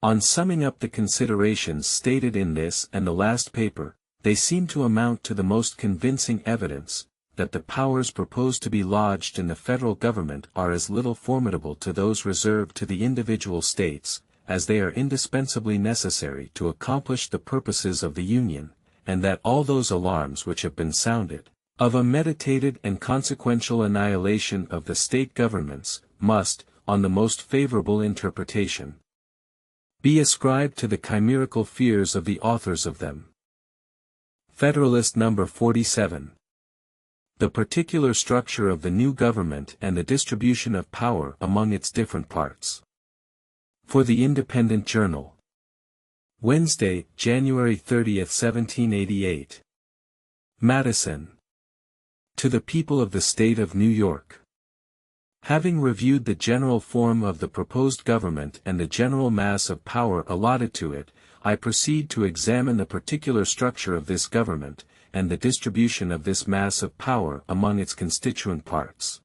Speaker 1: On summing up the considerations stated in this and the last paper, they seem to amount to the most convincing evidence, that the powers proposed to be lodged in the federal government are as little formidable to those reserved to the individual states, as they are indispensably necessary to accomplish the purposes of the Union, and that all those alarms which have been sounded, of a meditated and consequential annihilation of the state governments, must, on the most favorable interpretation, be ascribed to the chimerical fears of the authors of them. Federalist No. 47. The particular structure of the new government and the distribution of power among its different parts. For the Independent Journal. Wednesday, January 30, 1788. Madison. To the People of the State of New York. Having reviewed the general form of the proposed government and the general mass of power allotted to it, I proceed to examine the particular structure of this government, and the distribution of this mass of power among its constituent parts.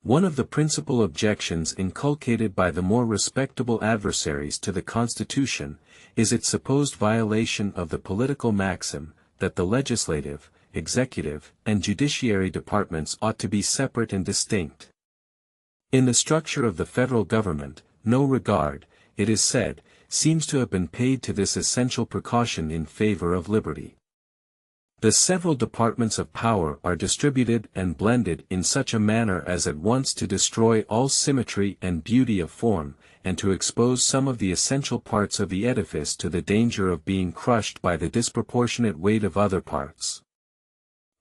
Speaker 1: One of the principal objections inculcated by the more respectable adversaries to the Constitution, is its supposed violation of the political maxim, that the legislative, executive, and judiciary departments ought to be separate and distinct. In the structure of the federal government, no regard, it is said, seems to have been paid to this essential precaution in favor of liberty. The several departments of power are distributed and blended in such a manner as at once to destroy all symmetry and beauty of form, and to expose some of the essential parts of the edifice to the danger of being crushed by the disproportionate weight of other parts.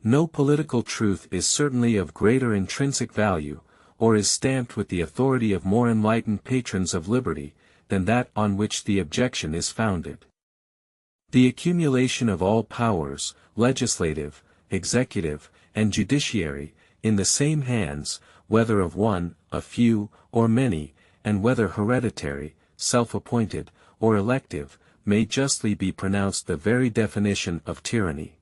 Speaker 1: No political truth is certainly of greater intrinsic value, or is stamped with the authority of more enlightened patrons of liberty, than that on which the objection is founded. The accumulation of all powers, legislative, executive, and judiciary, in the same hands, whether of one, a few, or many, and whether hereditary, self-appointed, or elective, may justly be pronounced the very definition of tyranny.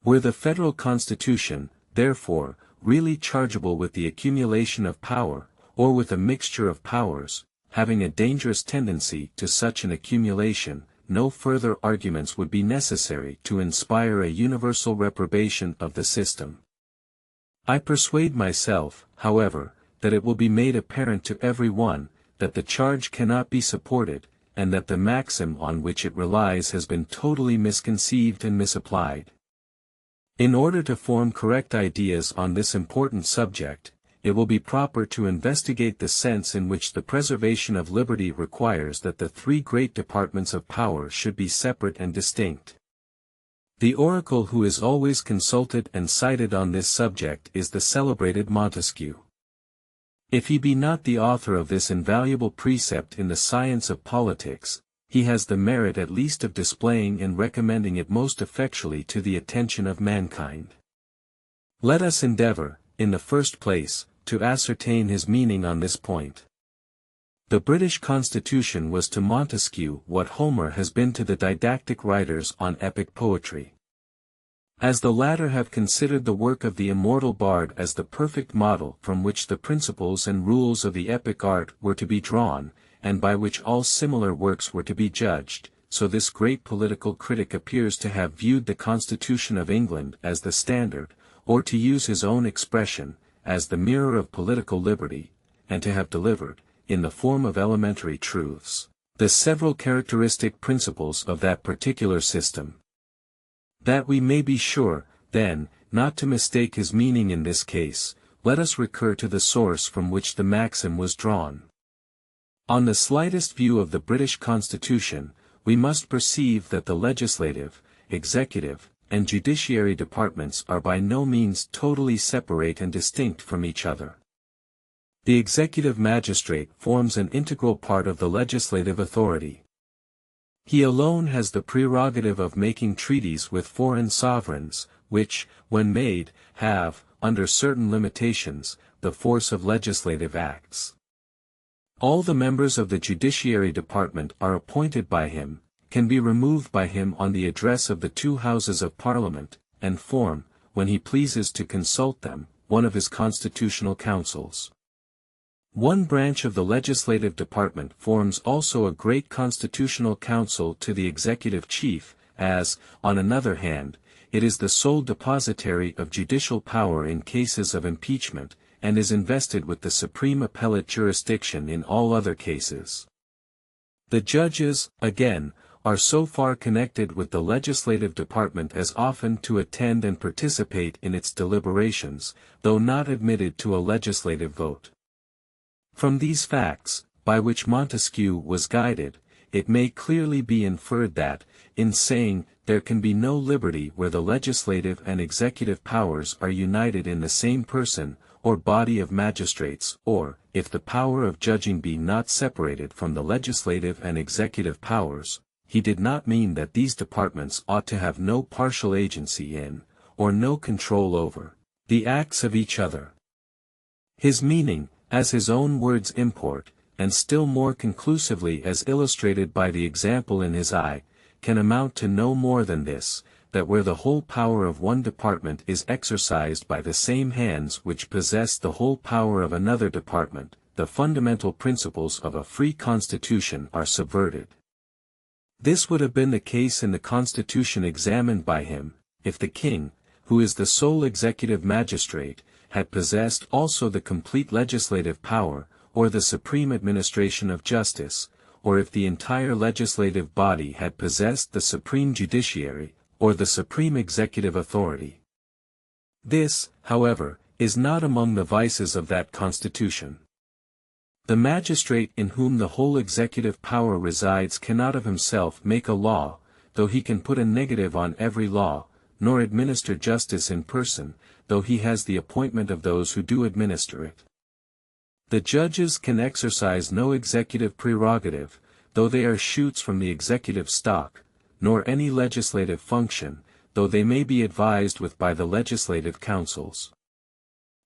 Speaker 1: Were the federal constitution, therefore, really chargeable with the accumulation of power, or with a mixture of powers, having a dangerous tendency to such an accumulation, no further arguments would be necessary to inspire a universal reprobation of the system. I persuade myself, however, that it will be made apparent to every one, that the charge cannot be supported, and that the maxim on which it relies has been totally misconceived and misapplied. In order to form correct ideas on this important subject, it will be proper to investigate the sense in which the preservation of liberty requires that the three great departments of power should be separate and distinct. The oracle who is always consulted and cited on this subject is the celebrated Montesquieu. If he be not the author of this invaluable precept in the science of politics, he has the merit at least of displaying and recommending it most effectually to the attention of mankind. Let us endeavor, in the first place, to ascertain his meaning on this point. The British Constitution was to Montesquieu what Homer has been to the didactic writers on epic poetry. As the latter have considered the work of the immortal bard as the perfect model from which the principles and rules of the epic art were to be drawn, and by which all similar works were to be judged, so this great political critic appears to have viewed the Constitution of England as the standard, or to use his own expression, as the mirror of political liberty, and to have delivered, in the form of elementary truths, The several characteristic principles of that particular system. That we may be sure, then, not to mistake his meaning in this case, let us recur to the source from which the maxim was drawn. On the slightest view of the British Constitution, we must perceive that the legislative, executive, and judiciary departments are by no means totally separate and distinct from each other. The executive magistrate forms an integral part of the legislative authority. He alone has the prerogative of making treaties with foreign sovereigns, which, when made, have, under certain limitations, the force of legislative acts. All the members of the judiciary department are appointed by him, can be removed by him on the address of the two houses of Parliament, and form, when he pleases to consult them, one of his constitutional councils. One branch of the legislative department forms also a great constitutional council to the executive chief, as, on another hand, it is the sole depositary of judicial power in cases of impeachment, and is invested with the supreme appellate jurisdiction in all other cases. The judges, again, are so far connected with the legislative department as often to attend and participate in its deliberations, though not admitted to a legislative vote. From these facts, by which Montesquieu was guided, it may clearly be inferred that, in saying, there can be no liberty where the legislative and executive powers are united in the same person, or body of magistrates, or, if the power of judging be not separated from the legislative and executive powers, he did not mean that these departments ought to have no partial agency in, or no control over, the acts of each other. His meaning, as his own words import, and still more conclusively as illustrated by the example in his eye, can amount to no more than this, that where the whole power of one department is exercised by the same hands which possess the whole power of another department, the fundamental principles of a free constitution are subverted. This would have been the case in the constitution examined by him, if the king, who is the sole executive magistrate, had possessed also the complete legislative power, or the supreme administration of justice, or if the entire legislative body had possessed the supreme judiciary, or the supreme executive authority. This, however, is not among the vices of that constitution. The magistrate in whom the whole executive power resides cannot of himself make a law, though he can put a negative on every law, nor administer justice in person, though he has the appointment of those who do administer it. The judges can exercise no executive prerogative, though they are shoots from the executive stock, nor any legislative function, though they may be advised with by the legislative councils.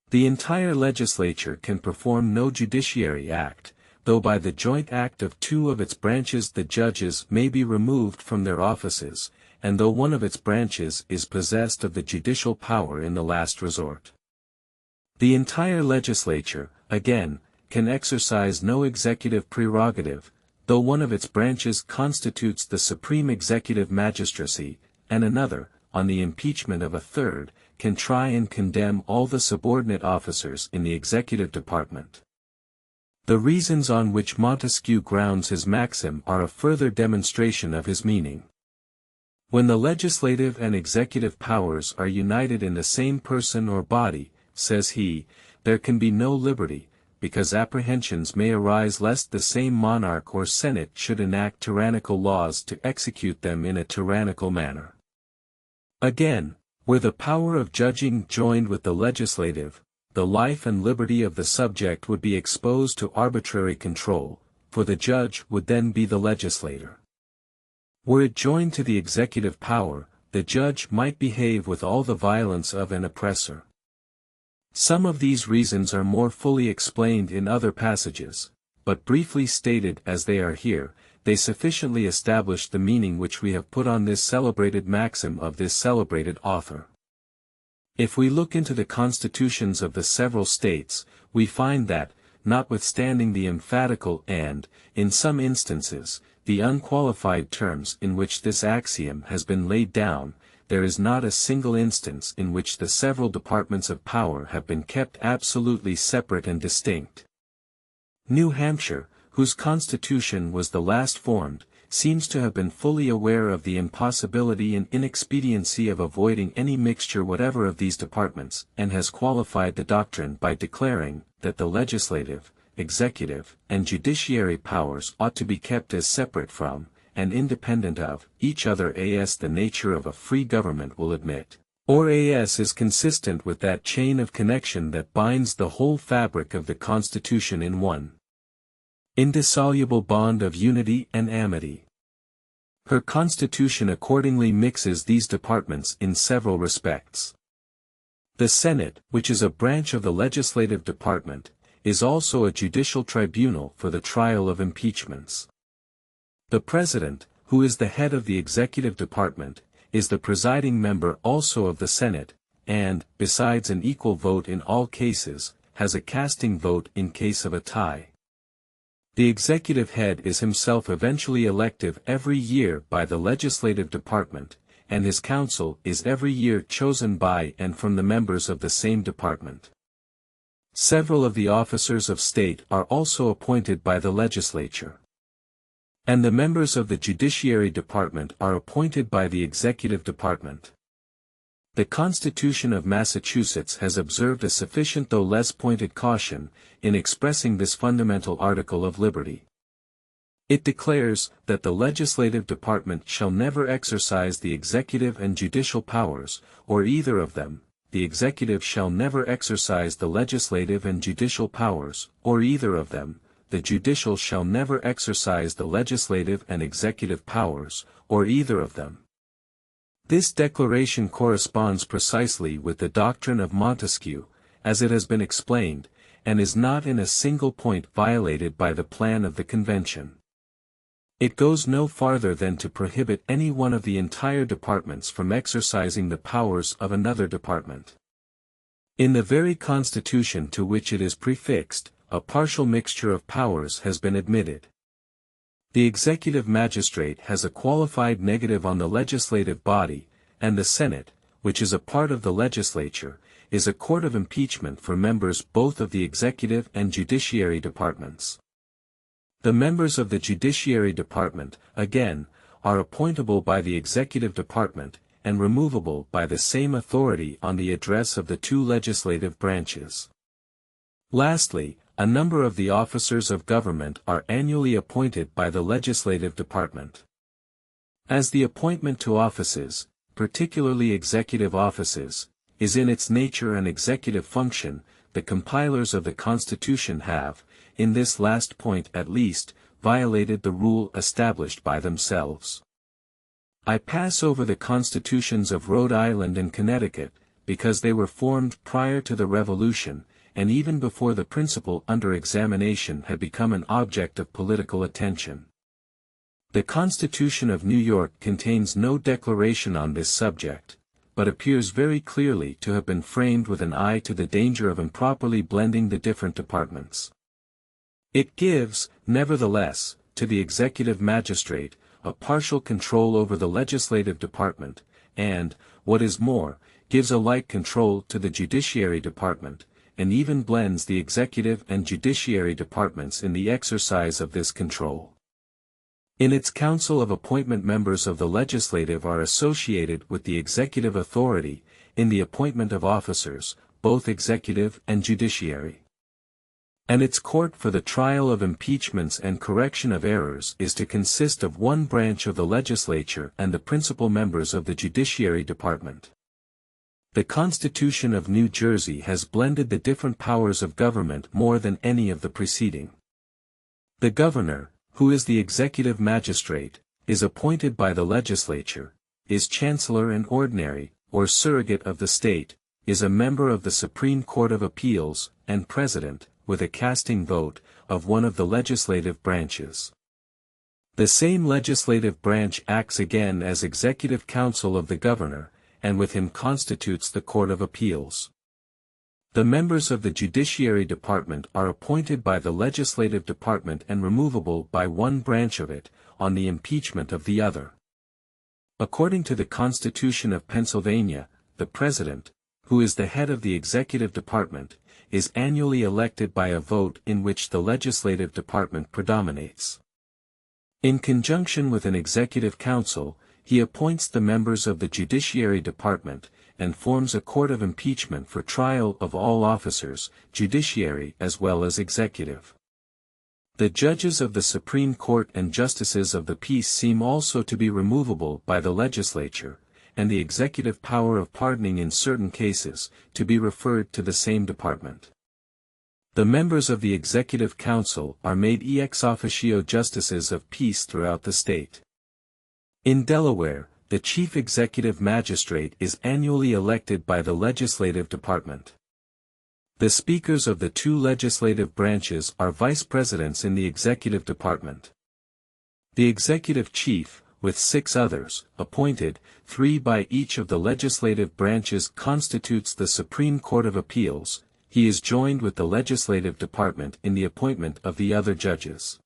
Speaker 1: The entire legislature can perform no judiciary act, though by the joint act of two of its branches the judges may be removed from their offices, and though one of its branches is possessed of the judicial power in the last resort. The entire legislature, again, can exercise no executive prerogative, though one of its branches constitutes the supreme executive magistracy, and another, on the impeachment of a third, can try and condemn all the subordinate officers in the executive department. The reasons on which Montesquieu grounds his maxim are a further demonstration of his meaning. When the legislative and executive powers are united in the same person or body, says he, there can be no liberty, because apprehensions may arise lest the same monarch or senate should enact tyrannical laws to execute them in a tyrannical manner. Again, were the power of judging joined with the legislative, the life and liberty of the subject would be exposed to arbitrary control, for the judge would then be the legislator. Were it joined to the executive power, the judge might behave with all the violence of an oppressor. Some of these reasons are more fully explained in other passages, but briefly stated as they are here, they sufficiently establish the meaning which we have put on this celebrated maxim of this celebrated author. If we look into the constitutions of the several states, we find that, notwithstanding the emphatical and, in some instances, the unqualified terms in which this axiom has been laid down, there is not a single instance in which the several departments of power have been kept absolutely separate and distinct. New Hampshire, whose constitution was the last formed, seems to have been fully aware of the impossibility and inexpediency of avoiding any mixture whatever of these departments, and has qualified the doctrine by declaring that the legislative, executive, and judiciary powers ought to be kept as separate from, and independent of, each other as the nature of a free government will admit, or as is consistent with that chain of connection that binds the whole fabric of the Constitution in one indissoluble bond of unity and amity. Her Constitution accordingly mixes these departments in several respects. The Senate, which is a branch of the legislative department, is also a judicial tribunal for the trial of impeachments. The President, who is the head of the executive department, is the presiding member also of the Senate, and, besides an equal vote in all cases, has a casting vote in case of a tie. The executive head is himself eventually elective every year by the legislative department, and his council is every year chosen by and from the members of the same department. Several of the officers of state are also appointed by the legislature. And the members of the judiciary department are appointed by the executive department. The Constitution of Massachusetts has observed a sufficient though less pointed caution, in expressing this fundamental article of liberty. It declares that the legislative department shall never exercise the executive and judicial powers, or either of them. The executive shall never exercise the legislative and judicial powers, or either of them. The judicial shall never exercise the legislative and executive powers, or either of them. This declaration corresponds precisely with the doctrine of Montesquieu, as it has been explained, and is not in a single point violated by the plan of the Convention. It goes no farther than to prohibit any one of the entire departments from exercising the powers of another department. In the very Constitution to which it is prefixed, a partial mixture of powers has been admitted. The executive magistrate has a qualified negative on the legislative body, and the Senate, which is a part of the legislature, is a court of impeachment for members both of the executive and judiciary departments. The members of the judiciary department, again, are appointable by the executive department, and removable by the same authority on the address of the two legislative branches. Lastly, a number of the officers of government are annually appointed by the legislative department. As the appointment to offices, particularly executive offices, is in its nature an executive function, the compilers of the Constitution have, in this last point at least, violated the rule established by themselves. I pass over the constitutions of Rhode Island and Connecticut, because they were formed prior to the Revolution, and even before the principle under examination had become an object of political attention. The Constitution of New York contains no declaration on this subject, but appears very clearly to have been framed with an eye to the danger of improperly blending the different departments. It gives, nevertheless, to the executive magistrate, a partial control over the legislative department, and, what is more, gives a like control to the judiciary department, and even blends the executive and judiciary departments in the exercise of this control. In its council of appointment members of the legislative are associated with the executive authority, in the appointment of officers, both executive and judiciary. And its court for the trial of impeachments and correction of errors is to consist of one branch of the legislature and the principal members of the judiciary department. The Constitution of New Jersey has blended the different powers of government more than any of the preceding. The governor, who is the executive magistrate, is appointed by the legislature, is chancellor and ordinary, or surrogate of the state, is a member of the Supreme Court of Appeals, and president, with a casting vote, of one of the legislative branches. The same legislative branch acts again as executive council of the governor, and with him constitutes the Court of Appeals. The members of the Judiciary Department are appointed by the Legislative Department and removable by one branch of it, on the impeachment of the other. According to the Constitution of Pennsylvania, the President, who is the head of the Executive Department, is annually elected by a vote in which the legislative department predominates. In conjunction with an executive council, he appoints the members of the Judiciary Department, and forms a court of impeachment for trial of all officers, judiciary as well as executive. The judges of the Supreme Court and justices of the peace seem also to be removable by the legislature, and the executive power of pardoning in certain cases, to be referred to the same department. The members of the Executive Council are made ex officio justices of peace throughout the state. In Delaware, the Chief Executive Magistrate is annually elected by the Legislative Department. The speakers of the two legislative branches are vice presidents in the Executive Department. The Executive Chief, with 6 others, appointed, 3 by each of the legislative branches, constitutes the Supreme Court of Appeals. He is joined with the Legislative Department in the appointment of the other judges.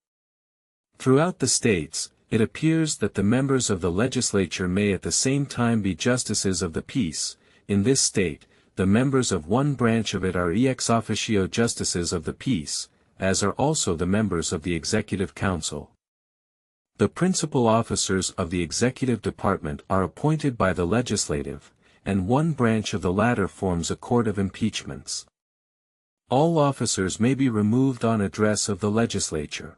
Speaker 1: Throughout the states, it appears that the members of the legislature may at the same time be justices of the peace. In this state, the members of one branch of it are ex officio justices of the peace, as are also the members of the Executive Council. The principal officers of the Executive Department are appointed by the legislative, and one branch of the latter forms a court of impeachments. All officers may be removed on address of the legislature.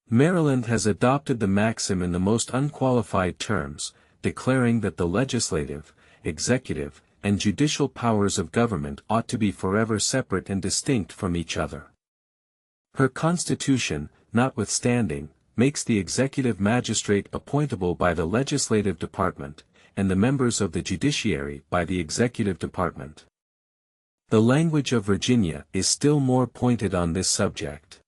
Speaker 1: Maryland has adopted the maxim in the most unqualified terms, declaring that the legislative, executive, and judicial powers of government ought to be forever separate and distinct from each other. Her Constitution, notwithstanding, makes the executive magistrate appointable by the legislative department, and the members of the judiciary by the executive department. The language of Virginia is still more pointed on this subject.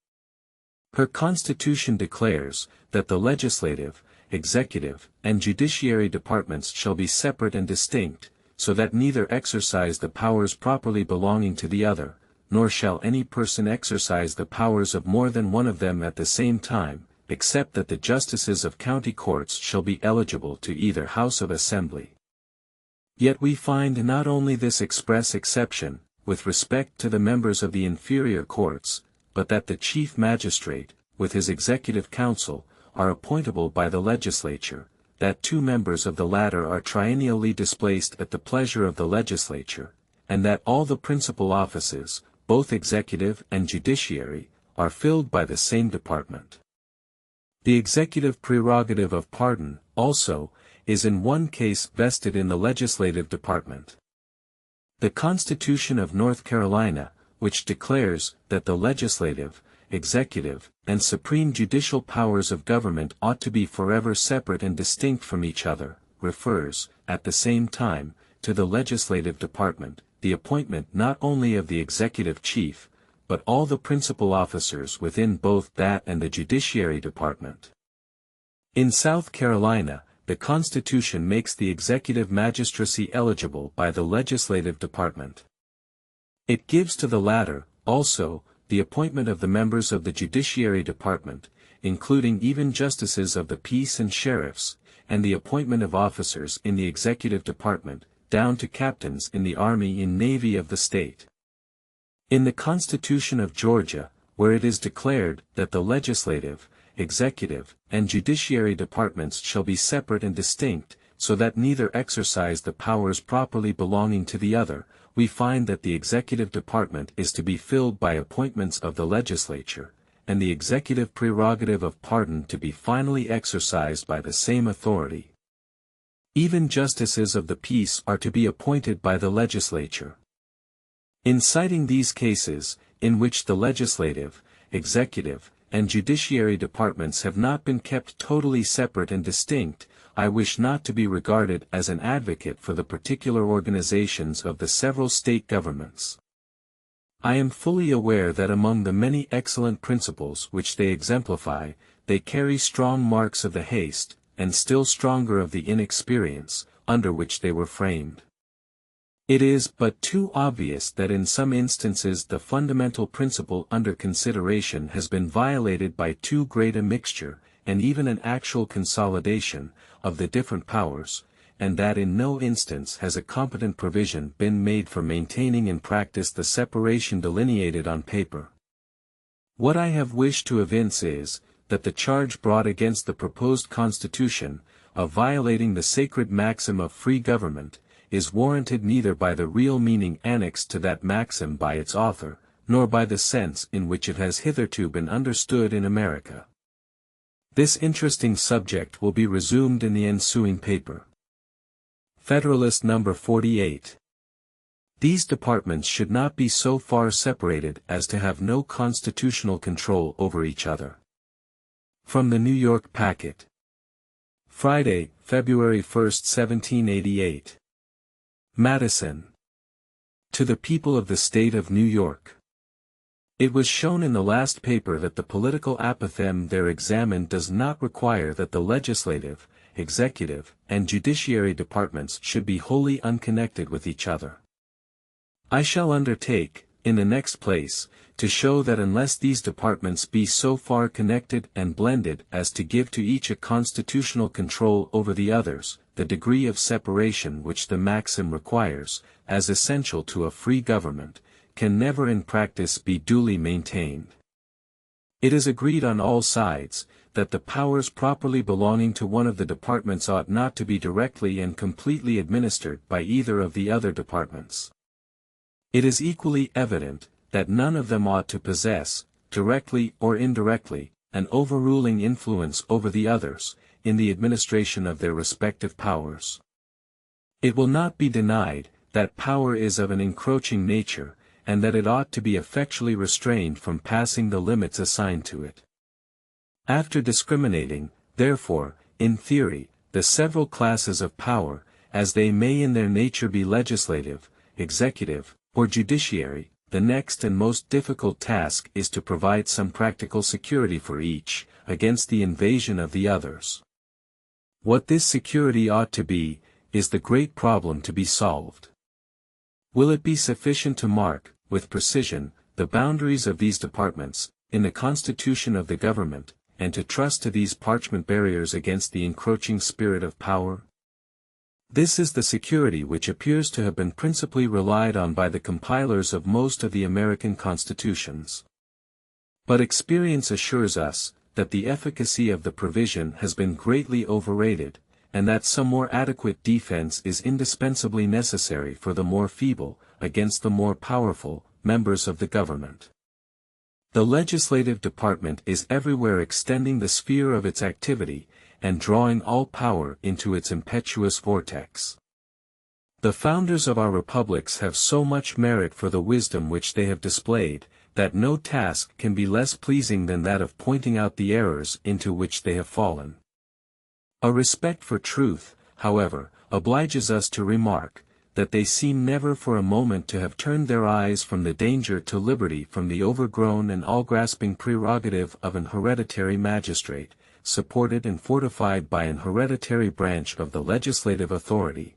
Speaker 1: Her Constitution declares that the legislative, executive, and judiciary departments shall be separate and distinct, so that neither exercise the powers properly belonging to the other, nor shall any person exercise the powers of more than one of them at the same time, except that the justices of county courts shall be eligible to either house of assembly. Yet we find not only this express exception, with respect to the members of the inferior courts, but that the chief magistrate, with his executive council, are appointable by the legislature, that 2 members of the latter are triennially displaced at the pleasure of the legislature, and that all the principal offices, both executive and judiciary, are filled by the same department. The executive prerogative of pardon, also, is in one case vested in the legislative department. The Constitution of North Carolina, which declares that the legislative, executive, and supreme judicial powers of government ought to be forever separate and distinct from each other, refers, at the same time, to the legislative department, the appointment not only of the executive chief, but all the principal officers within both that and the judiciary department. In South Carolina, the Constitution makes the executive magistracy eligible by the legislative department. It gives to the latter, also, the appointment of the members of the Judiciary Department, including even justices of the peace and sheriffs, and the appointment of officers in the Executive Department, down to captains in the Army and Navy of the state. In the Constitution of Georgia, where it is declared that the legislative, executive, and judiciary departments shall be separate and distinct, so that neither exercise the powers properly belonging to the other, we find that the executive department is to be filled by appointments of the legislature, and the executive prerogative of pardon to be finally exercised by the same authority. Even justices of the peace are to be appointed by the legislature. In citing these cases, in which the legislative, executive, and judiciary departments have not been kept totally separate and distinct, I wish not to be regarded as an advocate for the particular organizations of the several state governments. I am fully aware that among the many excellent principles which they exemplify, they carry strong marks of the haste, and still stronger of the inexperience, under which they were framed. It is but too obvious that in some instances the fundamental principle under consideration has been violated by too great a mixture, and even an actual consolidation, of the different powers, and that in no instance has a competent provision been made for maintaining in practice the separation delineated on paper. What I have wished to evince is, that the charge brought against the proposed Constitution, of violating the sacred maxim of free government, is warranted neither by the real meaning annexed to that maxim by its author, nor by the sense in which it has hitherto been understood in America. This interesting subject will be resumed in the ensuing paper. Federalist number 48. These departments should not be so far separated as to have no constitutional control over each other. From the New York Packet. Friday, February 1, 1788. Madison. To the people of the State of New York. It was shown in the last paper that the political apothegm there examined does not require that the legislative, executive, and judiciary departments should be wholly unconnected with each other. I shall undertake, in the next place, to show that unless these departments be so far connected and blended as to give to each a constitutional control over the others, the degree of separation which the maxim requires, as essential to a free government, can never in practice be duly maintained. It is agreed on all sides, that the powers properly belonging to one of the departments ought not to be directly and completely administered by either of the other departments. It is equally evident, that none of them ought to possess, directly or indirectly, an overruling influence over the others, in the administration of their respective powers. It will not be denied, that power is of an encroaching nature, and that it ought to be effectually restrained from passing the limits assigned to it. After discriminating, therefore, in theory, the several classes of power, as they may in their nature be legislative, executive, or judiciary, the next and most difficult task is to provide some practical security for each, against the invasion of the others. What this security ought to be, is the great problem to be solved. Will it be sufficient to mark, with precision, the boundaries of these departments, in the constitution of the government, and to trust to these parchment barriers against the encroaching spirit of power? This is the security which appears to have been principally relied on by the compilers of most of the American constitutions. But experience assures us, that the efficacy of the provision has been greatly overrated, and that some more adequate defense is indispensably necessary for the more feeble, against the more powerful, members of the government. The legislative department is everywhere extending the sphere of its activity, and drawing all power into its impetuous vortex. The founders of our republics have so much merit for the wisdom which they have displayed, that no task can be less pleasing than that of pointing out the errors into which they have fallen. A respect for truth, however, obliges us to remark, that they seem never for a moment to have turned their eyes from the danger to liberty from the overgrown and all-grasping prerogative of an hereditary magistrate, supported and fortified by an hereditary branch of the legislative authority.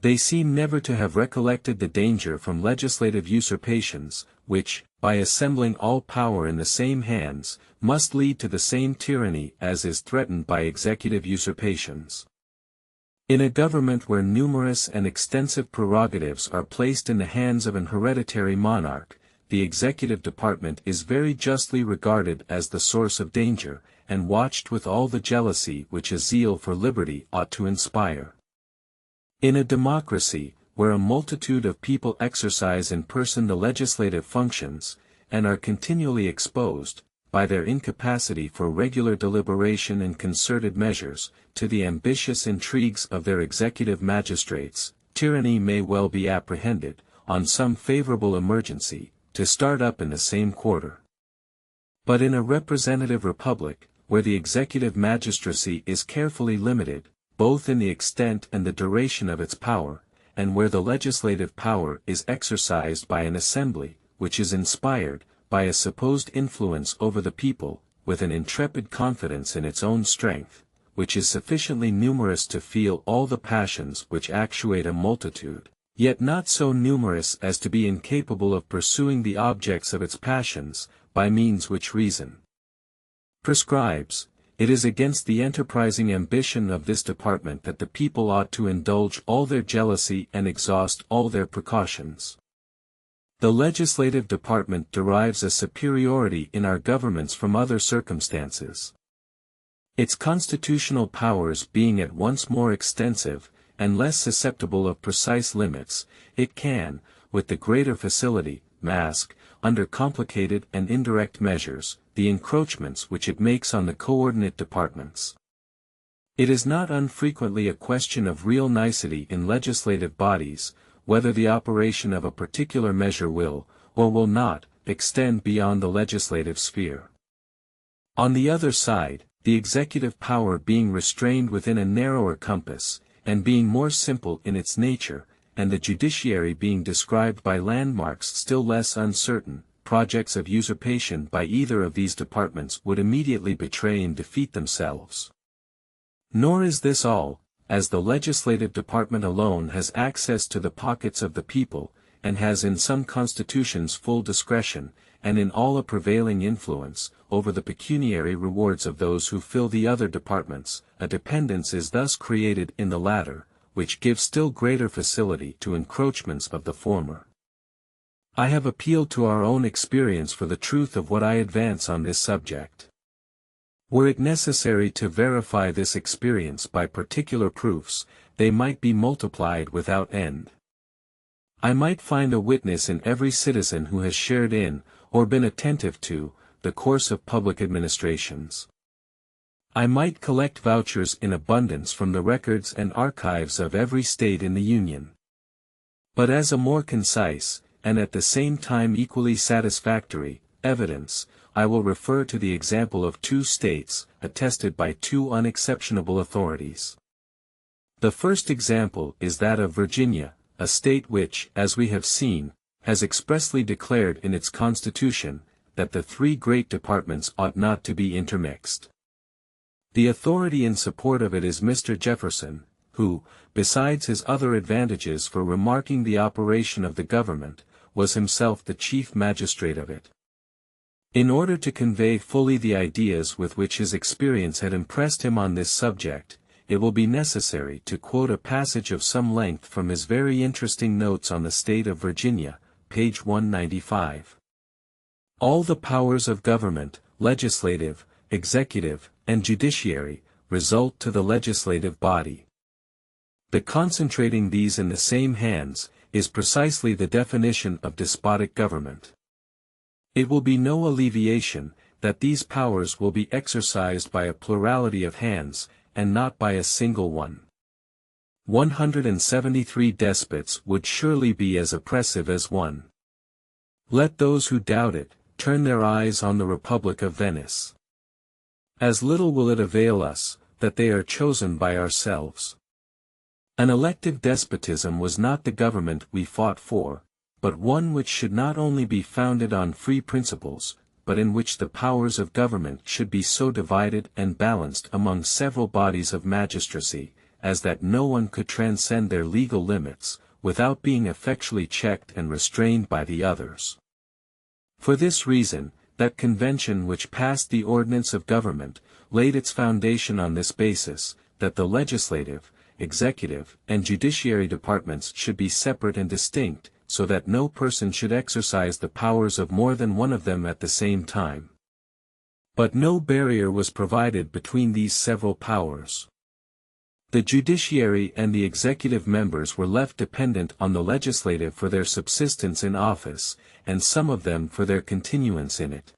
Speaker 1: They seem never to have recollected the danger from legislative usurpations, which, by assembling all power in the same hands, must lead to the same tyranny as is threatened by executive usurpations. In a government where numerous and extensive prerogatives are placed in the hands of an hereditary monarch, the executive department is very justly regarded as the source of danger, and watched with all the jealousy which a zeal for liberty ought to inspire. In a democracy, where a multitude of people exercise in person the legislative functions, and are continually exposed, by their incapacity for regular deliberation and concerted measures, to the ambitious intrigues of their executive magistrates, tyranny may well be apprehended, on some favorable emergency, to start up in the same quarter. But in a representative republic, where the executive magistracy is carefully limited, both in the extent and the duration of its power, and where the legislative power is exercised by an assembly, which is inspired, by a supposed influence over the people, with an intrepid confidence in its own strength, which is sufficiently numerous to feel all the passions which actuate a multitude, yet not so numerous as to be incapable of pursuing the objects of its passions, by means which reason prescribes, it is against the enterprising ambition of this department that the people ought to indulge all their jealousy and exhaust all their precautions. The legislative department derives a superiority in our governments from other circumstances. Its constitutional powers being at once more extensive, and less susceptible of precise limits, it can, with the greater facility, mask, under complicated and indirect measures, the encroachments which it makes on the coordinate departments. It is not unfrequently a question of real nicety in legislative bodies, whether the operation of a particular measure will, or will not, extend beyond the legislative sphere. On the other side, the executive power being restrained within a narrower compass, and being more simple in its nature, and the judiciary being described by landmarks still less uncertain, projects of usurpation by either of these departments would immediately betray and defeat themselves. Nor is this all, as the legislative department alone has access to the pockets of the people, and has in some constitutions full discretion, and in all a prevailing influence, over the pecuniary rewards of those who fill the other departments. A dependence is thus created in the latter, which gives still greater facility to encroachments of the former. I have appealed to our own experience for the truth of what I advance on this subject. Were it necessary to verify this experience by particular proofs, they might be multiplied without end. I might find a witness in every citizen who has shared in, or been attentive to, the course of public administrations. I might collect vouchers in abundance from the records and archives of every state in the Union. But as a more concise, and at the same time equally satisfactory, evidence, I will refer to the example of two states, attested by two unexceptionable authorities. The first example is that of Virginia, a state which, as we have seen, has expressly declared in its constitution, that the three great departments ought not to be intermixed. The authority in support of it is Mr. Jefferson, who, besides his other advantages for remarking the operation of the government, was himself the chief magistrate of it. In order to convey fully the ideas with which his experience had impressed him on this subject, it will be necessary to quote a passage of some length from his very interesting Notes on the State of Virginia, page 195. All the powers of government, legislative, executive, and judiciary, result to the legislative body. The concentrating these in the same hands, is precisely the definition of despotic government. It will be no alleviation, that these powers will be exercised by a plurality of hands, and not by a single one. 173 despots would surely be as oppressive as one. Let those who doubt it, turn their eyes on the Republic of Venice. As little will it avail us, that they are chosen by ourselves. An elective despotism was not the government we fought for, but one which should not only be founded on free principles, but in which the powers of government should be so divided and balanced among several bodies of magistracy, as that no one could transcend their legal limits, without being effectually checked and restrained by the others. For this reason, that convention which passed the ordinance of government, laid its foundation on this basis, that the legislative, executive, and judiciary departments should be separate and distinct, so that no person should exercise the powers of more than one of them at the same time. But no barrier was provided between these several powers. The judiciary and the executive members were left dependent on the legislative for their subsistence in office, and some of them for their continuance in it.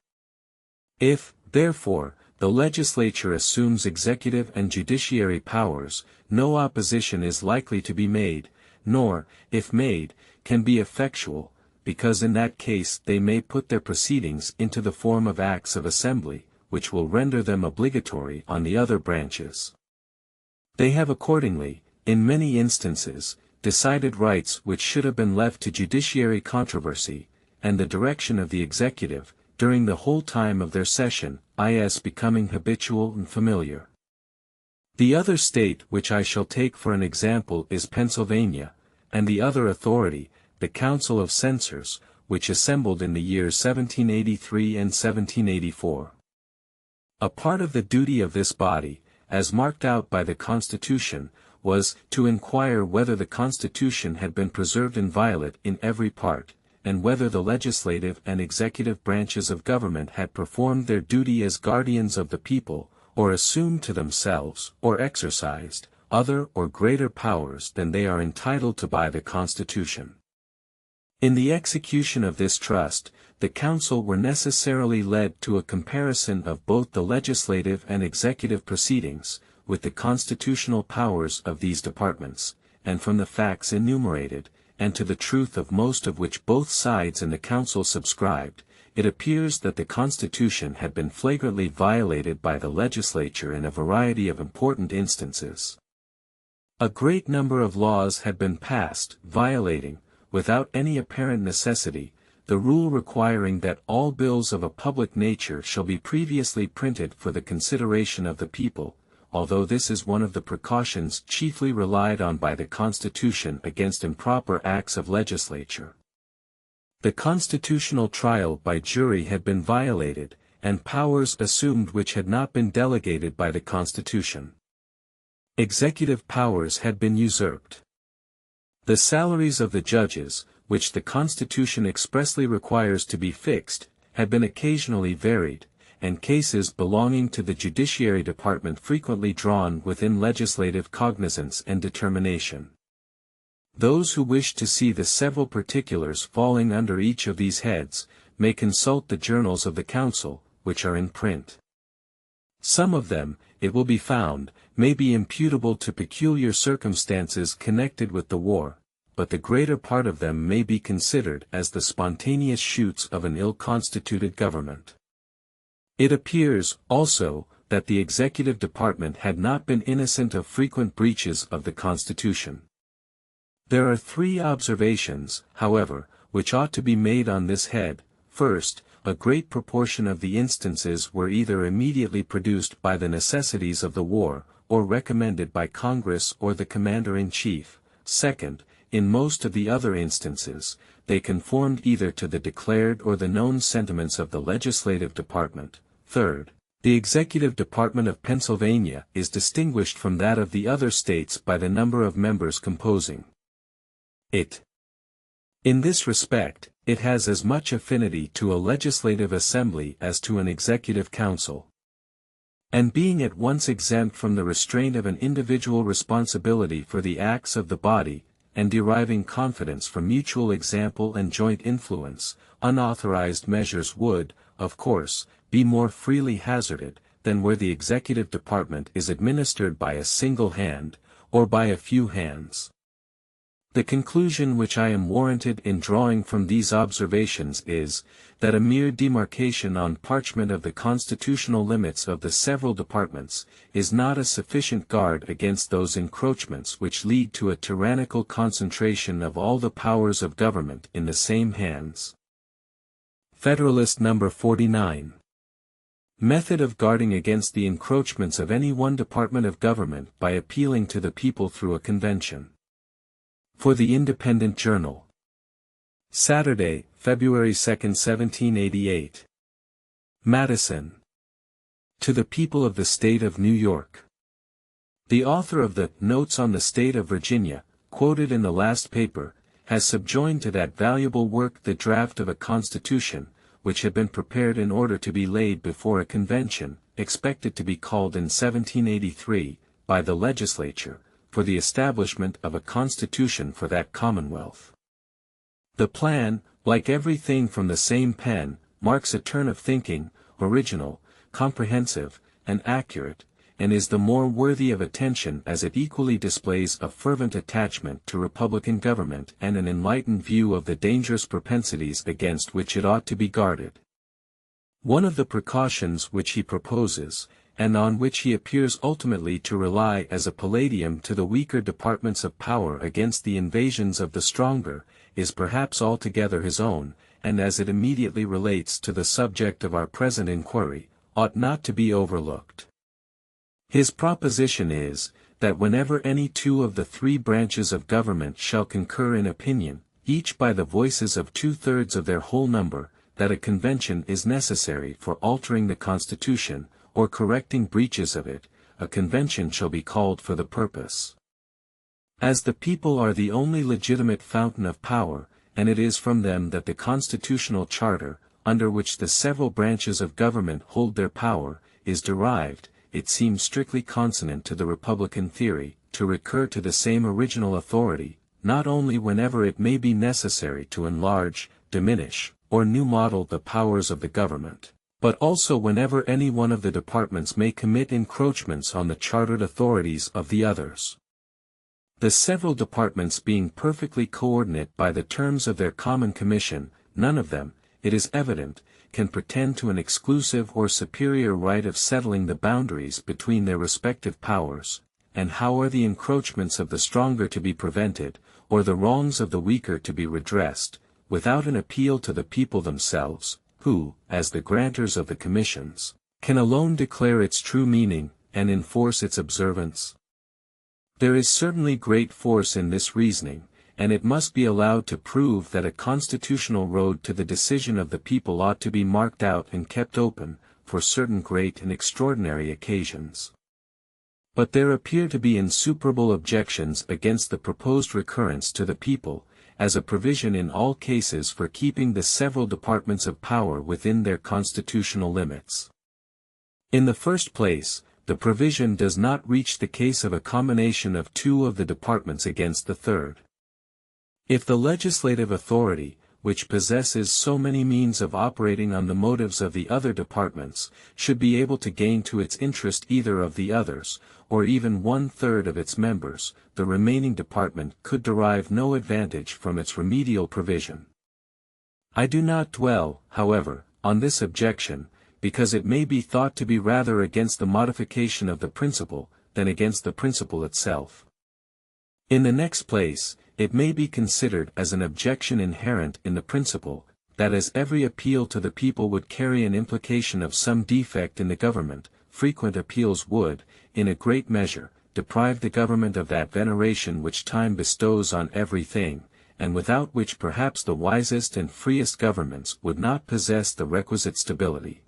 Speaker 1: If, therefore, the legislature assumes executive and judiciary powers, no opposition is likely to be made, nor, if made, can be effectual, because in that case they may put their proceedings into the form of acts of assembly, which will render them obligatory on the other branches. They have accordingly, in many instances, decided rights which should have been left to judiciary controversy, and the direction of the executive, during the whole time of their session, is becoming habitual and familiar. The other state which I shall take for an example is Pennsylvania, and the other authority, the Council of Censors, which assembled in the years 1783 and 1784. A part of the duty of this body, as marked out by the Constitution, was to inquire whether the Constitution had been preserved inviolate in every part, and whether the legislative and executive branches of government had performed their duty as guardians of the people, or assumed to themselves, or exercised, other or greater powers than they are entitled to by the Constitution. In the execution of this trust, the Council were necessarily led to a comparison of both the legislative and executive proceedings, with the constitutional powers of these departments, and from the facts enumerated, and to the truth of most of which both sides in the Council subscribed, it appears that the Constitution had been flagrantly violated by the legislature in a variety of important instances. A great number of laws had been passed, violating, without any apparent necessity, the rule requiring that all bills of a public nature shall be previously printed for the consideration of the people, although this is one of the precautions chiefly relied on by the Constitution against improper acts of legislature. The constitutional trial by jury had been violated, and powers assumed which had not been delegated by the Constitution. Executive powers had been usurped. The salaries of the judges, which the Constitution expressly requires to be fixed, had been occasionally varied, and cases belonging to the Judiciary Department frequently drawn within legislative cognizance and determination. Those who wish to see the several particulars falling under each of these heads, may consult the journals of the Council, which are in print. Some of them, it will be found, may be imputable to peculiar circumstances connected with the war, but the greater part of them may be considered as the spontaneous shoots of an ill-constituted government. It appears, also, that the executive department had not been innocent of frequent breaches of the Constitution. There are three observations, however, which ought to be made on this head. First, a great proportion of the instances were either immediately produced by the necessities of the war, or recommended by Congress or the Commander-in-Chief. Second, in most of the other instances, they conformed either to the declared or the known sentiments of the legislative department. Third, the executive department of Pennsylvania is distinguished from that of the other states by the number of members composing it. In this respect, it has as much affinity to a legislative assembly as to an executive council. And being at once exempt from the restraint of an individual responsibility for the acts of the body, and deriving confidence from mutual example and joint influence, unauthorized measures would, of course, be more freely hazarded, than where the executive department is administered by a single hand, or by a few hands. The conclusion which I am warranted in drawing from these observations is, that a mere demarcation on parchment of the constitutional limits of the several departments, is not a sufficient guard against those encroachments which lead to a tyrannical concentration of all the powers of government in the same hands. Federalist No. 49. Method of guarding against the encroachments of any one department of government by appealing to the people through a convention. For the Independent Journal. Saturday, February 2, 1788. Madison. To the People of the State of New York. The author of the Notes on the State of Virginia, quoted in the last paper, has subjoined to that valuable work the draft of a constitution, which had been prepared in order to be laid before a convention, expected to be called in 1783, by the legislature, for the establishment of a constitution for that commonwealth. The plan, like everything from the same pen, marks a turn of thinking, original, comprehensive, and accurate, and is the more worthy of attention as it equally displays a fervent attachment to republican government and an enlightened view of the dangerous propensities against which it ought to be guarded. One of the precautions which he proposes, and on which he appears ultimately to rely as a palladium to the weaker departments of power against the invasions of the stronger, is perhaps altogether his own, and as it immediately relates to the subject of our present inquiry, ought not to be overlooked. His proposition is, that whenever any two of the three branches of government shall concur in opinion, each by the voices of 2/3 of their whole number, that a convention is necessary for altering the Constitution, or correcting breaches of it, a convention shall be called for the purpose. As the people are the only legitimate fountain of power, and it is from them that the constitutional charter, under which the several branches of government hold their power, is derived, it seems strictly consonant to the republican theory, to recur to the same original authority, not only whenever it may be necessary to enlarge, diminish, or new model the powers of the government, but also whenever any one of the departments may commit encroachments on the chartered authorities of the others. The several departments being perfectly coordinate by the terms of their common commission, none of them, it is evident, can pretend to an exclusive or superior right of settling the boundaries between their respective powers, and how are the encroachments of the stronger to be prevented, or the wrongs of the weaker to be redressed, without an appeal to the people themselves, who, as the grantors of the commissions, can alone declare its true meaning, and enforce its observance? There is certainly great force in this reasoning, and it must be allowed to prove that a constitutional road to the decision of the people ought to be marked out and kept open, for certain great and extraordinary occasions. But there appear to be insuperable objections against the proposed recurrence to the people, as a provision in all cases for keeping the several departments of power within their constitutional limits. In the first place, the provision does not reach the case of a combination of two of the departments against the third. If the legislative authority, which possesses so many means of operating on the motives of the other departments, should be able to gain to its interest either of the others, or even 1/3 of its members, the remaining department could derive no advantage from its remedial provision. I do not dwell, however, on this objection, because it may be thought to be rather against the modification of the principle, than against the principle itself. In the next place, it may be considered as an objection inherent in the principle, that as every appeal to the people would carry an implication of some defect in the government, frequent appeals would, in a great measure, deprive the government of that veneration which time bestows on everything, and without which perhaps the wisest and freest governments would not possess the requisite stability.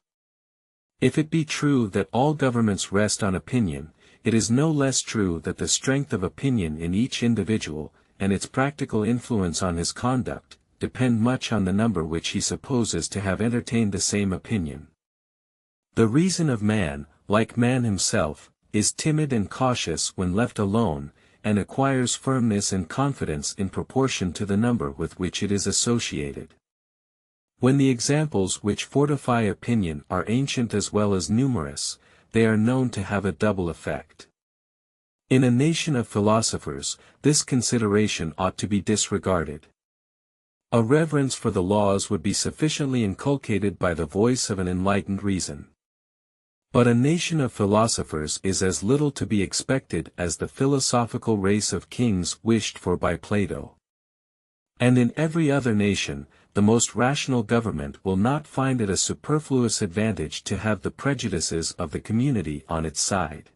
Speaker 1: If it be true that all governments rest on opinion, it is no less true that the strength of opinion in each individual, and its practical influence on his conduct, depend much on the number which he supposes to have entertained the same opinion. The reason of man, like man himself, is timid and cautious when left alone, and acquires firmness and confidence in proportion to the number with which it is associated. When the examples which fortify opinion are ancient as well as numerous, they are known to have a double effect. In a nation of philosophers, this consideration ought to be disregarded. A reverence for the laws would be sufficiently inculcated by the voice of an enlightened reason. But a nation of philosophers is as little to be expected as the philosophical race of kings wished for by Plato. And in every other nation, the most rational government will not find it a superfluous advantage to have the prejudices of the community on its side.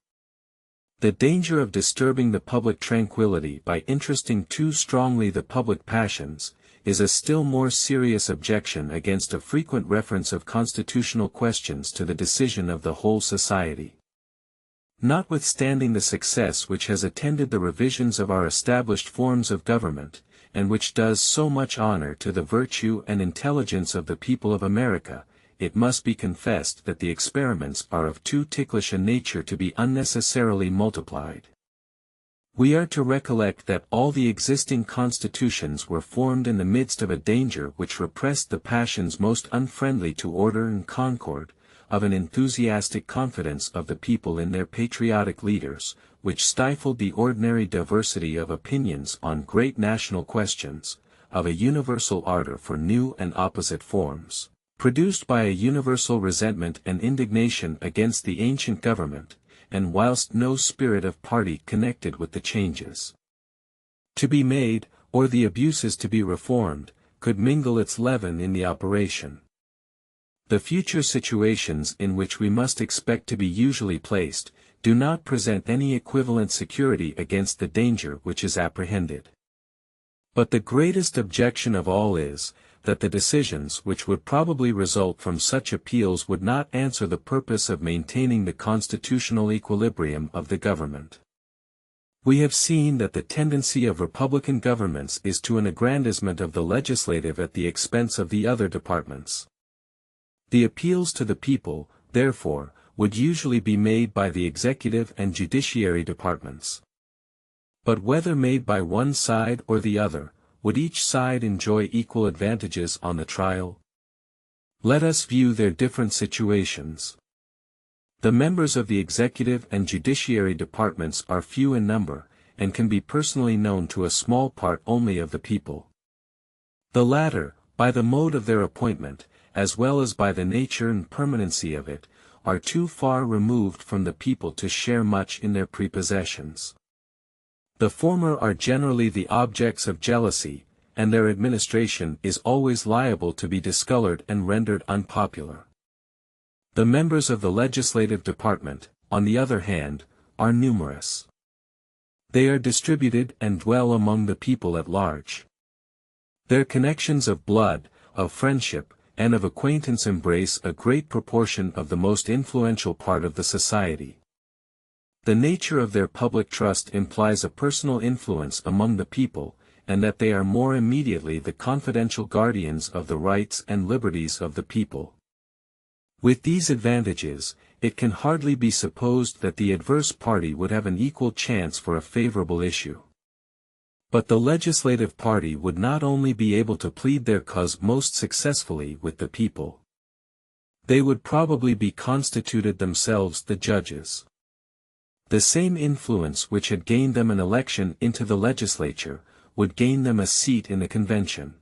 Speaker 1: The danger of disturbing the public tranquility by interesting too strongly the public passions, is a still more serious objection against a frequent reference of constitutional questions to the decision of the whole society. Notwithstanding the success which has attended the revisions of our established forms of government, and which does so much honor to the virtue and intelligence of the people of America, it must be confessed that the experiments are of too ticklish a nature to be unnecessarily multiplied. We are to recollect that all the existing constitutions were formed in the midst of a danger which repressed the passions most unfriendly to order and concord, of an enthusiastic confidence of the people in their patriotic leaders, which stifled the ordinary diversity of opinions on great national questions, of a universal ardor for new and opposite forms, produced by a universal resentment and indignation against the ancient government, and whilst no spirit of party connected with the changes to be made, or the abuses to be reformed, could mingle its leaven in the operation. The future situations in which we must expect to be usually placed, do not present any equivalent security against the danger which is apprehended. But the greatest objection of all is, that the decisions which would probably result from such appeals would not answer the purpose of maintaining the constitutional equilibrium of the government. We have seen that the tendency of republican governments is to an aggrandizement of the legislative at the expense of the other departments. The appeals to the people, therefore, would usually be made by the executive and judiciary departments. But whether made by one side or the other, would each side enjoy equal advantages on the trial? Let us view their different situations. The members of the executive and judiciary departments are few in number, and can be personally known to a small part only of the people. The latter, by the mode of their appointment, as well as by the nature and permanency of it, are too far removed from the people to share much in their prepossessions. The former are generally the objects of jealousy, and their administration is always liable to be discolored and rendered unpopular. The members of the legislative department, on the other hand, are numerous. They are distributed and dwell among the people at large. Their connections of blood, of friendship, and of acquaintance embrace a great proportion of the most influential part of the society. The nature of their public trust implies a personal influence among the people, and that they are more immediately the confidential guardians of the rights and liberties of the people. With these advantages, it can hardly be supposed that the adverse party would have an equal chance for a favorable issue. But the legislative party would not only be able to plead their cause most successfully with the people. They would probably be constituted themselves the judges. The same influence which had gained them an election into the legislature, would gain them a seat in the convention.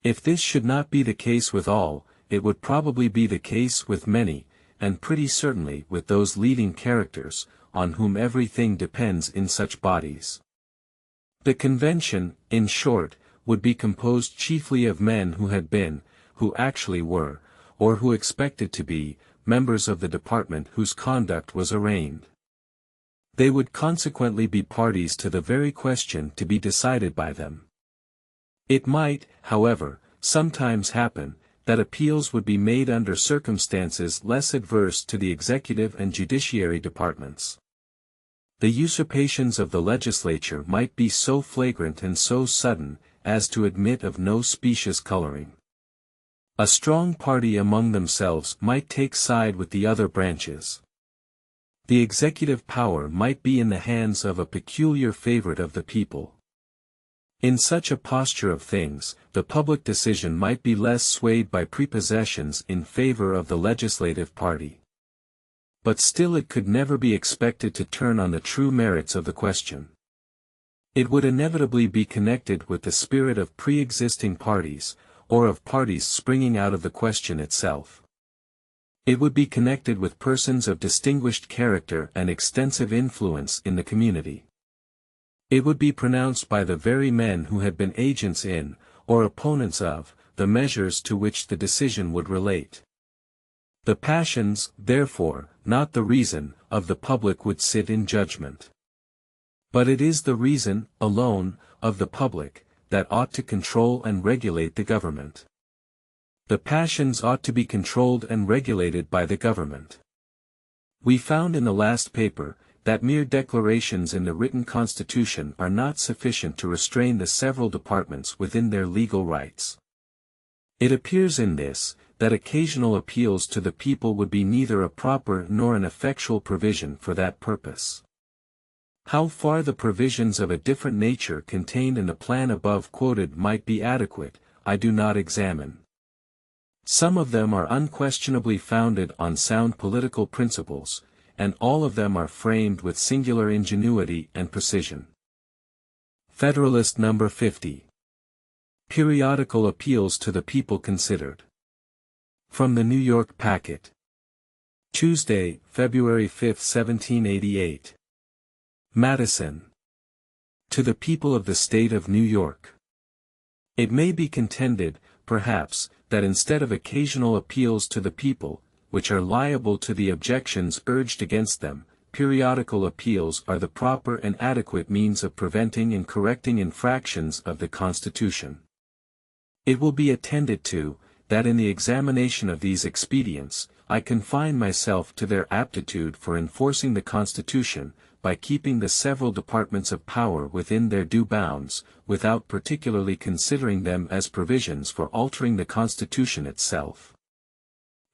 Speaker 1: If this should not be the case with all, it would probably be the case with many, and pretty certainly with those leading characters, on whom everything depends in such bodies. The convention, in short, would be composed chiefly of men who had been, who actually were, or who expected to be, members of the department whose conduct was arraigned. They would consequently be parties to the very question to be decided by them. It might, however, sometimes happen, that appeals would be made under circumstances less adverse to the executive and judiciary departments. The usurpations of the legislature might be so flagrant and so sudden, as to admit of no specious coloring. A strong party among themselves might take side with the other branches. The executive power might be in the hands of a peculiar favorite of the people. In such a posture of things, the public decision might be less swayed by prepossessions in favor of the legislative party. But still it could never be expected to turn on the true merits of the question. It would inevitably be connected with the spirit of pre-existing parties, or of parties springing out of the question itself. It would be connected with persons of distinguished character and extensive influence in the community. It would be pronounced by the very men who had been agents in, or opponents of, the measures to which the decision would relate. The passions, therefore, not the reason, of the public would sit in judgment. But it is the reason, alone, of the public, that ought to control and regulate the government. The passions ought to be controlled and regulated by the government. We found in the last paper, that mere declarations in the written constitution are not sufficient to restrain the several departments within their legal rights. It appears in this, that occasional appeals to the people would be neither a proper nor an effectual provision for that purpose. How far the provisions of a different nature contained in the plan above quoted might be adequate, I do not examine. Some of them are unquestionably founded on sound political principles, and all of them are framed with singular ingenuity and precision. Federalist No. 50. Periodical Appeals to the People Considered. From the New York Packet. Tuesday, February 5, 1788. Madison. To the People of the State of New York. It may be contended, perhaps, that instead of occasional appeals to the people, which are liable to the objections urged against them, periodical appeals are the proper and adequate means of preventing and correcting infractions of the Constitution. It will be attended to, that in the examination of these expedients, I confine myself to their aptitude for enforcing the Constitution, by keeping the several departments of power within their due bounds, without particularly considering them as provisions for altering the Constitution itself.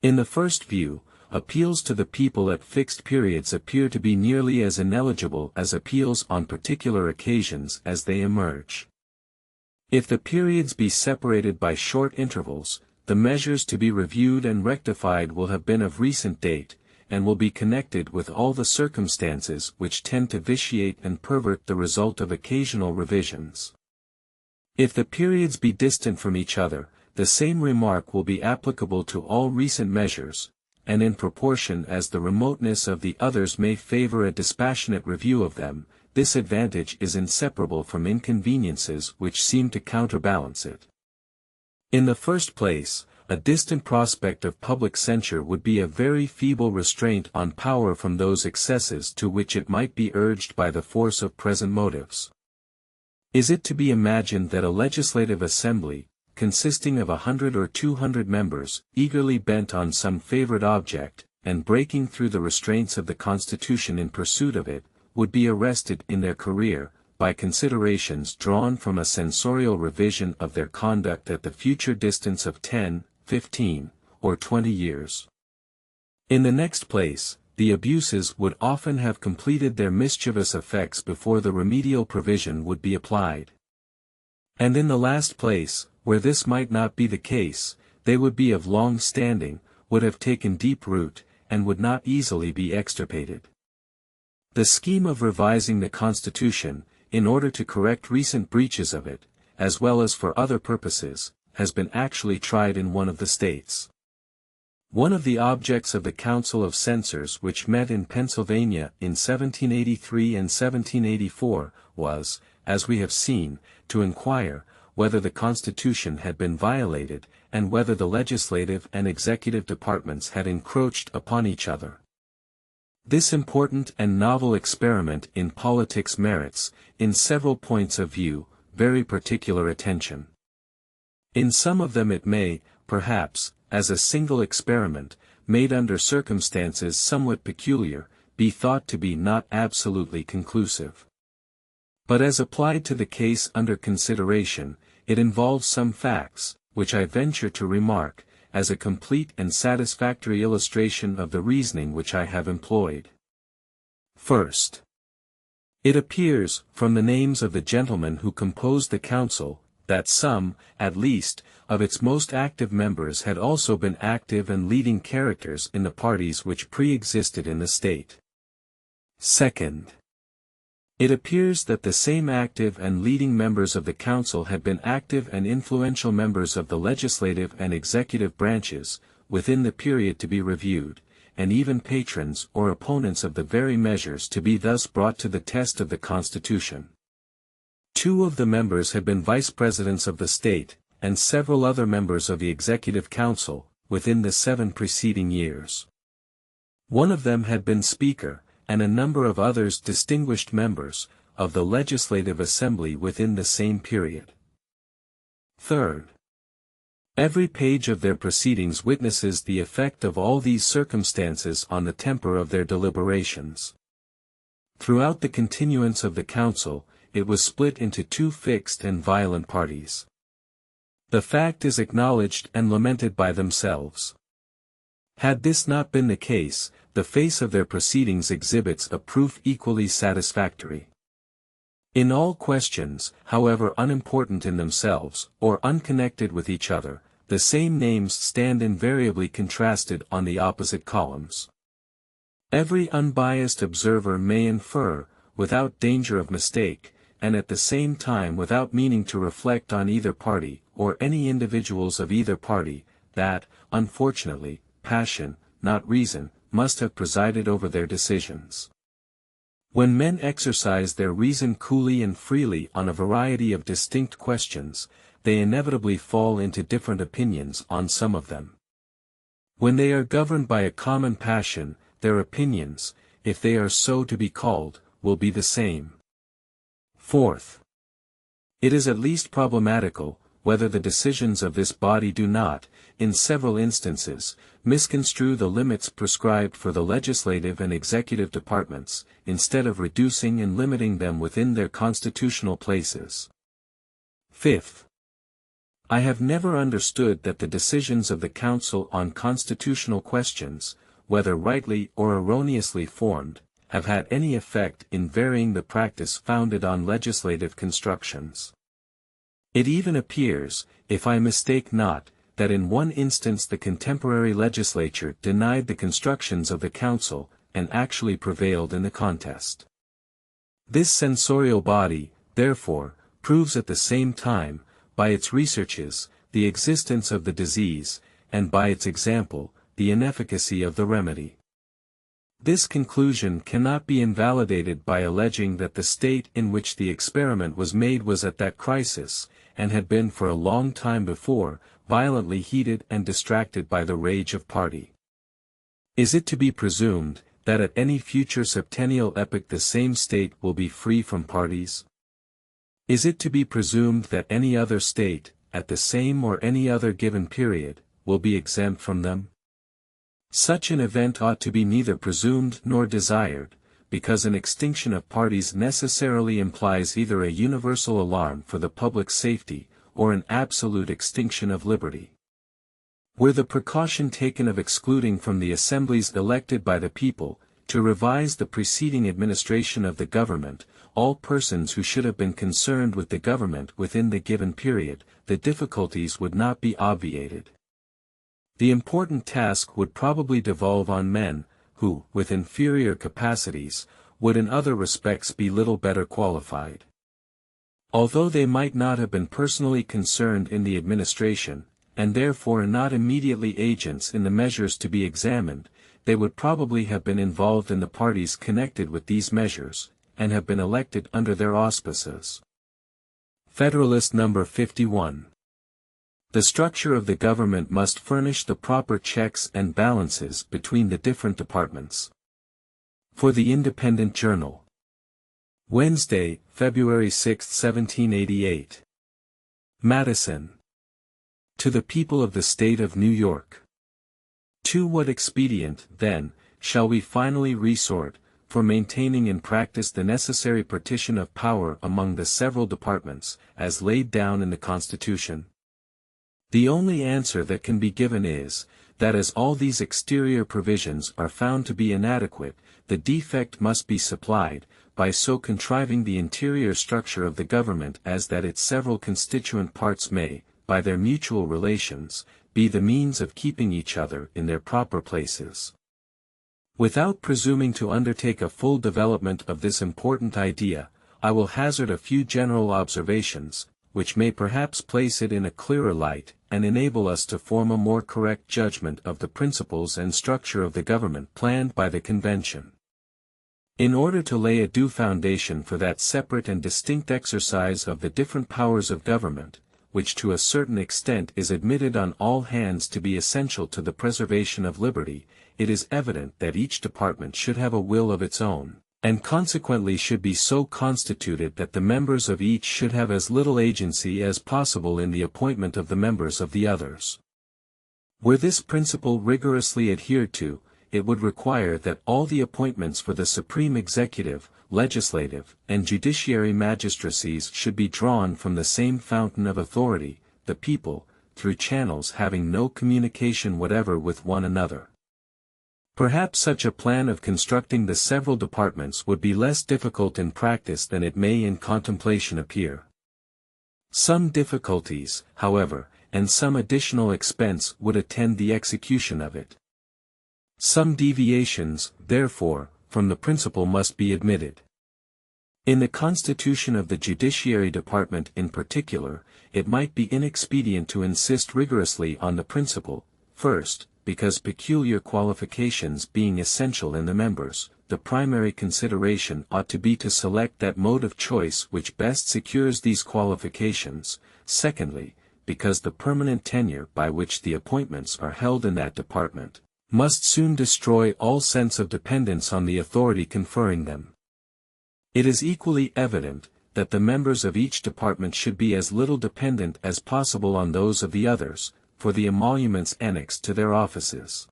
Speaker 1: In the first view, appeals to the people at fixed periods appear to be nearly as ineligible as appeals on particular occasions as they emerge. If the periods be separated by short intervals, the measures to be reviewed and rectified will have been of recent date, and will be connected with all the circumstances which tend to vitiate and pervert the result of occasional revisions. If the periods be distant from each other, the same remark will be applicable to all recent measures, and in proportion as the remoteness of the others may favor a dispassionate review of them, this advantage is inseparable from inconveniences which seem to counterbalance it. In the first place, a distant prospect of public censure would be a very feeble restraint on power from those excesses to which it might be urged by the force of present motives. Is it to be imagined that a legislative assembly, consisting of 100 or 200 members, eagerly bent on some favorite object, and breaking through the restraints of the Constitution in pursuit of it, would be arrested in their career, by considerations drawn from a censorial revision of their conduct at the future distance of 10, 15, or 20 years? In the next place, the abuses would often have completed their mischievous effects before the remedial provision would be applied. And in the last place, where this might not be the case, they would be of long standing, would have taken deep root, and would not easily be extirpated. The scheme of revising the Constitution, in order to correct recent breaches of it, as well as for other purposes, has been actually tried in one of the states. One of the objects of the Council of Censors which met in Pennsylvania in 1783 and 1784, was, as we have seen, to inquire, whether the Constitution had been violated, and whether the legislative and executive departments had encroached upon each other. This important and novel experiment in politics merits, in several points of view, very particular attention. In some of them it may, perhaps, as a single experiment, made under circumstances somewhat peculiar, be thought to be not absolutely conclusive. But as applied to the case under consideration, it involves some facts, which I venture to remark, as a complete and satisfactory illustration of the reasoning which I have employed. First, it appears, from the names of the gentlemen who composed the council, that some, at least, of its most active members had also been active and leading characters in the parties which pre-existed in the state. Second, it appears that the same active and leading members of the council had been active and influential members of the legislative and executive branches, within the period to be reviewed, and even patrons or opponents of the very measures to be thus brought to the test of the Constitution. Two of the members had been vice presidents of the state, and several other members of the executive council, within the 7 preceding years. One of them had been speaker, and a number of others distinguished members, of the Legislative Assembly within the same period. Third, every page of their proceedings witnesses the effect of all these circumstances on the temper of their deliberations. Throughout the continuance of the council, it was split into 2 fixed and violent parties. The fact is acknowledged and lamented by themselves. Had this not been the case, the face of their proceedings exhibits a proof equally satisfactory. In all questions, however unimportant in themselves, or unconnected with each other, the same names stand invariably contrasted on the opposite columns. Every unbiased observer may infer, without danger of mistake, and at the same time without meaning to reflect on either party, or any individuals of either party, that, unfortunately, passion, not reason, must have presided over their decisions. When men exercise their reason coolly and freely on a variety of distinct questions, they inevitably fall into different opinions on some of them. When they are governed by a common passion, their opinions, if they are so to be called, will be the same. Fourth, it is at least problematical, whether the decisions of this body do not, in several instances, misconstrue the limits prescribed for the legislative and executive departments, instead of reducing and limiting them within their constitutional places. Fifth, I have never understood that the decisions of the Council on constitutional questions, whether rightly or erroneously formed, have had any effect in varying the practice founded on legislative constructions. It even appears, if I mistake not, that in one instance the contemporary legislature denied the constructions of the Council, and actually prevailed in the contest. This censorial body, therefore, proves at the same time, by its researches, the existence of the disease, and by its example, the inefficacy of the remedy. This conclusion cannot be invalidated by alleging that the state in which the experiment was made was at that crisis, and had been for a long time before, violently heated and distracted by the rage of party. Is it to be presumed, that at any future septennial epoch the same state will be free from parties? Is it to be presumed that any other state, at the same or any other given period, will be exempt from them? Such an event ought to be neither presumed nor desired, because an extinction of parties necessarily implies either a universal alarm for the public safety, or an absolute extinction of liberty. Were the precaution taken of excluding from the assemblies elected by the people, to revise the preceding administration of the government, all persons who should have been concerned with the government within the given period, the difficulties would not be obviated. The important task would probably devolve on men, who, with inferior capacities, would in other respects be little better qualified. Although they might not have been personally concerned in the administration, and therefore not immediately agents in the measures to be examined, they would probably have been involved in the parties connected with these measures, and have been elected under their auspices. Federalist number 51. The structure of the government must furnish the proper checks and balances between the different departments. For the Independent Journal. Wednesday, February 6, 1788. Madison. To the people of the State of New York. To what expedient, then, shall we finally resort, for maintaining in practice the necessary partition of power among the several departments, as laid down in the Constitution? The only answer that can be given is, that as all these exterior provisions are found to be inadequate, the defect must be supplied, by so contriving the interior structure of the government as that its several constituent parts may, by their mutual relations, be the means of keeping each other in their proper places. Without presuming to undertake a full development of this important idea, I will hazard a few general observations, which may perhaps place it in a clearer light, and enable us to form a more correct judgment of the principles and structure of the government planned by the Convention. In order to lay a due foundation for that separate and distinct exercise of the different powers of government, which to a certain extent is admitted on all hands to be essential to the preservation of liberty, it is evident that each department should have a will of its own, and consequently should be so constituted that the members of each should have as little agency as possible in the appointment of the members of the others. Were this principle rigorously adhered to, it would require that all the appointments for the supreme executive, legislative, and judiciary magistracies should be drawn from the same fountain of authority, the people, through channels having no communication whatever with one another. Perhaps such a plan of constructing the several departments would be less difficult in practice than it may in contemplation appear. Some difficulties, however, and some additional expense would attend the execution of it. Some deviations, therefore, from the principle must be admitted. In the constitution of the Judiciary Department in particular, it might be inexpedient to insist rigorously on the principle, first, because peculiar qualifications being essential in the members, the primary consideration ought to be to select that mode of choice which best secures these qualifications, secondly, because the permanent tenure by which the appointments are held in that department, must soon destroy all sense of dependence on the authority conferring them. It is equally evident, that the members of each department should be as little dependent as possible on those of the others, for the emoluments annexed to their offices.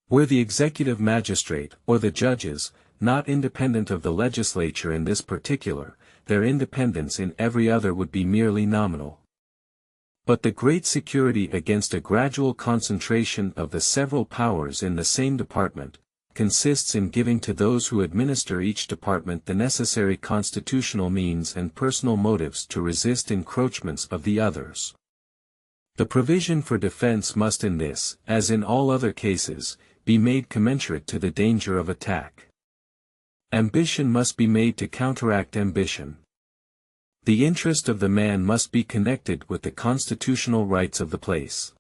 Speaker 1: Were the executive magistrate, or the judges, not independent of the legislature in this particular, their independence in every other would be merely nominal. But the great security against a gradual concentration of the several powers in the same department, consists in giving to those who administer each department the necessary constitutional means and personal motives to resist encroachments of the others. The provision for defense must in this, as in all other cases, be made commensurate to the danger of attack. Ambition must be made to counteract ambition. The interest of the man must be connected with the constitutional rights of the place.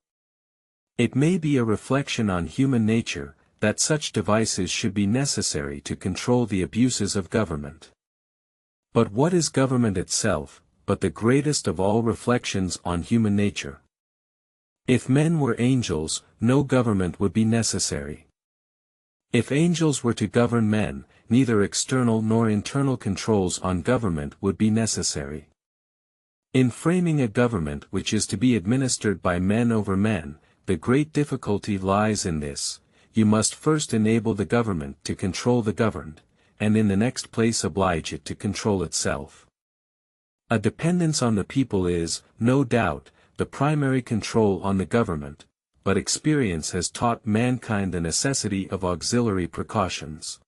Speaker 1: It may be a reflection on human nature, that such devices should be necessary to control the abuses of government. But what is government itself, but the greatest of all reflections on human nature? If men were angels, no government would be necessary. If angels were to govern men, neither external nor internal controls on government would be necessary. In framing a government which is to be administered by men over men, the great difficulty lies in this: you must first enable the government to control the governed, and in the next place oblige it to control itself. A dependence on the people is, no doubt, the primary control on the government, but experience has taught mankind the necessity of auxiliary precautions.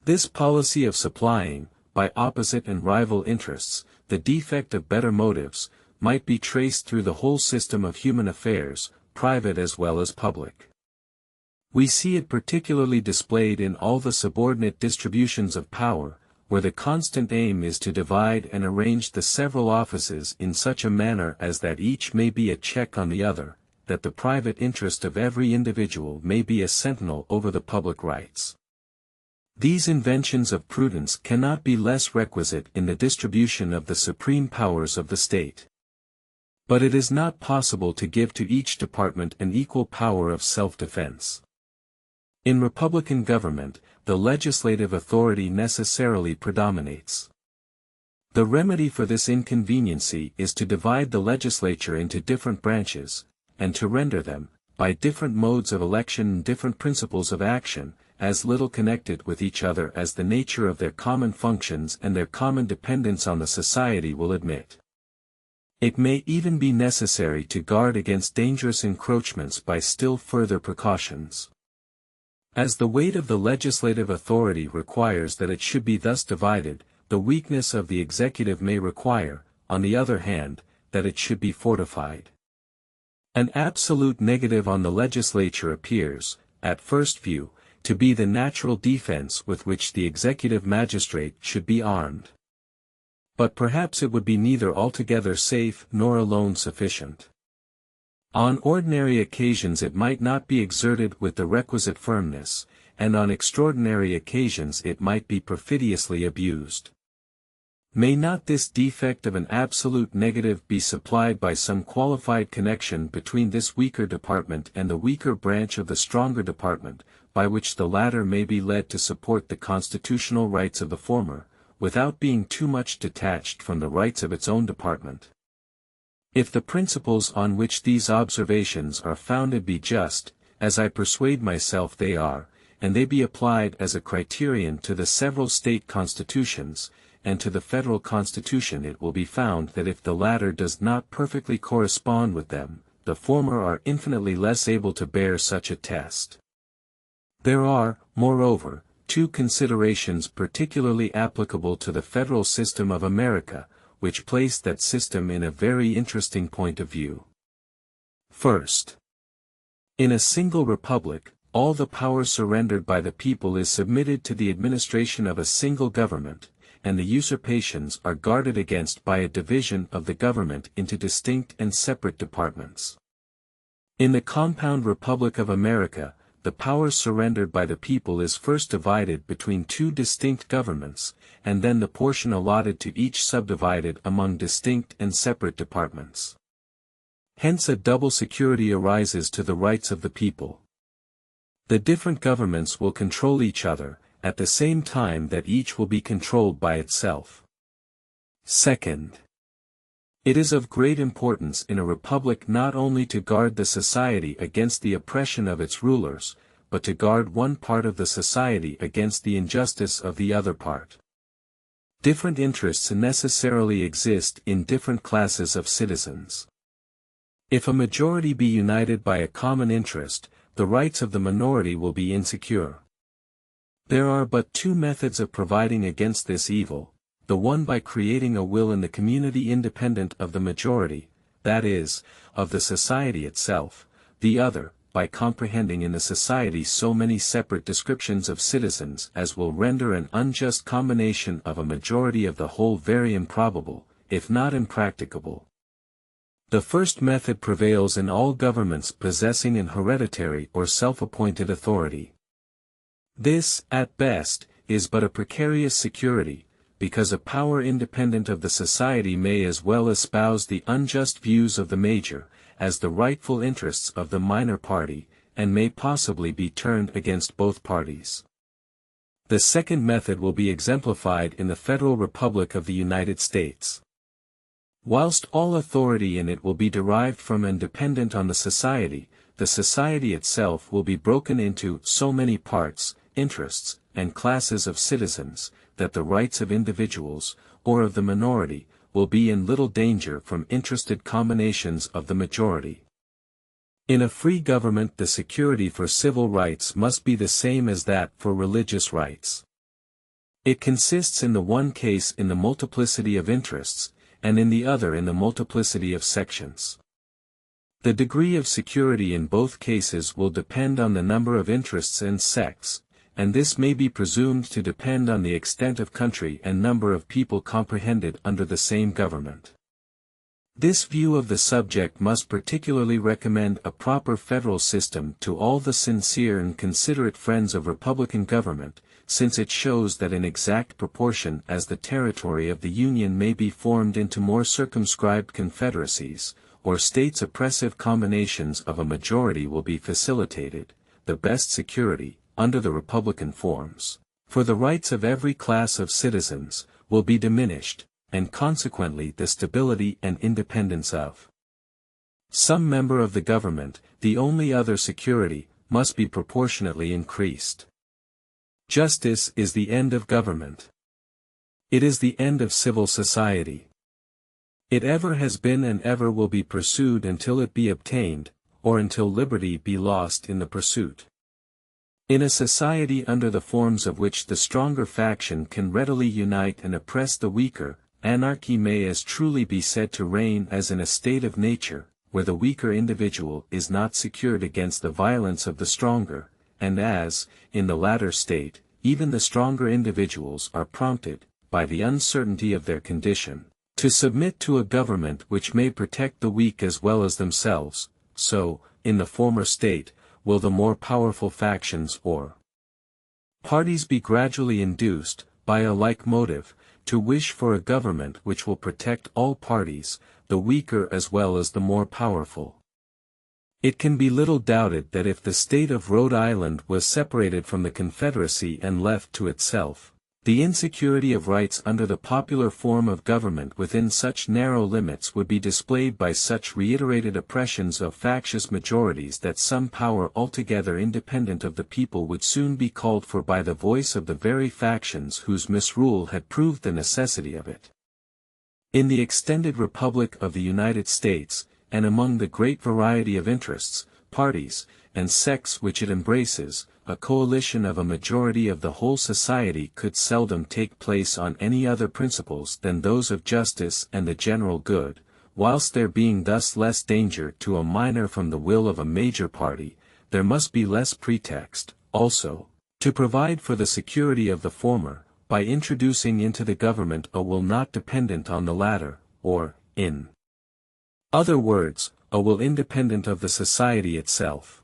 Speaker 1: This policy of supplying, by opposite and rival interests, the defect of better motives, might be traced through the whole system of human affairs, private as well as public. We see it particularly displayed in all the subordinate distributions of power, where the constant aim is to divide and arrange the several offices in such a manner as that each may be a check on the other, that the private interest of every individual may be a sentinel over the public rights. These inventions of prudence cannot be less requisite in the distribution of the supreme powers of the state. But it is not possible to give to each department an equal power of self-defense. In republican government, the legislative authority necessarily predominates. The remedy for this inconveniency is to divide the legislature into different branches, and to render them, by different modes of election and different principles of action, as little connected with each other as the nature of their common functions and their common dependence on the society will admit. It may even be necessary to guard against dangerous encroachments by still further precautions. As the weight of the legislative authority requires that it should be thus divided, the weakness of the executive may require, on the other hand, that it should be fortified. An absolute negative on the legislature appears, at first view, to be the natural defense with which the executive magistrate should be armed. But perhaps it would be neither altogether safe nor alone sufficient. On ordinary occasions it might not be exerted with the requisite firmness, and on extraordinary occasions it might be perfidiously abused. May not this defect of an absolute negative be supplied by some qualified connection between this weaker department and the weaker branch of the stronger department, by which the latter may be led to support the constitutional rights of the former, without being too much detached from the rights of its own department? If the principles on which these observations are founded be just, as I persuade myself they are, and they be applied as a criterion to the several state constitutions, and to the federal constitution, it will be found that if the latter does not perfectly correspond with them, the former are infinitely less able to bear such a test. There are, moreover, two considerations particularly applicable to the federal system of America, which place that system in a very interesting point of view. First, in a single republic, all the power surrendered by the people is submitted to the administration of a single government, and the usurpations are guarded against by a division of the government into distinct and separate departments. In the compound Republic of America, the power surrendered by the people is first divided between two distinct governments, and then the portion allotted to each subdivided among distinct and separate departments. Hence a double security arises to the rights of the people. The different governments will control each other, at the same time that each will be controlled by itself. Second, it is of great importance in a republic not only to guard the society against the oppression of its rulers, but to guard one part of the society against the injustice of the other part. Different interests necessarily exist in different classes of citizens. If a majority be united by a common interest, the rights of the minority will be insecure. There are but two methods of providing against this evil, the one by creating a will in the community independent of the majority, that is, of the society itself, the other, by comprehending in the society so many separate descriptions of citizens as will render an unjust combination of a majority of the whole very improbable, if not impracticable. The first method prevails in all governments possessing an hereditary or self-appointed authority. This, at best, is but a precarious security, because a power independent of the society may as well espouse the unjust views of the major, as the rightful interests of the minor party, and may possibly be turned against both parties. The second method will be exemplified in the Federal Republic of the United States. Whilst all authority in it will be derived from and dependent on the society itself will be broken into so many parts, interests, and classes of citizens, that the rights of individuals, or of the minority, will be in little danger from interested combinations of the majority. In a free government the security for civil rights must be the same as that for religious rights. It consists in the one case in the multiplicity of interests, and in the other in the multiplicity of sections. The degree of security in both cases will depend on the number of interests and sects, and this may be presumed to depend on the extent of country and number of people comprehended under the same government. This view of the subject must particularly recommend a proper federal system to all the sincere and considerate friends of republican government, since it shows that in exact proportion as the territory of the Union may be formed into more circumscribed confederacies, or states oppressive combinations of a majority will be facilitated, the best security, under the republican forms, for the rights of every class of citizens, will be diminished, and consequently the stability and independence of some member of the government, the only other security, must be proportionately increased. Justice is the end of government. It is the end of civil society. It ever has been and ever will be pursued until it be obtained, or until liberty be lost in the pursuit. In a society under the forms of which the stronger faction can readily unite and oppress the weaker, anarchy may as truly be said to reign as in a state of nature, where the weaker individual is not secured against the violence of the stronger, and as, in the latter state, even the stronger individuals are prompted, by the uncertainty of their condition, to submit to a government which may protect the weak as well as themselves, so, in the former state, will the more powerful factions or parties be gradually induced, by a like motive, to wish for a government which will protect all parties, the weaker as well as the more powerful. It can be little doubted that if the state of Rhode Island was separated from the Confederacy and left to itself, the insecurity of rights under the popular form of government within such narrow limits would be displayed by such reiterated oppressions of factious majorities that some power altogether independent of the people would soon be called for by the voice of the very factions whose misrule had proved the necessity of it. In the extended Republic of the United States, and among the great variety of interests, parties, and sects which it embraces, a coalition of a majority of the whole society could seldom take place on any other principles than those of justice and the general good, whilst there being thus less danger to a minor from the will of a major party, there must be less pretext, also, to provide for the security of the former, by introducing into the government a will not dependent on the latter, or, in other words, a will independent of the society itself.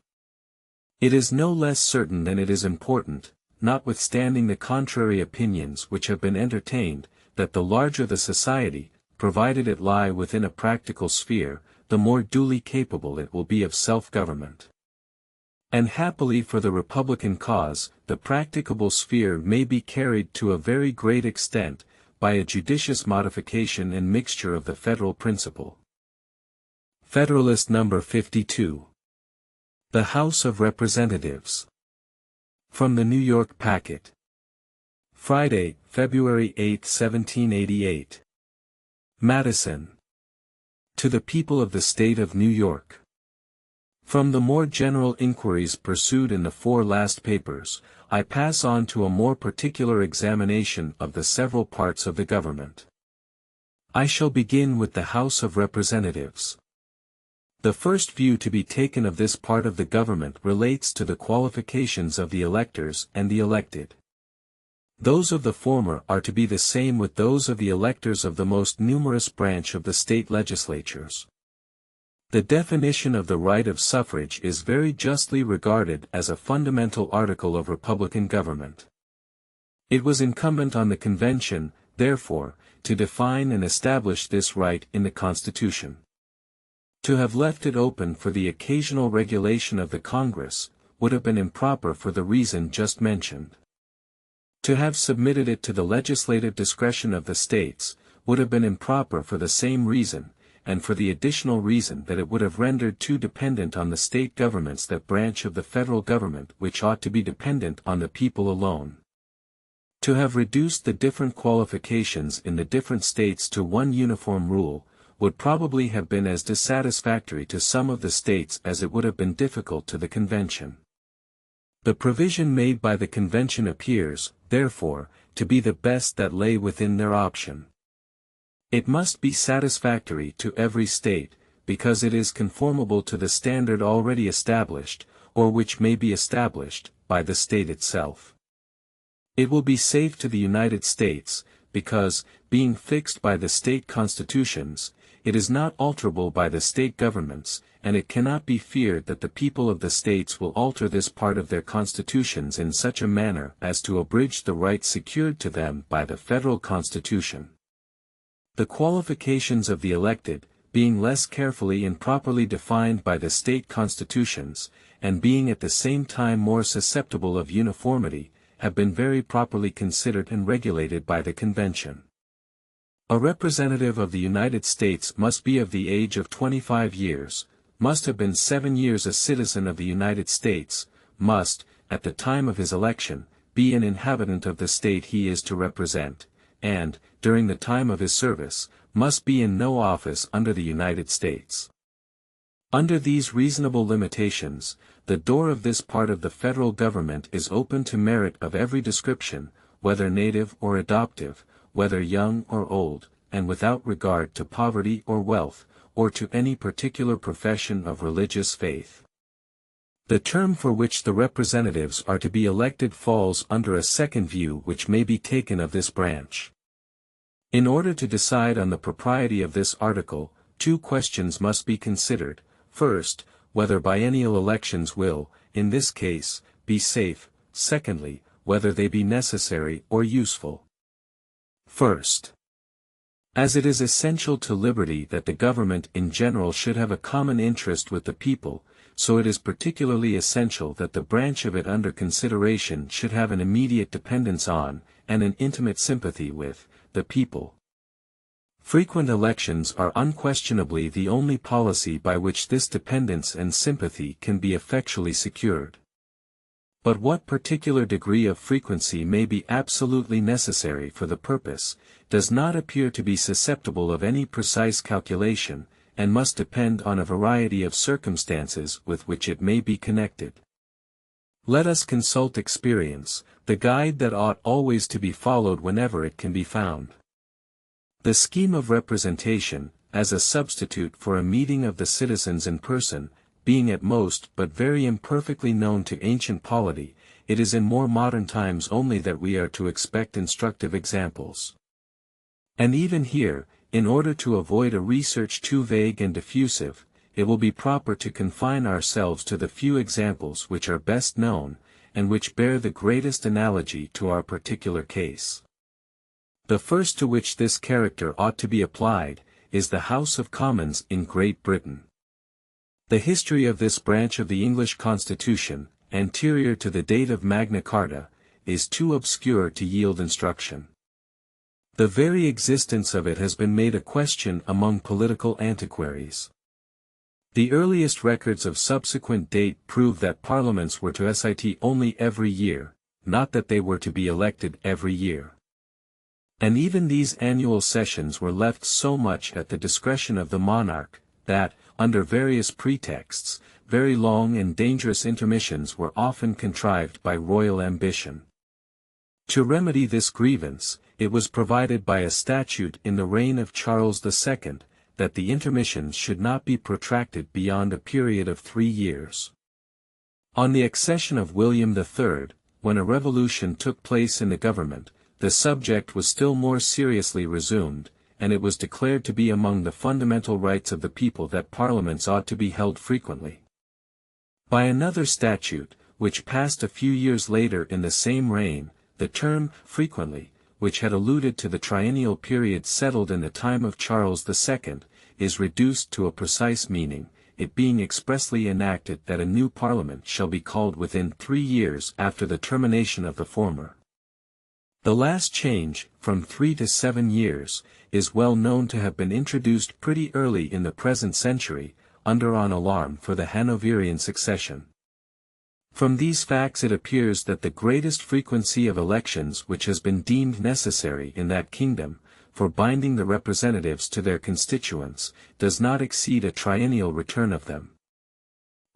Speaker 1: It is no less certain than it is important, notwithstanding the contrary opinions which have been entertained, that the larger the society, provided it lie within a practical sphere, the more duly capable it will be of self-government. And happily for the Republican cause, the practicable sphere may be carried to a very great extent, by a judicious modification and mixture of the federal principle. Federalist number 52. The House of Representatives. From the New York Packet. Friday, February 8, 1788. Madison. To the People of the State of New York. From the more general inquiries pursued in the 4 last papers, I pass on to a more particular examination of the several parts of the government. I shall begin with the House of Representatives. The first view to be taken of this part of the government relates to the qualifications of the electors and the elected. Those of the former are to be the same with those of the electors of the most numerous branch of the state legislatures. The definition of the right of suffrage is very justly regarded as a fundamental article of republican government. It was incumbent on the convention, therefore, to define and establish this right in the Constitution. To have left it open for the occasional regulation of the Congress, would have been improper for the reason just mentioned. To have submitted it to the legislative discretion of the states, would have been improper for the same reason, and for the additional reason that it would have rendered too dependent on the state governments that branch of the federal government which ought to be dependent on the people alone. To have reduced the different qualifications in the different states to one uniform rule, would probably have been as dissatisfactory to some of the states as it would have been difficult to the convention. The provision made by the convention appears, therefore, to be the best that lay within their option. It must be satisfactory to every state, because it is conformable to the standard already established, or which may be established, by the state itself. It will be safe to the United States, because, being fixed by the state constitutions, it is not alterable by the state governments, and it cannot be feared that the people of the states will alter this part of their constitutions in such a manner as to abridge the rights secured to them by the federal constitution. The qualifications of the elected, being less carefully and properly defined by the state constitutions, and being at the same time more susceptible of uniformity, have been very properly considered and regulated by the convention. A representative of the United States must be of the age of 25 years, must have been 7 years a citizen of the United States, must, at the time of his election, be an inhabitant of the state he is to represent, and, during the time of his service, must be in no office under the United States. Under these reasonable limitations, the door of this part of the federal government is open to merit of every description, whether native or adoptive, whether young or old, and without regard to poverty or wealth, or to any particular profession of religious faith. The term for which the representatives are to be elected falls under a second view which may be taken of this branch. In order to decide on the propriety of this article, 2 questions must be considered: first, whether biennial elections will, in this case, be safe; secondly, whether they be necessary or useful. First, as it is essential to liberty that the government in general should have a common interest with the people, so it is particularly essential that the branch of it under consideration should have an immediate dependence on, and an intimate sympathy with, the people. Frequent elections are unquestionably the only policy by which this dependence and sympathy can be effectually secured. But what particular degree of frequency may be absolutely necessary for the purpose, does not appear to be susceptible of any precise calculation, and must depend on a variety of circumstances with which it may be connected. Let us consult experience, the guide that ought always to be followed whenever it can be found. The scheme of representation, as a substitute for a meeting of the citizens in person, being at most but very imperfectly known to ancient polity, it is in more modern times only that we are to expect instructive examples. And even here, in order to avoid a research too vague and diffusive, it will be proper to confine ourselves to the few examples which are best known, and which bear the greatest analogy to our particular case. The first to which this character ought to be applied, is the House of Commons in Great Britain. The history of this branch of the English Constitution, anterior to the date of Magna Carta, is too obscure to yield instruction. The very existence of it has been made a question among political antiquaries. The earliest records of subsequent date prove that parliaments were to sit only every year, not that they were to be elected every year. And even these annual sessions were left so much at the discretion of the monarch, that, under various pretexts, very long and dangerous intermissions were often contrived by royal ambition. To remedy this grievance, it was provided by a statute in the reign of Charles II, that the intermissions should not be protracted beyond a period of 3 years. On the accession of William III, when a revolution took place in the government, the subject was still more seriously resumed, and it was declared to be among the fundamental rights of the people that parliaments ought to be held frequently. By another statute, which passed a few years later in the same reign, the term frequently, which had alluded to the triennial period settled in the time of Charles II, is reduced to a precise meaning, it being expressly enacted that a new parliament shall be called within 3 years after the termination of the former. The last change, from 3 to 7 years, is well known to have been introduced pretty early in the present century, under an alarm for the Hanoverian succession. From these facts it appears that the greatest frequency of elections which has been deemed necessary in that kingdom, for binding the representatives to their constituents, does not exceed a triennial return of them.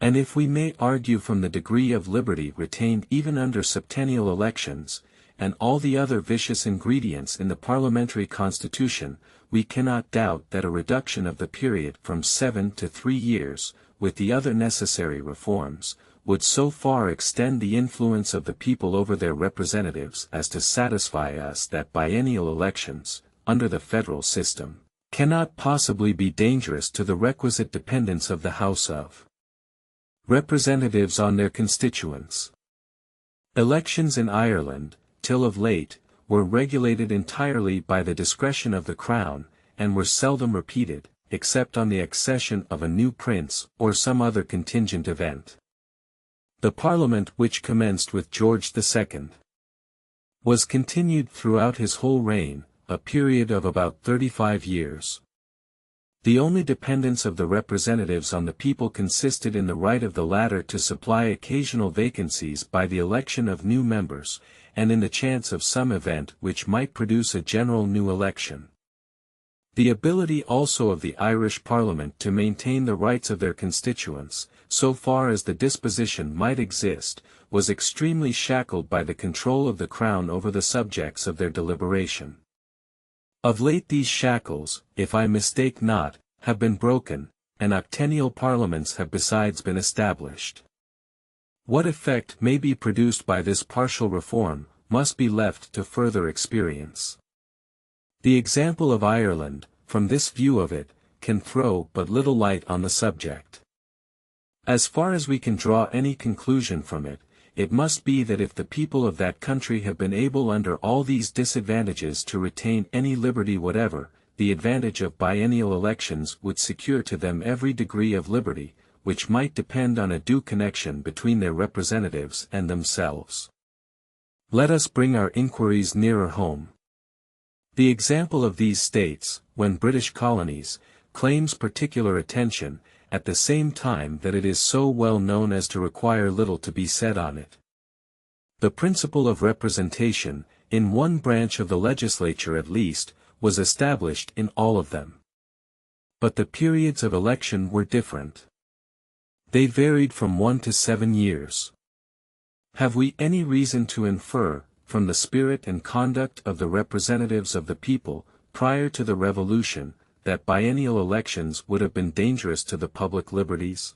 Speaker 1: And if we may argue from the degree of liberty retained even under septennial elections, and all the other vicious ingredients in the parliamentary constitution, we cannot doubt that a reduction of the period from 7 to 3 years, with the other necessary reforms, would so far extend the influence of the people over their representatives as to satisfy us that biennial elections, under the federal system, cannot possibly be dangerous to the requisite dependence of the House of Representatives on their constituents. Elections in Ireland, till of late, were regulated entirely by the discretion of the Crown, and were seldom repeated, except on the accession of a new prince or some other contingent event. The Parliament which commenced with George II was continued throughout his whole reign, a period of about 35 years. The only dependence of the representatives on the people consisted in the right of the latter to supply occasional vacancies by the election of new members, and in the chance of some event which might produce a general new election. The ability also of the Irish Parliament to maintain the rights of their constituents, so far as the disposition might exist, was extremely shackled by the control of the Crown over the subjects of their deliberation. Of late these shackles, if I mistake not, have been broken, and octennial parliaments have besides been established. What effect may be produced by this partial reform, must be left to further experience. The example of Ireland, from this view of it, can throw but little light on the subject. As far as we can draw any conclusion from it, it must be that if the people of that country have been able under all these disadvantages to retain any liberty whatever, the advantage of biennial elections would secure to them every degree of liberty, which might depend on a due connection between their representatives and themselves. Let us bring our inquiries nearer home. The example of these states, when British colonies, claims particular attention, at the same time that it is so well known as to require little to be said on it. The principle of representation, in one branch of the legislature at least, was established in all of them. But the periods of election were different. They varied from 1 to 7 years. Have we any reason to infer, from the spirit and conduct of the representatives of the people, prior to the Revolution, that biennial elections would have been dangerous to the public liberties?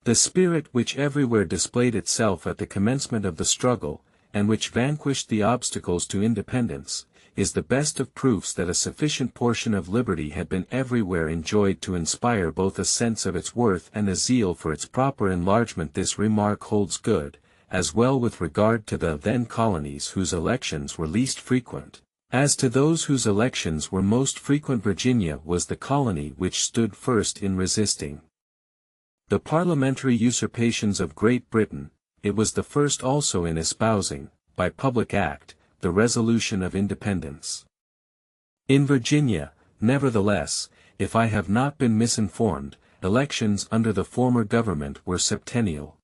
Speaker 1: The spirit which everywhere displayed itself at the commencement of the struggle, and which vanquished the obstacles to independence, is the best of proofs that a sufficient portion of liberty had been everywhere enjoyed to inspire both a sense of its worth and a zeal for its proper enlargement. This remark holds good, as well with regard to the then colonies whose elections were least frequent, as to those whose elections were most frequent. Virginia was the colony which stood first in resisting the parliamentary usurpations of Great Britain. It was the first also in espousing, by public act, the resolution of independence. In Virginia, nevertheless, if I have not been misinformed, elections under the former government were septennial.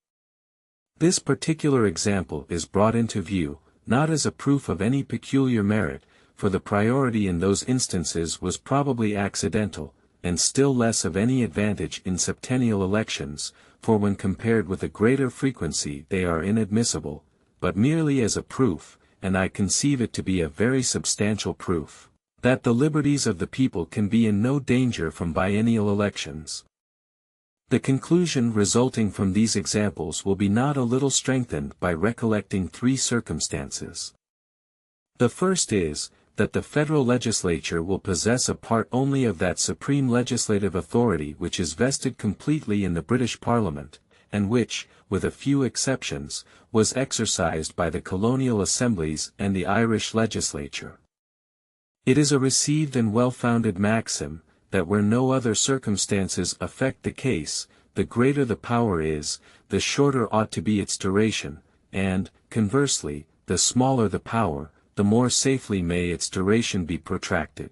Speaker 1: This particular example is brought into view, not as a proof of any peculiar merit, for the priority in those instances was probably accidental, and still less of any advantage in septennial elections, for when compared with a greater frequency they are inadmissible, but merely as a proof, and I conceive it to be a very substantial proof, that the liberties of the people can be in no danger from biennial elections. The conclusion resulting from these examples will be not a little strengthened by recollecting three circumstances. The first is, that the federal legislature will possess a part only of that supreme legislative authority which is vested completely in the British Parliament, and which, with a few exceptions, was exercised by the colonial assemblies and the Irish legislature. It is a received and well-founded maxim, that where no other circumstances affect the case, the greater the power is, the shorter ought to be its duration, and, conversely, the smaller the power, the more safely may its duration be protracted.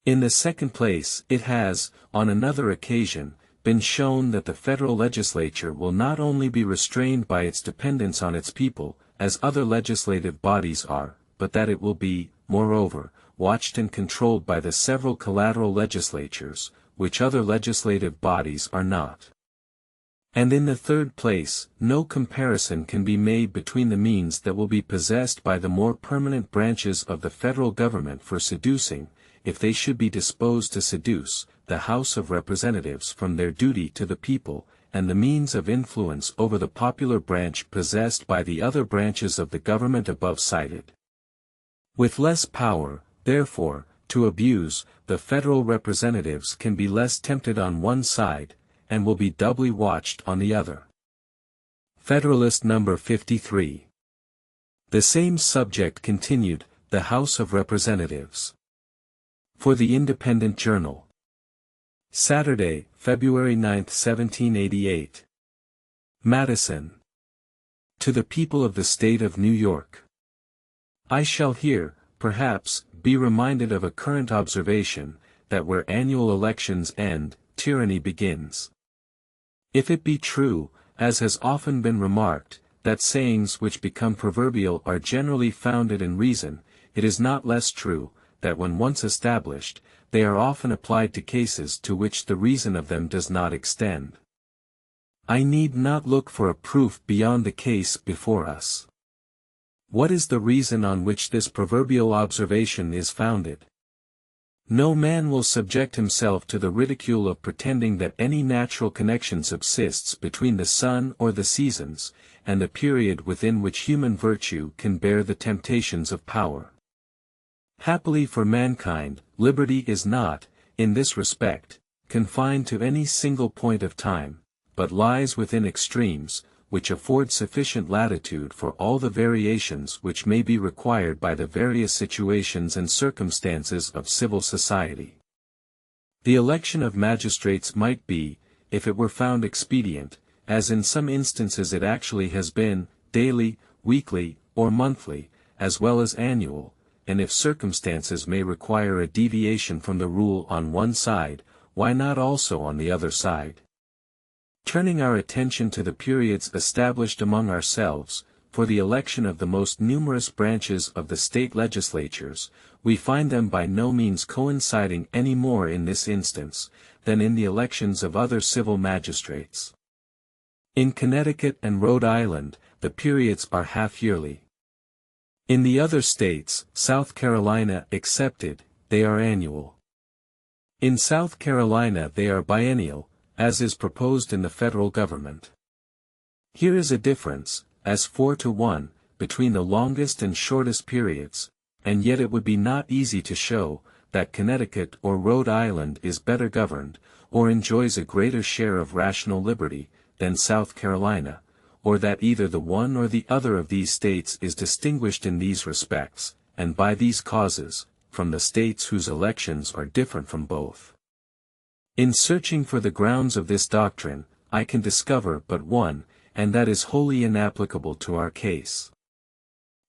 Speaker 1: In the second place, it has, on another occasion, been shown that the federal legislature will not only be restrained by its dependence on its people, as other legislative bodies are, but that it will be, moreover, watched and controlled by the several collateral legislatures, which other legislative bodies are not. And in the third place, no comparison can be made between the means that will be possessed by the more permanent branches of the federal government for seducing, if they should be disposed to seduce, the House of Representatives from their duty to the people, and the means of influence over the popular branch possessed by the other branches of the government above cited. With less power, therefore, to abuse, the federal representatives can be less tempted on one side, and will be doubly watched on the other. Federalist number 53. The same subject continued, the House of Representatives. For the Independent Journal. Saturday, February 9, 1788. Madison. To the people of the State of New York. I shall here, perhaps, be reminded of a current observation, that where annual elections end, tyranny begins. If it be true, as has often been remarked, that sayings which become proverbial are generally founded in reason, it is not less true, that when once established, they are often applied to cases to which the reason of them does not extend. I need not look for a proof beyond the case before us. What is the reason on which this proverbial observation is founded? No man will subject himself to the ridicule of pretending that any natural connection subsists between the sun or the seasons, and the period within which human virtue can bear the temptations of power. Happily for mankind, liberty is not, in this respect, confined to any single point of time, but lies within extremes, which afford sufficient latitude for all the variations which may be required by the various situations and circumstances of civil society. The election of magistrates might be, if it were found expedient, as in some instances it actually has been, daily, weekly, or monthly, as well as annual, and if circumstances may require a deviation from the rule on one side, why not also on the other side? Turning our attention to the periods established among ourselves, for the election of the most numerous branches of the state legislatures, we find them by no means coinciding any more in this instance, than in the elections of other civil magistrates. In Connecticut and Rhode Island, the periods are half-yearly. In the other states, South Carolina excepted, they are annual. In South Carolina they are biennial, as is proposed in the federal government. Here is a difference, as 4-to-1, between the longest and shortest periods, and yet it would be not easy to show, that Connecticut or Rhode Island is better governed, or enjoys a greater share of rational liberty, than South Carolina, or that either the one or the other of these states is distinguished in these respects, and by these causes, from the states whose elections are different from both. In searching for the grounds of this doctrine, I can discover but one, and that is wholly inapplicable to our case.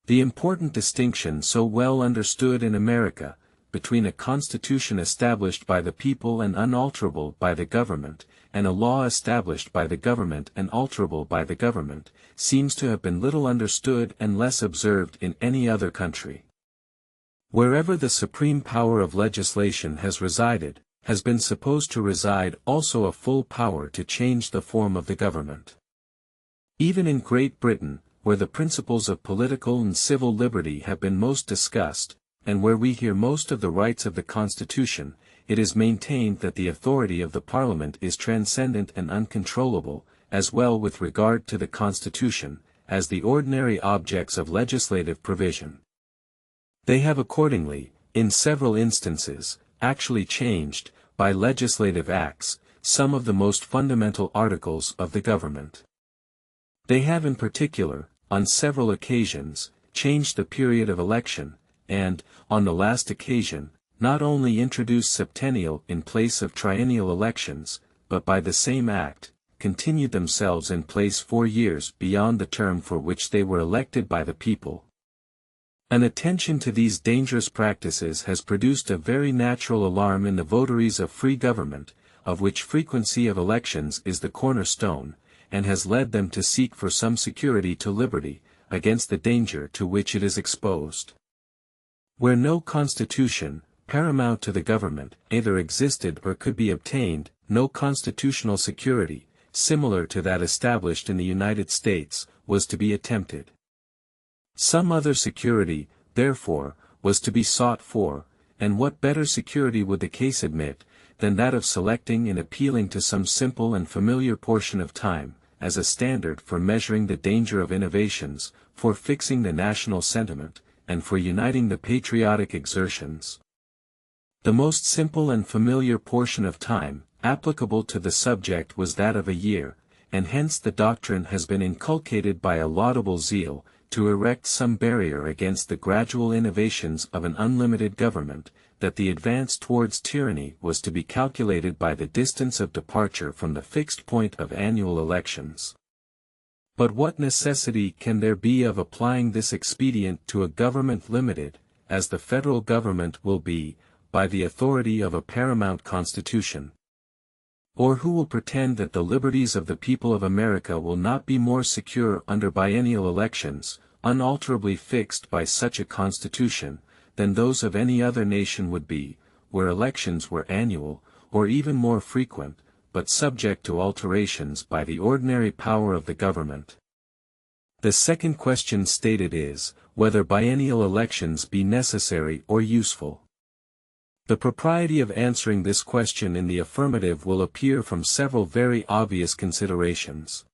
Speaker 1: The important distinction so well understood in America, between a constitution established by the people and unalterable by the government, and a law established by the government and alterable by the government, seems to have been little understood and less observed in any other country. Wherever the supreme power of legislation has resided, has been supposed to reside also a full power to change the form of the government. Even in Great Britain, where the principles of political and civil liberty have been most discussed, and where we hear most of the rights of the Constitution, it is maintained that the authority of the Parliament is transcendent and uncontrollable, as well with regard to the Constitution, as the ordinary objects of legislative provision. They have accordingly, in several instances, actually changed, by legislative acts, some of the most fundamental articles of the government. They have in particular, on several occasions, changed the period of election, and, on the last occasion, not only introduced septennial in place of triennial elections, but by the same act, continued themselves in place 4 years beyond the term for which they were elected by the people. An attention to these dangerous practices has produced a very natural alarm in the votaries of free government, of which frequency of elections is the cornerstone, and has led them to seek for some security to liberty, against the danger to which it is exposed. Where no constitution, paramount to the government, either existed or could be obtained, no constitutional security, similar to that established in the United States, was to be attempted. Some other security, therefore, was to be sought for, and what better security would the case admit, than that of selecting and appealing to some simple and familiar portion of time, as a standard for measuring the danger of innovations, for fixing the national sentiment, and for uniting the patriotic exertions. The most simple and familiar portion of time, applicable to the subject was that of a year, and hence the doctrine has been inculcated by a laudable zeal, to erect some barrier against the gradual innovations of an unlimited government, that the advance towards tyranny was to be calculated by the distance of departure from the fixed point of annual elections. But what necessity can there be of applying this expedient to a government limited, as the federal government will be, by the authority of a paramount constitution? Or who will pretend that the liberties of the people of America will not be more secure under biennial elections, unalterably fixed by such a constitution, than those of any other nation would be, where elections were annual, or even more frequent, but subject to alterations by the ordinary power of the government? The second question stated is, whether biennial elections be necessary or useful. The propriety of answering this question in the affirmative will appear from several very obvious considerations.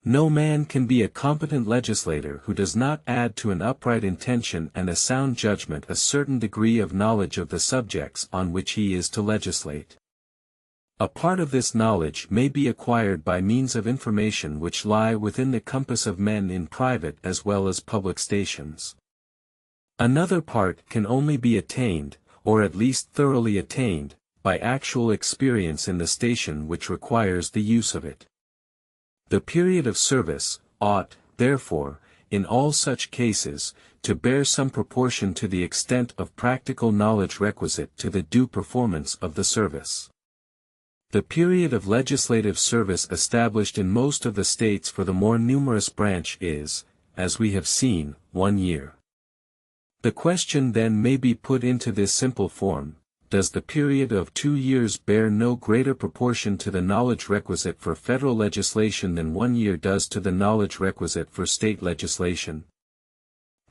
Speaker 1: No man can be a competent legislator who does not add to an upright intention and a sound judgment a certain degree of knowledge of the subjects on which he is to legislate. A part of this knowledge may be acquired by means of information which lie within the compass of men in private as well as public stations. Another part can only be attained, or at least thoroughly attained, by actual experience in the station which requires the use of it. The period of service ought, therefore, in all such cases, to bear some proportion to the extent of practical knowledge requisite to the due performance of the service. The period of legislative service established in most of the states for the more numerous branch is, as we have seen, 1 year. The question then may be put into this simple form: does the period of 2 years bear no greater proportion to the knowledge requisite for federal legislation than 1 year does to the knowledge requisite for state legislation?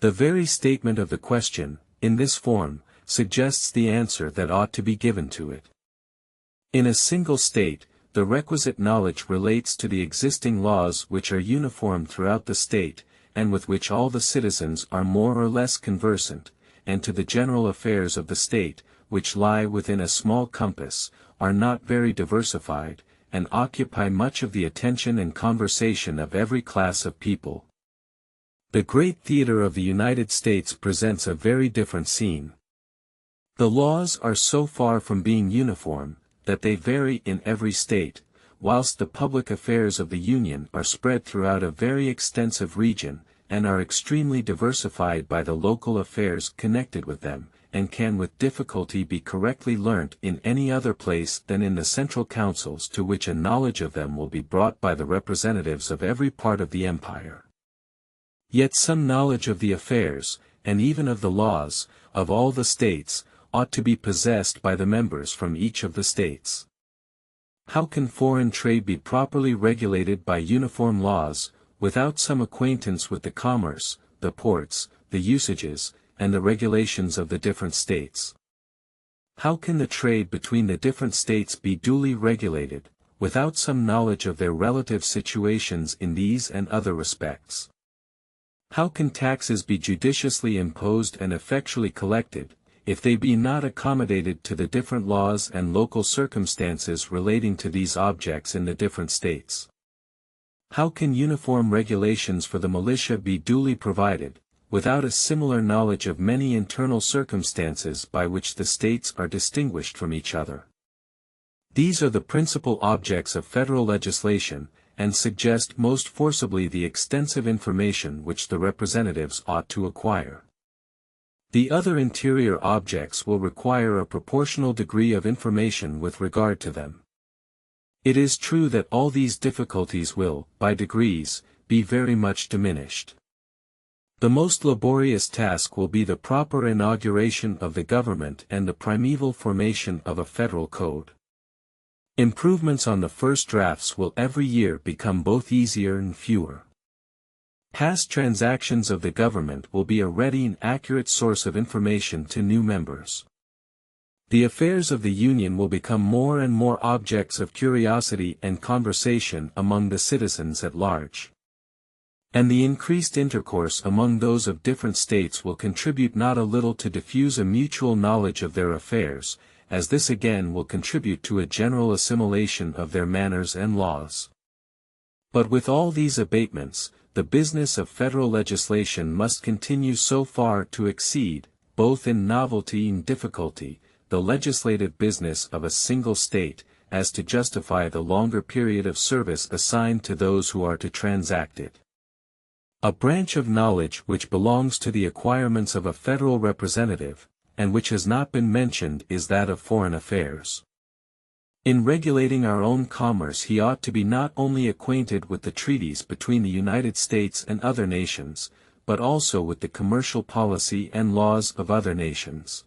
Speaker 1: The very statement of the question, in this form, suggests the answer that ought to be given to it. In a single state, the requisite knowledge relates to the existing laws which are uniform throughout the state, and with which all the citizens are more or less conversant, and to the general affairs of the state, which lie within a small compass, are not very diversified, and occupy much of the attention and conversation of every class of people. The great theater of the United States presents a very different scene. The laws are so far from being uniform, that they vary in every state, whilst the public affairs of the Union are spread throughout a very extensive region, and are extremely diversified by the local affairs connected with them, and can with difficulty be correctly learnt in any other place than in the central councils to which a knowledge of them will be brought by the representatives of every part of the empire. Yet some knowledge of the affairs, and even of the laws, of all the states, ought to be possessed by the members from each of the states. How can foreign trade be properly regulated by uniform laws, without some acquaintance with the commerce, the ports, the usages, and the regulations of the different states? How can the trade between the different states be duly regulated, without some knowledge of their relative situations in these and other respects? How can taxes be judiciously imposed and effectually collected, if they be not accommodated to the different laws and local circumstances relating to these objects in the different states? How can uniform regulations for the militia be duly provided, without a similar knowledge of many internal circumstances by which the states are distinguished from each other? These are the principal objects of federal legislation, and suggest most forcibly the extensive information which the representatives ought to acquire. The other interior objects will require a proportional degree of information with regard to them. It is true that all these difficulties will, by degrees, be very much diminished. The most laborious task will be the proper inauguration of the government and the primeval formation of a federal code. Improvements on the first drafts will every year become both easier and fewer. Past transactions of the government will be a ready and accurate source of information to new members. The affairs of the Union will become more and more objects of curiosity and conversation among the citizens at large. And the increased intercourse among those of different states will contribute not a little to diffuse a mutual knowledge of their affairs, as this again will contribute to a general assimilation of their manners and laws. But with all these abatements, the business of federal legislation must continue so far to exceed, both in novelty and difficulty, the legislative business of a single state, as to justify the longer period of service assigned to those who are to transact it. A branch of knowledge which belongs to the acquirements of a federal representative, and which has not been mentioned, is that of foreign affairs. In regulating our own commerce he ought to be not only acquainted with the treaties between the United States and other nations, but also with the commercial policy and laws of other nations.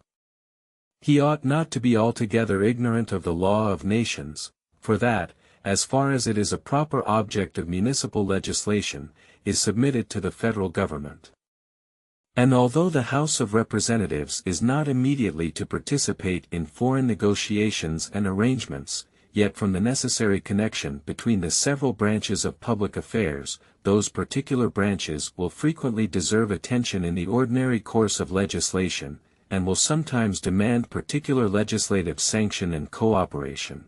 Speaker 1: He ought not to be altogether ignorant of the law of nations, for that, as far as it is a proper object of municipal legislation, is submitted to the federal government. And although the House of Representatives is not immediately to participate in foreign negotiations and arrangements, yet from the necessary connection between the several branches of public affairs, those particular branches will frequently deserve attention in the ordinary course of legislation, and will sometimes demand particular legislative sanction and cooperation.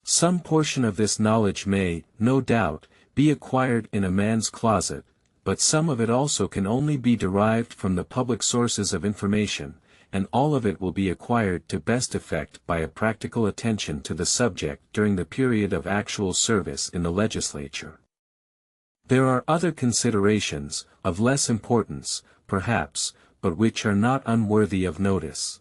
Speaker 1: Some portion of this knowledge may, no doubt, be acquired in a man's closet, but some of it also can only be derived from the public sources of information, and all of it will be acquired to best effect by a practical attention to the subject during the period of actual service in the legislature. There are other considerations, of less importance, perhaps, but which are not unworthy of notice.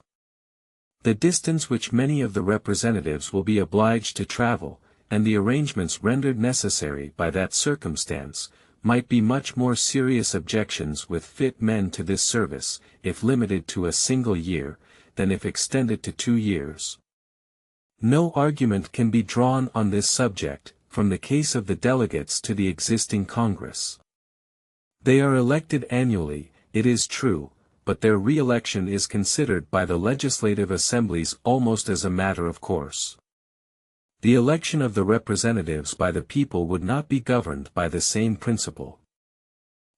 Speaker 1: The distance which many of the representatives will be obliged to travel, and the arrangements rendered necessary by that circumstance, might be much more serious objections with fit men to this service, if limited to a single year, than if extended to 2 years. No argument can be drawn on this subject, from the case of the delegates to the existing Congress. They are elected annually, it is true, but their re-election is considered by the legislative assemblies almost as a matter of course. The election of the representatives by the people would not be governed by the same principle.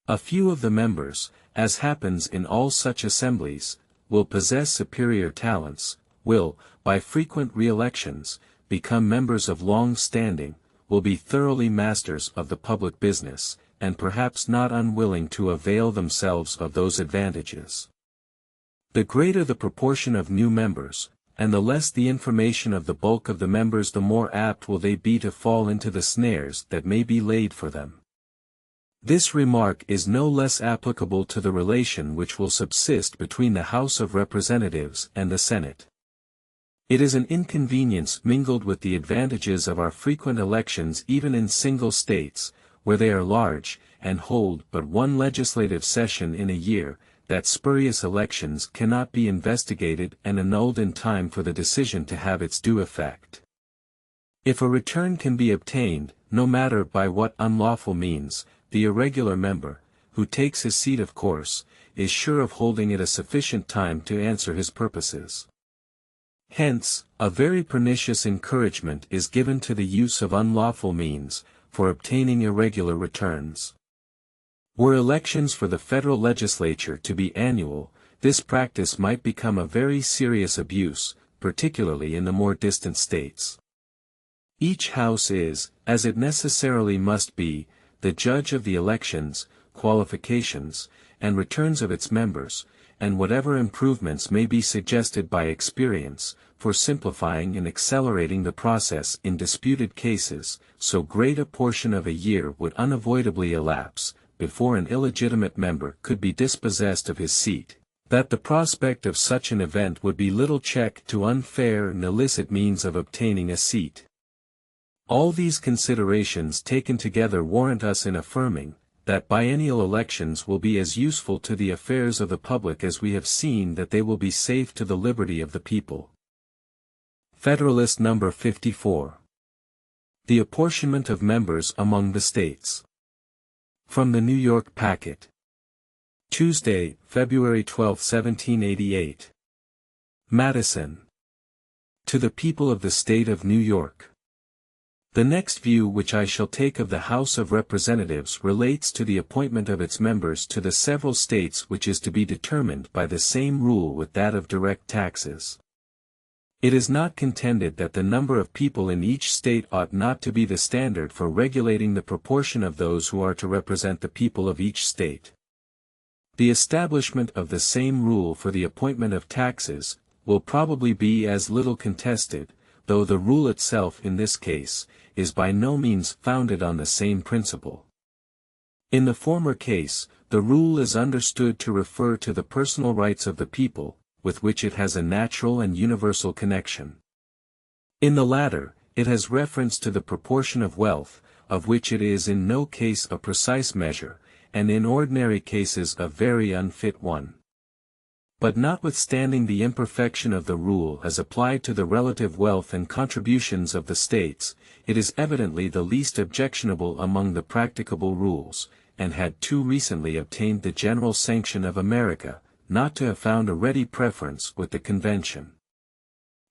Speaker 1: A few of the members, as happens in all such assemblies, will possess superior talents, will, by frequent re-elections, become members of long standing, will be thoroughly masters of the public business, and perhaps not unwilling to avail themselves of those advantages. The greater the proportion of new members, and the less the information of the bulk of the members, the more apt will they be to fall into the snares that may be laid for them. This remark is no less applicable to the relation which will subsist between the House of Representatives and the Senate. It is an inconvenience mingled with the advantages of our frequent elections even in single states, where they are large, and hold but one legislative session in a year, that spurious elections cannot be investigated and annulled in time for the decision to have its due effect. If a return can be obtained, no matter by what unlawful means, the irregular member, who takes his seat of course, is sure of holding it a sufficient time to answer his purposes. Hence, a very pernicious encouragement is given to the use of unlawful means, for obtaining irregular returns. Were elections for the federal legislature to be annual, this practice might become a very serious abuse, particularly in the more distant states. Each house is, as it necessarily must be, the judge of the elections, qualifications, and returns of its members, and whatever improvements may be suggested by experience, for simplifying and accelerating the process in disputed cases, so great a portion of a year would unavoidably elapse, before an illegitimate member could be dispossessed of his seat, that the prospect of such an event would be little check to unfair and illicit means of obtaining a seat. All these considerations taken together warrant us in affirming, that biennial elections will be as useful to the affairs of the public as we have seen that they will be safe to the liberty of the people. Federalist No. 54. The Apportionment of Members Among the States. From the New York Packet. Tuesday, February 12, 1788. Madison. To the People of the State of New York. The next view which I shall take of the House of Representatives relates to the appointment of its members to the several states, which is to be determined by the same rule with that of direct taxes. It is not contended that the number of people in each state ought not to be the standard for regulating the proportion of those who are to represent the people of each state. The establishment of the same rule for the appointment of taxes will probably be as little contested, though the rule itself in this case is by no means founded on the same principle. In the former case, the rule is understood to refer to the personal rights of the people, with which it has a natural and universal connection. In the latter, it has reference to the proportion of wealth, of which it is in no case a precise measure, and in ordinary cases a very unfit one. But notwithstanding the imperfection of the rule as applied to the relative wealth and contributions of the states, it is evidently the least objectionable among the practicable rules, and had too recently obtained the general sanction of America, not to have found a ready preference with the convention.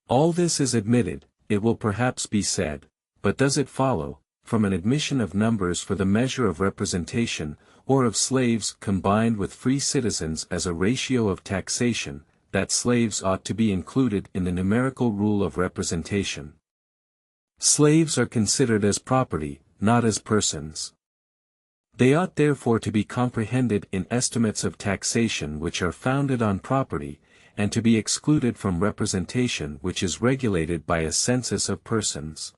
Speaker 1: All this is admitted, it will perhaps be said, but does it follow, from an admission of numbers for the measure of representation, or of slaves combined with free citizens as a ratio of taxation, that slaves ought to be included in the numerical rule of representation? Slaves are considered as property, not as persons. They ought therefore to be comprehended in estimates of taxation which are founded on property, and to be excluded from representation which is regulated by a census of persons.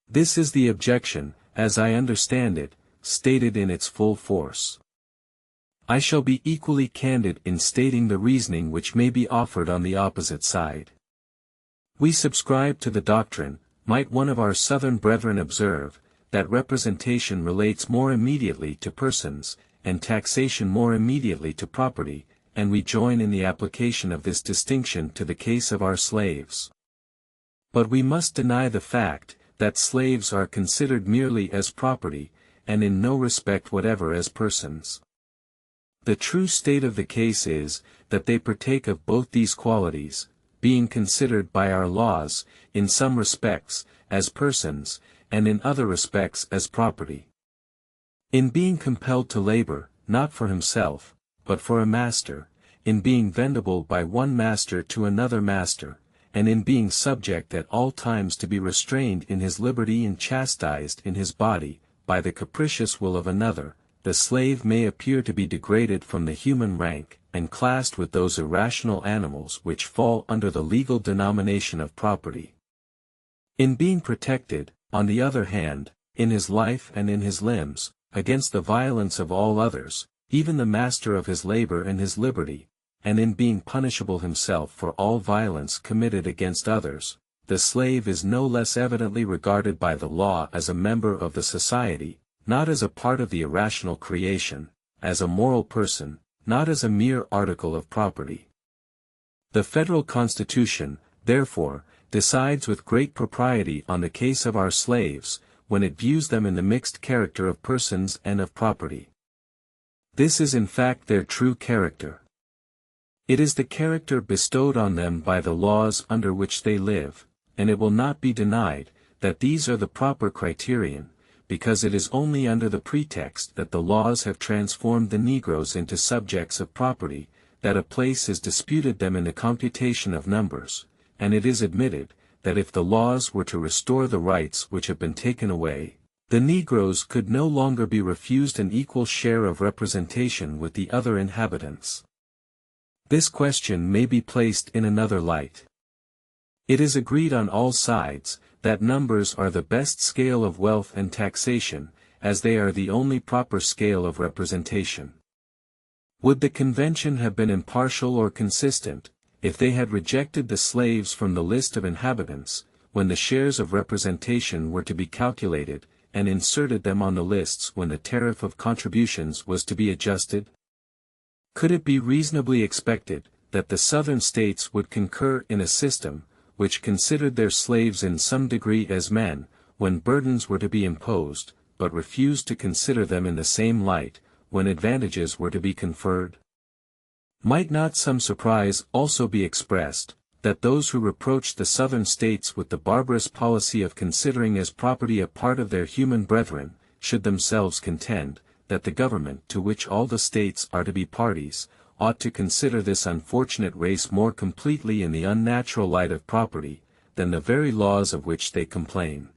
Speaker 1: This is the objection, as I understand it, stated in its full force. I shall be equally candid in stating the reasoning which may be offered on the opposite side. We subscribe to the doctrine, might one of our Southern brethren observe, that representation relates more immediately to persons, and taxation more immediately to property, and we join in the application of this distinction to the case of our slaves. But we must deny the fact, that slaves are considered merely as property, and in no respect whatever as persons. The true state of the case is, that they partake of both these qualities, being considered by our laws, in some respects, as persons, and in other respects as property. In being compelled to labor, not for himself, but for a master, in being vendible by one master to another master, and in being subject at all times to be restrained in his liberty and chastised in his body, by the capricious will of another, the slave may appear to be degraded from the human rank, and classed with those irrational animals which fall under the legal denomination of property. In being protected, on the other hand, in his life and in his limbs, against the violence of all others, even the master of his labor and his liberty, and in being punishable himself for all violence committed against others, the slave is no less evidently regarded by the law as a member of the society, not as a part of the irrational creation, as a moral person, not as a mere article of property. The federal Constitution, therefore, decides with great propriety on the case of our slaves, when it views them in the mixed character of persons and of property. This is in fact their true character. It is the character bestowed on them by the laws under which they live, and it will not be denied, that these are the proper criterion, because it is only under the pretext that the laws have transformed the negroes into subjects of property, that a place is disputed them in the computation of numbers, and it is admitted, that if the laws were to restore the rights which have been taken away, the negroes could no longer be refused an equal share of representation with the other inhabitants. This question may be placed in another light. It is agreed on all sides, that numbers are the best scale of wealth and taxation, as they are the only proper scale of representation. Would the convention have been impartial or consistent, if they had rejected the slaves from the list of inhabitants, when the shares of representation were to be calculated, and inserted them on the lists when the tariff of contributions was to be adjusted? Could it be reasonably expected, that the Southern states would concur in a system, which considered their slaves in some degree as men, when burdens were to be imposed, but refused to consider them in the same light, when advantages were to be conferred? Might not some surprise also be expressed, that those who reproached the Southern states with the barbarous policy of considering as property a part of their human brethren, should themselves contend, that the government to which all the states are to be parties, ought to consider this unfortunate race more completely in the unnatural light of property, than the very laws of which they complain?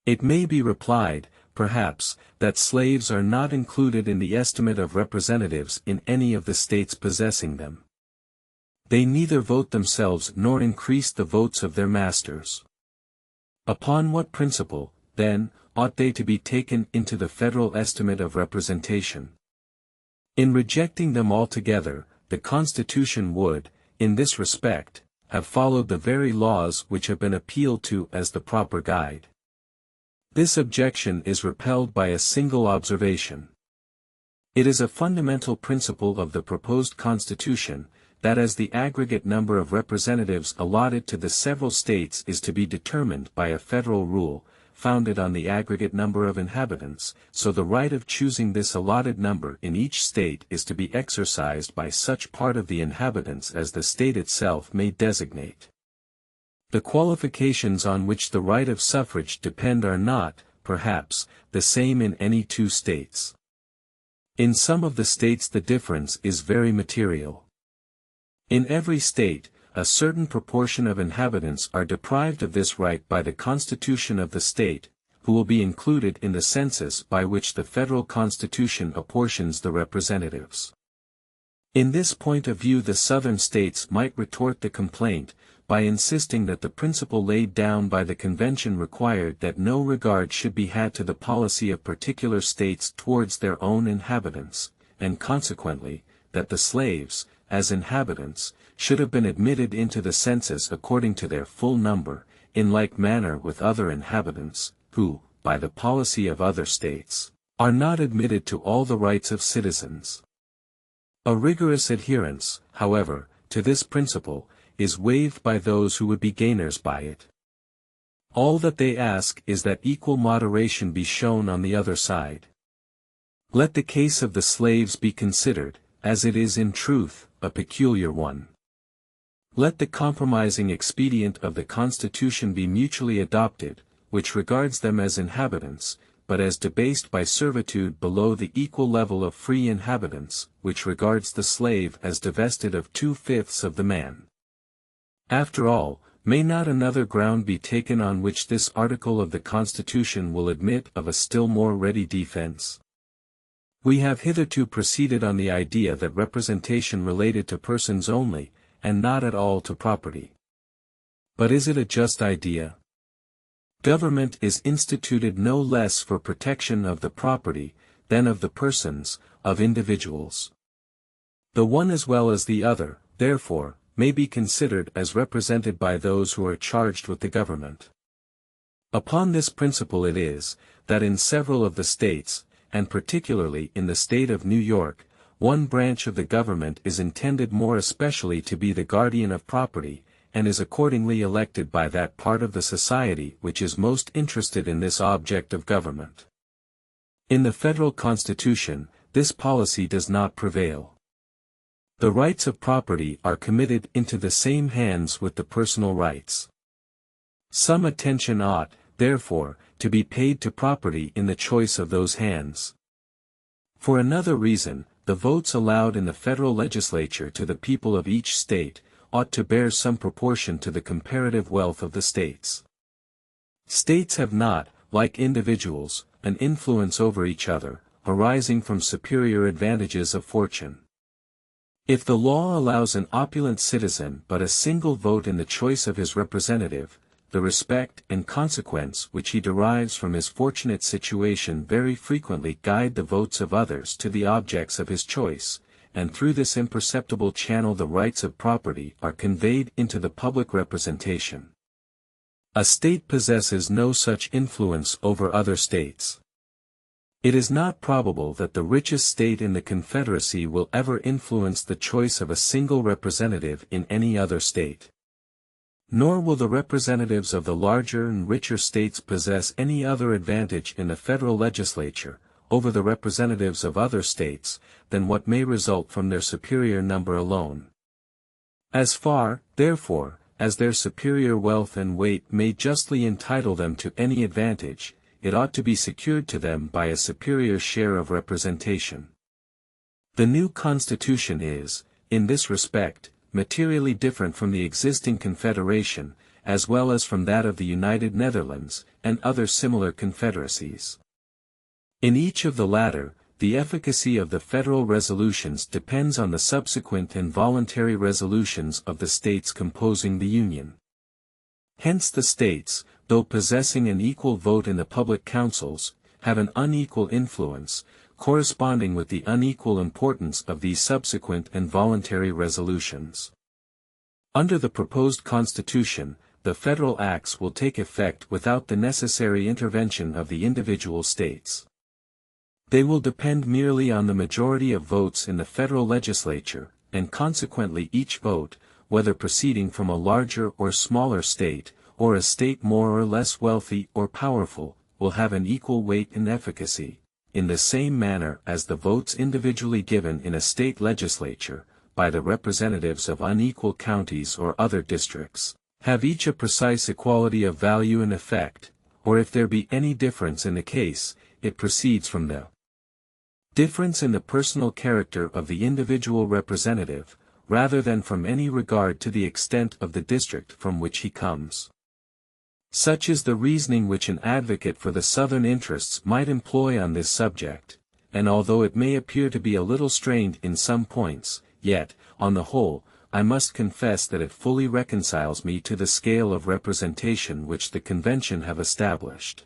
Speaker 1: It may be replied, perhaps, that slaves are not included in the estimate of representatives in any of the states possessing them. They neither vote themselves nor increase the votes of their masters. Upon what principle, then, ought they to be taken into the federal estimate of representation? In rejecting them altogether, the Constitution would, in this respect, have followed the very laws which have been appealed to as the proper guide. This objection is repelled by a single observation. It is a fundamental principle of the proposed Constitution, that as the aggregate number of representatives allotted to the several states is to be determined by a federal rule, founded on the aggregate number of inhabitants, so the right of choosing this allotted number in each state is to be exercised by such part of the inhabitants as the state itself may designate. The qualifications on which the right of suffrage depend are not, perhaps, the same in any two states. In some of the states the difference is very material. In every state, a certain proportion of inhabitants are deprived of this right by the constitution of the state, who will be included in the census by which the federal constitution apportions the representatives. In this point of view the Southern states might retort the complaint, by insisting that the principle laid down by the convention required that no regard should be had to the policy of particular states towards their own inhabitants, and consequently, that the slaves, as inhabitants, should have been admitted into the census according to their full number, in like manner with other inhabitants, who, by the policy of other states, are not admitted to all the rights of citizens. A rigorous adherence, however, to this principle, is waived by those who would be gainers by it. All that they ask is that equal moderation be shown on the other side. Let the case of the slaves be considered, as it is in truth, a peculiar one. Let the compromising expedient of the Constitution be mutually adopted, which regards them as inhabitants, but as debased by servitude below the equal level of free inhabitants, which regards the slave as divested of 2/5 of the man. After all, may not another ground be taken on which this article of the Constitution will admit of a still more ready defense? We have hitherto proceeded on the idea that representation related to persons only, and not at all to property. But is it a just idea? Government is instituted no less for protection of the property, than of the persons, of individuals. The one as well as the other, therefore, may be considered as represented by those who are charged with the government. Upon this principle it is, that in several of the states, and particularly in the state of New York, one branch of the government is intended more especially to be the guardian of property, and is accordingly elected by that part of the society which is most interested in this object of government. In the federal Constitution, this policy does not prevail. The rights of property are committed into the same hands with the personal rights. Some attention ought, therefore, to be paid to property in the choice of those hands. For another reason, the votes allowed in the federal legislature to the people of each state, ought to bear some proportion to the comparative wealth of the states. States have not, like individuals, an influence over each other, arising from superior advantages of fortune. If the law allows an opulent citizen but a single vote in the choice of his representative, the respect and consequence which he derives from his fortunate situation very frequently guide the votes of others to the objects of his choice, and through this imperceptible channel the rights of property are conveyed into the public representation. A state possesses no such influence over other states. It is not probable that the richest state in the Confederacy will ever influence the choice of a single representative in any other state. Nor will the representatives of the larger and richer states possess any other advantage in the federal legislature, over the representatives of other states, than what may result from their superior number alone. As far, therefore, as their superior wealth and weight may justly entitle them to any advantage, it ought to be secured to them by a superior share of representation. The new Constitution is, in this respect, materially different from the existing Confederation, as well as from that of the United Netherlands, and other similar confederacies. In each of the latter, the efficacy of the federal resolutions depends on the subsequent and voluntary resolutions of the states composing the Union. Hence the states, though possessing an equal vote in the public councils, have an unequal influence, corresponding with the unequal importance of these subsequent and voluntary resolutions. Under the proposed Constitution, the federal acts will take effect without the necessary intervention of the individual states. They will depend merely on the majority of votes in the federal legislature, and consequently each vote, whether proceeding from a larger or smaller state, or a state more or less wealthy or powerful, will have an equal weight and efficacy, in the same manner as the votes individually given in a state legislature, by the representatives of unequal counties or other districts, have each a precise equality of value and effect, or if there be any difference in the case, it proceeds from the difference in the personal character of the individual representative, rather than from any regard to the extent of the district from which he comes. Such is the reasoning which an advocate for the Southern interests might employ on this subject, and although it may appear to be a little strained in some points, yet, on the whole, I must confess that it fully reconciles me to the scale of representation which the Convention have established.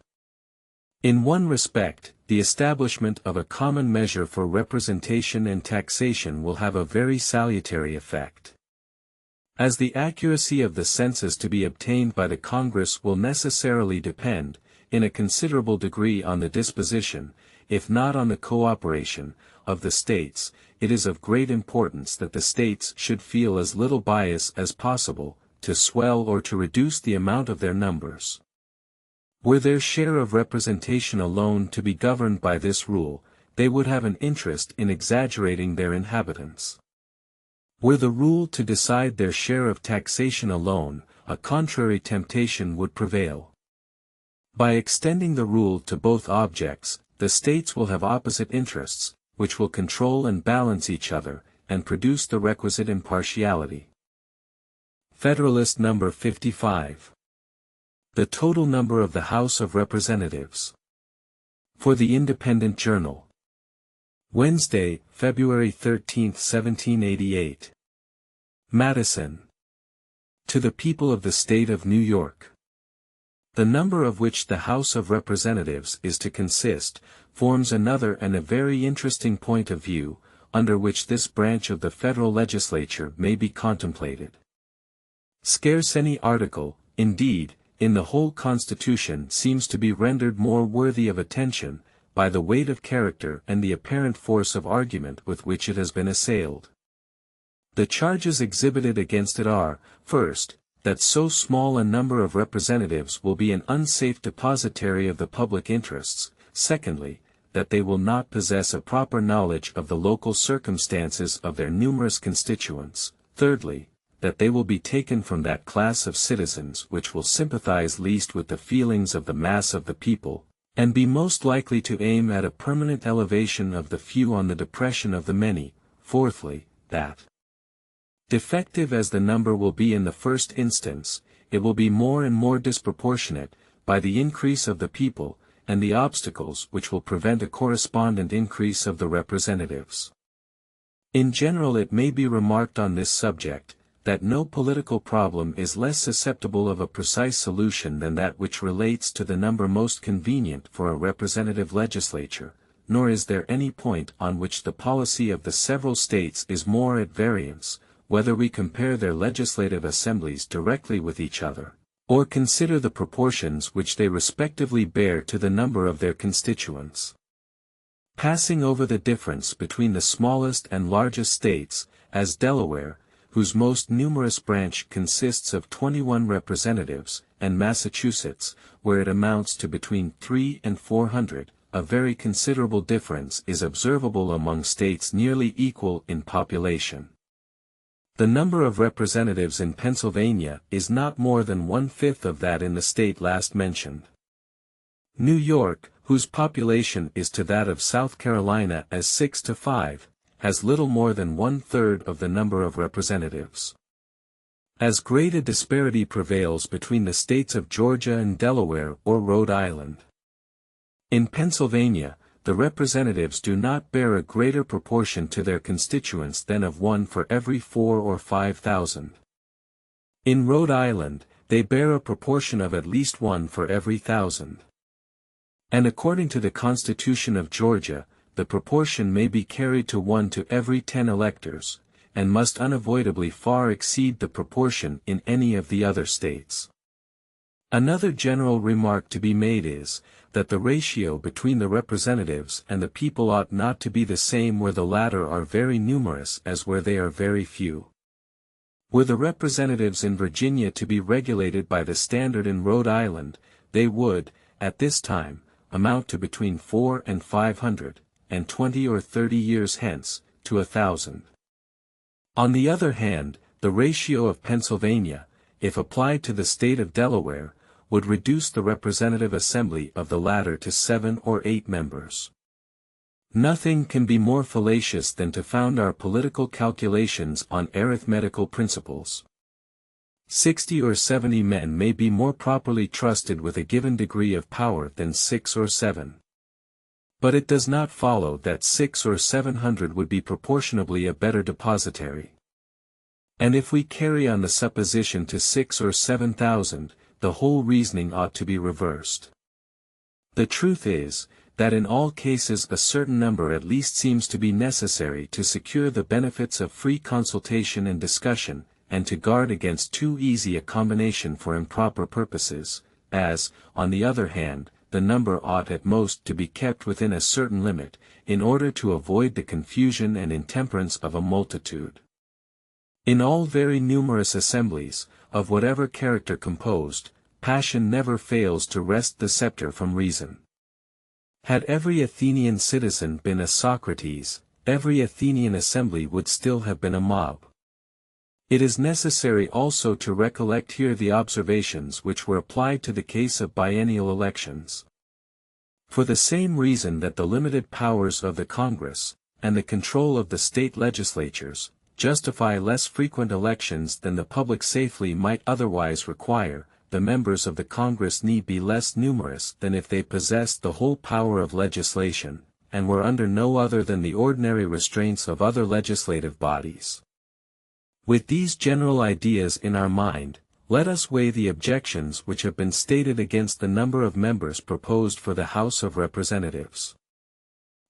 Speaker 1: In one respect, the establishment of a common measure for representation and taxation will have a very salutary effect. As the accuracy of the census to be obtained by the Congress will necessarily depend, in a considerable degree on the disposition, if not on the cooperation, of the states, it is of great importance that the states should feel as little bias as possible, to swell or to reduce the amount of their numbers. Were their share of representation alone to be governed by this rule, they would have an interest in exaggerating their inhabitants. Were the rule to decide their share of taxation alone, a contrary temptation would prevail. By extending the rule to both objects, the states will have opposite interests, which will control and balance each other, and produce the requisite impartiality. Federalist number 55. The total number of the House of Representatives. For the Independent Journal. Wednesday, February 13, 1788. Madison. To the People of the State of New York. the number of which the House of Representatives is to consist, forms another and a very interesting point of view, under which this branch of the federal legislature may be contemplated. Scarce any article, indeed, in the whole Constitution seems to be rendered more worthy of attention, by the weight of character and the apparent force of argument with which it has been assailed. The charges exhibited against it are, first, that so small a number of representatives will be an unsafe depositary of the public interests, secondly, that they will not possess a proper knowledge of the local circumstances of their numerous constituents, thirdly, that they will be taken from that class of citizens which will sympathize least with the feelings of the mass of the people, and be most likely to aim at a permanent elevation of the few on the depression of the many, fourthly, that, defective as the number will be in the first instance, it will be more and more disproportionate, by the increase of the people, and the obstacles which will prevent a correspondent increase of the representatives. In general, it may be remarked on this subject, that no political problem is less susceptible of a precise solution than that which relates to the number most convenient for a representative legislature, nor is there any point on which the policy of the several states is more at variance, whether we compare their legislative assemblies directly with each other, or consider the proportions which they respectively bear to the number of their constituents. Passing over the difference between the smallest and largest states, as Delaware, whose most numerous branch consists of 21 representatives, and Massachusetts, where it amounts to between 300 and 400, a very considerable difference is observable among states nearly equal in population. The number of representatives in Pennsylvania is not more than 1/5 of that in the state last mentioned. New York, whose population is to that of South Carolina as 6 to 5, has little more than 1/3 of the number of representatives. As great a disparity prevails between the states of Georgia and Delaware or Rhode Island. In Pennsylvania, the representatives do not bear a greater proportion to their constituents than of 1 for every 4 or 5,000. In Rhode Island, they bear a proportion of at least 1 for every 1,000. And according to the Constitution of Georgia, the proportion may be carried to 1 to every 10 electors, and must unavoidably far exceed the proportion in any of the other states. Another general remark to be made is, that the ratio between the representatives and the people ought not to be the same where the latter are very numerous as where they are very few. Were the representatives in Virginia to be regulated by the standard in Rhode Island, they would, at this time, amount to between 400 and 500, and 20 or 30 years hence, to 1,000. On the other hand, the ratio of Pennsylvania, if applied to the state of Delaware, would reduce the representative assembly of the latter to 7 or 8 members. Nothing can be more fallacious than to found our political calculations on arithmetical principles. 60 or 70 men may be more properly trusted with a given degree of power than 6 or 7. But it does not follow that 600 or 700 would be proportionably a better depositary. And if we carry on the supposition to 6,000 or 7,000, the whole reasoning ought to be reversed. The truth is, that in all cases a certain number at least seems to be necessary to secure the benefits of free consultation and discussion, and to guard against too easy a combination for improper purposes, as, on the other hand, the number ought at most to be kept within a certain limit, in order to avoid the confusion and intemperance of a multitude. In all very numerous assemblies, of whatever character composed, passion never fails to wrest the scepter from reason. Had every Athenian citizen been a Socrates, every Athenian assembly would still have been a mob. It is necessary also to recollect here the observations which were applied to the case of biennial elections. For the same reason that the limited powers of the Congress, and the control of the state legislatures, justify less frequent elections than the public safely might otherwise require, the members of the Congress need be less numerous than if they possessed the whole power of legislation, and were under no other than the ordinary restraints of other legislative bodies. With these general ideas in our mind, Let us weigh the objections which have been stated against the number of members proposed for the House of Representatives.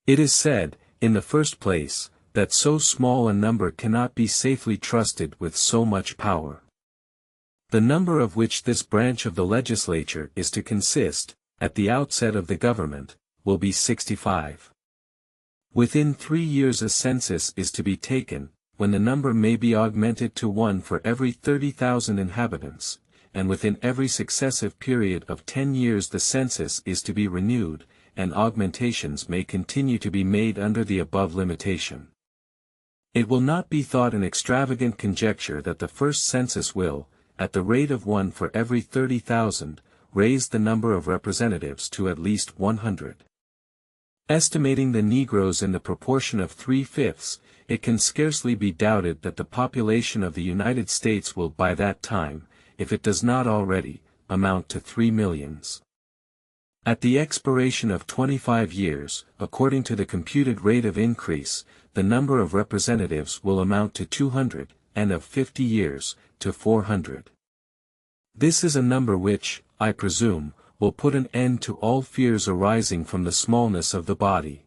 Speaker 1: It is said, in the first place, that so small a number cannot be safely trusted with so much power. The number of which this branch of the legislature is to consist, at the outset of the government, will be 65. Within 3 years a census is to be taken, when the number may be augmented to 1 for every 30,000 inhabitants, and within every successive period of 10 years the census is to be renewed, and augmentations may continue to be made under the above limitation. It will not be thought an extravagant conjecture that the first census will, at the rate of 1 for every 30,000, raise the number of representatives to at least 100. Estimating the Negroes in the proportion of 3/5, it can scarcely be doubted that the population of the United States will by that time, if it does not already, amount to 3 millions. At the expiration of 25 years, according to the computed rate of increase, the number of representatives will amount to 200, and of 50 years, to 400. This is a number which, I presume, will put an end to all fears arising from the smallness of the body.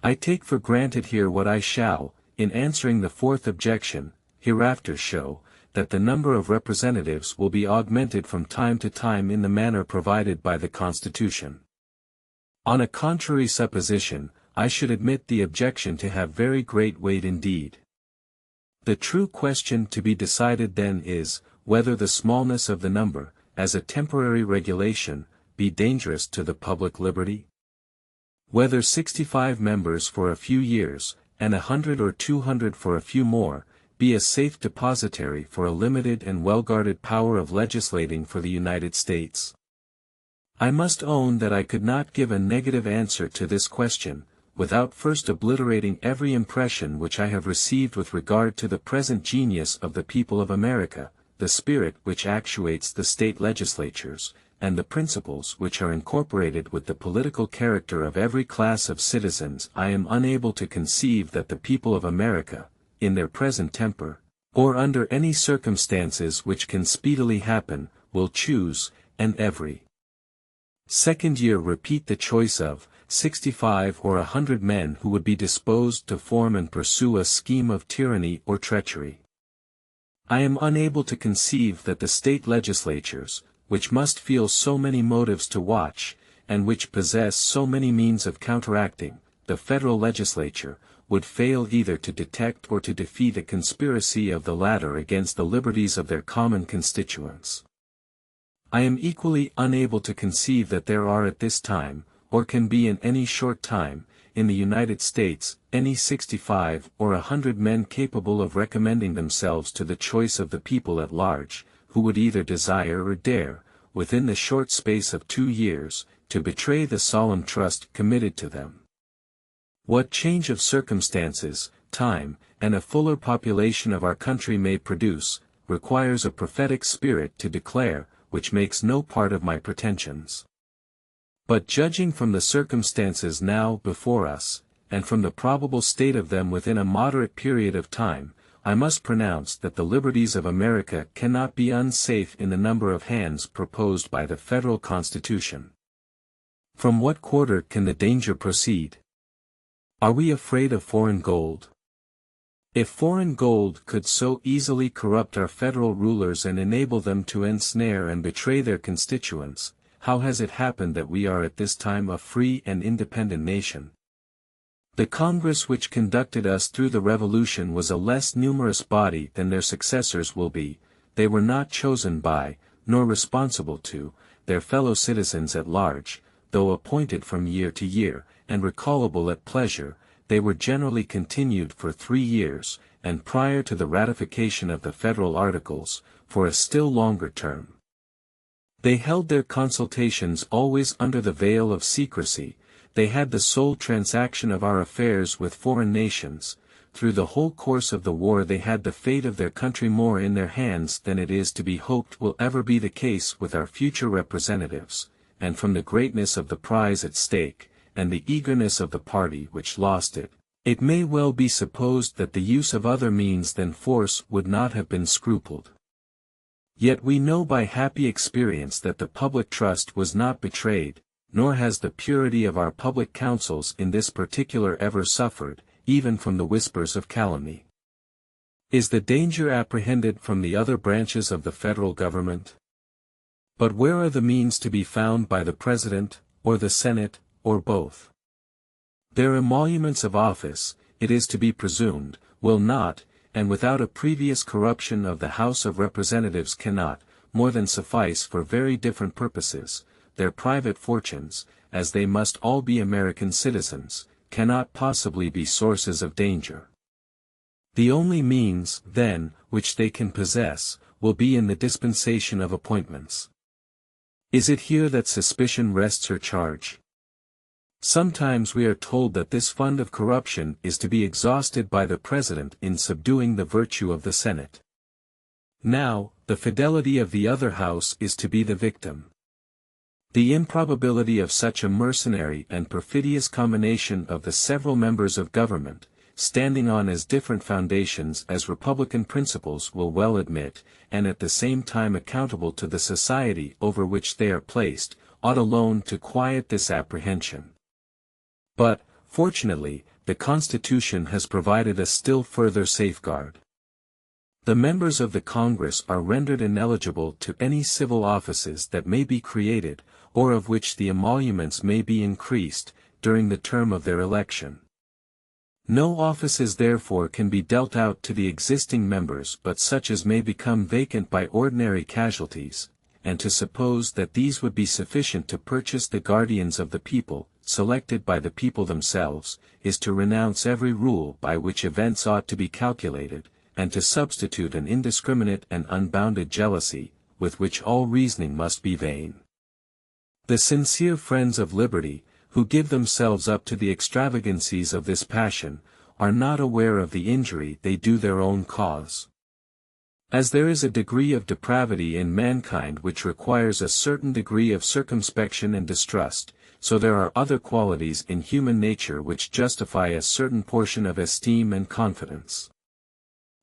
Speaker 1: I take for granted here what I shall, in answering the fourth objection, hereafter show, that the number of representatives will be augmented from time to time in the manner provided by the Constitution. On a contrary supposition, I should admit the objection to have very great weight indeed. The true question to be decided then is, whether the smallness of the number, as a temporary regulation, be dangerous to the public liberty? Whether 65 members for a few years, and 100 or 200 for a few more, be a safe depositary for a limited and well-guarded power of legislating for the United States? I must own that I could not give a negative answer to this question, without first obliterating every impression which I have received with regard to the present genius of the people of America, the spirit which actuates the state legislatures, and the principles which are incorporated with the political character of every class of citizens. I am unable to conceive that the people of America, in their present temper, or under any circumstances which can speedily happen, will choose, and every second year repeat the choice of 65 or 100 men who would be disposed to form and pursue a scheme of tyranny or treachery. I am unable to conceive that the state legislatures, which must feel so many motives to watch, and which possess so many means of counteracting, the federal legislature, would fail either to detect or to defeat a conspiracy of the latter against the liberties of their common constituents. I am equally unable to conceive that there are at this time, or can be in any short time, in the United States, any 65 or 100 men capable of recommending themselves to the choice of the people at large, who would either desire or dare, within the short space of 2 years, to betray the solemn trust committed to them. What change of circumstances, time, and a fuller population of our country may produce, requires a prophetic spirit to declare, which makes no part of my pretensions. But judging from the circumstances now before us, and from the probable state of them within a moderate period of time, I must pronounce that the liberties of America cannot be unsafe in the number of hands proposed by the federal Constitution. From what quarter can the danger proceed? Are we afraid of foreign gold? If foreign gold could so easily corrupt our federal rulers and enable them to ensnare and betray their constituents, how has it happened that we are at this time a free and independent nation? The Congress which conducted us through the Revolution was a less numerous body than their successors will be. They were not chosen by, nor responsible to, their fellow citizens at large, though appointed from year to year, and recallable at pleasure. They were generally continued for 3 years, and prior to the ratification of the federal articles, for a still longer term. They held their consultations always under the veil of secrecy. They had the sole transaction of our affairs with foreign nations. Through the whole course of the war they had the fate of their country more in their hands than it is to be hoped will ever be the case with our future representatives, and from the greatness of the prize at stake, and the eagerness of the party which lost it, it may well be supposed that the use of other means than force would not have been scrupled. Yet we know by happy experience that the public trust was not betrayed, nor has the purity of our public counsels in this particular ever suffered, even from the whispers of calumny. Is the danger apprehended from the other branches of the federal government? But where are the means to be found by the President, or the Senate, or both? Their emoluments of office, it is to be presumed, will not, and without a previous corruption of the House of Representatives cannot, more than suffice for very different purposes. Their private fortunes, as they must all be American citizens, cannot possibly be sources of danger. The only means, then, which they can possess, will be in the dispensation of appointments. Is it here that suspicion rests her charge? Sometimes we are told that this fund of corruption is to be exhausted by the President in subduing the virtue of the Senate. Now, the fidelity of the other house is to be the victim. The improbability of such a mercenary and perfidious combination of the several members of government, standing on as different foundations as Republican principles will well admit, and at the same time accountable to the society over which they are placed, ought alone to quiet this apprehension. But, fortunately, the Constitution has provided a still further safeguard. The members of the Congress are rendered ineligible to any civil offices that may be created, or of which the emoluments may be increased, during the term of their election. No offices therefore can be dealt out to the existing members but such as may become vacant by ordinary casualties, and to suppose that these would be sufficient to purchase the guardians of the people, selected by the people themselves, is to renounce every rule by which events ought to be calculated, and to substitute an indiscriminate and unbounded jealousy, with which all reasoning must be vain. The sincere friends of liberty, who give themselves up to the extravagancies of this passion, are not aware of the injury they do their own cause. As there is a degree of depravity in mankind which requires a certain degree of circumspection and distrust, so there are other qualities in human nature which justify a certain portion of esteem and confidence.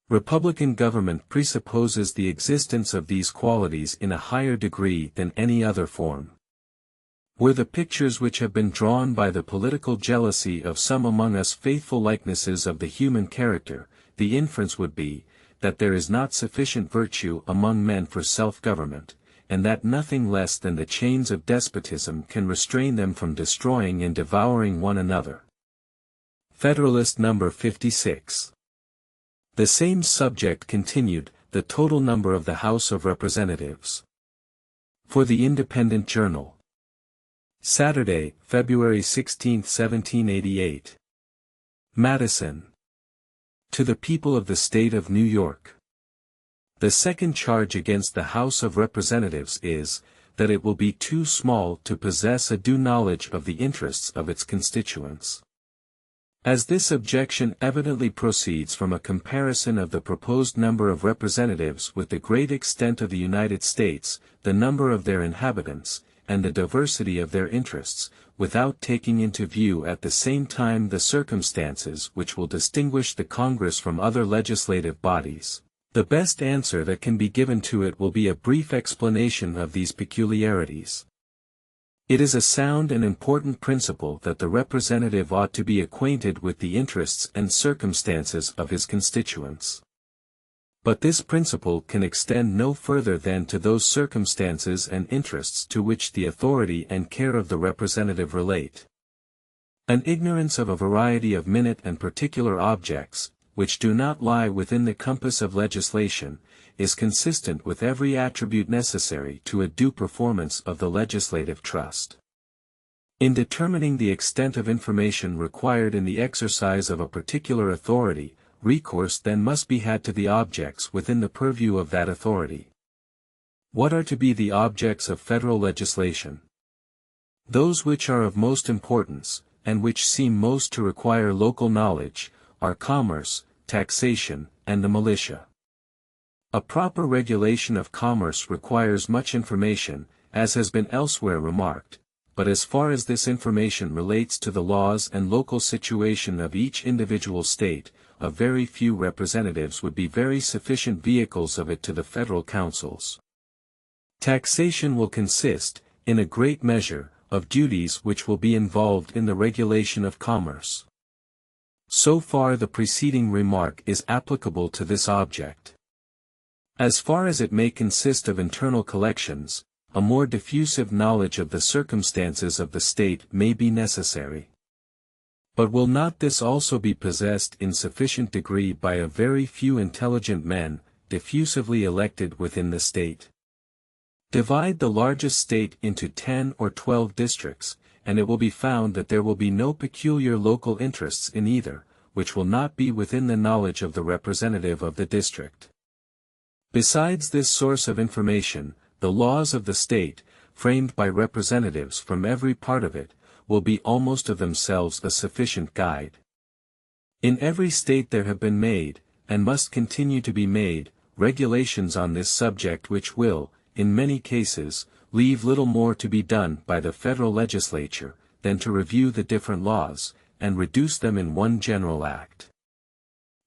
Speaker 1: Republican government presupposes the existence of these qualities in a higher degree than any other form. Were the pictures which have been drawn by the political jealousy of some among us faithful likenesses of the human character, the inference would be, that there is not sufficient virtue among men for self-government, and that nothing less than the chains of despotism can restrain them from destroying and devouring one another. Federalist number 56. The same subject continued, the total number of the House of Representatives. For the Independent Journal. Saturday, February 16, 1788. Madison. To the people of the State of New York. The second charge against the House of Representatives is, that it will be too small to possess a due knowledge of the interests of its constituents. As this objection evidently proceeds from a comparison of the proposed number of representatives with the great extent of the United States, the number of their inhabitants, and the diversity of their interests, without taking into view at the same time the circumstances which will distinguish the Congress from other legislative bodies, the best answer that can be given to it will be a brief explanation of these peculiarities. It is a sound and important principle that the representative ought to be acquainted with the interests and circumstances of his constituents. But this principle can extend no further than to those circumstances and interests to which the authority and care of the representative relate. An ignorance of a variety of minute and particular objects, which do not lie within the compass of legislation, is consistent with every attribute necessary to a due performance of the legislative trust. In determining the extent of information required in the exercise of a particular authority, recourse then must be had to the objects within the purview of that authority. What are to be the objects of federal legislation? Those which are of most importance, and which seem most to require local knowledge, are commerce, taxation, and the militia. A proper regulation of commerce requires much information, as has been elsewhere remarked, but as far as this information relates to the laws and local situation of each individual state, a very few representatives would be very sufficient vehicles of it to the federal councils, Taxation will consist, in a great measure, of duties which will be involved in the regulation of commerce. So far the preceding remark is applicable to this object. As far as it may consist of internal collections, a more diffusive knowledge of the circumstances of the state may be necessary. But will not this also be possessed in sufficient degree by a very few intelligent men, diffusively elected within the state? Divide the largest state into 10 or 12 districts, and it will be found that there will be no peculiar local interests in either, which will not be within the knowledge of the representative of the district. Besides this source of information, the laws of the state, framed by representatives from every part of it, will be almost of themselves a sufficient guide. In every state there have been made, and must continue to be made, regulations on this subject which will, in many cases, leave little more to be done by the federal legislature, than to review the different laws, and reduce them in one general act.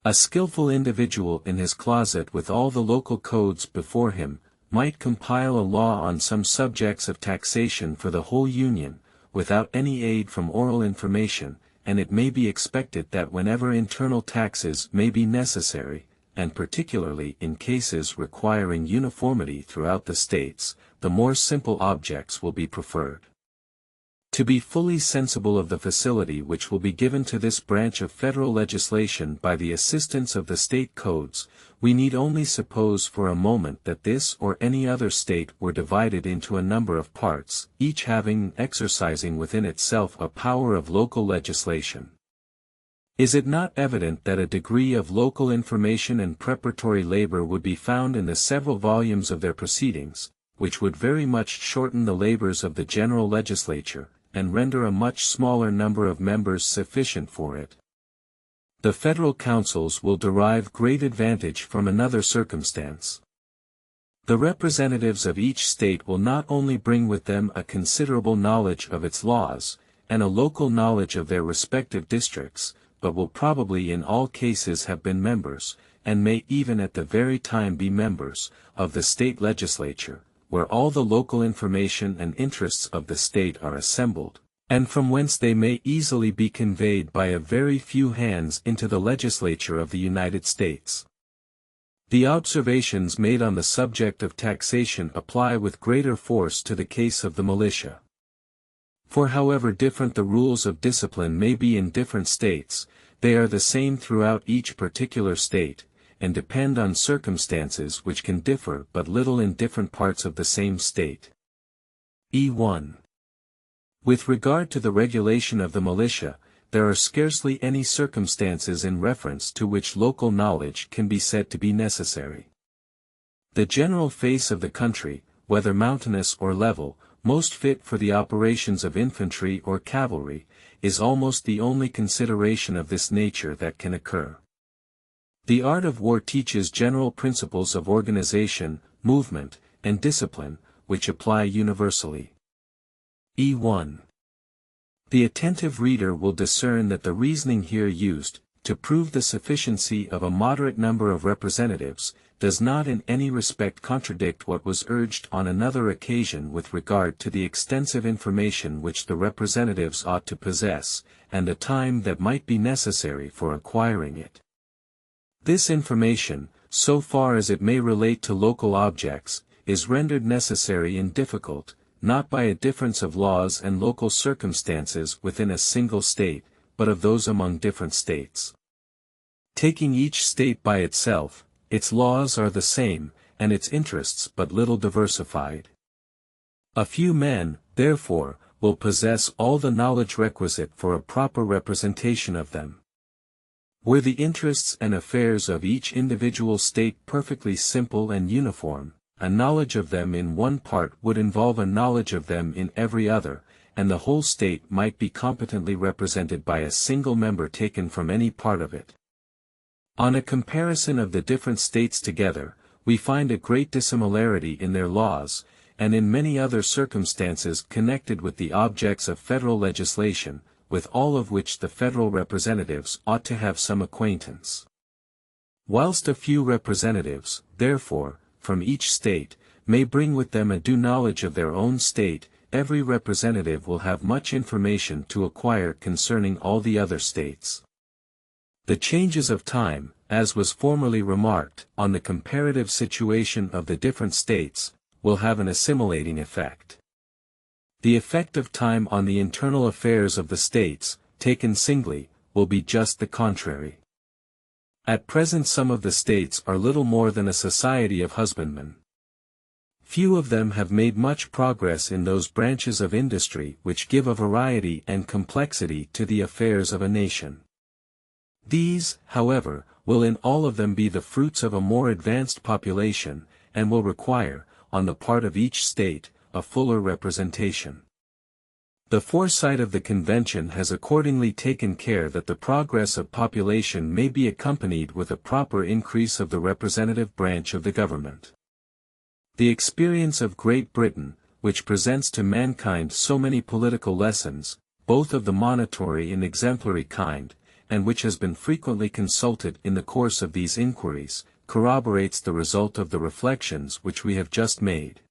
Speaker 1: A skillful individual in his closet with all the local codes before him, might compile a law on some subjects of taxation for the whole Union, without any aid from oral information, and it may be expected that whenever internal taxes may be necessary, and particularly in cases requiring uniformity throughout the states, the more simple objects will be preferred. To be fully sensible of the facility which will be given to this branch of federal legislation by the assistance of the state codes, we need only suppose for a moment that this or any other state were divided into a number of parts, each having and exercising within itself a power of local legislation. Is it not evident that a degree of local information and preparatory labor would be found in the several volumes of their proceedings, which would very much shorten the labors of the general legislature, and render a much smaller number of members sufficient for it? The federal councils will derive great advantage from another circumstance. The representatives of each state will not only bring with them a considerable knowledge of its laws, and a local knowledge of their respective districts, but will probably in all cases have been members, and may even at the very time be members, of the state legislature, where all the local information and interests of the state are assembled, and from whence they may easily be conveyed by a very few hands into the legislature of the United States. The observations made on the subject of taxation apply with greater force to the case of the militia. For however different the rules of discipline may be in different states, they are the same throughout each particular state, and depend on circumstances which can differ but little in different parts of the same state. E1. With regard to the regulation of the militia, there are scarcely any circumstances in reference to which local knowledge can be said to be necessary. The general face of the country, whether mountainous or level, most fit for the operations of infantry or cavalry, is almost the only consideration of this nature that can occur. The art of war teaches general principles of organization, movement, and discipline, which apply universally. E1. The attentive reader will discern that the reasoning here used, to prove the sufficiency of a moderate number of representatives, does not in any respect contradict what was urged on another occasion with regard to the extensive information which the representatives ought to possess, and the time that might be necessary for acquiring it. This information, so far as it may relate to local objects, is rendered necessary and difficult, not by a difference of laws and local circumstances within a single state, but of those among different states. Taking each state by itself, its laws are the same, and its interests but little diversified. A few men, therefore, will possess all the knowledge requisite for a proper representation of them. Were the interests and affairs of each individual state perfectly simple and uniform, a knowledge of them in one part would involve a knowledge of them in every other, and the whole state might be competently represented by a single member taken from any part of it. On a comparison of the different states together, we find a great dissimilarity in their laws, and in many other circumstances connected with the objects of federal legislation, with all of which the federal representatives ought to have some acquaintance. Whilst a few representatives, therefore, from each state, may bring with them a due knowledge of their own state, every representative will have much information to acquire concerning all the other states. The changes of time, as was formerly remarked, on the comparative situation of the different states, will have an assimilating effect. The effect of time on the internal affairs of the states, taken singly, will be just the contrary. At present some of the states are little more than a society of husbandmen. Few of them have made much progress in those branches of industry which give a variety and complexity to the affairs of a nation. These, however, will in all of them be the fruits of a more advanced population, and will require, on the part of each state, a fuller representation. The foresight of the Convention has accordingly taken care that the progress of population may be accompanied with a proper increase of the representative branch of the government. The experience of Great Britain, which presents to mankind so many political lessons, both of the monitory and exemplary kind, and which has been frequently consulted in the course of these inquiries, corroborates the result of the reflections which we have just made.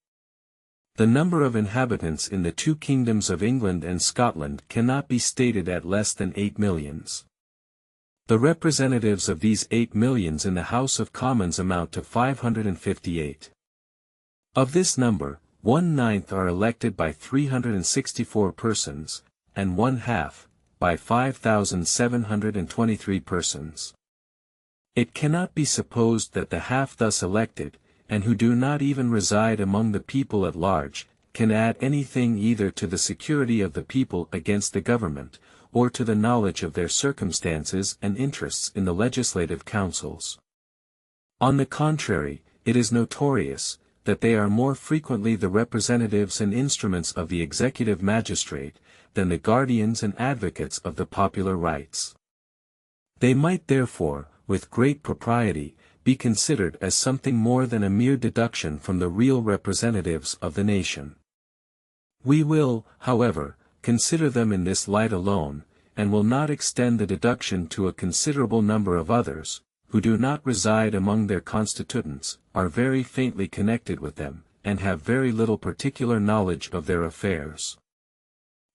Speaker 1: The number of inhabitants in the two kingdoms of England and Scotland cannot be stated at less than 8 millions. The representatives of these 8 millions in the House of Commons amount to 558. Of this number, 1/9 are elected by 364 persons, and 1/2, by 5,723 persons. It cannot be supposed that the half thus elected, and who do not even reside among the people at large, can add anything either to the security of the people against the government, or to the knowledge of their circumstances and interests in the legislative councils. On the contrary, it is notorious, that they are more frequently the representatives and instruments of the executive magistrate, than the guardians and advocates of the popular rights. They might therefore, with great propriety, be considered as something more than a mere deduction from the real representatives of the nation. We will, however, consider them in this light alone, and will not extend the deduction to a considerable number of others, who do not reside among their constituents, are very faintly connected with them, and have very little particular knowledge of their affairs.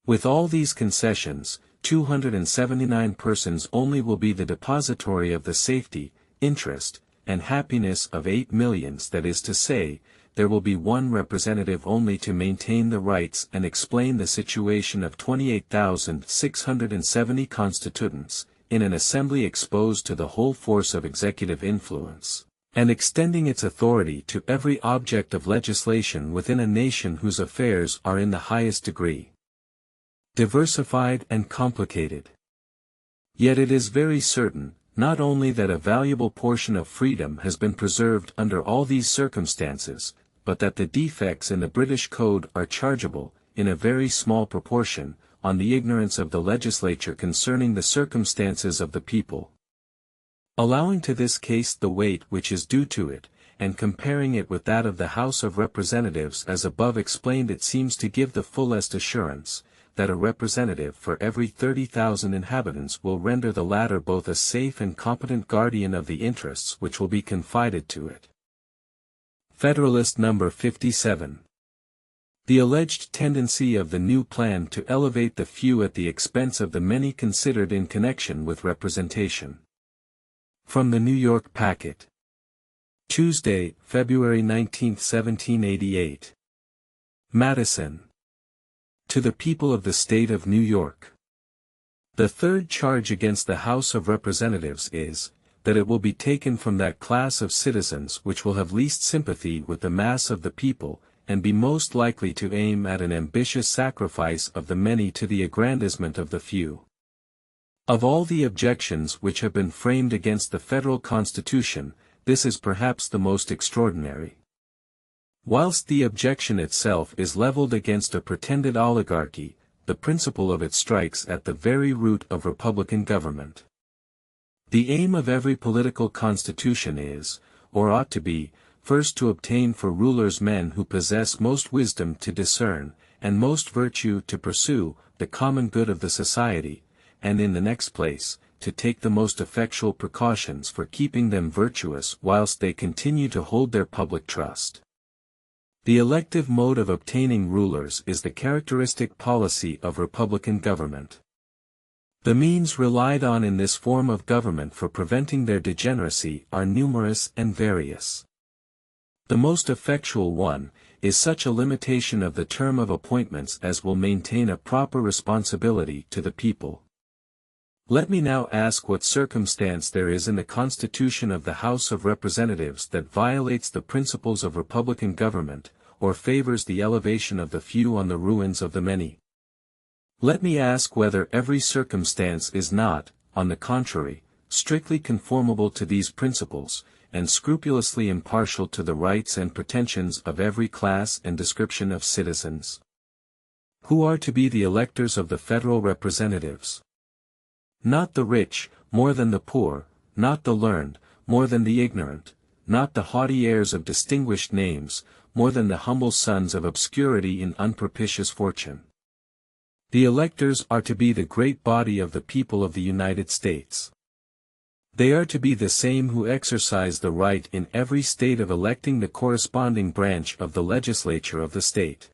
Speaker 1: With all these concessions, 279 persons only will be the depository of the safety, interest, and happiness of 8 millions, that is to say, there will be one representative only to maintain the rights and explain the situation of 28,670 constituents, in an assembly exposed to the whole force of executive influence, and extending its authority to every object of legislation within a nation whose affairs are in the highest degree diversified and complicated. Yet it is very certain, not only that a valuable portion of freedom has been preserved under all these circumstances, but that the defects in the British Code are chargeable, in a very small proportion, on the ignorance of the legislature concerning the circumstances of the people. Allowing to this case the weight which is due to it, and comparing it with that of the House of Representatives as above explained, it seems to give the fullest assurance, that a representative for every 30,000 inhabitants will render the latter both a safe and competent guardian of the interests which will be confided to it. Federalist number 57. The alleged tendency of the new plan to elevate the few at the expense of the many considered in connection with representation. From the New York Packet. Tuesday, February 19, 1788. Madison. To the people of the State of New York. The third charge against the House of Representatives is, that it will be taken from that class of citizens which will have least sympathy with the mass of the people, and be most likely to aim at an ambitious sacrifice of the many to the aggrandizement of the few. Of all the objections which have been framed against the Federal Constitution, this is perhaps the most extraordinary. Whilst the objection itself is leveled against a pretended oligarchy, the principle of it strikes at the very root of republican government. The aim of every political constitution is, or ought to be, first to obtain for rulers men who possess most wisdom to discern, and most virtue to pursue, the common good of the society, and in the next place, to take the most effectual precautions for keeping them virtuous whilst they continue to hold their public trust. The elective mode of obtaining rulers is the characteristic policy of republican government. The means relied on in this form of government for preventing their degeneracy are numerous and various. The most effectual one is such a limitation of the term of appointments as will maintain a proper responsibility to the people. Let me now ask what circumstance there is in the Constitution of the House of Representatives that violates the principles of republican government, or favors the elevation of the few on the ruins of the many. Let me ask whether every circumstance is not, on the contrary, strictly conformable to these principles, and scrupulously impartial to the rights and pretensions of every class and description of citizens. Who are to be the electors of the federal representatives? Not the rich, more than the poor, not the learned, more than the ignorant, not the haughty heirs of distinguished names, more than the humble sons of obscurity in unpropitious fortune. The electors are to be the great body of the people of the United States. They are to be the same who exercise the right in every state of electing the corresponding branch of the legislature of the state.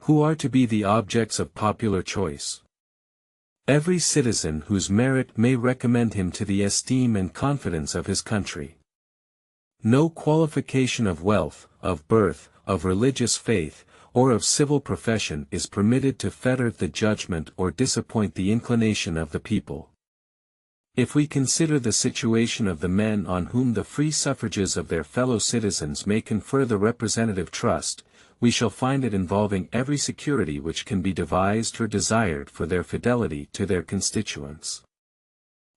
Speaker 1: Who are to be the objects of popular choice. Every citizen whose merit may recommend him to the esteem and confidence of his country. No qualification of wealth, of birth, of religious faith, or of civil profession is permitted to fetter the judgment or disappoint the inclination of the people. If we consider the situation of the men on whom the free suffrages of their fellow citizens may confer the representative trust, we shall find it involving every security which can be devised or desired for their fidelity to their constituents.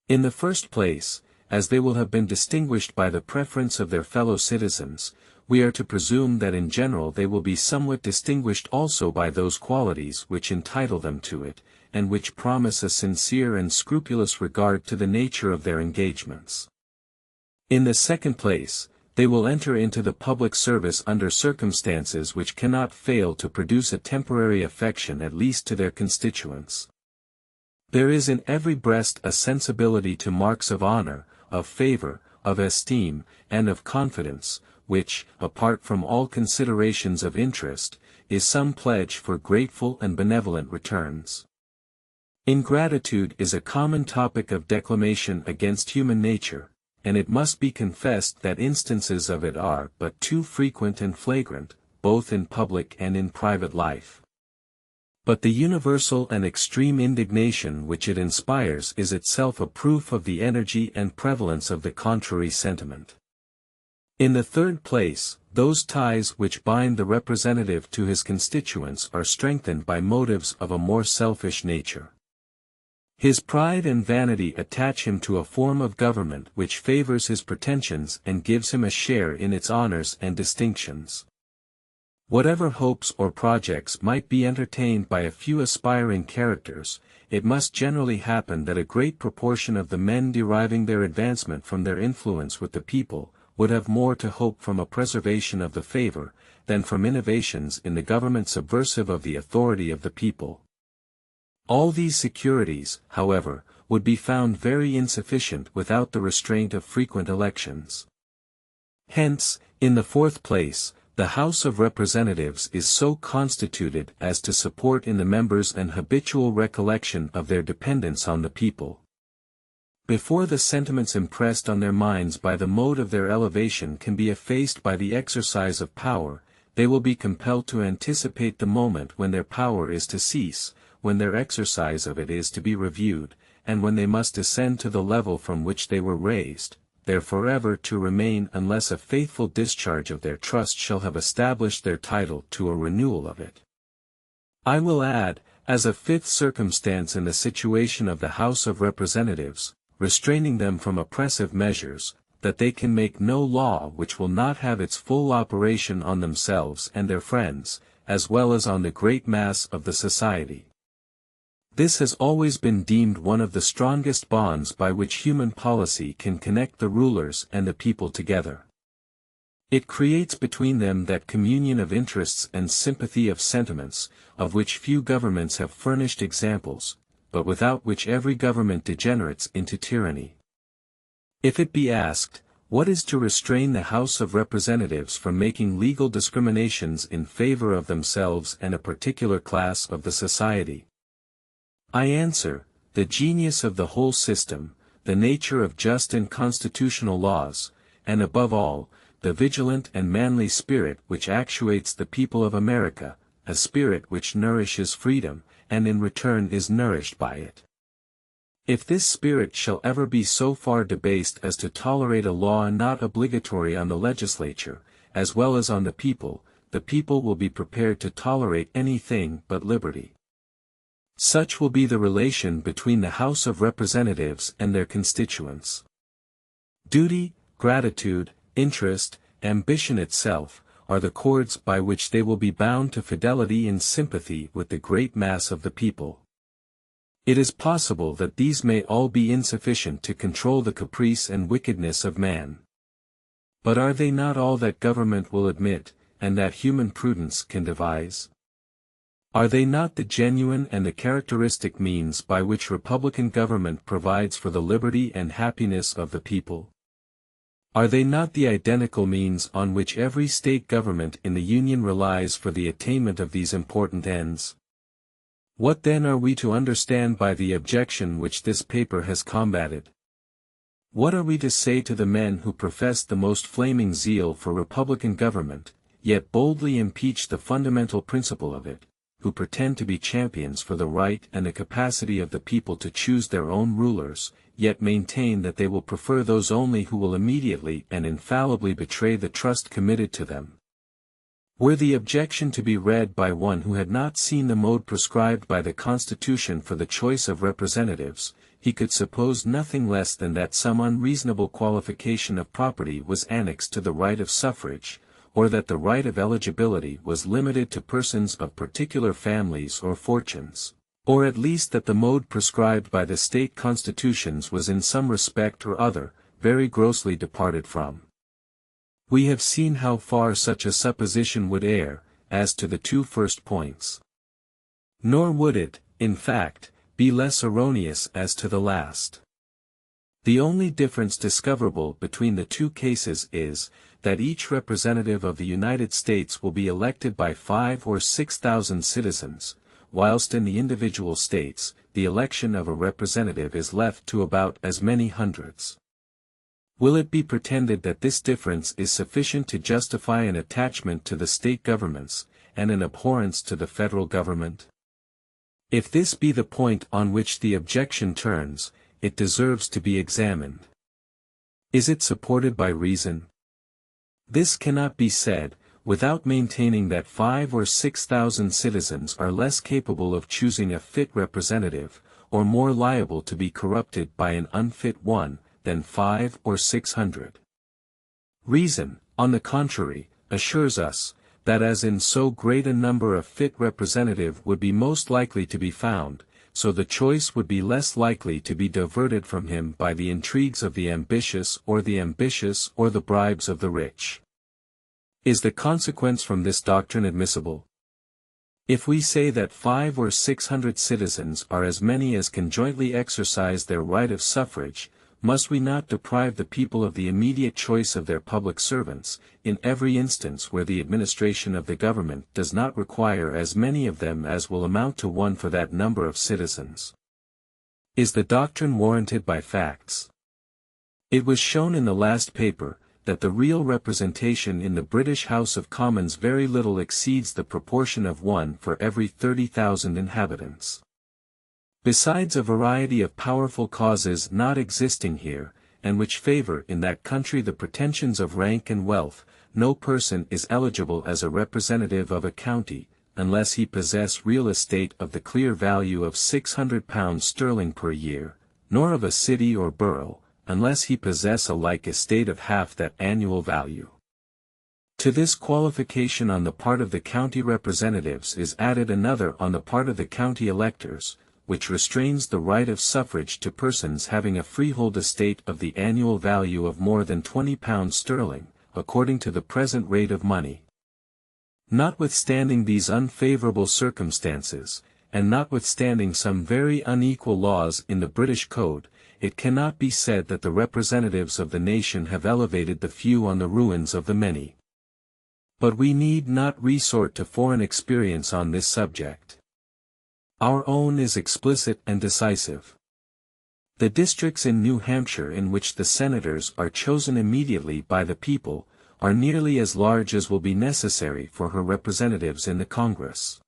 Speaker 1: In the first place, as they will have been distinguished by the preference of their fellow citizens, we are to presume that in general they will be somewhat distinguished also by those qualities which entitle them to it, and which promise a sincere and scrupulous regard to the nature of their engagements. In the second place, they will enter into the public service under circumstances which cannot fail to produce a temporary affection at least to their constituents. There is in every breast a sensibility to marks of honor, of favor, of esteem, and of confidence, which, apart from all considerations of interest, is some pledge for grateful and benevolent returns. Ingratitude is a common topic of declamation against human nature, and it must be confessed that instances of it are but too frequent and flagrant, both in public and in private life. But the universal and extreme indignation which it inspires is itself a proof of the energy and prevalence of the contrary sentiment. In the third place, those ties which bind the representative to his constituents are strengthened by motives of a more selfish nature. His pride and vanity attach him to a form of government which favors his pretensions and gives him a share in its honors and distinctions. Whatever hopes or projects might be entertained by a few aspiring characters, it must generally happen that a great proportion of the men deriving their advancement from their influence with the people, would have more to hope from a preservation of the favor, than from innovations in the government subversive of the authority of the people. All these securities, however, would be found very insufficient without the restraint of frequent elections. Hence, in the fourth place, the House of Representatives is so constituted as to support in the members an habitual recollection of their dependence on the people. Before the sentiments impressed on their minds by the mode of their elevation can be effaced by the exercise of power, they will be compelled to anticipate the moment when their power is to cease, when their exercise of it is to be reviewed, and when they must descend to the level from which they were raised, there forever to remain unless a faithful discharge of their trust shall have established their title to a renewal of it. I will add, as a fifth circumstance in the situation of the House of Representatives, restraining them from oppressive measures, that they can make no law which will not have its full operation on themselves and their friends, as well as on the great mass of the society. This has always been deemed one of the strongest bonds by which human policy can connect the rulers and the people together. It creates between them that communion of interests and sympathy of sentiments, of which few governments have furnished examples, but without which every government degenerates into tyranny. If it be asked, What is to restrain the House of Representatives from making legal discriminations in favor of themselves and a particular class of the society? I answer, the genius of the whole system, the nature of just and constitutional laws, and above all, the vigilant and manly spirit which actuates the people of America, a spirit which nourishes freedom, and in return is nourished by it. If this spirit shall ever be so far debased as to tolerate a law not obligatory on the legislature, as well as on the people will be prepared to tolerate anything but liberty. Such will be the relation between the House of Representatives and their constituents. Duty, gratitude, interest, ambition itself, are the cords by which they will be bound to fidelity and sympathy with the great mass of the people. It is possible that these may all be insufficient to control the caprice and wickedness of man. But are they not all that government will admit, and that human prudence can devise? Are they not the genuine and the characteristic means by which republican government provides for the liberty and happiness of the people? Are they not the identical means on which every state government in the Union relies for the attainment of these important ends? What then are we to understand by the objection which this paper has combated? What are we to say to the men who profess the most flaming zeal for republican government, yet boldly impeach the fundamental principle of it, who pretend to be champions for the right and the capacity of the people to choose their own rulers, yet maintain that they will prefer those only who will immediately and infallibly betray the trust committed to them? Were the objection to be read by one who had not seen the mode prescribed by the Constitution for the choice of representatives, he could suppose nothing less than that some unreasonable qualification of property was annexed to the right of suffrage, or that the right of eligibility was limited to persons of particular families or fortunes, or at least that the mode prescribed by the state constitutions was in some respect or other, very grossly departed from. We have seen how far such a supposition would err, as to the two first points. Nor would it, in fact, be less erroneous as to the last. The only difference discoverable between the two cases is, that each representative of the United States will be elected by 5,000 or 6,000 citizens, whilst in the individual states, the election of a representative is left to about as many hundreds. Will it be pretended that this difference is sufficient to justify an attachment to the state governments, and an abhorrence to the federal government? If this be the point on which the objection turns, it deserves to be examined. Is it supported by reason? This cannot be said, without maintaining that 5,000 or 6,000 citizens are less capable of choosing a fit representative, or more liable to be corrupted by an unfit one, than 500 or 600. Reason, on the contrary, assures us, that as in so great a number a fit representative would be most likely to be found, so the choice would be less likely to be diverted from him by the intrigues of the ambitious or the bribes of the rich. Is the consequence from this doctrine admissible? If we say that 500 or 600 citizens are as many as can jointly exercise their right of suffrage, must we not deprive the people of the immediate choice of their public servants, in every instance where the administration of the government does not require as many of them as will amount to one for that number of citizens? Is the doctrine warranted by facts? It was shown in the last paper, that the real representation in the British House of Commons very little exceeds the proportion of 1 for every 30,000 inhabitants. Besides a variety of powerful causes not existing here, and which favor in that country the pretensions of rank and wealth, no person is eligible as a representative of a county, unless he possess real estate of the clear value of £600 per year, nor of a city or borough, unless he possess a like estate of half that annual value. To this qualification on the part of the county representatives is added another on the part of the county electors, which restrains the right of suffrage to persons having a freehold estate of the annual value of more than £20, according to the present rate of money. Notwithstanding these unfavourable circumstances, and notwithstanding some very unequal laws in the British Code, it cannot be said that the representatives of the nation have elevated the few on the ruins of the many. But we need not resort to foreign experience on this subject. Our own is explicit and decisive. The districts in New Hampshire in which the senators are chosen immediately by the people, are nearly as large as will be necessary for her representatives in the Congress.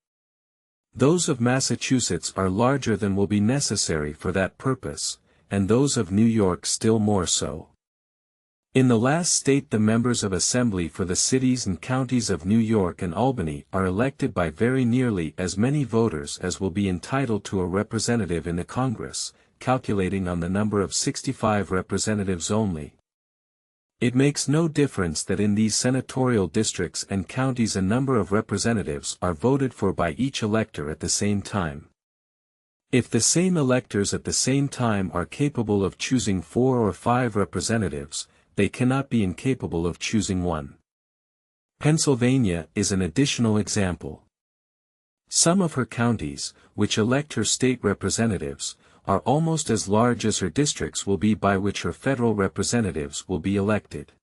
Speaker 1: Those of Massachusetts are larger than will be necessary for that purpose, and those of New York still more so. In the last state the members of Assembly for the cities and counties of New York and Albany are elected by very nearly as many voters as will be entitled to a representative in the Congress, calculating on the number of 65 representatives only. It makes no difference that in these senatorial districts and counties a number of representatives are voted for by each elector at the same time. If the same electors at the same time are capable of choosing 4 or 5 representatives, they cannot be incapable of choosing one. Pennsylvania is an additional example. Some of her counties, which elect her state representatives, are almost as large as her districts will be by which her federal representatives will be elected.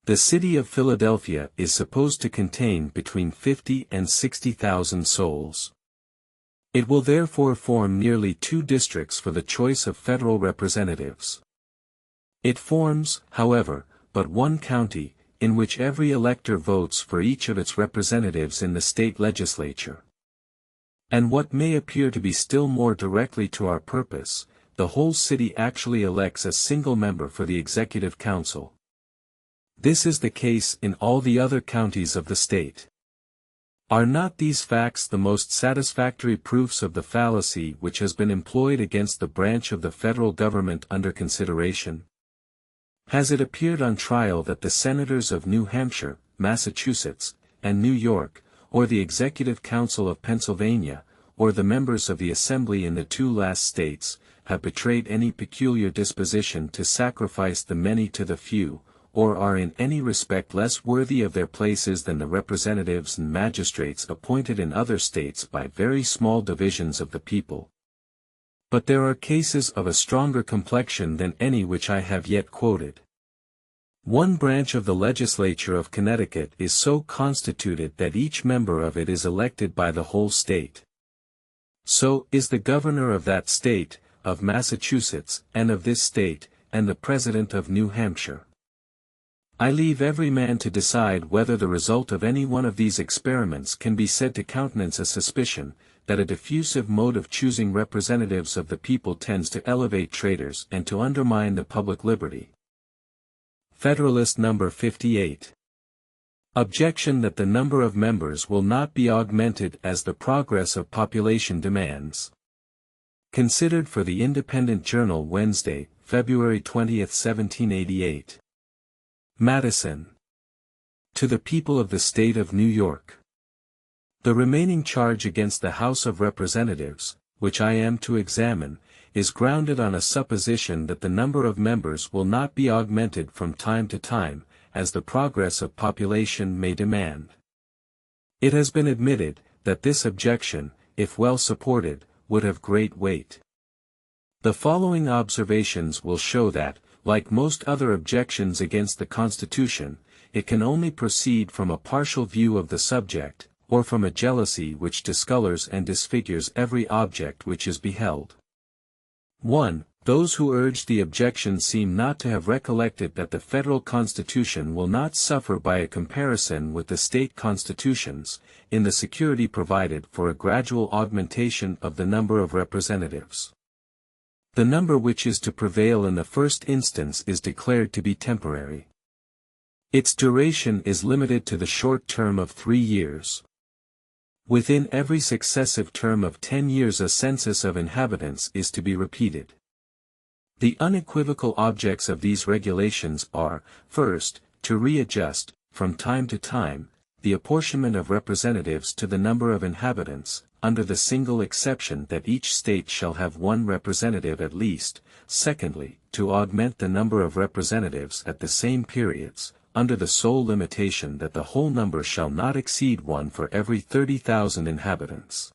Speaker 1: The city of Philadelphia is supposed to contain between 50 and 60,000 souls. It will therefore form nearly 2 districts for the choice of federal representatives. It forms, however, but one county, in which every elector votes for each of its representatives in the state legislature. And what may appear to be still more directly to our purpose, the whole city actually elects a single member for the Executive Council. This is the case in all the other counties of the state. Are not these facts the most satisfactory proofs of the fallacy which has been employed against the branch of the federal government under consideration? Has it appeared on trial that the senators of New Hampshire, Massachusetts, and New York, or the Executive Council of Pennsylvania, or the members of the Assembly in the 2 last states, have betrayed any peculiar disposition to sacrifice the many to the few, or are in any respect less worthy of their places than the representatives and magistrates appointed in other states by very small divisions of the people? But there are cases of a stronger complexion than any which I have yet quoted. One branch of the legislature of Connecticut is so constituted that each member of it is elected by the whole state. So is the governor of that state, of Massachusetts, and of this state, and the president of New Hampshire. I leave every man to decide whether the result of any one of these experiments can be said to countenance a suspicion, that a diffusive mode of choosing representatives of the people tends to elevate traitors and to undermine the public liberty. Federalist number 58. Objection that the number of members will not be augmented as the progress of population demands. Considered for the Independent Journal Wednesday, February 20, 1788. Madison. To the People of the State of New York. The remaining charge against the House of Representatives, which I am to examine, is grounded on a supposition that the number of members will not be augmented from time to time, as the progress of population may demand. It has been admitted, that this objection, if well supported, would have great weight. The following observations will show that, like most other objections against the Constitution, it can only proceed from a partial view of the subject, or from a jealousy which discolors and disfigures every object which is beheld. 1. Those who urge the objection seem not to have recollected that the federal constitution will not suffer by a comparison with the state constitutions, in the security provided for a gradual augmentation of the number of representatives. The number which is to prevail in the first instance is declared to be temporary. Its duration is limited to the short term of 3 years. Within every successive term of 10 years a census of inhabitants is to be repeated. The unequivocal objects of these regulations are, first, to readjust, from time to time, the apportionment of representatives to the number of inhabitants, under the single exception that each state shall have 1 representative at least; secondly, to augment the number of representatives at the same periods, under the sole limitation that the whole number shall not exceed 1 for every 30,000 inhabitants.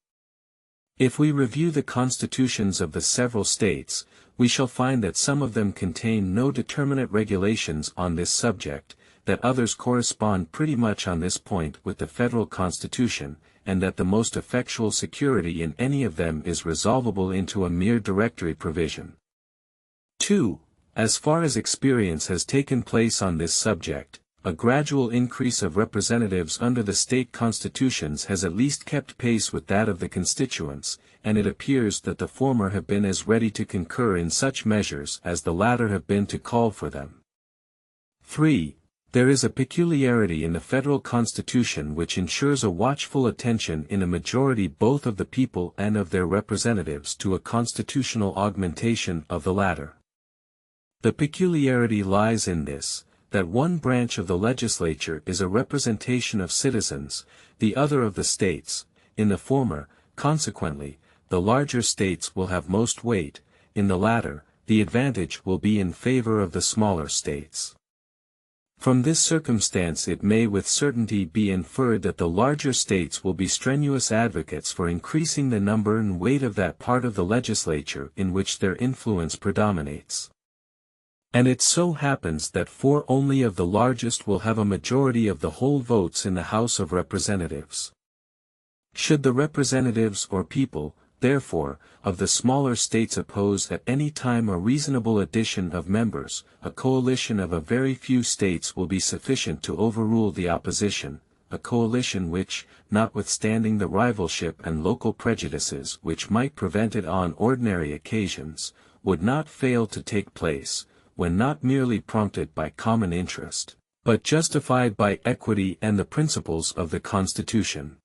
Speaker 1: If we review the constitutions of the several states, we shall find that some of them contain no determinate regulations on this subject, that others correspond pretty much on this point with the federal Constitution, and that the most effectual security in any of them is resolvable into a mere directory provision. 2. As far as experience has taken place on this subject, a gradual increase of representatives under the state constitutions has at least kept pace with that of the constituents, and it appears that the former have been as ready to concur in such measures as the latter have been to call for them. 3. There is a peculiarity in the federal constitution which ensures a watchful attention in a majority both of the people and of their representatives to a constitutional augmentation of the latter. The peculiarity lies in this, that one branch of the legislature is a representation of citizens, the other of the states. In the former, consequently, the larger states will have most weight; in the latter, the advantage will be in favor of the smaller states. From this circumstance it may with certainty be inferred that the larger states will be strenuous advocates for increasing the number and weight of that part of the legislature in which their influence predominates. And it so happens that 4 only of the largest will have a majority of the whole votes in the House of Representatives. Should the representatives or people, therefore, of the smaller states oppose at any time a reasonable addition of members, a coalition of a very few states will be sufficient to overrule the opposition, a coalition which, notwithstanding the rivalship and local prejudices which might prevent it on ordinary occasions, would not fail to take place, when not merely prompted by common interest, but justified by equity and the principles of the Constitution.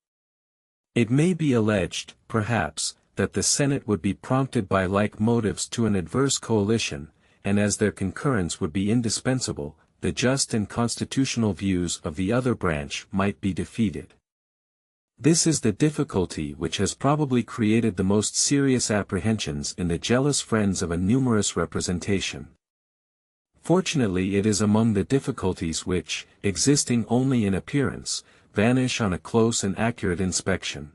Speaker 1: It may be alleged, perhaps, that the Senate would be prompted by like motives to an adverse coalition, and as their concurrence would be indispensable, the just and constitutional views of the other branch might be defeated. This is the difficulty which has probably created the most serious apprehensions in the jealous friends of a numerous representation. Fortunately it is among the difficulties which, existing only in appearance, vanish on a close and accurate inspection.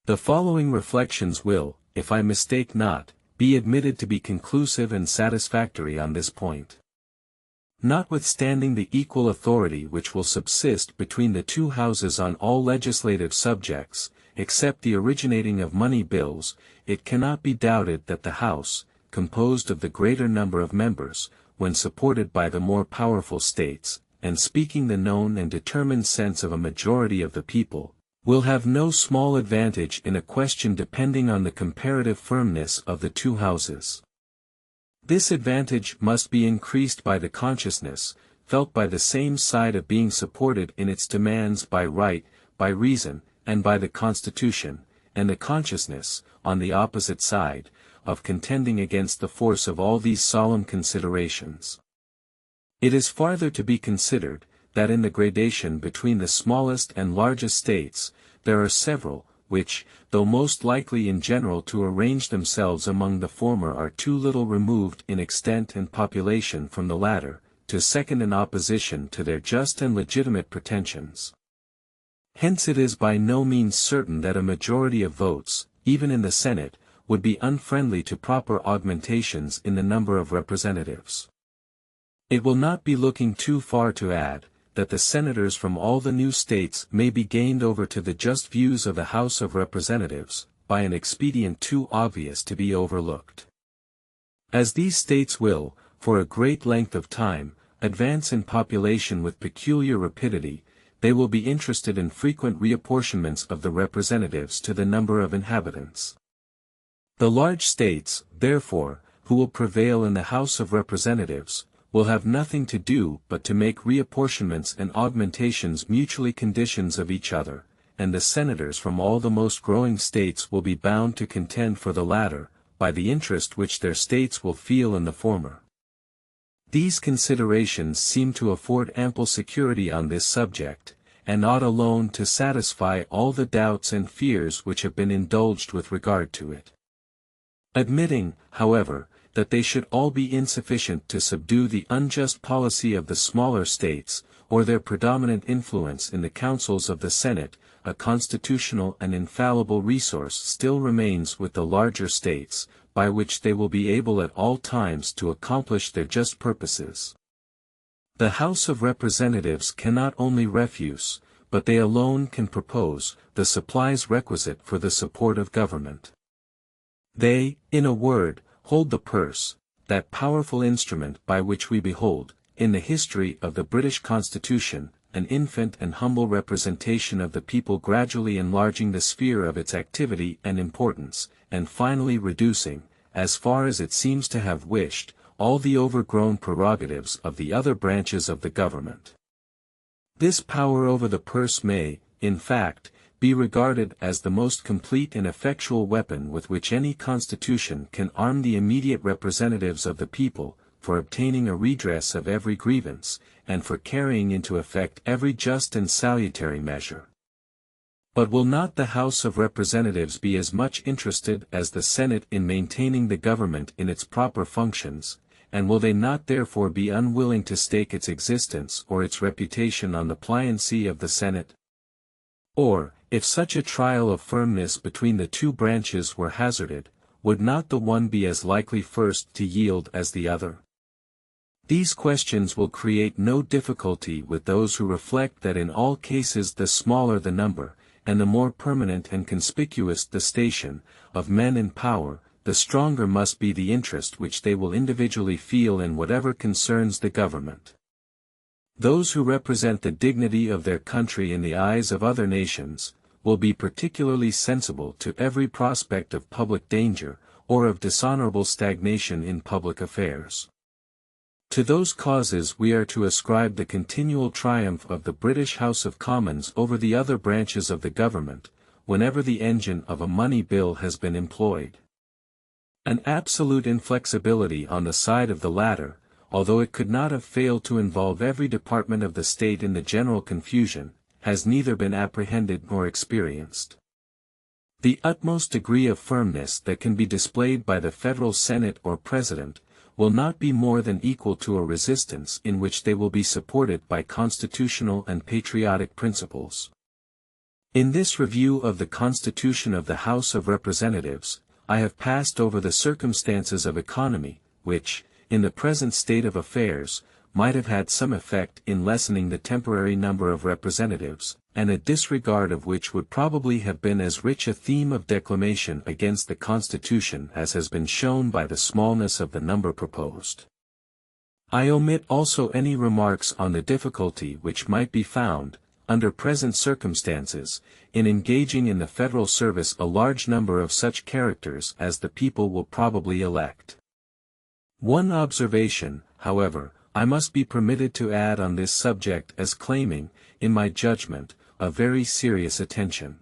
Speaker 1: The following reflections will, if I mistake not, be admitted to be conclusive and satisfactory on this point. Notwithstanding the equal authority which will subsist between the 2 houses on all legislative subjects, except the originating of money bills, it cannot be doubted that the House, composed of the greater number of members, when supported by the more powerful states, and speaking the known and determined sense of a majority of the people, will have no small advantage in a question depending on the comparative firmness of the 2 houses. This advantage must be increased by the consciousness, felt by the same side of being supported in its demands by right, by reason, and by the Constitution, and the consciousness, on the opposite side, of contending against the force of all these solemn considerations. It is farther to be considered, that in the gradation between the smallest and largest states, there are several, which, though most likely in general to arrange themselves among the former are too little removed in extent and population from the latter, to second an opposition to their just and legitimate pretensions. Hence it is by no means certain that a majority of votes, even in the Senate, would be unfriendly to proper augmentations in the number of representatives. It will not be looking too far to add, that the senators from all the new states may be gained over to the just views of the House of Representatives, by an expedient too obvious to be overlooked. As these states will, for a great length of time, advance in population with peculiar rapidity, they will be interested in frequent reapportionments of the representatives to the number of inhabitants. The large states, therefore, who will prevail in the House of Representatives, will have nothing to do but to make reapportionments and augmentations mutually conditions of each other, and the senators from all the most growing states will be bound to contend for the latter, by the interest which their states will feel in the former. These considerations seem to afford ample security on this subject, and ought alone to satisfy all the doubts and fears which have been indulged with regard to it. Admitting, however, that they should all be insufficient to subdue the unjust policy of the smaller states, or their predominant influence in the councils of the Senate, a constitutional and infallible resource still remains with the larger states, by which they will be able at all times to accomplish their just purposes. The House of Representatives cannot only refuse, but they alone can propose, the supplies requisite for the support of government. They, in a word, hold the purse, that powerful instrument by which we behold, in the history of the British Constitution, an infant and humble representation of the people gradually enlarging the sphere of its activity and importance, and finally reducing, as far as it seems to have wished, all the overgrown prerogatives of the other branches of the government. This power over the purse may, in fact, be regarded as the most complete and effectual weapon with which any constitution can arm the immediate representatives of the people, for obtaining a redress of every grievance, and for carrying into effect every just and salutary measure. But will not the House of Representatives be as much interested as the Senate in maintaining the government in its proper functions, and will they not therefore be unwilling to stake its existence or its reputation on the pliancy of the Senate? Or, if such a trial of firmness between the two branches were hazarded, would not the one be as likely first to yield as the other? These questions will create no difficulty with those who reflect that in all cases the smaller the number, and the more permanent and conspicuous the station, of men in power, the stronger must be the interest which they will individually feel in whatever concerns the government. Those who represent the dignity of their country in the eyes of other nations, will be particularly sensible to every prospect of public danger, or of dishonorable stagnation in public affairs. To those causes we are to ascribe the continual triumph of the British House of Commons over the other branches of the government, whenever the engine of a money bill has been employed. An absolute inflexibility on the side of the latter, although it could not have failed to involve every department of the state in the general confusion, has neither been apprehended nor experienced. The utmost degree of firmness that can be displayed by the Federal Senate or President, will not be more than equal to a resistance in which they will be supported by constitutional and patriotic principles. In this review of the Constitution of the House of Representatives, I have passed over the circumstances of economy, which, in the present state of affairs, might have had some effect in lessening the temporary number of representatives, and a disregard of which would probably have been as rich a theme of declamation against the Constitution as has been shown by the smallness of the number proposed. I omit also any remarks on the difficulty which might be found, under present circumstances, in engaging in the federal service a large number of such characters as the people will probably elect. One observation, however, I must be permitted to add on this subject as claiming, in my judgment, a very serious attention.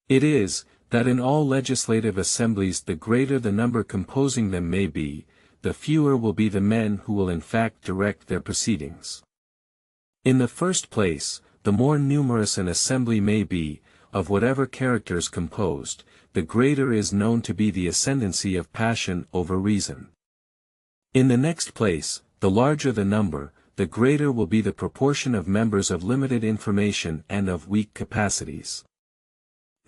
Speaker 1: It is, that in all legislative assemblies the greater the number composing them may be, the fewer will be the men who will in fact direct their proceedings. In the first place, the more numerous an assembly may be, of whatever characters composed, the greater is known to be the ascendancy of passion over reason. In the next place, the larger the number, the greater will be the proportion of members of limited information and of weak capacities.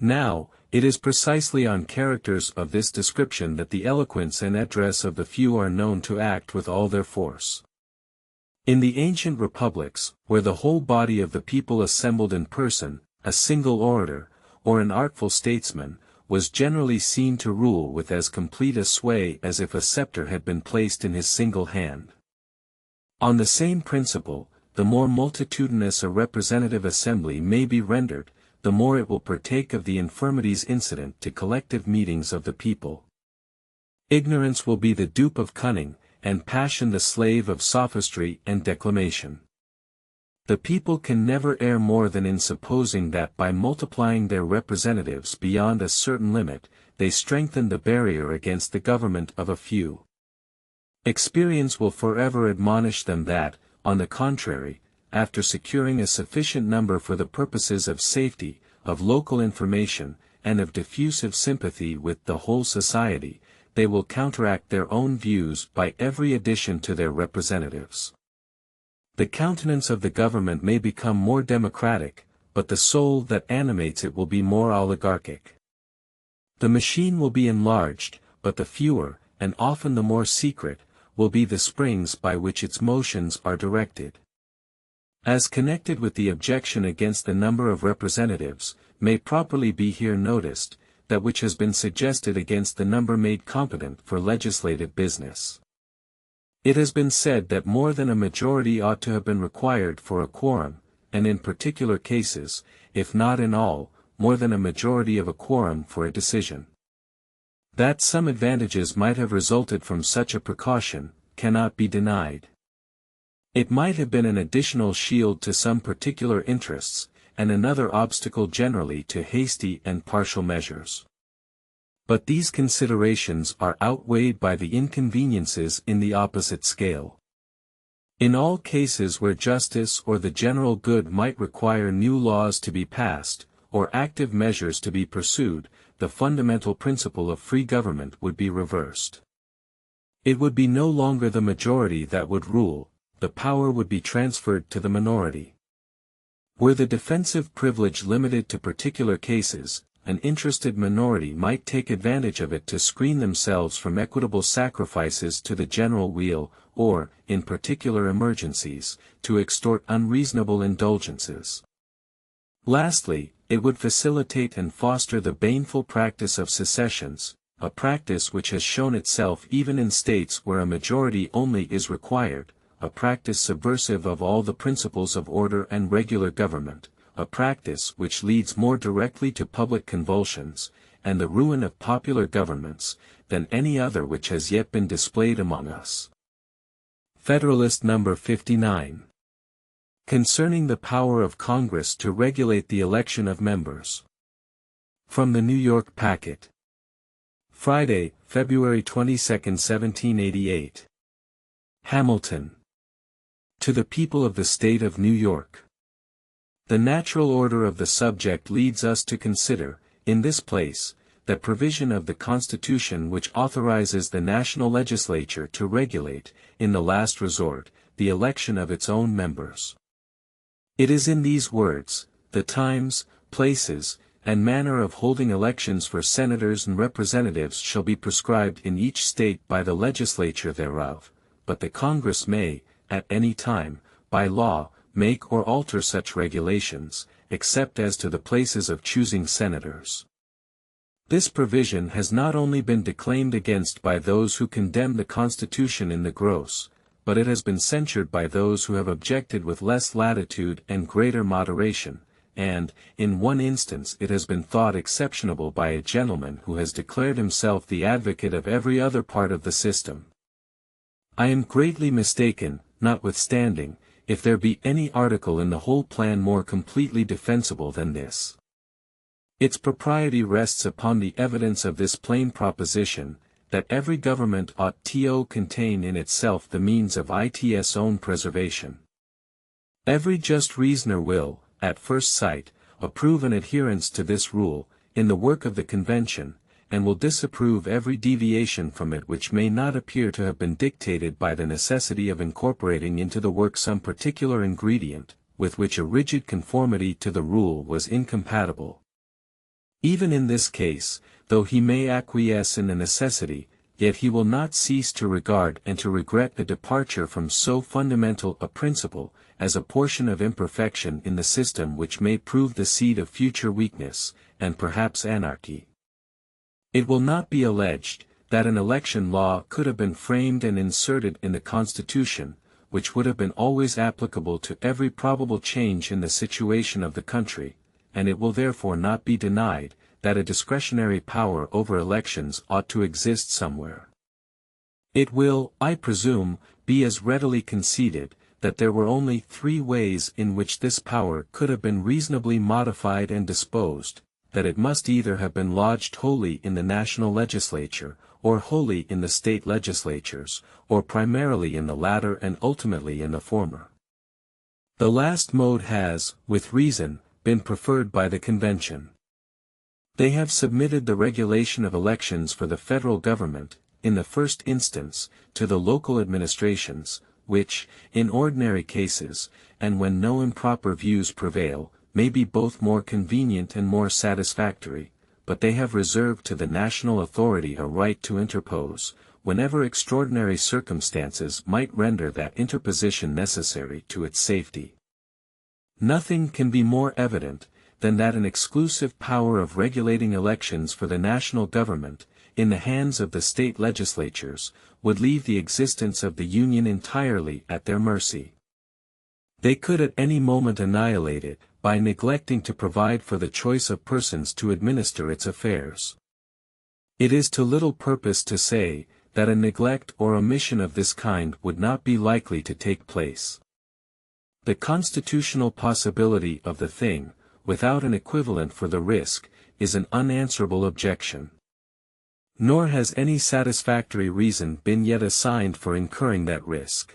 Speaker 1: Now, it is precisely on characters of this description that the eloquence and address of the few are known to act with all their force. In the ancient republics, where the whole body of the people assembled in person, a single orator, or an artful statesman, was generally seen to rule with as complete a sway as if a scepter had been placed in his single hand. On the same principle, the more multitudinous a representative assembly may be rendered, the more it will partake of the infirmities incident to collective meetings of the people. Ignorance will be the dupe of cunning, and passion the slave of sophistry and declamation. The people can never err more than in supposing that by multiplying their representatives beyond a certain limit, they strengthen the barrier against the government of a few. Experience will forever admonish them that, on the contrary, after securing a sufficient number for the purposes of safety, of local information, and of diffusive sympathy with the whole society, they will counteract their own views by every addition to their representatives. The countenance of the government may become more democratic, but the soul that animates it will be more oligarchic. The machine will be enlarged, but the fewer, and often the more secret, will be the springs by which its motions are directed. As connected with the objection against the number of representatives, may properly be here noticed, that which has been suggested against the number made competent for legislative business. It has been said that more than a majority ought to have been required for a quorum, and in particular cases, if not in all, more than a majority of a quorum for a decision. That some advantages might have resulted from such a precaution, cannot be denied. It might have been an additional shield to some particular interests, and another obstacle generally to hasty and partial measures. But these considerations are outweighed by the inconveniences in the opposite scale. In all cases where justice or the general good might require new laws to be passed, or active measures to be pursued, the fundamental principle of free government would be reversed. It would be no longer the majority that would rule, the power would be transferred to the minority. Were the defensive privilege limited to particular cases, an interested minority might take advantage of it to screen themselves from equitable sacrifices to the general weal, or, in particular emergencies, to extort unreasonable indulgences. Lastly, it would facilitate and foster the baneful practice of secessions, a practice which has shown itself even in states where a majority only is required, a practice subversive of all the principles of order and regular government, a practice which leads more directly to public convulsions, and the ruin of popular governments, than any other which has yet been displayed among us. Federalist number 59. Concerning the power of Congress to regulate the election of members. From the New York Packet. Friday, February 22, 1788. Hamilton. To the people of the State of New York. The natural order of the subject leads us to consider, in this place, that provision of the Constitution which authorizes the national legislature to regulate, in the last resort, the election of its own members. It is in these words, the times, places, and manner of holding elections for senators and representatives shall be prescribed in each state by the legislature thereof, but the Congress may, at any time, by law, make or alter such regulations, except as to the places of choosing senators. This provision has not only been declaimed against by those who condemn the Constitution in the gross, but it has been censured by those who have objected with less latitude and greater moderation, and, in one instance it has been thought exceptionable by a gentleman who has declared himself the advocate of every other part of the system. I am greatly mistaken, notwithstanding, if there be any article in the whole plan more completely defensible than this. Its propriety rests upon the evidence of this plain proposition, that every government ought to contain in itself the means of its own preservation. Every just reasoner will, at first sight, approve an adherence to this rule, in the work of the Convention, and will disapprove every deviation from it which may not appear to have been dictated by the necessity of incorporating into the work some particular ingredient, with which a rigid conformity to the rule was incompatible. Even in this case, though he may acquiesce in the necessity, yet he will not cease to regard and to regret a departure from so fundamental a principle, as a portion of imperfection in the system which may prove the seed of future weakness, and perhaps anarchy. It will not be alleged, that an election law could have been framed and inserted in the Constitution, which would have been always applicable to every probable change in the situation of the country, and it will therefore not be denied, that a discretionary power over elections ought to exist somewhere. It will, I presume, be as readily conceded, that there were only 3 ways in which this power could have been reasonably modified and disposed, that it must either have been lodged wholly in the national legislature, or wholly in the state legislatures, or primarily in the latter and ultimately in the former. The last mode has, with reason, been preferred by the Convention. They have submitted the regulation of elections for the federal government, in the first instance, to the local administrations, which, in ordinary cases, and when no improper views prevail, may be both more convenient and more satisfactory, but they have reserved to the national authority a right to interpose, whenever extraordinary circumstances might render that interposition necessary to its safety. Nothing can be more evident than that an exclusive power of regulating elections for the national government, in the hands of the state legislatures, would leave the existence of the Union entirely at their mercy. They could at any moment annihilate it, by neglecting to provide for the choice of persons to administer its affairs. It is to little purpose to say, that a neglect or omission of this kind would not be likely to take place. The constitutional possibility of the thing, without an equivalent for the risk, is an unanswerable objection. Nor has any satisfactory reason been yet assigned for incurring that risk.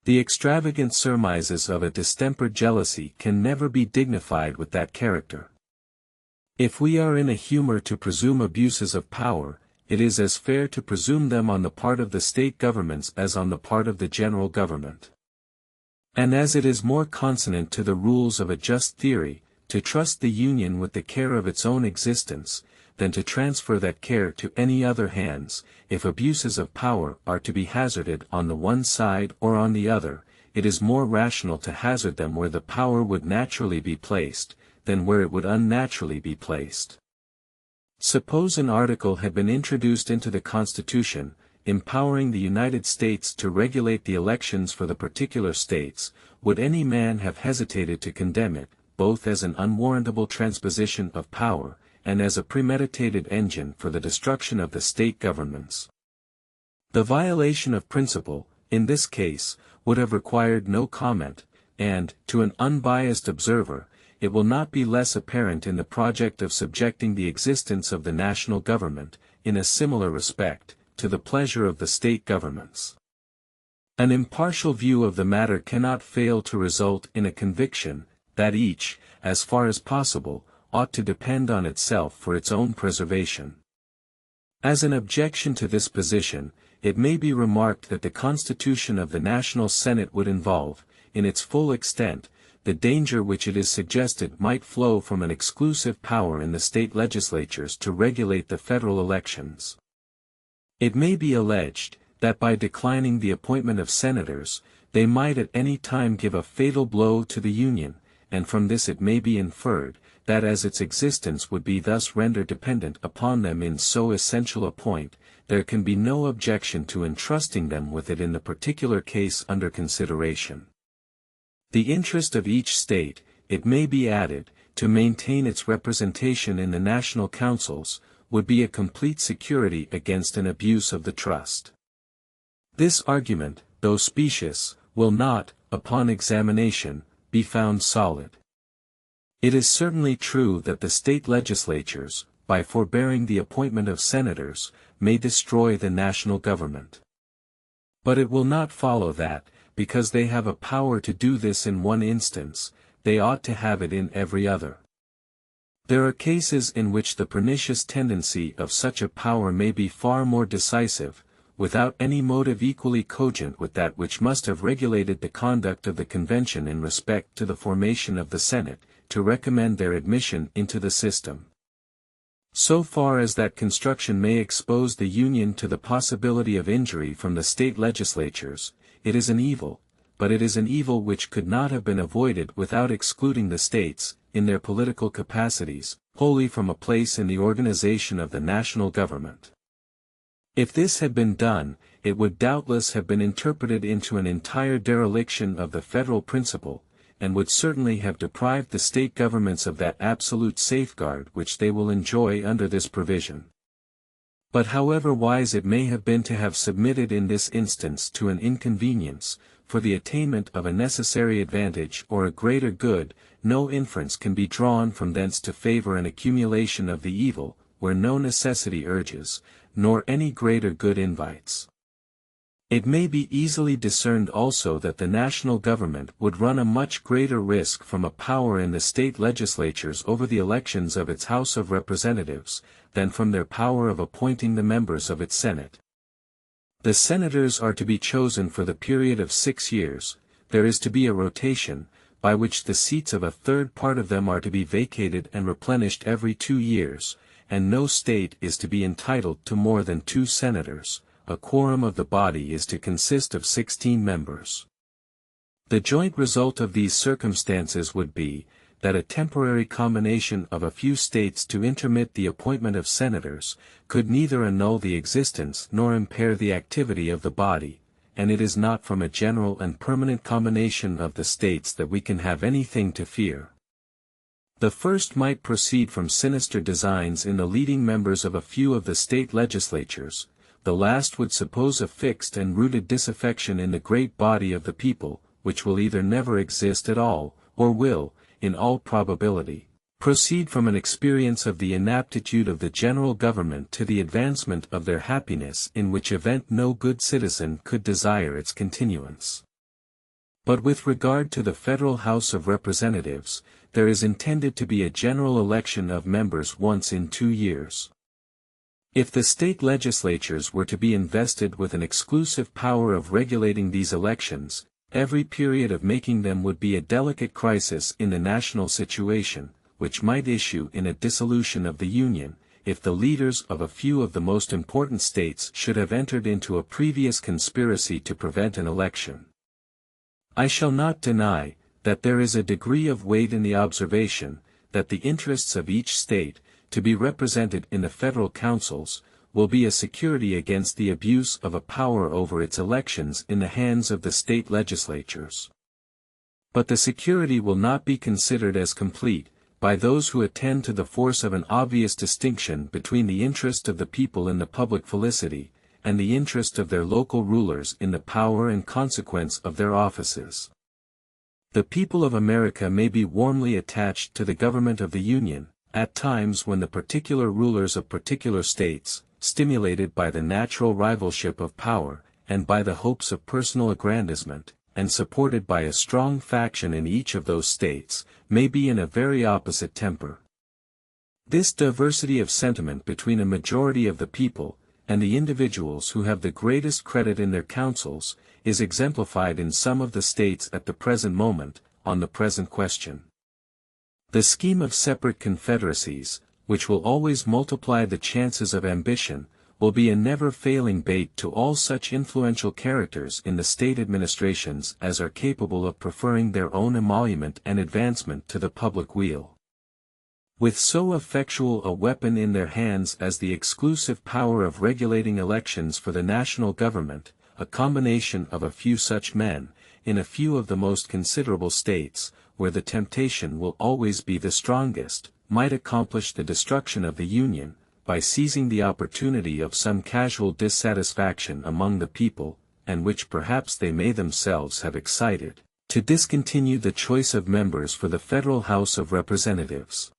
Speaker 1: The extravagant surmises of a distempered jealousy can never be dignified with that character. If we are in a humor to presume abuses of power, it is as fair to presume them on the part of the state governments as on the part of the general government. And as it is more consonant to the rules of a just theory, to trust the Union with the care of its own existence, than to transfer that care to any other hands, if abuses of power are to be hazarded on the one side or on the other, it is more rational to hazard them where the power would naturally be placed, than where it would unnaturally be placed. Suppose an article had been introduced into the Constitution, empowering the United States to regulate the elections for the particular states, would any man have hesitated to condemn it, both as an unwarrantable transposition of power, and as a premeditated engine for the destruction of the state governments? The violation of principle, in this case, would have required no comment, and, to an unbiased observer, it will not be less apparent in the project of subjecting the existence of the national government, in a similar respect, to the pleasure of the state governments. An impartial view of the matter cannot fail to result in a conviction, that each, as far as possible, ought to depend on itself for its own preservation. As an objection to this position, it may be remarked that the constitution of the National Senate would involve, in its full extent, the danger which it is suggested might flow from an exclusive power in the state legislatures to regulate the federal elections. It may be alleged, that by declining the appointment of senators, they might at any time give a fatal blow to the Union, and from this it may be inferred, that as its existence would be thus rendered dependent upon them in so essential a point, there can be no objection to entrusting them with it in the particular case under consideration. The interest of each state, it may be added, to maintain its representation in the national councils, would be a complete security against an abuse of the trust. This argument, though specious, will not, upon examination, be found solid. It is certainly true that the state legislatures, by forbearing the appointment of senators, may destroy the national government. But it will not follow that, because they have a power to do this in one instance, they ought to have it in every other. There are cases in which the pernicious tendency of such a power may be far more decisive, without any motive equally cogent with that which must have regulated the conduct of the convention in respect to the formation of the Senate, to recommend their admission into the system. So far as that construction may expose the Union to the possibility of injury from the state legislatures, it is an evil, but it is an evil which could not have been avoided without excluding the states, in their political capacities, wholly from a place in the organization of the national government. If this had been done, it would doubtless have been interpreted into an entire dereliction of the federal principle, and would certainly have deprived the state governments of that absolute safeguard which they will enjoy under this provision. But however wise it may have been to have submitted in this instance to an inconvenience, for the attainment of a necessary advantage or a greater good, no inference can be drawn from thence to favor an accumulation of the evil, where no necessity urges, nor any greater good invites. It may be easily discerned also that the national government would run a much greater risk from a power in the state legislatures over the elections of its House of Representatives, than from their power of appointing the members of its Senate. The senators are to be chosen for the period of 6 years, there is to be a rotation, by which the seats of a third part of them are to be vacated and replenished every 2 years, and no state is to be entitled to more than 2 senators, a quorum of the body is to consist of 16 members. The joint result of these circumstances would be, that a temporary combination of a few states to intermit the appointment of senators, could neither annul the existence nor impair the activity of the body, and it is not from a general and permanent combination of the states that we can have anything to fear. The first might proceed from sinister designs in the leading members of a few of the state legislatures, the last would suppose a fixed and rooted disaffection in the great body of the people, which will either never exist at all, or will, in all probability, proceed from an experience of the inaptitude of the general government to the advancement of their happiness, in which event no good citizen could desire its continuance. But with regard to the Federal House of Representatives, there is intended to be a general election of members once in 2 years. If the state legislatures were to be invested with an exclusive power of regulating these elections, every period of making them would be a delicate crisis in the national situation, which might issue in a dissolution of the Union, if the leaders of a few of the most important states should have entered into a previous conspiracy to prevent an election. I shall not deny that there is a degree of weight in the observation, that the interests of each state, to be represented in the federal councils, will be a security against the abuse of a power over its elections in the hands of the state legislatures. But the security will not be considered as complete, by those who attend to the force of an obvious distinction between the interest of the people in the public felicity, and the interest of their local rulers in the power and consequence of their offices. The people of America may be warmly attached to the government of the Union, at times when the particular rulers of particular states, stimulated by the natural rivalship of power, and by the hopes of personal aggrandizement, and supported by a strong faction in each of those states, may be in a very opposite temper. This diversity of sentiment between a majority of the people, and the individuals who have the greatest credit in their councils, is exemplified in some of the states at the present moment, on the present question. The scheme of separate confederacies, which will always multiply the chances of ambition, will be a never-failing bait to all such influential characters in the state administrations as are capable of preferring their own emolument and advancement to the public weal. With so effectual a weapon in their hands as the exclusive power of regulating elections for the national government, a combination of a few such men, in a few of the most considerable states, where the temptation will always be the strongest, might accomplish the destruction of the Union, by seizing the opportunity of some casual dissatisfaction among the people, and which perhaps they may themselves have excited, to discontinue the choice of members for the Federal House of Representatives.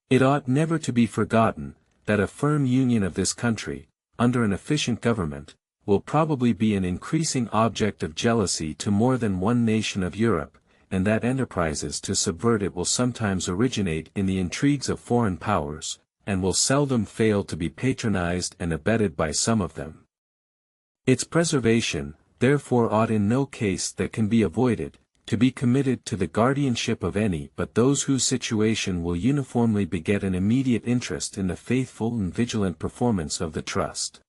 Speaker 1: It ought never to be forgotten, that a firm union of this country, under an efficient government, will probably be an increasing object of jealousy to more than one nation of Europe, and that enterprises to subvert it will sometimes originate in the intrigues of foreign powers, and will seldom fail to be patronized and abetted by some of them. Its preservation, therefore, ought in no case that can be avoided, to be committed to the guardianship of any but those whose situation will uniformly beget an immediate interest in the faithful and vigilant performance of the trust.